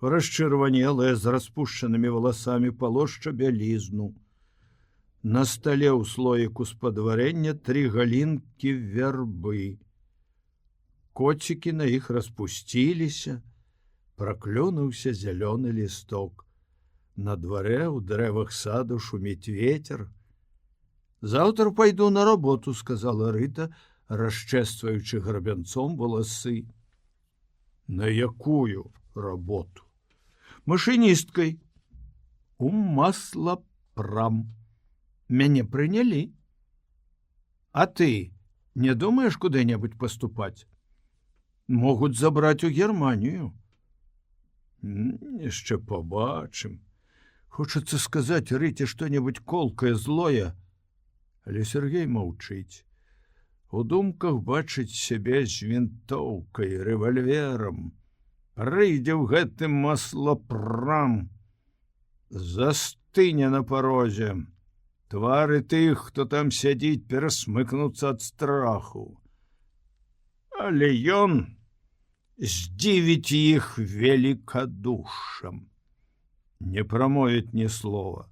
Расчырванелая, з распушчанымі валасамі, палошча бялізну. На стале ў слоіку з-пад варэння 3 галінкі вярбы. Коцікі на іх распусціліся, праклёнуўся зялёны лісток. На дварэ ў дрэвах саду шуміць вецер. Заўтра пайду на работу, сказала Рыта, расчэсваючы грабянцом валасы. На якую работу? Машыністкай. У маслапрам. Мяне прынялі. А ты не думаеш куды-небудзь паступаць? могуць забраць у Германію. Яшчэ побачым. Хочацца сказаць Рыце што-небудзь колкае, злое, але Сергей маўчыць. У думках бачыць сябе з вінтоўкай, рэвальверам. Прыйдзе ў гэтым маслапрам, застыне на парозе. Твары тых, хто там сядзіць, перасмыкнуцца ад страху. Але ён здзівіць іх великадушам. Не прамовіць ні слова.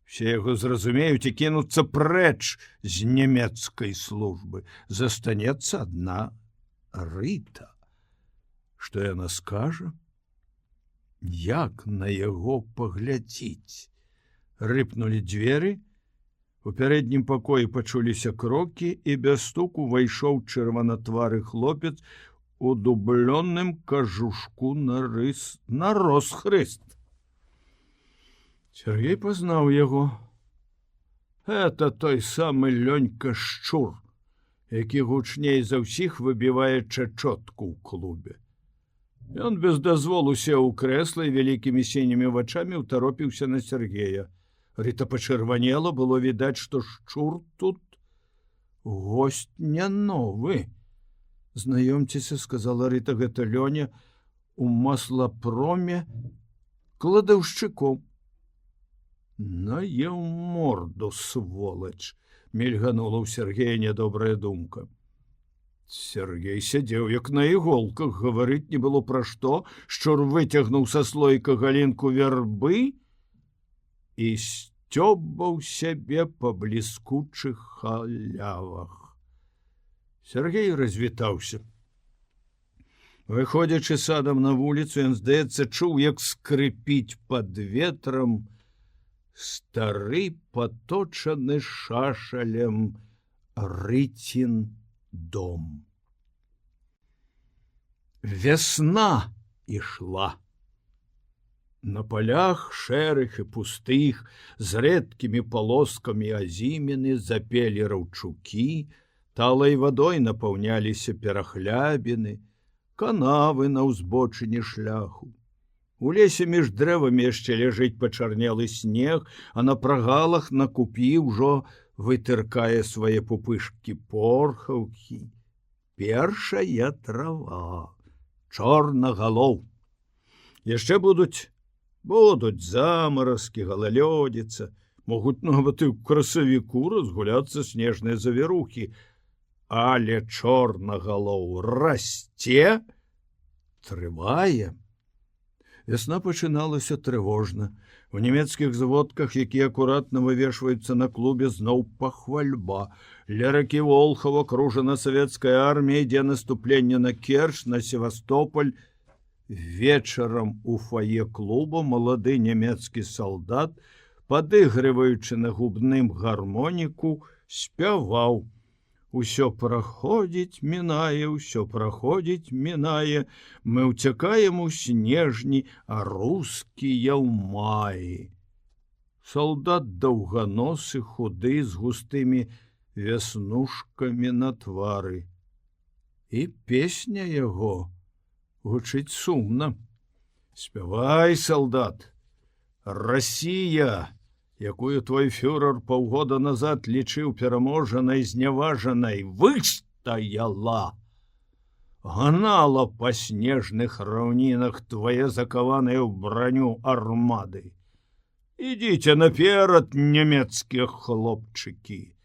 Все яго зразумеюць і кінуцца прэч з нямецкай службы. Застанецца адна Рыта. Што яна скажа? Як на яго паглядзіць? Рыпнулі дзверы. У пярэднім пакоі пачуліся крокі, і без стуку увайшоў чырванатвары хлопец у дублённым кажушку на розхрыст. Сергей пазнаў яго. Это той самы Лёнька Шчур, які гучней за ўсіх выбівае чачотку ў клубе. Ён без дазволу сеў у крэсла і вялікімі сінімі вачамі ўтаропіўся на Сергея. Рыта пачырванела, было відаць, што Шчур тут госць не новы. Знаёмцеся, сказала Рыта, гэта Лёня у маслапроме кладаўшчыком. Наеў морду, сволач, мільганула ў Сергея нядобрая думка. Сергей сядзеў як на іголках, гаварыць не было пра што. Шчур выцягнуў са слоіка галінку вярбы і сцёбаў сябе па бліскучых халявах. Сергей развітаўся. Выходзячы садам на вуліцу, ён, здаецца, чуў, як скрыпіць пад ветрам стары паточаны шашалем Рыцін дом. Вясна ішла. На полях шэрых і пустых, з рэдкімі полоскамі азімены запелі раўчукі, талай вадой напаўняліся перахлябіны, канавы на ўзбочыне шляху. У лесе між дрэвамі яшчэ ляжыць пачарнелы снег, а на прагалах на купі ўжо вытыркае свае пупышкі порхаўкі. Першая трава, чорнагалоў. Яшчэ будуць замаразкі, галалёдзіца, могуць нават і ў красавіку разгуляцца снежныя завірухі. Але чорнагалоў расце, трывае. Вясна пачыналася трывожна. У нямецкіх зводках, якія акуратна вывешваюцца на клубе, зноў пахвальба. Ля ракі Волхава акружана савецкая армія, ідзе наступленне на Керчь, на Севастополь. Вечарам у фае клуба малады нямецкі салдат, падыгрываючы на губным гармоніку, спяваў: «Усё праходзіць, мінае, усё праходзіць, мінае, мы ўцякаем у снежні, а рускія ў маі». Салдат даўганосы, худы, з густымі вяснушкамі на твары. І песня яго гучыць сумна. Спявай, салдат, Расія, якую твой фюрер паўгода назад лічыў пераможанай, зняважанай, выстаяла. Гнала па снежных раўнінах твае закаваныя ў броню армады. Ідзіце наперад, нямецкія хлопчыкі.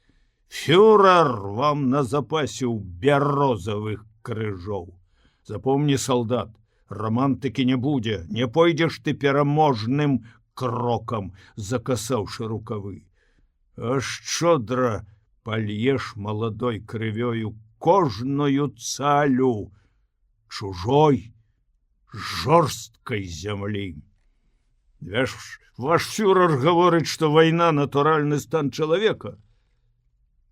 Фюрер вам назапасіў бярозавых крыжоў. Запомні, салдат, романтыкі не будзе, не пойдзеш ты пераможным крокам, закасаўшы рукавы. А шчодра пальеш маладой крывёю кожную цалю чужой жорсткай зямлі. Ваш фюрер гаворыць, што вайна натуральны стан чалавека.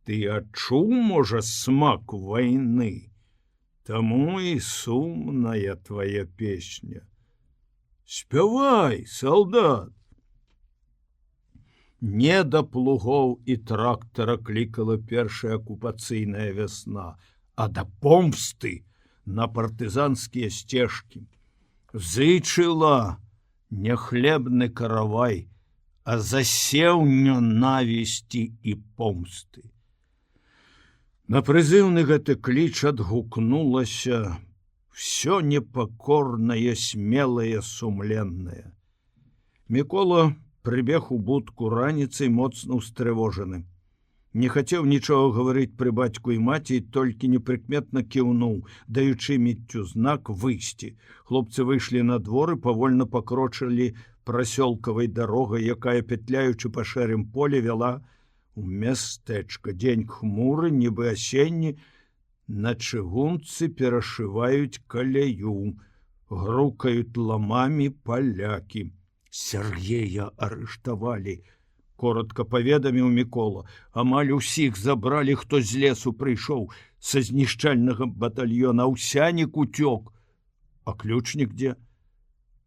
Ты адчуў, можа, смак вайны? Таму і сумная твая песня. Спявай, салдат. Не да плугоў і трактара клікала першая акупацыйная вясна, а да помсты на партызанскія сцежкі. Зычыла не хлебны каравай, а засеў нянавісці і помсты. На прызыўны гэты кліч адгукнулася всё непакорнае, смелае, сумленнае. Мікола прыбег у будку раніцай моцна ўстрывожаны. Не хацеў нічога гаварыць пры бацьку і маці, і толькі непрыкметна кіўнуў, даючы Міццю знак выйсці. Хлопцы выйшлі на двор і павольна пакрочылі прасёлкавай дарогай, якая, петляючы па шэрым полі, вяла у мястэчка. Дзень хмуры, нібы асенні, на чыгунцы перашываюць каляю, грукаюць ламамі палякі. Сергея арыштавалі, коротко паведаміў Мікола. Амаль усіх забралі, хто з лесу прыйшоў са знішчальнага батальёна. Аўсянік уцёк. А ключнік дзе?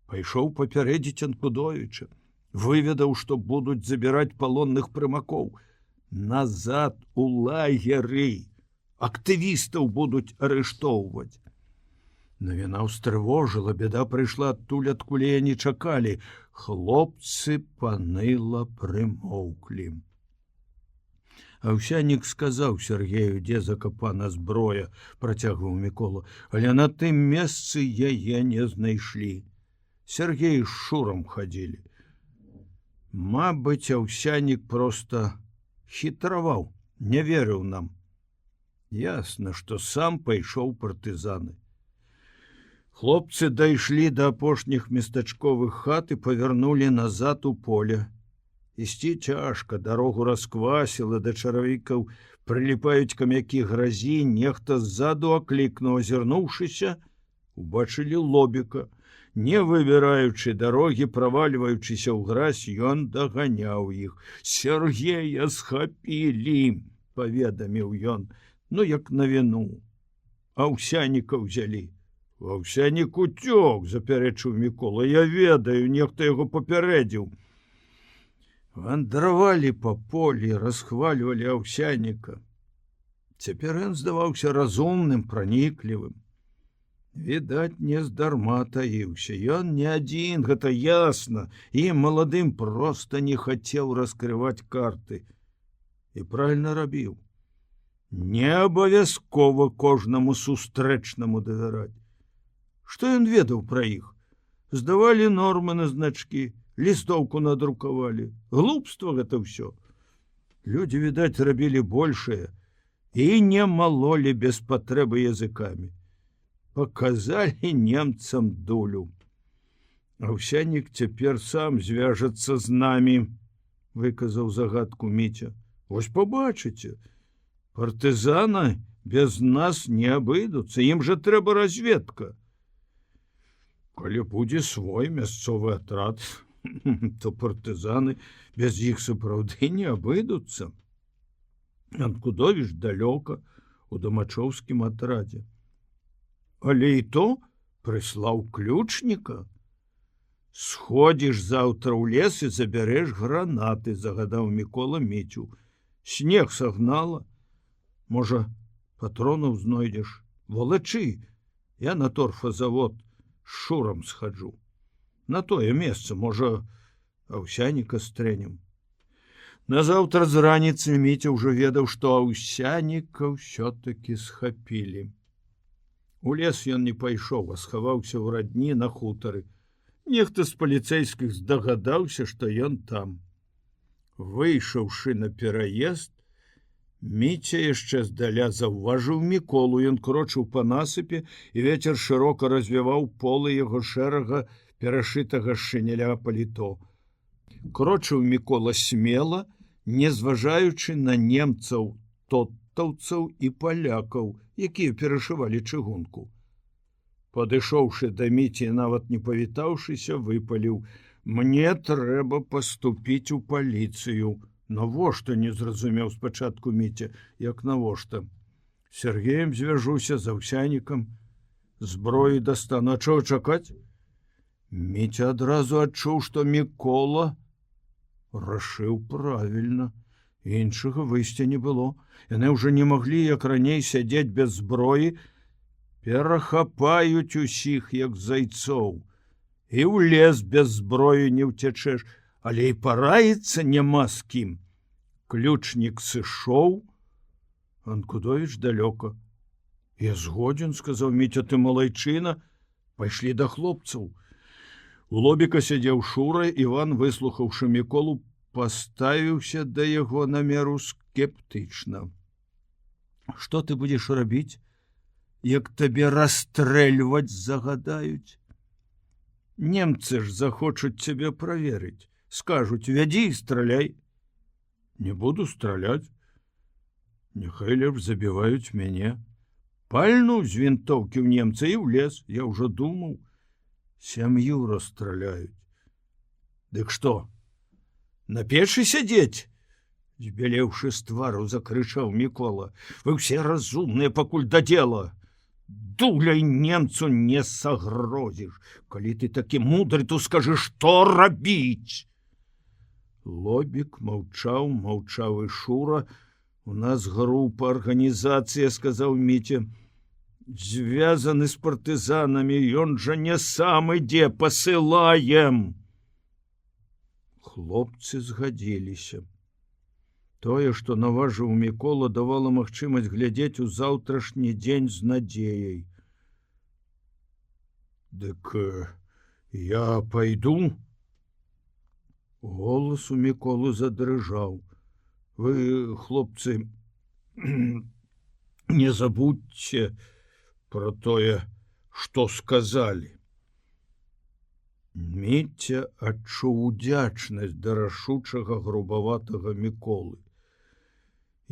Пайшоў папярэдзіць Анкудовіча. Выведаў, што будуць забіраць палонных прымакоў. Назад у лагеры. Актывістаў будуць арыштоўваць. Навіна ўстрывожыла, бяда прыйшла адтуль, адкуль яе не чакалі. Хлопцы паныла прымоўклі. Аўсянік сказаў Сергею, дзе закапана зброя, працягваў Мікола, але на тым месцы яе не знайшлі. Сергей з Шурам хадзілі. Мабыць, Аўсянік проста хітраваў, не верыў нам. Ясна, што сам пайшоў партызаны. Хлопцы дайшлі да апошніх местачковых хат і павярнулі назад у поле. Ісці цяжка, дарогу расквасіла, да чаравікаў прыліпаюць камякі гразі, нехта ззаду аклікнуў, азірнуўшыся, убачылі Лобіка. Не выбіраючы дарогі, правальваючыся ў гразь, ён даганяў іх. Сергея схапілі, паведаміў ён, ну як навіну. Аўсяніка ўзялі. Аўсянік уцёк, запярэчыў Мікола. Я ведаю, нехта яго папярэдзіў. Вандравалі па полі, расхвальвалі Аўсяніка. Цяпер ён здаваўся разумным, праніклівым. Відаць, не здарма таіўся. Ён не адзін, гэта ясна, і маладым проста не хацеў раскрываць карты. І правільна рабіў. Не абавязкова кожнаму сустрэчнаму давяраць. Што ён ведаў пра іх? Здавалі нормы на значкі, лістоўку надрукавалі. Глупства гэта ўсё. Людзі, відаць, рабілі большае і не малолі без патрэбы языкамі. Паказалі немцам дулю. Аўсянік цяпер сам звяжацца з намі, выказаў загадку Міця. Вось пабачыце, партызаны без нас не абыдуцца, ім жа трэба разведка. Калі будзе свой мясцовы атрад, то партызаны без іх сапраўды не абыдуцца. Анкудовіч далёка у дамачоўскім атрадзе. Але і то прыслаў ключніка. Сходзіш заўтра ў лес і забярэш гранаты, загадаў Мікола Міцю. Снег сагнала. Можа, патронаў знойдзеш. Валачы, я на торфазавод з Шурам схаджу. На тое месца, можа, Аўсяніка стрэнем. Назаўтра з раніцы Міця ўжо ведаў, што Аўсяніка ўсё-такі схапілі. У лес ён не пайшоў, а схаваўся ў радні на хутары. Нехта з паліцэйскіх здагадаўся, што ён там. Выйшаўшы на пераезд, Міця яшчэ здаля заўважыў Міколу. Ён крочыў па насыпе, і вецер шырока развіваў полы яго шэрага перашытага шыняля паліто. Крочыў Мікола смела, не зважаючы на немцаў, тоттаўцаў і палякаў, якія перашывалі чыгунку. Падышоўшы да Міці, нават не павітаўшыся, выпаліў: «Мне трэба паступіць у паліцыю». Навошта, не зразумеў спачатку Міця, як навошта? Сергеем звяжуся, з Аўсянікам, зброю дастану. А чаго чакаць? Міця адразу адчуў, што Мікола рашыў правільна. Іншага выйсця не было. Яны ўжо не маглі, як раней, сядзець без зброі Перахапаюць усіх, як зайцоў. І ў лес без зброю не ўцячэш, але і параіцца няма з кім. Ключнік сышоў, Анкудовіч далёка. Я згодзін, сказаў Міця, ты малайчына, пайшлі да хлопцаў. У лобіка сядзеў Шура, Іван, выслухаўшы Міколу, паставіўся да яго намеру скептычна. Што ты будзеш рабіць, як табе расстрэльваць загадаюць? Немцы ж захочуць цябе праверыць. Скажуць, вядзі і страляй. Не буду страляць. Няхай лепш забіваюць мяне. Пальну з вінтоўкі ў немца і ў лес. Я ўжо думаў, сям'ю расстраляюць. Дык што, на печы сядзець? Збялеўшы з твару, закрычаў Мікола. Вы ўсе разумныя, пакуль да дзела. Дуляй немцу не сагрозіш. Калі ты такі мудры, то скажы, што рабіць? Лобік маўчаў, маўчаў і Шура. У нас група, арганізацыя, сказаў Міця. Звязаны з партызанамі, ён жа не сам ідзе, пасылаем. Хлопцы згадзіліся. Тое, што наважыў Мікола, давала магчымасць глядзець у заўтрашні дзень з надзеяй. Дык я пайду? Голас у Міколы задрыжаў. Вы, хлопцы, не забудьце про тое, што сказалі. Міця адчуў удзячнасць да рашучага грубаватага Міколы.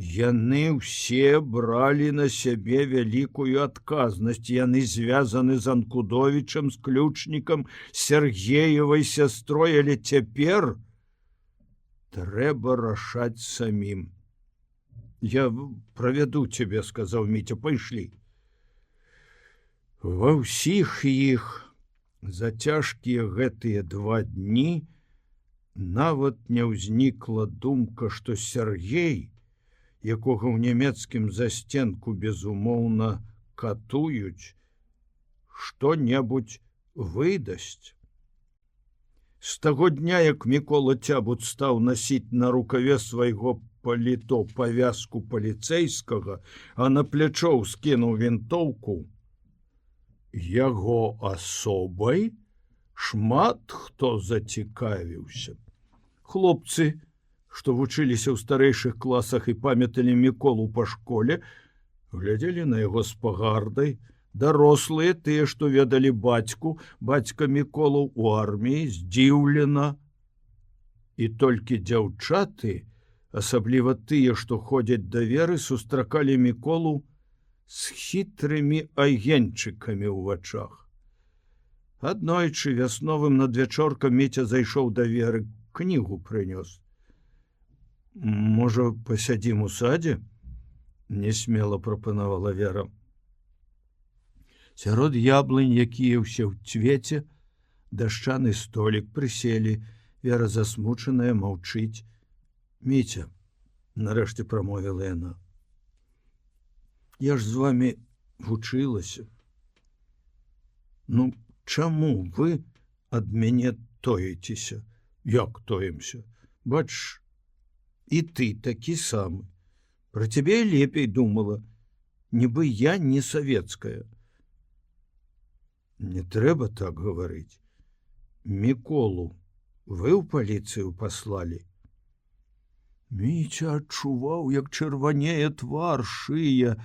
Яны ўсе бралі на сябе вялікую адказнасць. Яны звязаны з Анкудовічам, з ключнікам, Сергеевай сястрой, але цяпер трэба рашаць самім. Я правяду цябе, сказаў Міця, пайшлі. Ва ўсіх іх за цяжкія гэтыя 2 дні нават не ўзнікла думка, што Сергей, якога ў нямецкім застенку безумоўна катуюць, што-небудзь выдасць. З таго дня, як Мікола Цябут стаў насіць на рукаве свайго паліто павязку паліцэйскага, а на плячо скінуў вінтоўку, яго асобай шмат хто зацікавіўся. Хлопцы, што вучыліся ў старэйшых класах і памяталі Міколу па школе, глядзелі на яго з пагардай. Дарослыя, тыя, што ведалі бацьку, бацька Міколаў у арміі, здзіўлена. І толькі дзяўчаты, асабліва тыя, што ходзяць да веры, сустракалі Міколу з хітрымі агеньчыкамі ў вачах. Аднойчы вясновым надвячоркам Міця зайшоў да веры, кнігу прынёс. Можа, пасядзім у садзе? Несмела прапанавала Вера. Сярод яблынь, якія ўсе ў цвеце, дашчаны столік, прыселі. Вера засмучаная, маўчыць. Міця, нарэшце прамовіла яна. Я ж з вамі вучылася. Ну, чаму вы ад мяне тоіцеся? Як тоімся? Бач, і ты такі самы. Про цябе лепей думала, нібы я не савецкая. Не трэба так гаварыць. Міколу вы ў паліцыю паслалі? Міця адчуваў, як чырванее твар, шыя.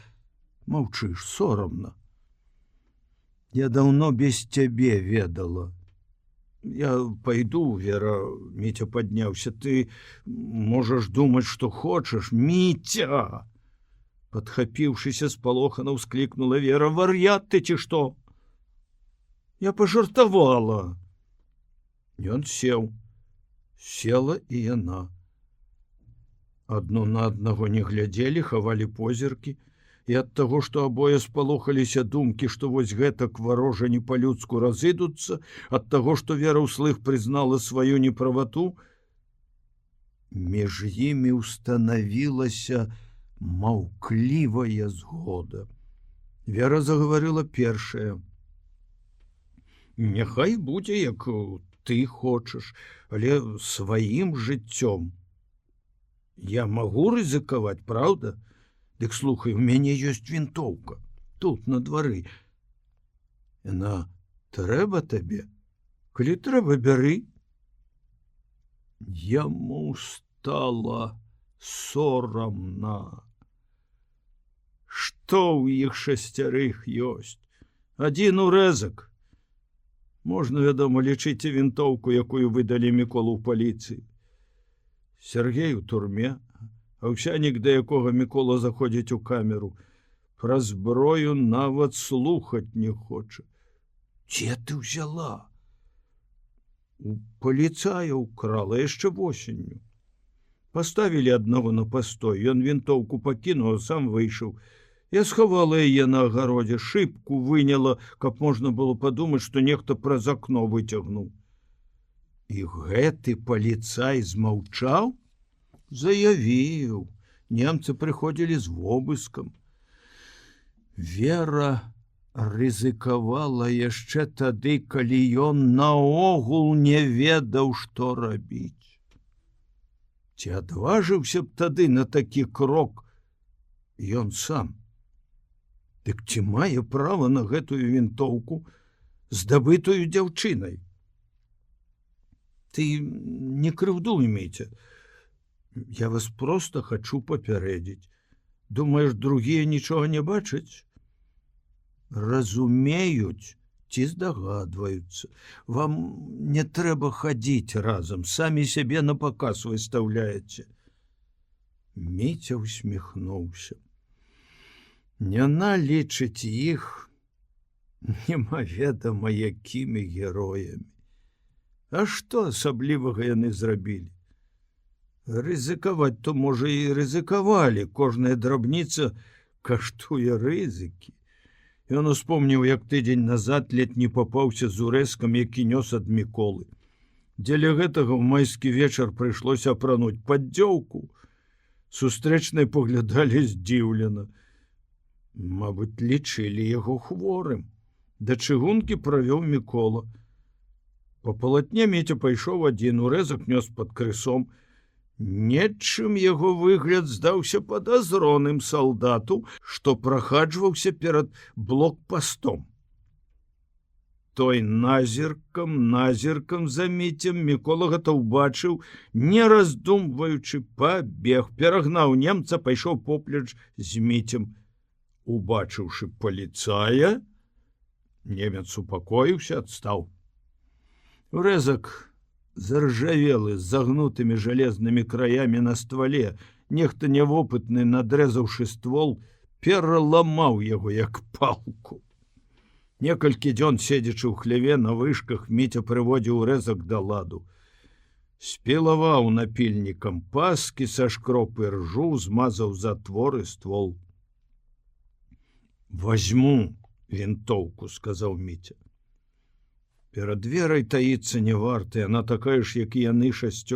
Маўчыш, сорамна. Я даўно без цябе ведала. Я пойду, Вера, Митя подняўся. Ты можаш думаць, што хочаш. Митя! Подхапіўшыся спалохана ўсклікнула Вера. Вар'ят ты ці што? Я пажартавала. Ён сеў. Села і яна. Адно на аднаго не глядзелі, хавалі позіркі. І ад таго, што абое спалохаліся думкі, што вось гэтак варожа не па-людску разыдуцца, ад таго, што Вера ўслых прызнала сваю неправату, між імі ўстанавілася маўклівая згода. Вера загаварыла першая. Няхай будзе, як ты хочаш, але сваім жыццём. Я магу рызыкаваць, праўда? Дык слухай, у мяне ёсць вінтоўка. Тут, на двары. Яна трэба табе? Калі трэба, бяры. Яму стала сорамна. Што ў іх 6 ёсць? Адзін урэзак. Можна, вядома, лічыць і вінтоўку, якую выдалі Міколу ў паліцыі. Сергей у турме, Аўсянік, да якога Мікола заходзіць у камеру, пра зброю нават слухаць не хоча. Дзе ты ўзяла? У паліцая ўкрала яшчэ восенню. Паставілі аднаго на пастой, ён вінтоўку пакінуў, а сам выйшаў. Я схавала яе на агародзе, шыбку выняла, каб можна было падумаць, што нехта праз акно выцягнуў. І гэты паліцай змаўчаў? Заявіў. Немцы прыходзілі з вобыскам. Вера рызыкавала яшчэ тады, калі ён наогул не ведаў, што рабіць. Ці адважыўся б тады на такі крок ён сам? Дык ці мае права на гэтую вінтоўку, здабытую дзяўчынай? Ты не крыўдуй, Міця. Я вас просто хачу папярэдзіць. Думаеш, другія нічога не бачаць? Разумеюць ці здагадваюцца. Вам не трэба хадзіць разам, самі сябе на паказ выстаўляеце. Міця усміхнуўся. Яна лічыць іх немаведама якімі героямі. А што асаблівага яны зрабілі? Рызыкаваць то, можа, і рызыкавалі. Кожная драбніца каштуе рызыкі. Ён успомніў, як тыдзень назад ледь не папаўся з урэзкам, які нёс ад Міколы. Дзеля гэтага ў майскі вечар прыйшлося апрануць паддзёўку. Сустрэчныя паглядалі здзіўлена. Мабыць, лічылі яго хворым. Да чыгункі правёў Мікола. Па палатне Міця пайшоў адзін, урэзак нёс пад крысом. Нечым яго выгляд здаўся падазроным салдату, што прахаджваўся перад блокпастом. Той назіркам за Міцем Мікола гэта ўбачыў, не раздумваючы, пабег, перагнаў немца, пайшоў поплеч з Міцем. Убачыўшы паліцая, немец упакоіўся, адстаў. Урэзак заржавелы з загнутымі жалезнымі краямі на ствале. Нехта нявопытны, надрэзаўшы ствол, пераламаў яго як палку. Некалькі дзён, седзячы ў хляве на вышках, Міця прыводзіў урэзак да ладу. Спілаваў напільнікам паскі са шкропы ржу, змазаў затвор і ствол. «Возьму вінтоўку», — сказаў Міця. Перад Верай таіцца не варта, яна такая ж, як і яны 6.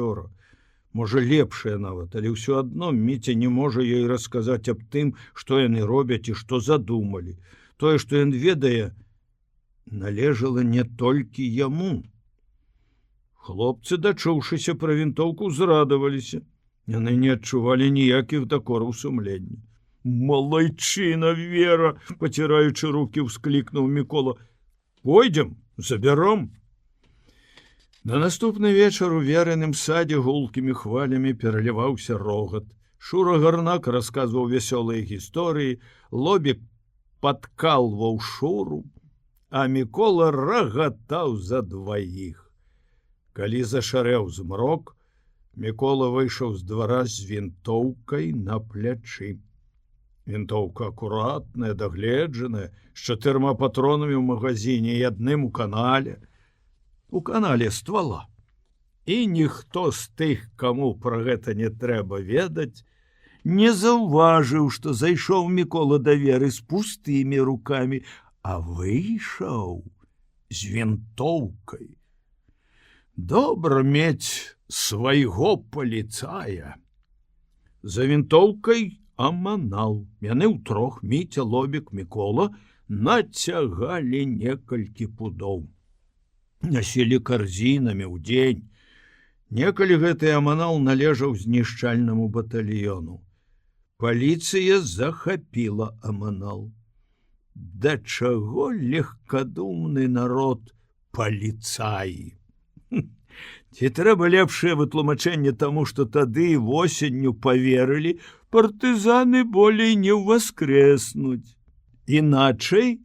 Можа, лепшая нават, але ўсё адно Міця не можа ёй расказаць аб тым, што яны робяць і што задумалі. Тое, што ён ведае, належала не толькі яму. Хлопцы, дачуўшыся пра вінтоўку, зрадаваліся. Яны не адчувалі ніякіх дакораў сумлення. «Малайчына, Вера!» — паціраючы рукі, ўсклікнуў Мікола. «Пойдзем, забяром!» На наступны вечар у Верыным садзе гулкімі хвалямі пераліваўся рогат. Шура Гарнак расказваў вясёлыя гісторыі, Лобік падкалваў Шуру, а Мікола рагатаў за дваіх. Калі зашарэў змрок, Мікола выйшаў з двара з вінтоўкай на плячы. Вінтоўка акуратная, дагледжаная, з 4 патронамі ў магазине і адным у канале. У канале ствала. І ніхто з тых, каму пра гэта не трэба ведаць, не заўважыў, што зайшоў Мікола да Веры з пустымі рукамі, а выйшаў з вінтоўкай. Добра мець свайго паліцая. За вінтоўкай аманал. Яны ўтрох, Міця, Лобік, Мікола, нацягалі некалькі пудоў. Насілі карзінамі ў дзень. Некалі гэты аманал належаў знішчальнаму батальёну. Паліцыя захапіла аманал. Да чаго легкадумны народ паліцаі? Ці трэба лепшае вытлумачэнне таму, што тады восенню паверылі, партызаны болей не ўваскрэснуць. Іначай,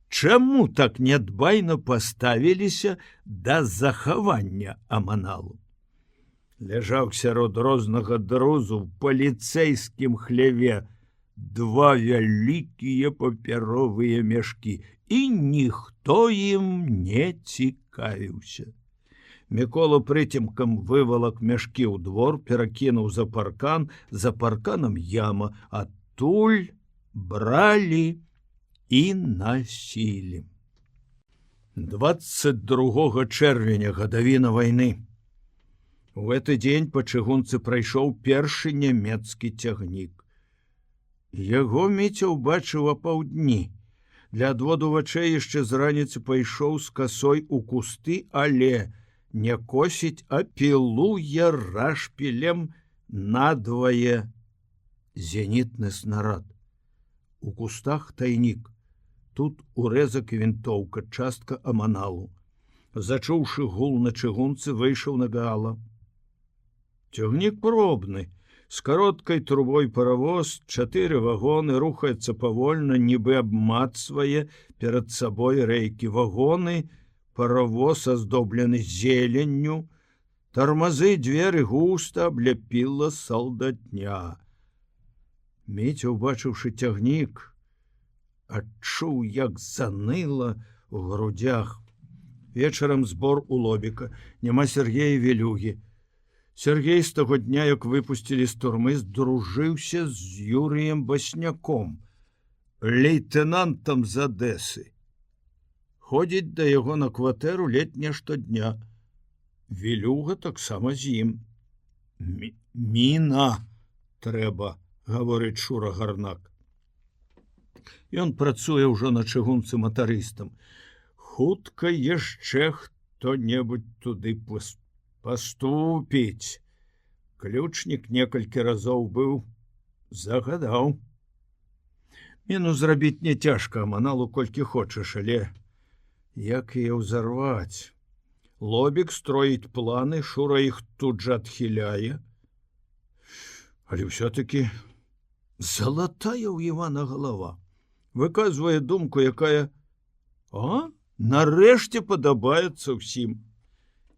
чаму так нядбайна паставіліся да захавання аманалу? Ляжаў сярод рознага друзу ў паліцэйскім хляве 2 вялікія папяровыя мяшкі, і ніхто ім не цікавіўся. Мікола прыцемкам вывалак мяшкі ў двор, перакінуў за парканам яма, адтуль бралі і насілі. 22 чэрвеня, гадавіна вайны. У гэты дзень па чыгунцы прайшоў першы нямецкі цягнік. Яго Міця ўбачыў апаўдні. Для адводу вачэй яшчэ з раніцы пайшоў з касой у кусты, але не косіць, а пілуе рашпілем надвае зенітны снарад. У кустах тайнік. Тут урэзак і вінтоўка, частка аманалу. Зачуўшы гул на чыгунцы, выйшаў на гала. Цягнік пробны. З кароткай трубой паравоз, 4 вагоны, рухаецца павольна, нібы абмацвае перад сабой рэйкі. Вагоны, паравоз аздоблены зеленню, тармазы, дзверы густа абляпіла салдатня. Міця, убачыўшы цягнік, адчуў, як заныла ў грудях. Вечарам збор у Лобіка. Няма Сергея Велюгі. Сергей з таго дня, як выпусцілі з турмы, здружыўся з Юрыем Басняком, лейтенантам з Адэсы. Ходзіць да яго на кватэру летня штодня. Велюга таксама з ім. Міна трэба, гаворыць Шура Гарнак. Ён працуе ўжо на чыгунцы матарыстам. Хутка яшчэ хто-небудзь туды паступіць. Ключнік некалькі разоў быў, загадаў. Міну зрабіць не цяжка, аманалу колькі хочаш, але як яе ўзарваць? Лобік строіць планы, Шура іх тут жа адхіляе. Але ўсё-такі залатая ў Івана галава. Выказвае думку, якая нарэшце падабаецца ўсім.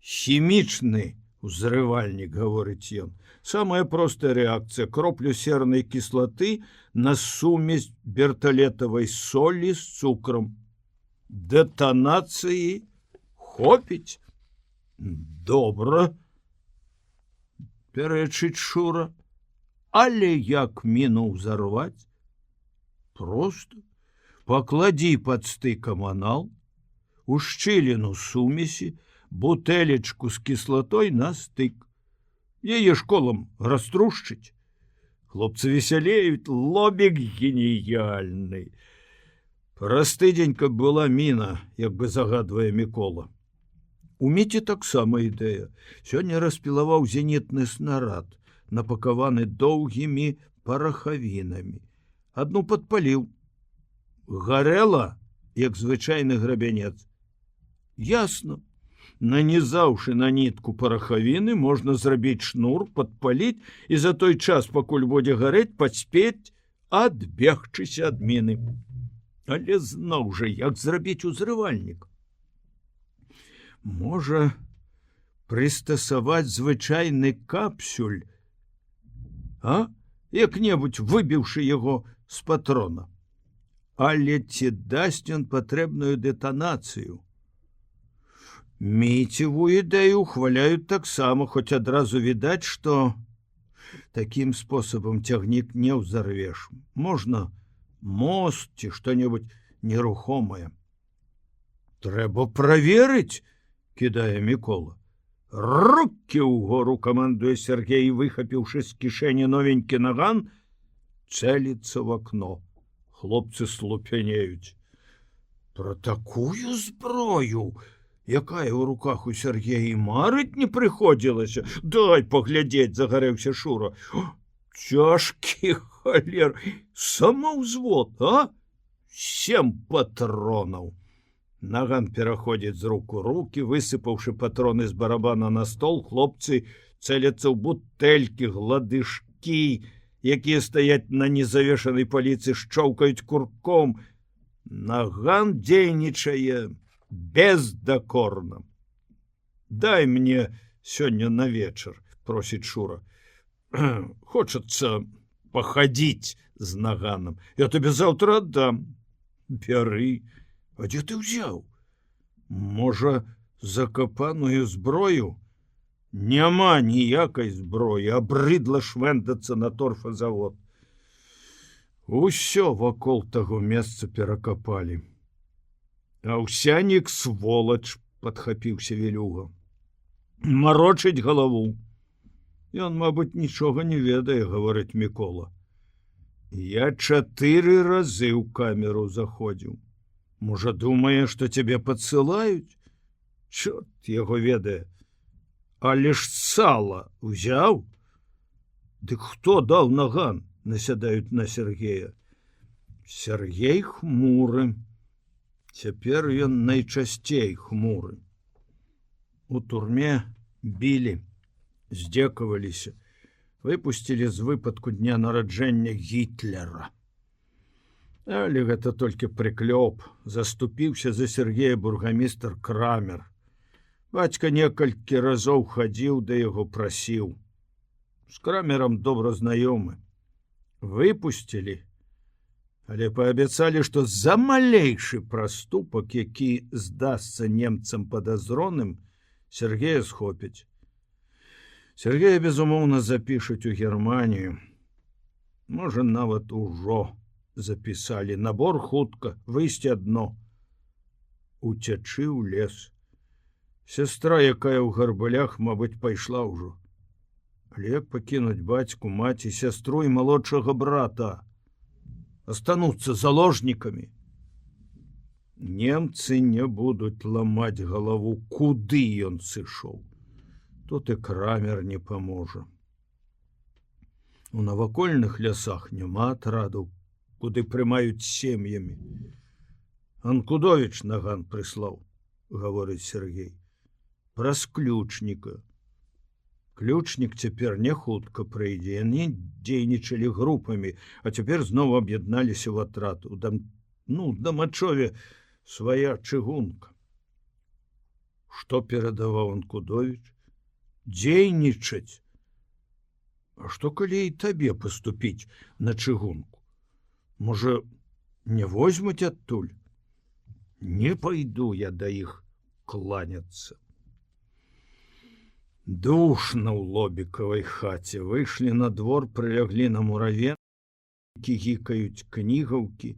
Хімічны узрывальнік, гаворыць ён. Самая простая рэакцыя. Кроплю сернай кіслаты на сумесь берталетавай солі з цукрам. Дэтанацыі хопіць. Добра, пярэчыць Шура. Але як міну ўзарваць? Проста пакладзі пад стык аманал, у шчыліну сумесі, бутэлечку з кіслатой на стык. Яе школам раструшчыць. Хлопцы весялеюць, Лобік геніяльны. Праз тыдзень, каб была міна, як бы загадвае Мікола. У Міці таксама ідэя. Сёння распілаваў зенітны снарад, напакаваны доўгімі парахавінамі. Адну падпаліў. Гарэла, як звычайны грабянец. Ясна. Нанізаўшы на нітку парахавіны, можна зрабіць шнур, падпаліць і за той час, пакуль будзе гарэць, паспець адбегчыся ад міны. Але зноў жа, як зрабіць узрывальнік? Можа, прыстасаваць звычайны капсюль, як-небудзь выбіўшы яго з патрона. Але ці дасць ён патрэбную дэтанацыю? Міцеву ідэю ухваляюць таксама, хоць адразу відаць, што такім спосабам цягнік не ўзарвеш. Можна мост ці што-небудзь нерухомае. Трэба праверыць, кідае Мікола. Рукі ўгору, камандуе Сергей, выхапіўшы з кішэні новенькі наган. цэліцца в акно. Хлопцы слупянеюць. Пра такую зброю, якая ў руках у Сергея, і марыць не прыходзілася. Дай паглядзець, загарэўся Шура. Цяжкі халер, самаўзвод, а? 7 патронаў. Наган пераходзіць з рук у рукі, высыпаўшы патроны з барабана на стол, хлопцы цэляцца ў бутэлькі, гладышкі, якія стаяць на незавешанай паліцы, шчоўкаюць курком. Наган дзейнічае бездакорна. Дай мне сёння на вечар, просіць Шура. Хочацца пахадзіць з Наганом. Я табе заўтра аддам. Бяры. А дзе ты ўзяў? Можа, закапаную зброю? Няма ніякай зброі, абрыдла швэндацца на торфазавод. Усё вакол таго месца перакапалі. Аўсянік сволач, падхапіўся Вілюга. Марочыць галаву. Ён, мабыць, нічога не ведае, гаворыць Мікола. Я 4 разы ў камеру заходзіў. Можа, думае, што цябе падсылаюць? Чорт яго ведае. Але ж сала ўзяў? Дык хто даў Наган? Насядаюць на Сергея. Сергей хмуры. Цяпер ён найчасцей хмуры. У турме білі, здзекаваліся, выпусцілі з выпадку дня нараджэння Гітлера. Але гэта толькі прыклёп. Заступіўся за Сергея бургамістр Крамер. Бацька некалькі разоў хадзіў да яго, прасіў. З Крамерам добра знаёмы. Выпусцілі, але паабяцалі, што за малейшы праступак, які здасца немцам падазроным, Сергея схопяць. Сергея, безумоўна, запішуць у Германію. Можа, нават ужо запісалі. Набор хутка, выйсці адно. Уцячы ў лес. Сястра, якая ў гарбалях, мабыць, пайшла ўжо. Але як пакінуць бацьку, маці, сястру і малодшага брата? Астануцца заложнікамі. Немцы не будуць ламаць галаву, куды ён сышоў. Тут і Крамер не паможа. У навакольных лясах няма атрадаў, куды прымаюць сем'ямі. Анкудовіч Наган прыслаў, гаворыць Сергей. Праз ключніка. Ключнік цяпер не хутка прыйдзе. Яны дзейнічалі групамі, а цяпер зноў аб'ядналіся ў атрад. У Дамачове свая чыгунка. Што перадаваў Анкудовіч? Дзейнічаць. А што калі і табе паступіць на чыгунку? Можа, не возьмуць адтуль? Не пайду я да іх кланяцца. Душна ў лобікавай хаце. Выйшлі на двор, прыляглі на мураве, гікаюць кнігаўкі.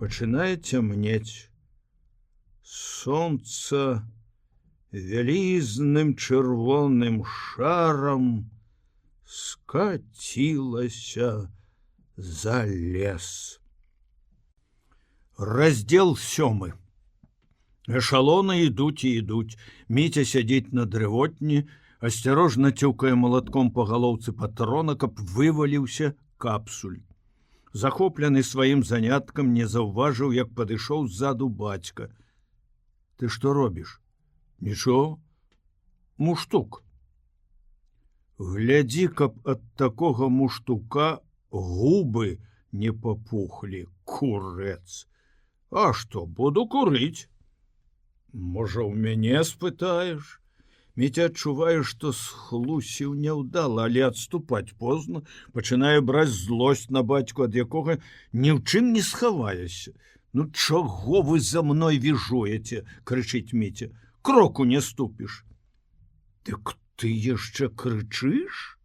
Пачынае цямнець. Сонца вялізным чырвоным шарам скацілася за лес. Раздзел 7. Эшалоны ідуць і ідуць. Міця сядзіць на дрывотні, асцярожна цюкае малатком па галоўцы патрона, каб вываліўся капсуль. Захоплены сваім заняткам, не заўважыў, як падышоў ззаду бацька. Ты што робіш? Нічого. Муштук. Глядзі, каб ад такога муштука губы не папухлі, курэц. А што, буду курыць? Можа, у мяне спытаеш? Міця адчувае, што схлусіў няўдала, але адступаць позна, пачынае браць злосць на бацьку, ад якога ні ў чым не схаваешся. Ну чаго вы за мной віжуеце, крычыць Міця. Кроку не ступіш. Дык ты яшчэ крычыш?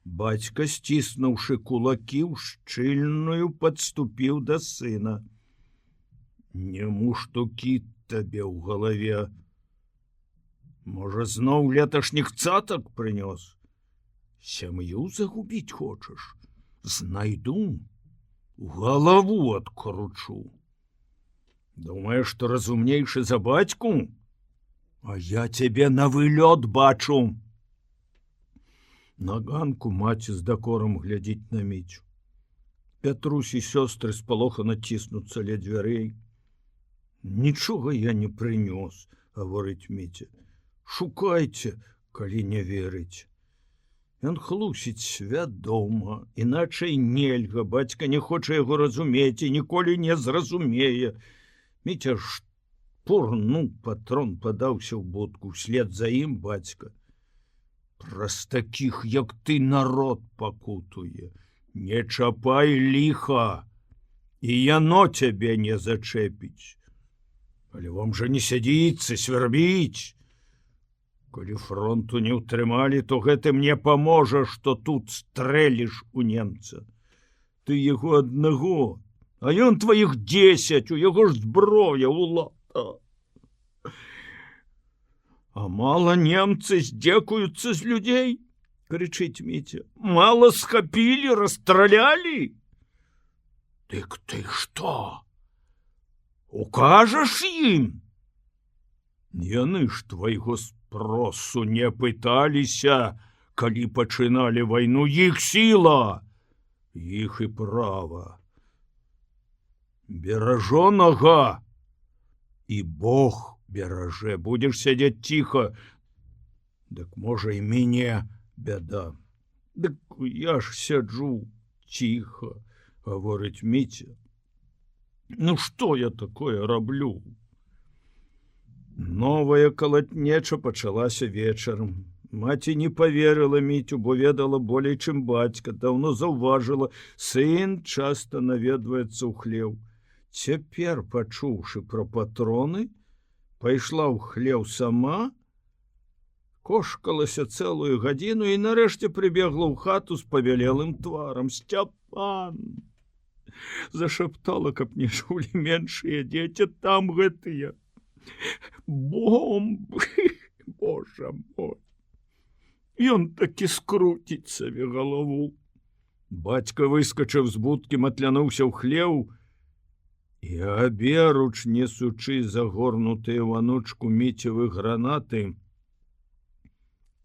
Бацька, сціснуўшы кулакі, шчыльную падступіў да сына. Не муштукі табе ў галаве. Можа, зноў леташніх цатак прынёс? Сям'ю загубіць хочаш? знайду, галаву адкручу. Думаеш, што разумнейшы за бацьку? А я цябе на вылёт бачу. На ганку маці з дакорам глядзіць на Міцю. Пятрусь і сёстры спалохана ціснуцца ля дзвярэй. Нічога я не прынёс, гаворыць Міця. Шукайце, калі не верыць. Ён хлусіць вядома, іначай нельга, бацька не хоча яго разумець і ніколі не зразумее. Міця шпурнуў патрон, падаўся ў будку, вслед за ім бацька. Праз такіх, як ты, народ пакутуе. Не чапай ліха, і яно цябе не зачэпіць. Але вам жа не сядзіцца, свярбіць. Калі фронту не ўтрымалі, то гэта мне паможа, што тут стрэліш у немца. Ты яго аднаго, а ён тваіх 10, у яго ж зброя, улата. А мала немцы здзекуюцца з людзей, крычыць Міця. Мала схапілі, расстралялі? Дык ты што? Укажаш ім? Яны ж твайго спросу не пыталіся, калі пачыналі вайну. Іх сіла, іх і права. Беражонага і Бог бераже. Будзеш сядзець ціха, дык можа і мяне бяда. Дык я ж сяджу ціха, гаворыць Міця. Ну што я такое раблю? Новая калатнеча пачалася вечарам. Маці не паверыла Міцю, бо ведала болей, чым бацька. Даўно заўважыла, сын часта наведваецца ў хлеў. Цяпер, пачуўшы пра патроны, пайшла ў хлеў сама, кошкалася цэлую гадзіну і нарэшце прыбегла ў хату з павялелым тварам. Сцяпан! Зашаптала, каб не чулі меншыя дзеці, там гэтыя бомбы, Божа мой. Ён такі скруціць сабе галаву. Бацька выскачыў з будкі, матлянуўся ў хлеў і аберуч, несучы загорнутыя ў анучку Міцевы гранаты,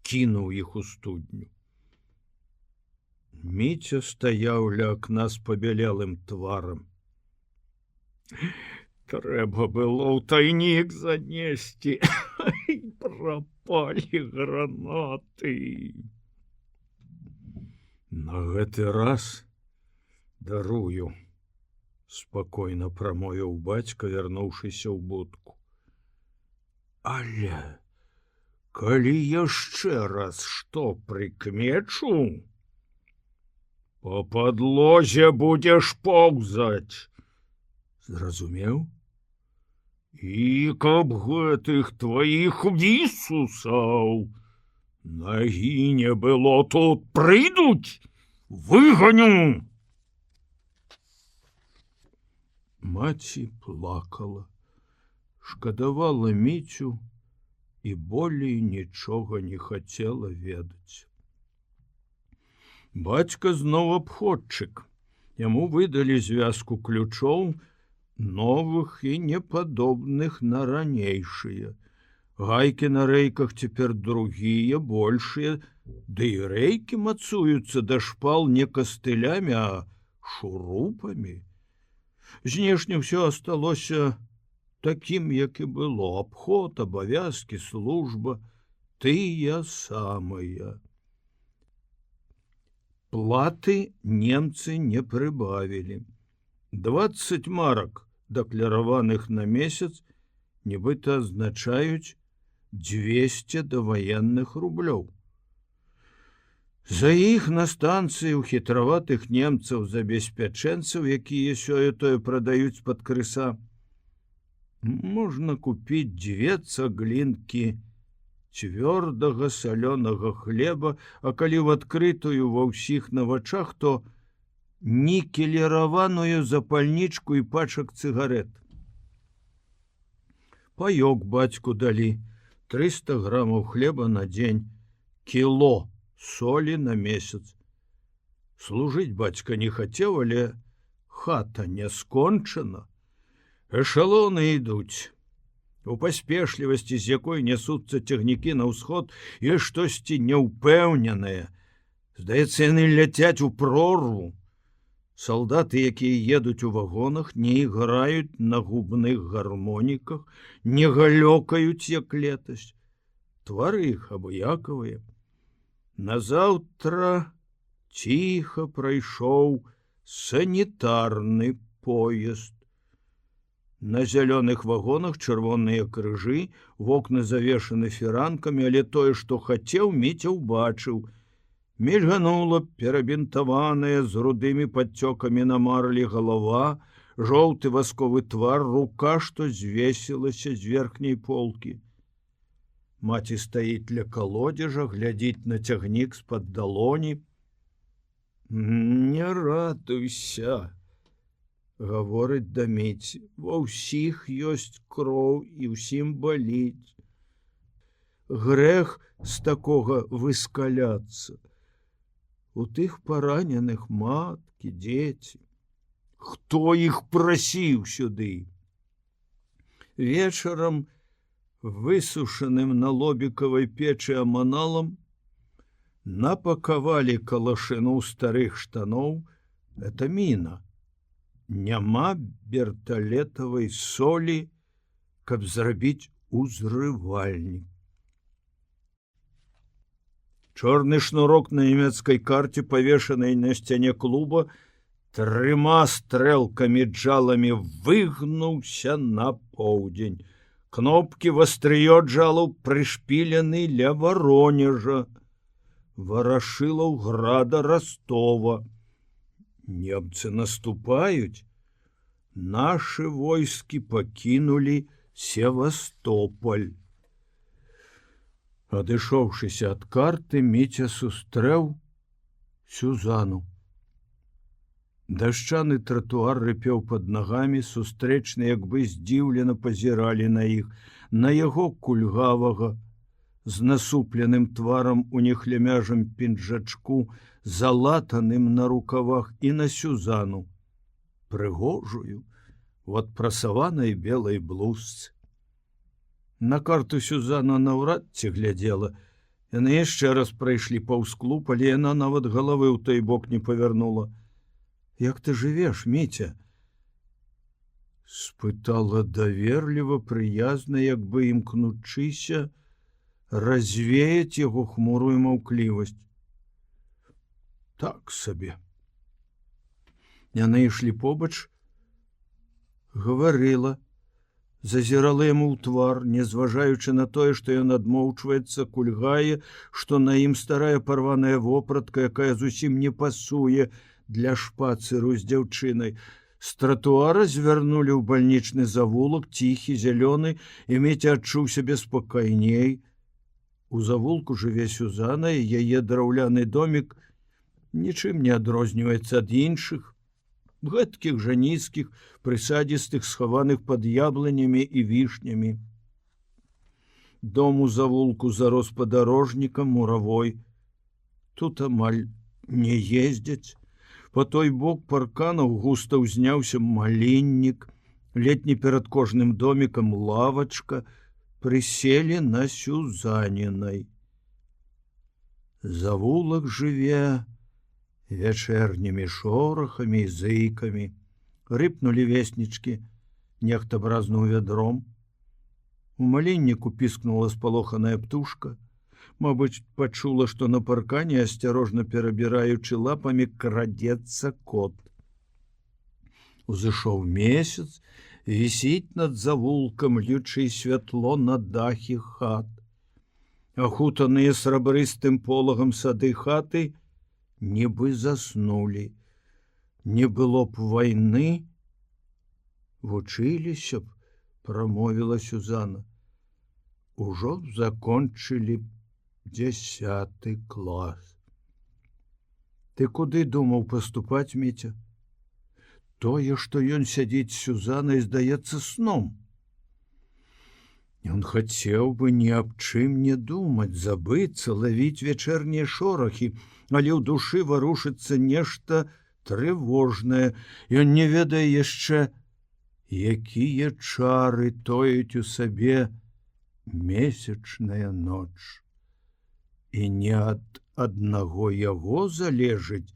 кінуў іх у студню. Міця стаяў ля акна з пабялелым тварам. Трэба было ў тайнік занесці. Прапалі гранаты. На гэты раз дарую, спакойна прамовіў бацька, вярнуўшыся ў будку. Але калі яшчэ раз што прыкмечу, по падлозе будзеш поўзаць. Зразумеў? І каб гэтых тваіх вісусаў нагі не было, тут прыйдуць, выганю. Маці плакала, шкадавала Міцю і болей нічога не хацела ведаць. Бацька зноў абходчык. Яму выдалі звязку ключоў, новых і непадобных на ранейшыя. Гайкі на рэйках цяпер другія, большыя, ды і рэйкі мацуюцца да шпал не кастылямі, а шурупамі. Знешне ўсё асталося такім, як і было. Абход, абавязкі, служба, тыя самыя. Платы немцы не прыбавілі. 20 марак, дакляраваных на месяц, нібыта азначаюць 200 даваенных рублёў. За іх на станцыі ў хітраватых немцаў забеспячэнцаў, якія сёе-тое прадаюць пад крыса, можна купіць 2 цаглінкі цвёрдага салёнага хлеба, а калі в адкрытую ва ўсіх на вачах, то нікеліраваную запальнічку і пачак цыгарет. Паёк бацьку далі, 300 грамаў хлеба на дзень, кіло солі на месяц. Служыць бацька не хацеў, але хата не скончана. Эшалоны ідуць. У паспешлівасці, з якой нясуцца цягнікі на ўсход, ёсць штосьці няўпэўненае. Здаецца, яны ляцяць у прорву. Салдаты, якія едуць у вагонах, не іграюць на губных гармоніках, не галёкаюць, як летась. Твары іх абыякавыя. Назаўтра ціха прайшоў санітарны поезд. На зялёных вагонах чырвоныя крыжы, вокны завешаны фіранкамі, але тое, што хацеў, Міця ўбачыў. Мільганула перабінтаваная з рудымі падцёкамі на марлі галава, жоўты васковы твар, рука, што звесілася з верхняй полкі. Маці стаіць ля калодзежа, глядзіць на цягнік з-пад далоні. Не радуйся, гаворыць да Міці, ва ўсіх ёсць кроў і ўсім баліць. Грэх з такога выскаляцца. У тых параненых маткі, дзеці. Хто іх прасіў сюды? Вечарам, высушаным на лобікавай печы аманалам, напакавалі калашыну старых штаноў. Это міна. Няма верталетавай солі, каб зрабіць узрывальнік. Чорны шнурок на нямецкай карце, павешанай на сцяне клуба, 3 стрэлкамі джаламі выгнуўся на поўдзень. Кнопкі вастрыё джалаў прышпілены ля Варонежа, Варашылаў, Града, Ростова. Немцы наступаюць. Нашы войскі пакінулі Севастополь. Адышоўшыся ад карты, Міця сустрэў Сюзану. Дашчаны тратуар рыпеў пад нагамі, сустрэчныя як бы здзіўлена пазіралі на іх, на яго кульгавага, з насупленым тварам у нехлямяжым пінжачку, залатаным на рукавах, і на Сюзану, прыгожую, у адпрасаванай белай блузцы. На карту Сюзана наўрад ці глядзела. Яны яшчэ раз прайшлі паўз клуб, але яна нават галавы ў той бок не павярнула. Як ты жывеш, Міця? Спытала даверліва, прыязна, як бы імкнучыся развеяць яго хмурую маўклівасць. Так сабе. Яны ішлі побач, гаварыла, зазірала яму ў твар, не зважаючы на тое, што ён адмоўчваецца, кульгае, што на ім старая парваная вопратка, якая зусім не пасуе для шпацыру з дзяўчынай. З тратуара звярнулі ў бальнічны завулак, ціхі, зялёны, і Міця адчуў сябе спакайней. У завулку жыве Сюзана, і яе драўляны домік нічым не адрозніваецца ад іншых, гэткіх жа нізкіх, прысадзістых, схаваных пад яблынямі і вішнямі. Дом у завулку зарос падарожнікам, муравой. Тут амаль не ездзяць. По той бок парканаў густа ўзняўся маліннік, летні перад кожным домікам лавачка, прыселі на Сюзанінай. Завулак жыве вечернімі шорахамі і зыкамі. Рыпнулі веснічкі, нехта бразнуў вядром. У малінніку піскнула спалоханая птушка. Мабыць, пачула, што на паркане, асцярожна перабіраючы лапамі, крадзецца кот. Узышоў месяц, вісіць над завулкам, льючы святло на дахі хат. Ахутаныя срабрыстым полагам сады хаты нібы заснулі. Не было б вайны, вучыліся б, прамовіла Сюзана. Ужо закончылі 10 клас. Ты куды думаў паступаць, Міця? Тое, што ён сядзіць з Сюзанай, здаецца сном. Ён хацеў бы ні аб чым не думаць, забыцца, лавіць вечэрнія шорахі, але ў душы варушыцца нешта трывожнае. Ён не ведае яшчэ, якія чары тоюць у сабе месячная ноч. І не ад аднаго яго залежыць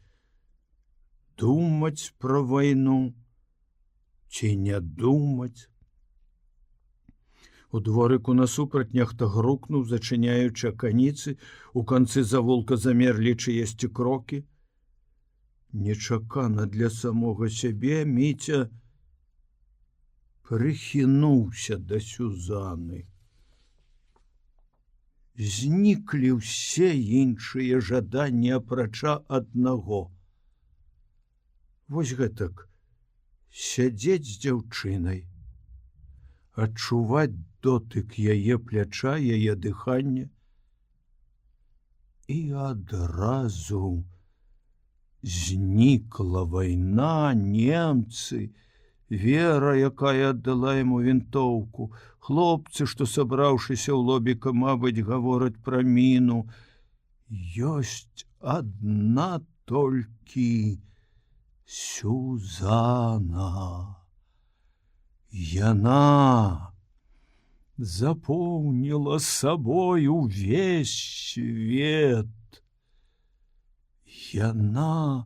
думаць пра вайну ці не думаць. У дворыку насупраць нехта грукнуў, зачыняючы аканіцы, у канцы завулка замерлі чыесьці крокі. Нечакана для самога сябе Міця прыхінуўся да Сюзаны. Зніклі ўсе іншыя жаданні апрача аднаго. Вось гэтак сядзець з дзяўчынай, адчуваць дотык яе пляча, яе дыхання, і адразу знікла вайна, немцы, Вера, якая аддала яму вінтоўку, хлопцы, што, сабраўшыся ў лобіка, мабыць, гавораць пра міну. Ёсць адна толькі Сюзана. Яна запоўніла сабой увесь свет. Яна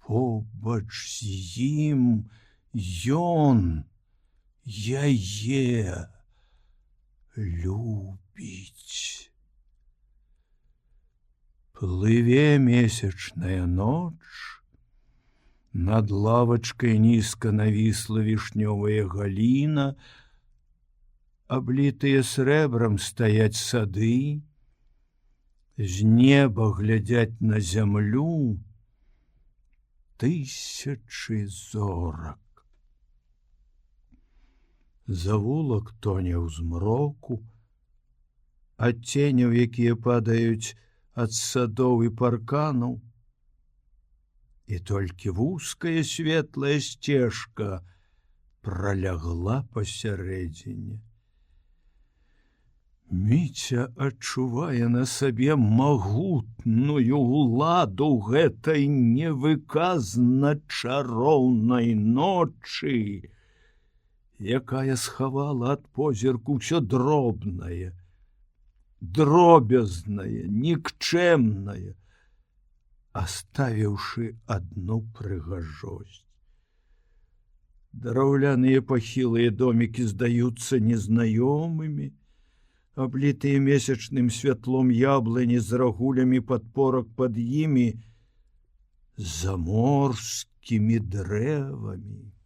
побач з ім, ён яе любіць. Плыве месячная ноч, над лавачкай нізка навісла вішнёвая галіна, аблітыя срэбрам стаяць сады, з неба глядзяць на зямлю тысячы зорак. Завулак тоне ў змроку, ад ценяў, якія падаюць ад садоў і парканаў, і толькі вузкая светлая сцежка пролягла пасярэдзіне. Міця адчувае на сабе магутную ўладу гэтай невыказна чароўнай ночы, якая схавала ад позірку ўсё дробнае, дробязнае, нікчэмнае, аставіўшы адну прыгажосць. Драўляныя пахілыя домікі здаюцца незнаёмымі, аблітыя месячным святлом яблыні з рагулямі падпорак пад імі, заморскімі дрэвамі.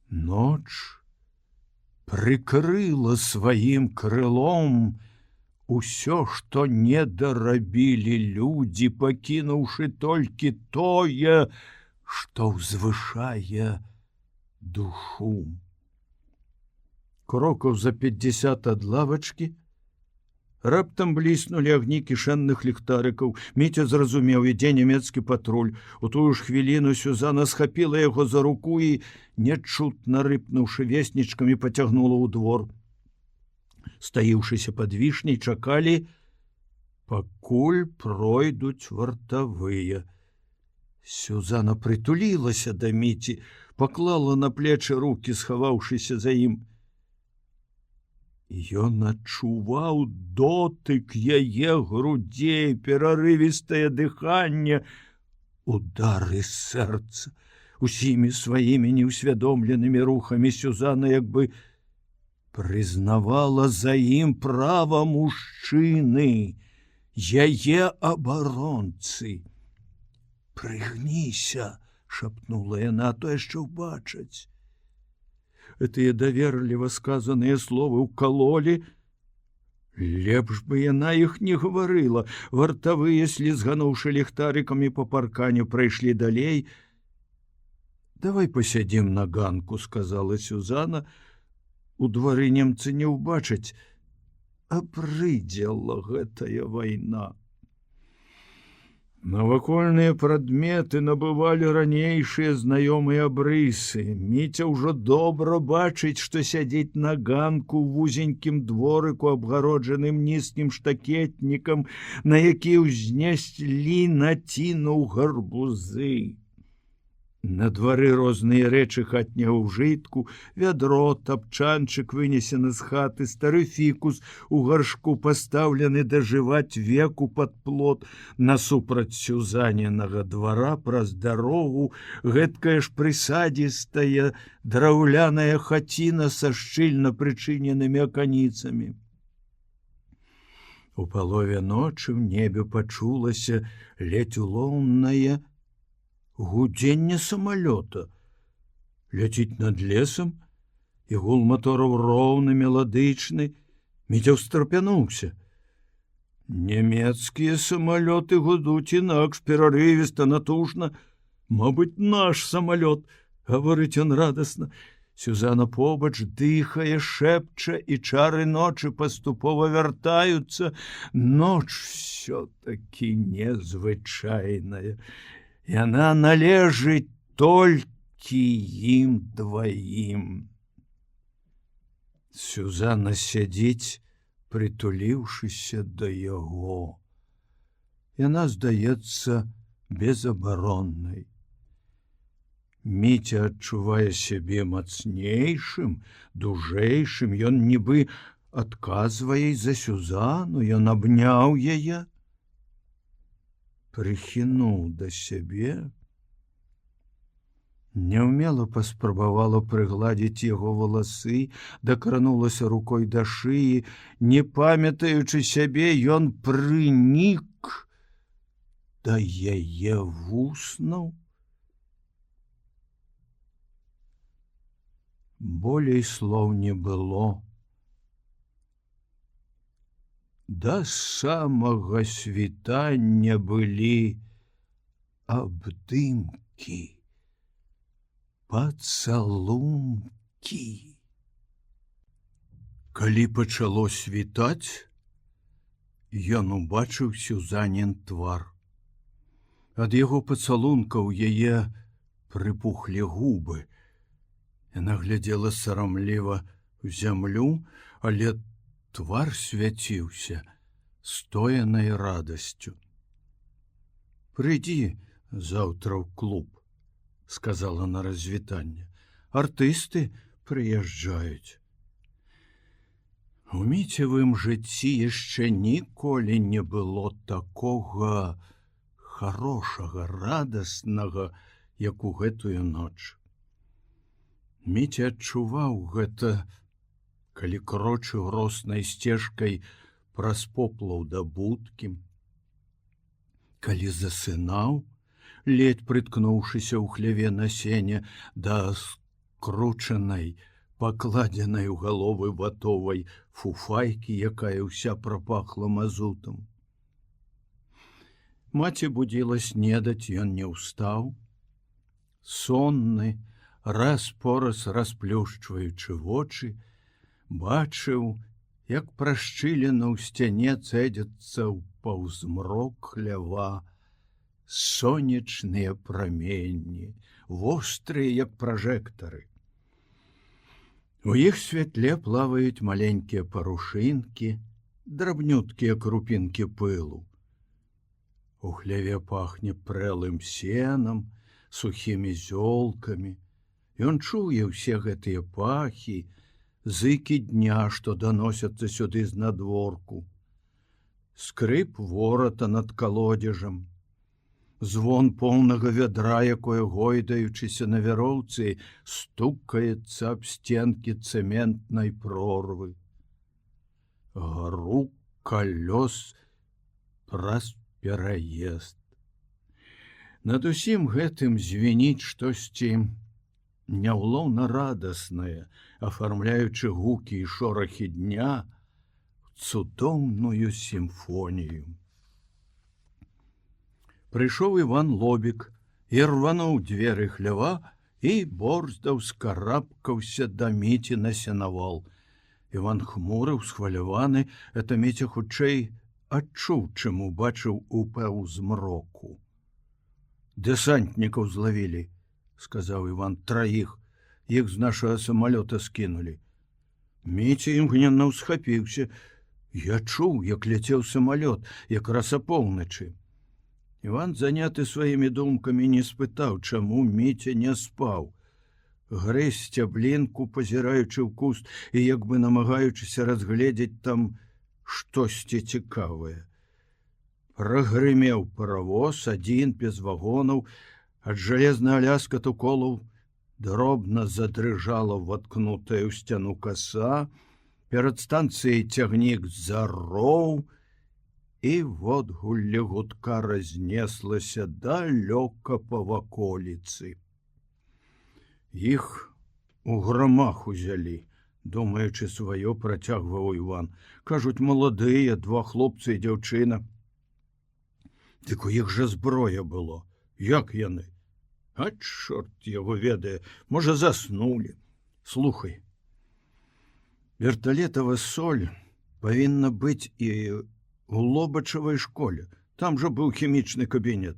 Ноч прыкрыла сваім крылом усё, што не дарабілі людзі, пакінуўшы толькі тое, што ўзвышае душу. Крокаў за 50 ад лавачкі раптам бліснулі агні кішэнных ліхтарыкаў. Міця зразумеў, ідзе нямецкі патруль. У тую ж хвіліну Сюзана схапіла яго за руку і, нячутна рыпнуўшы веснічкамі, пацягнула ў двор. Стаіўшыся пад вішняй, чакалі, пакуль пройдуць вартавыя. Сюзана прытулілася да Міці, паклала на плечы рукі, схаваўшыся за ім. Ён адчуваў дотык яе грудзей, перарывістае дыханне, удары сэрца. Усімі сваімі неўсвядомленымі рухамі Сюзана як бы прызнавала за ім права мужчыны, яе абаронцы. «Прыгніся», — шапнула яна, — «а то яшчэ ўбачаць». Этыя даверліва сказаныя словы ўкалолі. Лепш бы яна іх не гаварыла. Вартавыя, слізгануўшы ліхтарыкамі па парканю, прайшлі далей. «Давай пасядзім на ганку», — сказала Сюзана. «У двары немцы не ўбачаць, абрыдзела гэтая вайна». Навакольныя прадметы набывалі ранейшыя знаёмыя абрысы. Міця ўжо добра бачыць, што сядзіць на ганку ў вузенькім дворыку, абгароджаным нізкім штакетнікам, на які ўзнеслі націнуў гарбузы. На двары розныя рэчы хатняга ўжытку, вядро, тапчанчык вынесены з хаты, стары фікус у гаршку пастаўлены дажываць веку пад плот. Насупраць Сюзанінага двара праз дарогу гэткая ж прысадзістая драўляная хаціна са шчыльна прычыненымі аканіцамі. У палове ночы ў небе пачулася ледзь улоўнае гудзенне самалёта. Ляціць над лесам, і гул матораў роўны, меладычны. Міця ўстрапянуўся. Нямецкія самалёты гудуць інакш, перарывіста, натужна. Мабыць, наш самалёт, гаворыць ён радасна. Сюзанна побач дыхае, шэпча, і чары ночы паступова вяртаюцца. Ноч всё-такі незвычайная. Яна належыць толькі ім дваім. Сюзанна сядзіць, прытуліўшыся да яго. Яна здаецца безабароннай. Міця адчувае сябе мацнейшым, дужэйшым. Ён нібы адказвае за Сюзанну, ён абняў яе, прыхінуў да сябе, няўмела паспрабавала прыгладзіць яго валасы, дакранулася рукой да шыі. Не памятаючы сябе, ён прынік да яе вуснаў. Болей слоў не было. Да самага світання былі абдымкі, пацалункі. Калі пачало світаць, ён убачыў Сюзанін твар. Ад яго пацалункаў яе прыпухлі губы. Яна глядзела сарамліва ў зямлю, але твар свяціўся стоянай радасцю. «Прыйдзі заўтра ў клуб», — сказала на развітанне. «Артысты прыязджаюць». У Міцевым жыцці яшчэ ніколі не было такога хорошага, радаснага, як у гэтую ноч. Міця адчуваў гэта, калі крочыў роснай сцежкай праз поплаў да будкі, калі засынаў, ледь прыткнуўшыся ў хляве на сене да скручанай, пакладзенай у галовы ватовай фуфайкі, якая ўся прапахла мазутам. Маці будзіла снедаць, ён не ўстаў. Сонны, раз-пораз расплюшчваючы вочы, бачыў, як прашчылена ў сцяне цэдзяцца ў паўзмрок хлява сонечныя праменні, вострыя, як пражэктары. У іх святле плаваюць маленькія парушынкі, драбнюткія крупінкі пылу. У хляве пахне прэлым сенам, сухімі зёлкамі. Ён чуе ўсе гэтыя пахі, зыкі дня, што даносяцца сюды знадворку. Скрып вората над калодзежам, звон поўнага вядра, якое, гойдаючыся на вяроўцы, стукаецца аб сценкі цэментнай прорвы. Грук калёс праз пераезд. Над усім гэтым звініць штосьці няўлоўна радаснае, афармляючы гукі і шорахі дня, цудоўную сімфонію. Прыйшоў Іван Лобік і рвануў дзверы хлява, і борздаў скарабкаўся да Міці на сенавал. Іван хмуры, усхваляваны, это Міця хутчэй адчуў, чым убачыў у паўзмроку. «Дэсантнікаў злавілі», — сказаў Іван, — «траіх. Іх з нашага самалёта скінулі». Міця імгненна ўсхапіўся. «Я чуў, як ляцеў самалёт, якраз апоўначы». Іван, заняты сваімі думкамі, не спытаў, чаму Міця не спаў. Грыз сцяблінку, пазіраючы ў куст і як бы намагаючыся разгледзець там штосьці цікавае. Прагрымеў паравоз, адзін, без вагонаў, ад жалезнага ляскату колаў дробна задрыжала воткнутая ў сцяну каса, перад станцыяй цягнік зароў, і водгулле гудка разнеслася далёка па ваколіцы. Іх у грамах узялі, думаючы сваё, працягваў Іван. Кажуць, маладыя, 2 хлопцы і дзяўчына. Дык у іх жа зброя было. Як яны? А чорт яго ведае, можа, заснулі. Слухай, верталетава соль павінна быць і у Лобачавай школе. Там жа быў хімічны кабінет.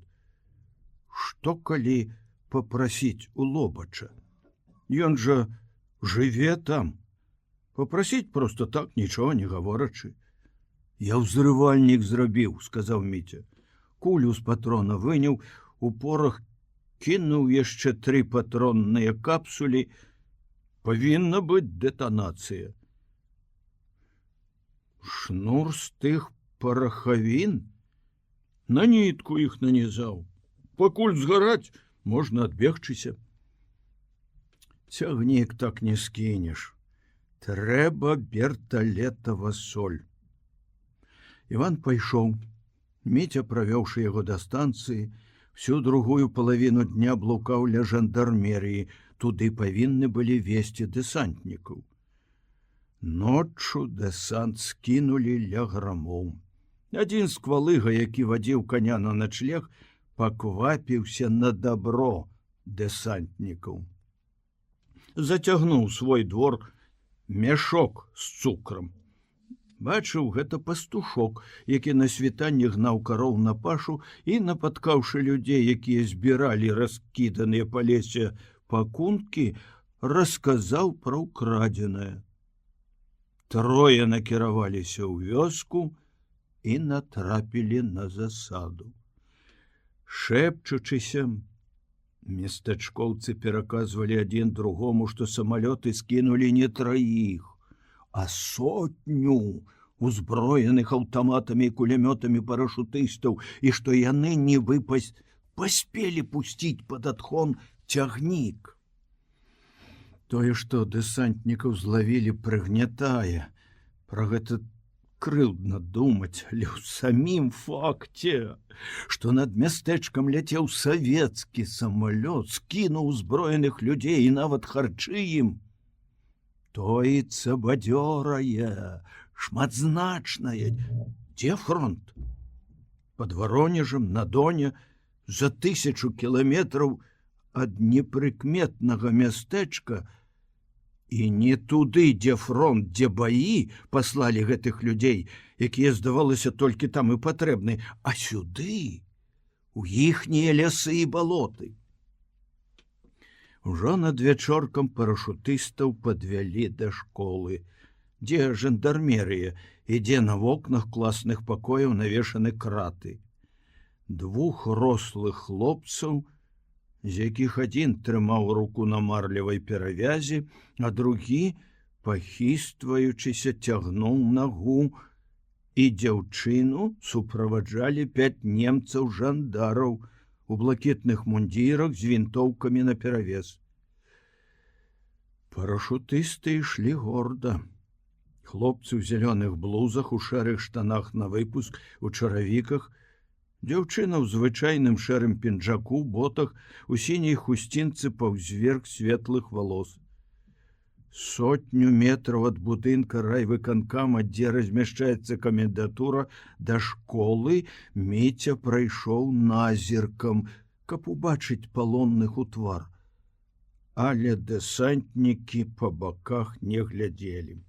Што калі папрасіць у Лобача? Ён жа жыве там. Папрасіць проста так, нічога не гаворачы. Я ўзрывальнік зрабіў, сказаў Міця. Кулю з патрона выняў, у порах кінуў яшчэ 3 патронныя капсулі. Павінна быць дэтанацыя. Шнур з тых парахавін? На нітку іх нанізаў. Пакуль згараць, можна адбегчыся. Цягнік так не скінеш. Трэба верталетава соль. Іван пайшоў. Міця, правёўшы яго да станцыі, всю другую палавіну дня блукаў ля жандармерыі. Туды павінны былі весці дэсантнікаў. Ноччу дэсант скінулі ля грамоў. Адзін з квалыга, які вадзіў каня на начлег, паквапіўся на дабро дэсантнікаў. Зацягнуў свой двор мяшок з цукрам. Бачыў, гэта пастушок, які на світанні гнаў кароў на пашу і, напаткаўшы людзей, якія збіралі раскіданыя па лесе пакункі, расказаў пра ўкрадзенае. 3 накіраваліся ў вёску і натрапілі на засаду. Шэпчучыся, местачкоўцы пераказвалі адзін другому, што самалёты скінулі не 3, а 100 узброеных аўтаматамі і кулямётамі парашутыстаў, і што яны нібы паспелі пусціць пад адхон цягнік. Тое, што дэсантнікаў злавілі, прыгнятае. Пра гэта крыўдна думаць, але ў самім факце, што над мястэчкам ляцеў савецкі самалёт, скінуў узброеных людзей і нават харчы ім, тоіцца бадзёрае, шматзначнае. Дзе фронт? Пад Варонежам, на Доне, за 1000 кіламетраў ад непрыкметнага мястэчка, і не туды, дзе фронт, дзе баі паслалі гэтых людзей, якія, здавалася, толькі там і патрэбны, а сюды, у іхнія лясы і балоты. Ужо над вячоркам парашутыстаў падвялі да школы, дзе жандармерыя і дзе на вокнах класных пакояў навешаны краты. 2 рослых хлопцаў, з якіх адзін трымаў руку на марлевай перавязі, а другі, пахістваючыся, цягнуў нагу, і дзяўчыну суправаджалі 5 немцаў-жандараў у блакітных мундзірах з вінтоўкамі наперавес. Парашутысты ішлі горда. Хлопцы ў зялёных блузах, у шэрых штанах на выпуск, у чаравіках, дзяўчына ў звычайным шэрым пінжаку, ботах, у сіняй хусцінцы паўзверх светлых валос. 100 метраў ад будынка райвыканкама, дзе размяшчаецца камендатура, да школы Міця прайшоў назіркам, каб убачыць палонных у твар. Але дэсантнікі па баках не глядзелі.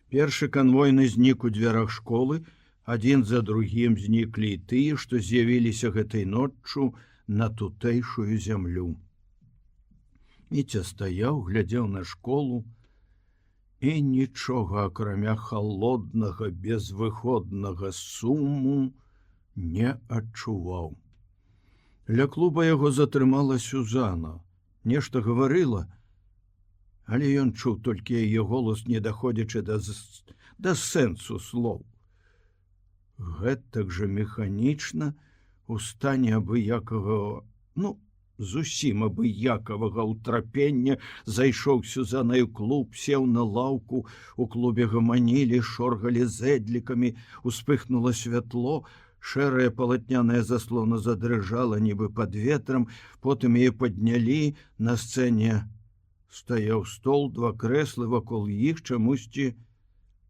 Першы канвойны знік у дзвярах школы, Адзін за другім зніклі і тыя, што з'явіліся гэтай ноччу на тутэйшую зямлю. Міця стаяў, глядзеў на школу і нічога, акрамя халоднага, безвыходнага суму, не адчуваў. Ля клуба яго затрымала Сюзана. Нешта гаварыла, але ён чуў толькі яе голас, не даходзячы да сэнсу слоў. Гэтак жа механічна, у стане абыякага, зусім абыякавага ўтрапення, зайшоў Сюзанай у клуб, сеў на лаўку, у клубе гаманілі, шоргалі зэдлікамі, успыхнула святло, шэрая палатняная заслона задрыжала, нібы пад ветрам, потым яе паднялі, на сцэне стаяў стол, два крэслы, вакол іх чамусьці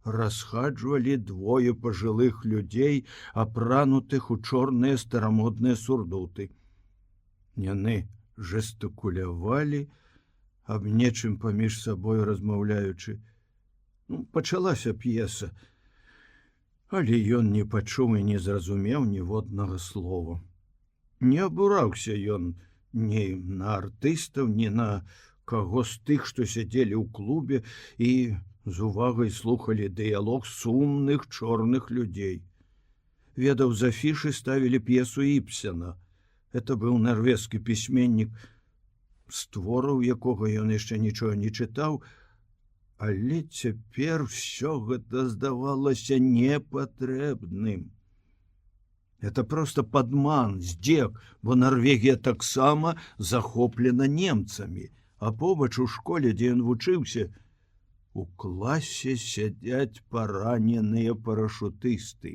расхаджвалі двое пажылых людзей, апранутых у чорныя старамодныя сурдуты. Яны жэстыкулявалі, аб нечым паміж сабой размаўляючы. Пачалася п'еса, але ён не пачуў і не зразумеў ніводнага слова. Не абураўся ён ні на артыстаў, ні на каго з тых, што сядзелі ў клубе і з увагай слухалі дыялог сумных чорных людзей. Ведаў, з афішы ставілі п'есу Іпсена. Это быў нарвежскі пісьменнік, з твораў якога ён яшчэ нічога не чытаў, але цяпер усё гэта здавалася непатрэбным. Это проста падман, здзек, бо Нарвегія таксама захоплена немцамі, а побач у школе, дзе ён вучыўся, у класе сядзяць параненыя парашутысты.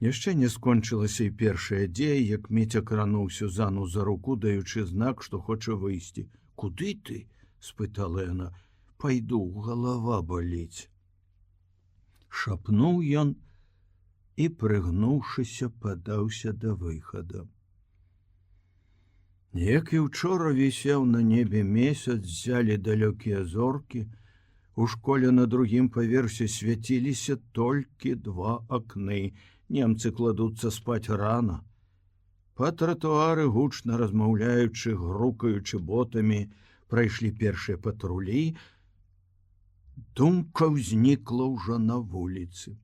Яшчэ не скончылася і першая дзея, як Міця крануў Сюзану за руку, даючы знак, што хоча выйсці. «Куды ты?» – спытала яна. «Пайду, галава баліць». Шапнуў ён і, прыгнуўшыся, падаўся да выхада. Як і учора вісеў на небе месяц, ззялі далёкія зоркі, у школе на другім паверсе свяціліся толькі два акны. Немцы кладуцца спаць рана. Па тратуары, гучна размаўляючы, грукаючы ботамі, прайшлі першыя патрулі. Думка ўзнікла ўжо на вуліцы.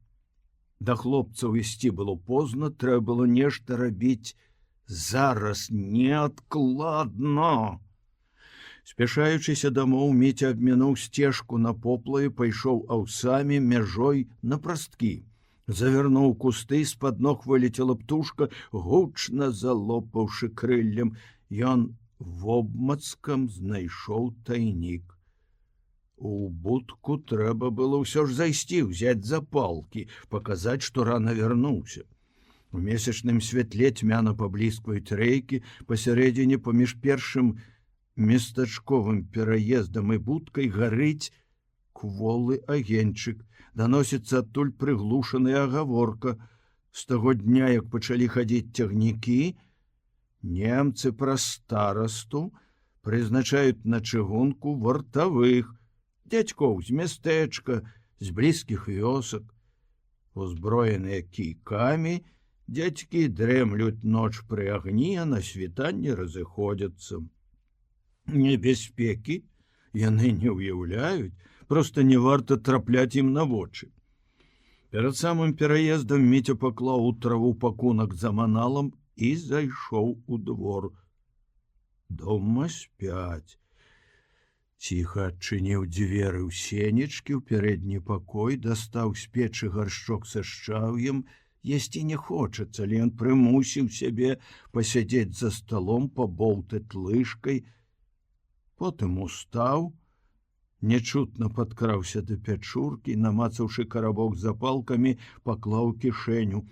Да хлопцаў ісці было позна, трэба было нешта рабіць зараз, неадкладна. Спяшаючыся дамоў, Міця абмінуў сцежку на поплаве, пайшоў аўсамі мяжой на прасткі. Завярнуў кусты, з-пад ног вылецела птушка, гучна залопаўшы крыллем. Ён вобмацкам знайшоў тайнік. У будку трэба было ўсё ж зайсці, ўзяць запалкі, паказаць, што рана вярнуўся. У месячным святле цьмяна пабліскваюць рэйкі, пасярэдзіне паміж першым местачковым пераездам і будкай гарыць кволы агеньчык. Даносіцца адтуль прыглушаная агаворка. З таго дня, як пачалі хадзіць цягнікі, немцы праз старасту прызначаюць на чыгунку вартавых, дзядзькоў з мястэчка, з блізкіх вёсак. Узброеныя кійкамі, дзядзькі дрэмлюць ноч пры агні, а на світанні разыходзяцца. Небяспекі яны не ўяўляюць, проста не варта трапляць ім на вочы. Перад самым пераездам Міця паклаў у траву пакунак за маналам і зайшоў у двор. Дома спяць. Ціха адчыніў дзверы ў сенечкі, ў пярэдні пакой, дастаў з печы гаршчок са шчаўем. Есці не хочацца, але ён прымусіў сябе пасядзець за сталом, пабоўтаць лыжкай. Потым устаў, нечутна падкраўся да пячуркі, намацаўшы карабок з запалкамі, паклаў кішэню.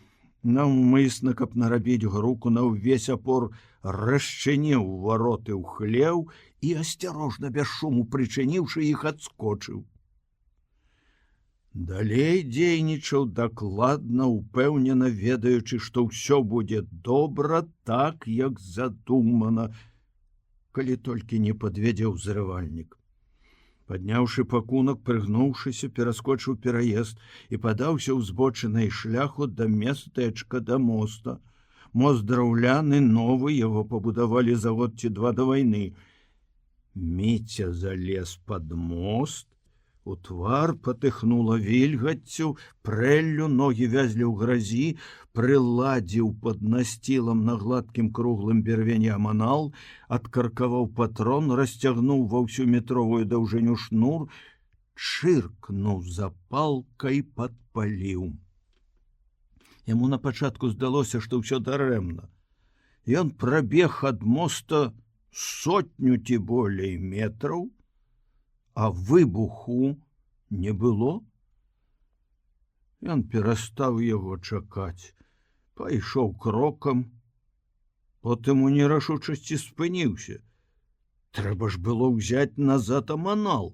Наўмысна, каб нарабіць груку на ўвесь апор, расчыніў вароты ў хлеў і, асцярожна, без шуму прычыніўшы іх, адскочыў. Далей дзейнічаў дакладна, упэўнена, ведаючы, што ўсё будзе добра, так, як задумана, калі толькі не падведзе ўзрывальнік. Падняўшы пакунак, прыгнуўшыся, пераскочыў пераезд і падаўся ў збочынай шляху да мястэчка да моста. Мост драўляны, новы, яго пабудавалі за год ці два да вайны. Міця залез пад мост, у твар патыхнула вільгаццю, прэллю, ногі вязлі ў гразі, прыладзіў пад насцілам на гладкім круглым бервене аманал, адкаркаваў патрон, расцягнуў ва ўсю метровую даўжыню шнур, чыркнуў запалкай, падпаліў. Яму на пачатку здалося, што ўсё дарэмна. Ён прабег ад моста 100 ці болей метраў, а выбуху не было. Ён перастаў яго чакаць, пайшоў крокам, потым у нерашучасці спыніўся. Трэба ж было ўзяць назад аманал.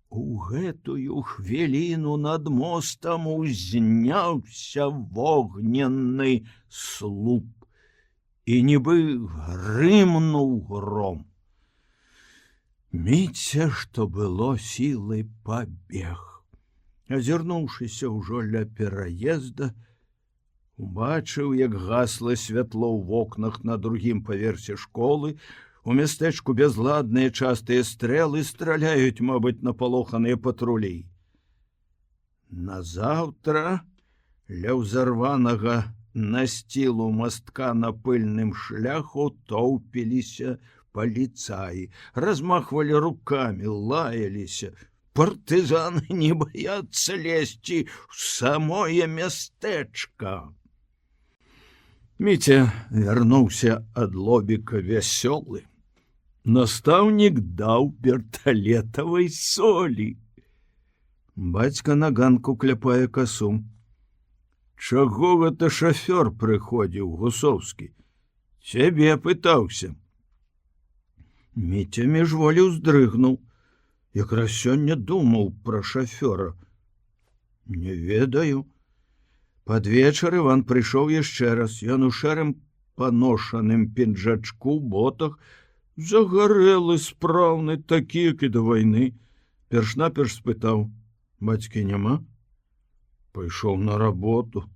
У гэтую хвіліну над мостам узняўся вогненны слуп і нібы грымнуў гром. Міця, што было сілы, пабег. Азірнуўшыся ўжо ля пераезда, убачыў, як гасла святло ў вокнах на другім паверсе школы. У мястэчку бязладныя частыя стрэлы страляюць, мабыць, напалоханыя патрулі. Назаўтра ля ўзарванага насцілу мастка на пыльным шляху тоўпіліся паліцаі, размахвалі рукамі, лаяліся. Партызаны не баяцца лезці ў самое мястэчка. Міця вярнуўся ад лобіка вясёлы. Настаўнік даў верталетавай солі. Бацька на ганку кляпае касу. Чаго гэта шафёр прыходзіў, Гусоўскі? Цябе пытаўся. Міця міжволі ўздрыгнуў. Якраз сёння думаў пра шафёра. Не ведаю. Пад вечар Іван прыйшоў яшчэ раз. Ён у шэрым паношаным пінжачку, ботах, загарэлы, спраўны, такі, як і да вайны. Перш-наперш спытаў: бацькі няма? Пайшоў на работу.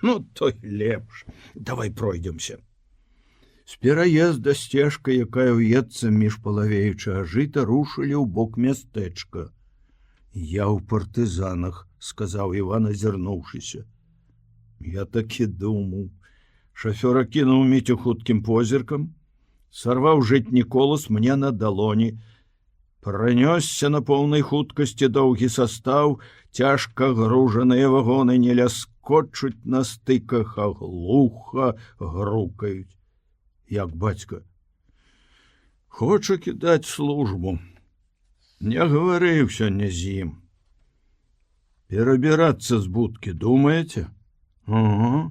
Ну, той лепш. Давай пройдемся. З пераезда сцежка, якая ўецца між палавеючага жыта, рушылі ў бок мястэчка. Я ў партызанах, сказаў Іван, азірнуўшыся. Я так і думаў. Шафёр акінуў Міцю хуткім позіркам, сарваў жытні колас мне на далоні. Пранёсся на поўнай хуткасці доўгі састаў, цяжка гружаныя вагоны не ляскочуць на стыках, а глуха грукаюць. Як бацька? Хоча кідаць службу. Не гаварыў сёння з ім. Перабірацца з будкі, думаеце? Ага.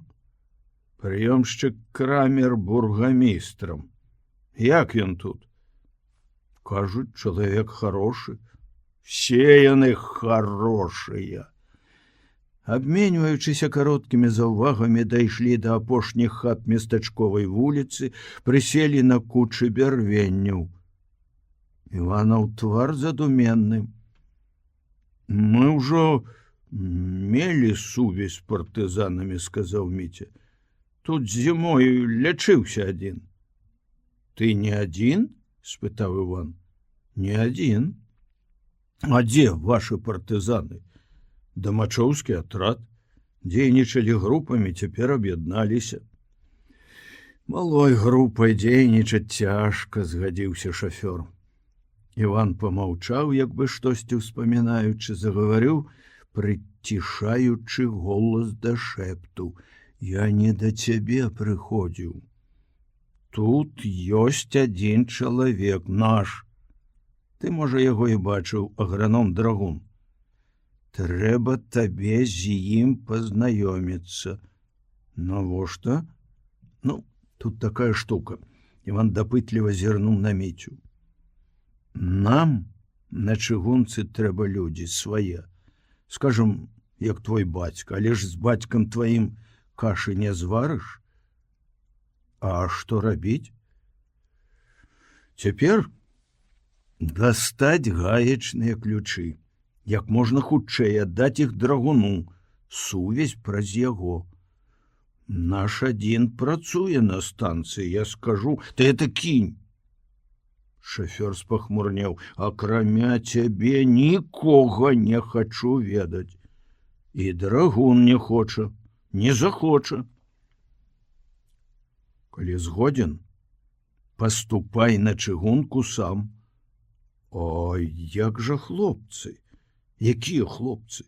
Прыёмшчык Крамер бургамістрам. Як ён тут? Кажуць, чалавек харошы. Все яны харошыя. Абменьваючыся кароткімі заўвагамі, дайшлі да апошніх хат местачковай вуліцы, прыселі на кучы бярвенняў. Іванаў твар задуменны. Мы ўжо мелі сувязь з партызанамі, сказаў Міця. Тут зімою лячыўся адзін. Ты не адзін? Спытаў Іван. Не адзін. А дзе вашы партызаны? Дамачоўскі атрад. Дзейнічалі групамі, цяпер аб'ядналіся. Малой групай дзейнічаць цяжка, згадзіўся шафёр. Іван памаўчаў, як бы штосьці ўспамінаючы, загаварыў, прыцішаючы голас да шэпту. Я не да цябе прыходзіў. Тут ёсць адзін чалавек, наш. Ты, можа, яго і бачыў, аграном Драгун. Трэба табе з ім пазнаёміцца. Навошта? Ну, тут такая штука. Іван дапытліва зірнуў на Міцю. Нам на чыгунцы трэба людзі свае. Скажам, як твой бацька, але ж з бацькам тваім кашы не зварыш? А што рабіць? Цяпер дастаць гаечныя ключы, як можна хутчэй аддаць іх драгуну, сувязь праз яго. Наш адзін працуе на станцыі, я скажу, ты это кінь. Шафёр спахмурнеў, акрамя цябе нікога не хачу ведаць. І драгун не хоча, не захоча. Калі згоден, паступай на чыгунку сам. Ой, як жа хлопцы? Якія хлопцы?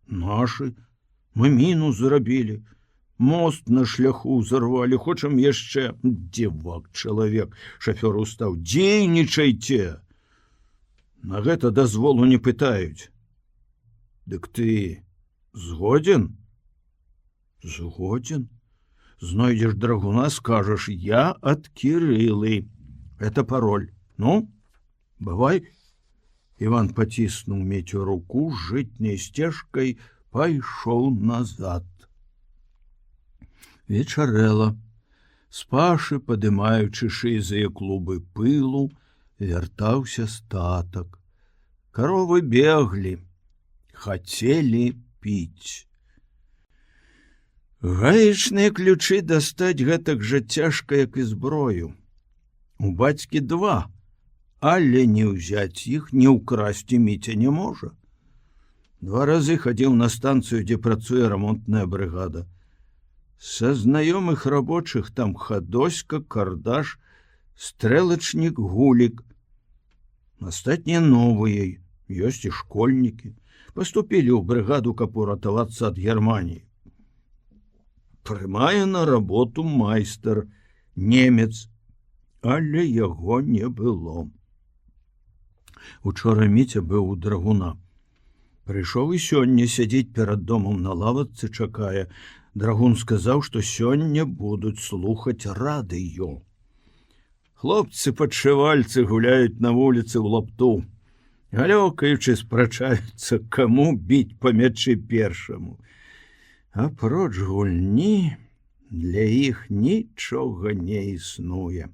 Нашы. Мы міну зрабілі. Мост на шляху ўзарвалі, хочам яшчэ. Дзівак чалавек, шафёр устаў. Дзейнічайце! На гэта дазволу не пытаюць. Дык ты згоден? Згоден? Знойдзеш драгуна, скажаш, я ад Кірылы. Это пароль. Ну, бывай. Іван паціснуў Міцю руку, жытняй сцежкай пайшоў назад. Вечарэла. З пашы, падымаючы шызыя клубы пылу, вяртаўся статак. Каровы беглі, хацелі піць. Гаечныя ключы дастаць гэтак жа цяжка, як і зброю. У бацькі 2, але не ўзяць іх, не ўкрасці Міця не можа. 2 разы хадзіў на станцыю, дзе працуе рамонтная брыгада. Са знаёмых рабочых там Хадоська, Кардаш, стрэлачнік Гулік. Астатнія новыя, ёсць і школьнікі. Паступілі ў брыгаду, каб уратавацца ад Германіі. Прымае на работу майстар, немец, але яго не было. Учора Міця быў у драгуна. Прыйшоў і сёння сядзіць перад домам на лавачцы, чакае. Драгун сказаў, што сёння будуць слухаць радыё. Хлопцы-падшывальцы гуляюць на вуліцы ў лапту, галёкаючы спрачаюцца, каму біць па мячы першаму. Апроч гульні, для іх нічога не існуе.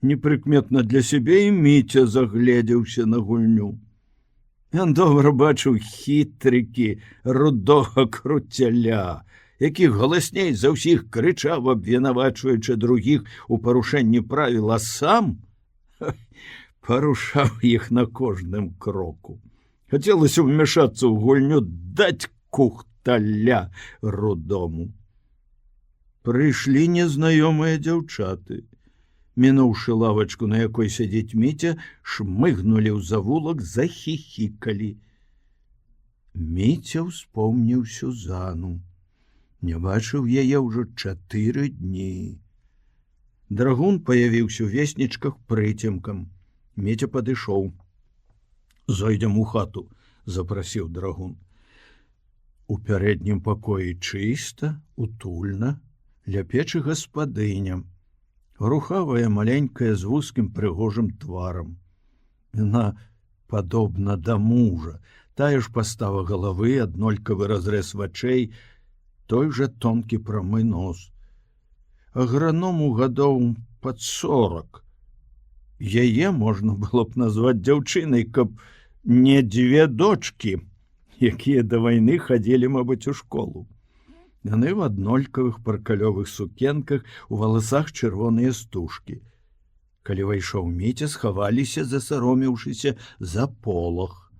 Непрыкметна для сябе і Міця загледзеўся на гульню. Ён добра бачыў хітрыкі рудога круцяля, які галасней за ўсіх крычаў, абвінавачваючы другіх у парушэнні правіл, а сам парушаў іх на кожным кроку. Хацелася ўмяшацца ў гульню, даць кухталя рудому. Прыйшлі незнаёмыя дзяўчаты. Мінуўшы лавачку, на якой сядзіць Міця, шмыгнулі ў завулак, захіхікалі. Міця ўспомніў Сюзану. Не бачыў яе ўжо 4 дні. Драгун паявіўся ў веснічках прыцемкам. Міця падышоў. Зойдзем у хату, запрасіў драгун. У пярэднім пакоі чыста, утульна, ля печы гаспадыня. Рухавая, маленькая, з вузкім прыгожым тварам. Яна падобна да мужа, тая ж пастава галавы, аднолькавы разрэз вачэй, той жа тонкі прамы нос. Аграному гадоў пад 40. Яе можна было б назваць дзяўчынай, каб не 2 дочкі, якія да вайны хадзілі, мабыць, у школу. Яны в аднолькавых паркалёвых сукенках, у валасах чырвоныя стужкі. Калі вайшоў Міця, схаваліся, засаромеўшыся за полах.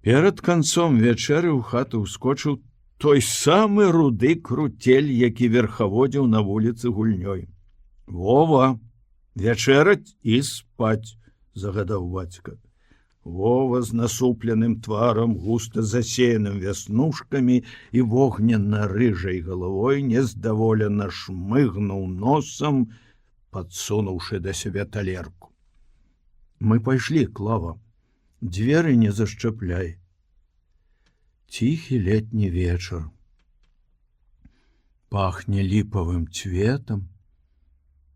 Перад канцом вячэры ў хату ўскочыў той самы руды круцель, які верхаводзіў на вуліцы гульнёй. Вова, вячэраць і спаць, загадаў бацька. Вова з насупленым тварам, густа засеяным вяснушкамі і вогненна-рыжай галавой нездаволена шмыгнуў носам, падсунуўшы да сябе талерку. Мы пайшлі, Клава, дзверы не зашчапляй. Ціхі летні вечар. Пахне ліпавым цветам,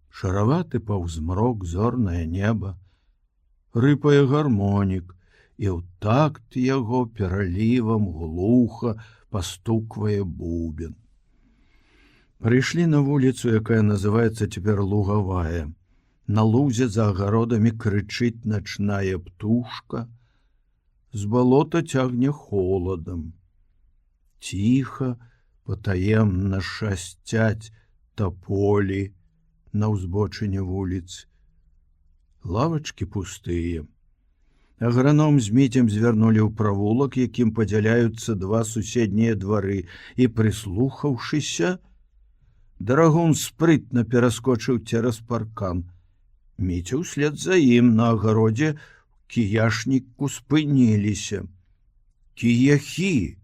шараваты паўзмрок, зорнае неба, рыпае гармонік, і ў такт яго пералівам глуха пастуквае бубен. Прыйшлі на вуліцу, якая называецца цяпер Лугавая. На лузе за агародамі крычыць начная птушка. З балота цягне холадам. Ціха, патаемна шасцяць таполі на ўзбочыне вуліц. Лавачкі пустыя. Аграном з Міцем звярнулі ў правулак, якім падзяляюцца два суседнія двары, і, прыслухаўшыся, Драгун спрытна пераскочыў цераз паркан. Міця ўслед за ім на агародзе кіяшніку спыніліся. Кіяхі,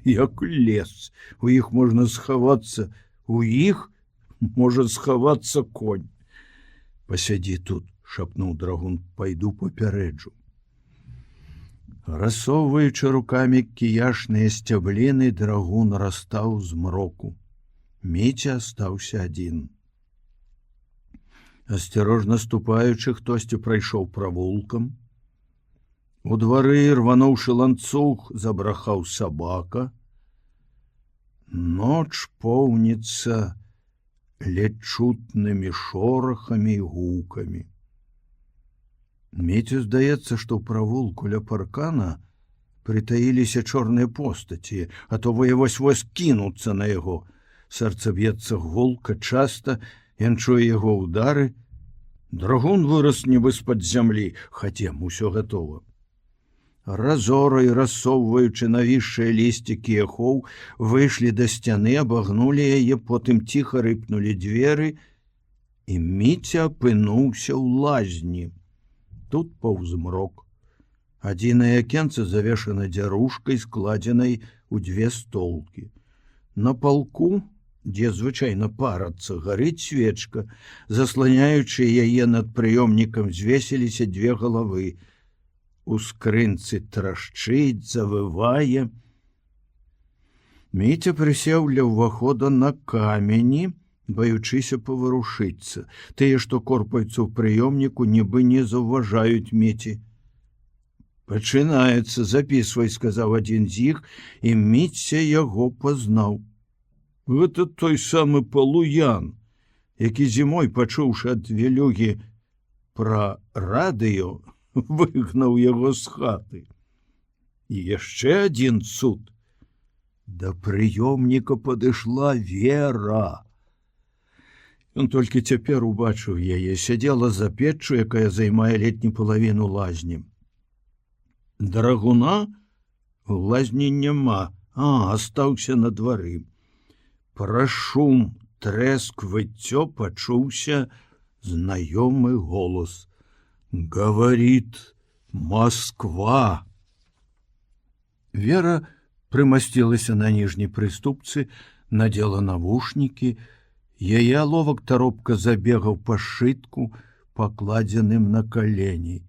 як лес, у іх можна схавацца, у іх можа схавацца конь. Пасядзі тут, шапнуў Драгун, пайду папярэджу. Рассоўваючы рукамі кіяшныя сцябліны, Драгун растаў змроку. Міця астаўся адзін. Асцярожна ступаючы, хтосьці прайшоў правулкам. У двары, рвануўшы ланцуг, забрахаў сабака. Ноч поўніцца ледзь чутнымі шорахамі і гукамі. Міцю здаецца, што ў правулку ля паркана прытаіліся чорныя постаці, а то вось-вось кінуцца на яго. Сэрца б'ецца гулка, часта, ён чуе яго ўдары. Драгун вырас нібы з-пад зямлі. Хадзем, усё гатова. Разорай, рассоўваючы навісшыя лісце кіяхоў, выйшлі да сцяны, абагнулі яе, потым ціха рыпнулі дзверы, і Міця апынуўся ў лазні. Тут паўзмрок. Адзінае акенца завешана дзярушкай, складзенай у дзве столкі. На палку, дзе звычайна парацца, гарыць свечка, засланяючы яе над прыёмнікам, звесіліся дзве галавы. У скрынцы трашчыць, завывае. Міця прысеў ля ўвахода на камені, баючыся паварушыцца. Тыя, што корпаюцца ў прыёмніку, нібы не заўважаюць Міці. Пачынаецца, запісвай, сказаў адзін з іх, і Міця яго пазнаў. Гэта той самы Палуян, які зімой, пачуўшы ад Вілюгі пра радыё, выгнаў яго з хаты. І яшчэ адзін цуд. Да прыёмніка падышла Вера. Ён толькі цяпер убачыў яе, сядзела за печчу, якая займае летнюю палавіну лазні. Драгуна у лазні няма, астаўся на двары. Пра шум, трэск, выццё пачуўся знаёмы голос. Говорит Москва. Вера прымасцілася на ніжняй прыступцы, надзела навушнікі. Яе аловак таропка забегаў па сшытку, пакладзеным на калені.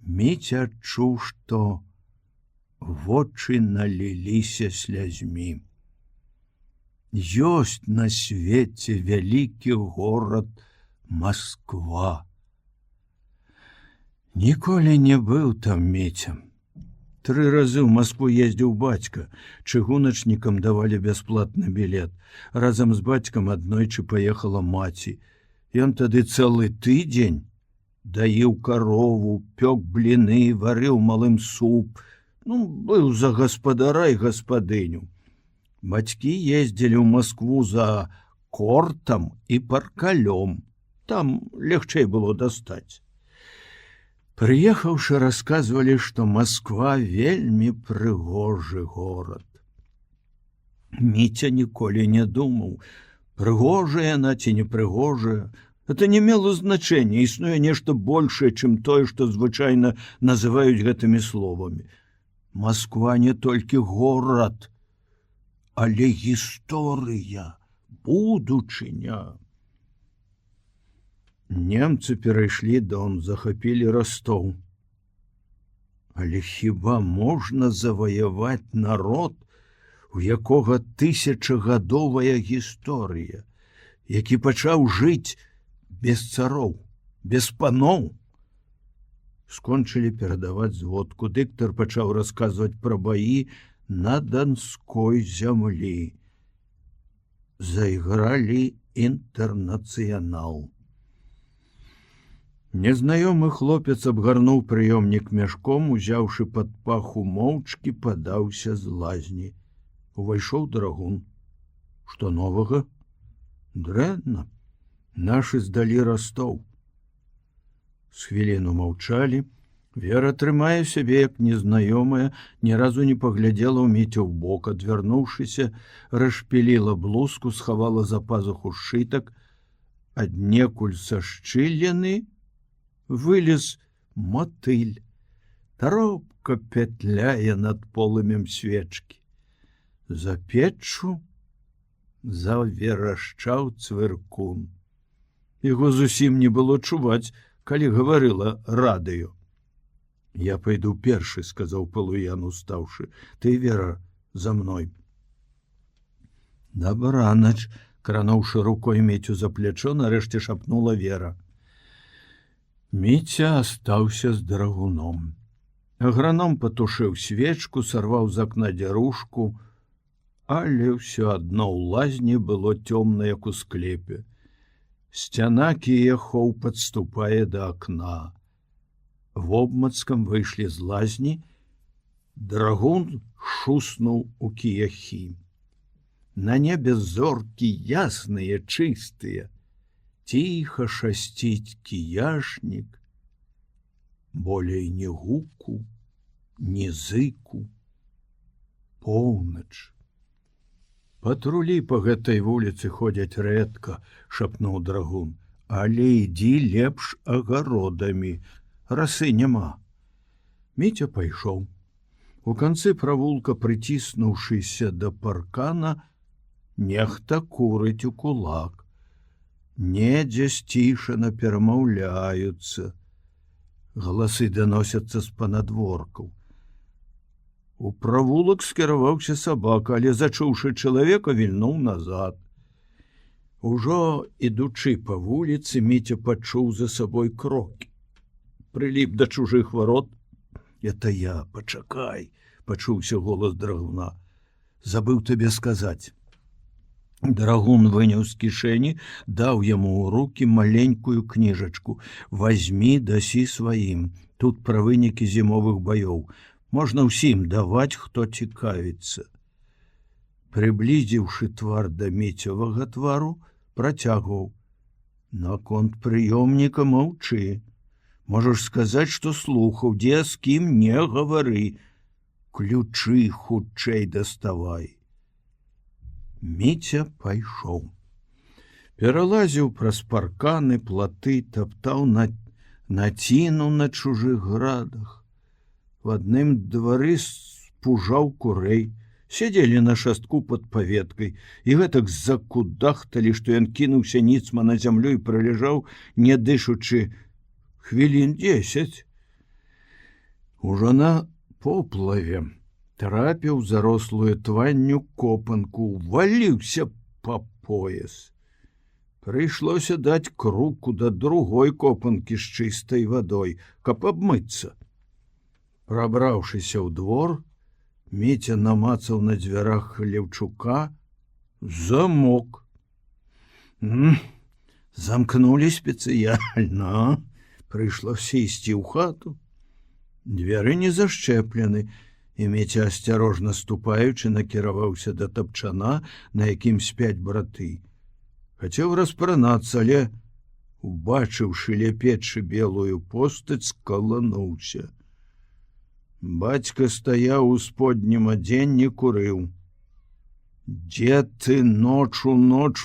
Міця адчуў, што вочы наліліся слязьмі. Ёсць на свеце вялікі горад Москва. Ніколі не быў там Міця. 3 разы ў Маскву ездзіў бацька, чыгуначнікам давалі бясплатны білет. Разам з бацькам аднойчы паехала маці. Ён тады цэлы тыдзень даіў карову, пёк бліны, варыў малым суп. Быў за гаспадара і гаспадыню. Бацькі ездзілі ў Маскву за кортам і паркалём. Там легчэй было дастаць. Прыехаўшы, расказвалі, што Масква вельмі прыгожы горад. Міця ніколі не думаў, прыгожая яна ці не прыгожая. Это не мела значэння, існуе нешта большае, чым тое, што звычайна называюць гэтымі словамі. Масква не толькі горад, але гісторыя, будучыня. Немцы перайшлі Дон, захапілі Ростов. Але хіба можна заваяваць народ, у якога 1000гадовая гісторыя, які пачаў жыць без цароў, без паноў? Скончылі перадаваць зводку. Дыктар пачаў расказваць пра баі на Донской зямлі. Зайгралі Інтэрнацыянал. Незнаёмы хлопец абгарнуў прыёмнік мяшком, узяўшы пад паху моўчкі, падаўся з лазні. Увайшоў драгун. Што новага? Дрэнна. Нашы здалі Ростов. З хвіліну маўчалі. Вера, трымае сябе як незнаёмая, ні разу не паглядзела ў Міцю ў бок, адвярнуўшыся, расшпіліла блузку, схавала за пазуху сшытак, аднекуль са шчыліны вылез матыль. Таропка пятляе над полымем свечкі. За печчу заверашчаў цвыркун. Яго зусім не было чуваць, калі гаварыла радыё. Я пойду першы, сказаў Палуян, устаўшы. Ты, Вера, за мной. Дабранач, крануўшы рукой Міцю за плячо, нарэшце шапнула Вера. Міця астаўся з драгуном. Аграном патушыў свечку, сарваў з акна дзярушку, але ўсё адно ў лазні было цёмна, як у склепе. Сцяна кіяхоў падступае да акна. Вобмацкам выйшлі з лазні, драгун шуснуў у кіяхі. На небе зоркі ясныя, чыстыя. Ціха шасціць кіяшнік. Болей ні гуку, ні зыку. Поўнач. Патрулі па гэтай вуліцы ходзяць рэдка, шапнуў драгун, але ідзі лепш агародамі. Расы няма. Міця пайшоў. У канцы правулка, прыціснуўшыся да паркана, нехта курыць у кулак. Недзе сцішана перамаўляюцца. Галасы даносяцца з панадворкаў. У правулак скіраваўся сабака, але, зачуўшы чалавека, вільнуў назад. Ужо, ідучы па вуліцы, Міця пачуў за сабой крокі. Прыліп да чужых варот. Это я, пачакай, пачуўся голас драгуна. Забыў табе сказаць. Драгун выняў з кішэні, даў яму ў рукі маленькую кніжачку. Вазьмі, дасі сваім. Тут пра вынікі зімовых баёў. Можна ўсім даваць, хто цікавіцца. Прыблізіўшы твар да Міцевага твару, працягваў. Наконт прыёмніка маўчы. Можаш сказаць, што слухаў, дзе з кім не гавары. Ключы хутчэй даставай. Міця пайшоў. Пералазіў праз парканы, платы, таптаў націну на чужых градах. В адным двары спужаў курэй, сядзелі на шастку пад паветкай, і гэтак закудахталі, што ён кінуўся ніцма на зямлю і праляжаў, не дышучы, хвілін 10. Ужо на поплаве трапіў зарослую тванню копанку, валіўся па пояс. Прыйшлося даць круку да другой копанкі з чыстай вадой, каб абмыцца. Прабраўшыся ў двор, Міця намацаў на дзвярах Леўчука замок. Замкнулі спецыяльна. Прыйшлося ісці ў хату. Дзверы не зашчэплены, і Міця, асцярожна ступаючы, накіраваўся да тапчана, на якім спяць браты. Хацеў распранацца, але, убачыўшы ля печы белую постаць, скалануўся. Бацька стаяў у споднім адзенні, курыў. Дзе ты ноч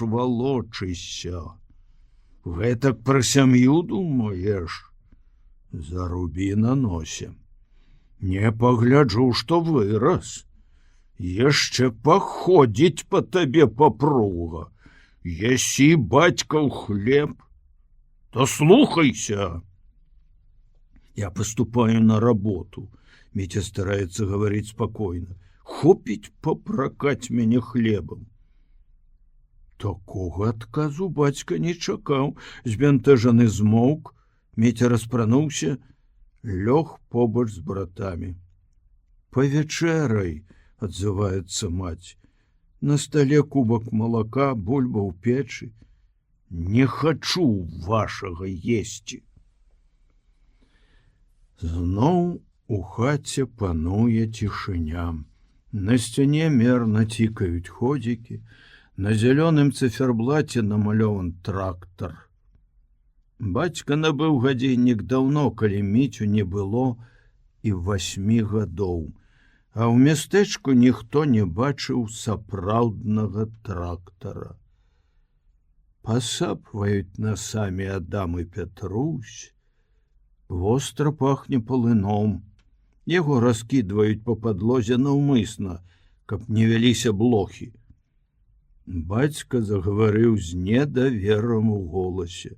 валочышся? Гэтак пра сям'ю думаеш? Зарубі на носе. Не пагляджу, што вырас. Яшчэ паходзіць па табе папруга. Есі, бацькаў, хлеб. То слухайся. Я поступаю на работу. Митя старается говорить спокойно. Хопіць папракаць мяне хлебам. Такога адказу бацька не чакаў. Збянтэжаны змоўк. Митя распрануўся, лёг побач з братамі. Павячэрай, адзываецца маць. На стале кубак малака, бульба ў печы. Не хачу вашага есці. Зноў у хаце пануе цішыня. На сцяне мерна цікаюць ходзікі, на зялёным цыферблаце намалёван трактар. Бацька набыў гадзіннік даўно, калі Міцю не было і 8 гадоў, а ў мястэчку ніхто не бачыў сапраўднага трактара. Пасапваюць насамі Адам і Пятрусь, востра пахне палыном. Яго раскідваюць па падлозе наўмысна, каб не вяліся блохі. Бацька загаварыў з недаверам у голасе.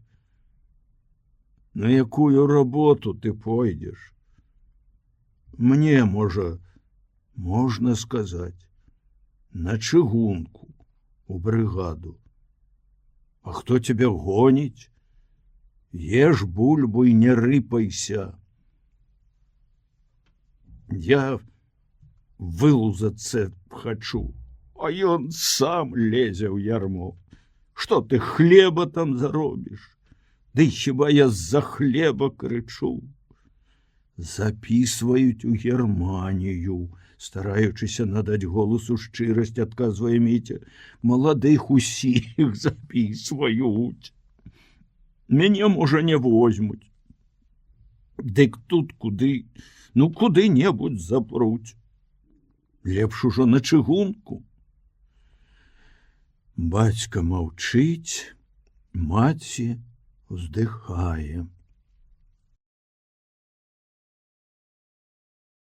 На якую работу ты пойдзеш? Мне, можна сказаць, на чыгунку, у брыгаду. А хто цябе гоніць? Еш бульбу і не рыпайся. Я вылузацца хачу, а ён сам лезе ў ярмо. Што ты хлеба там заробіш? Ды хіба я з-за хлеба крычу? Запісваюць у Германію, стараючыся надаць голасу шчырасць, адказвае Міця. Маладых усіх запісваюць. Мяне, можа, не возьмуць. Дык тут куды-небудзь запруць. Лепш ужо на чыгунку. Бацька маўчыць, маці уздыхае.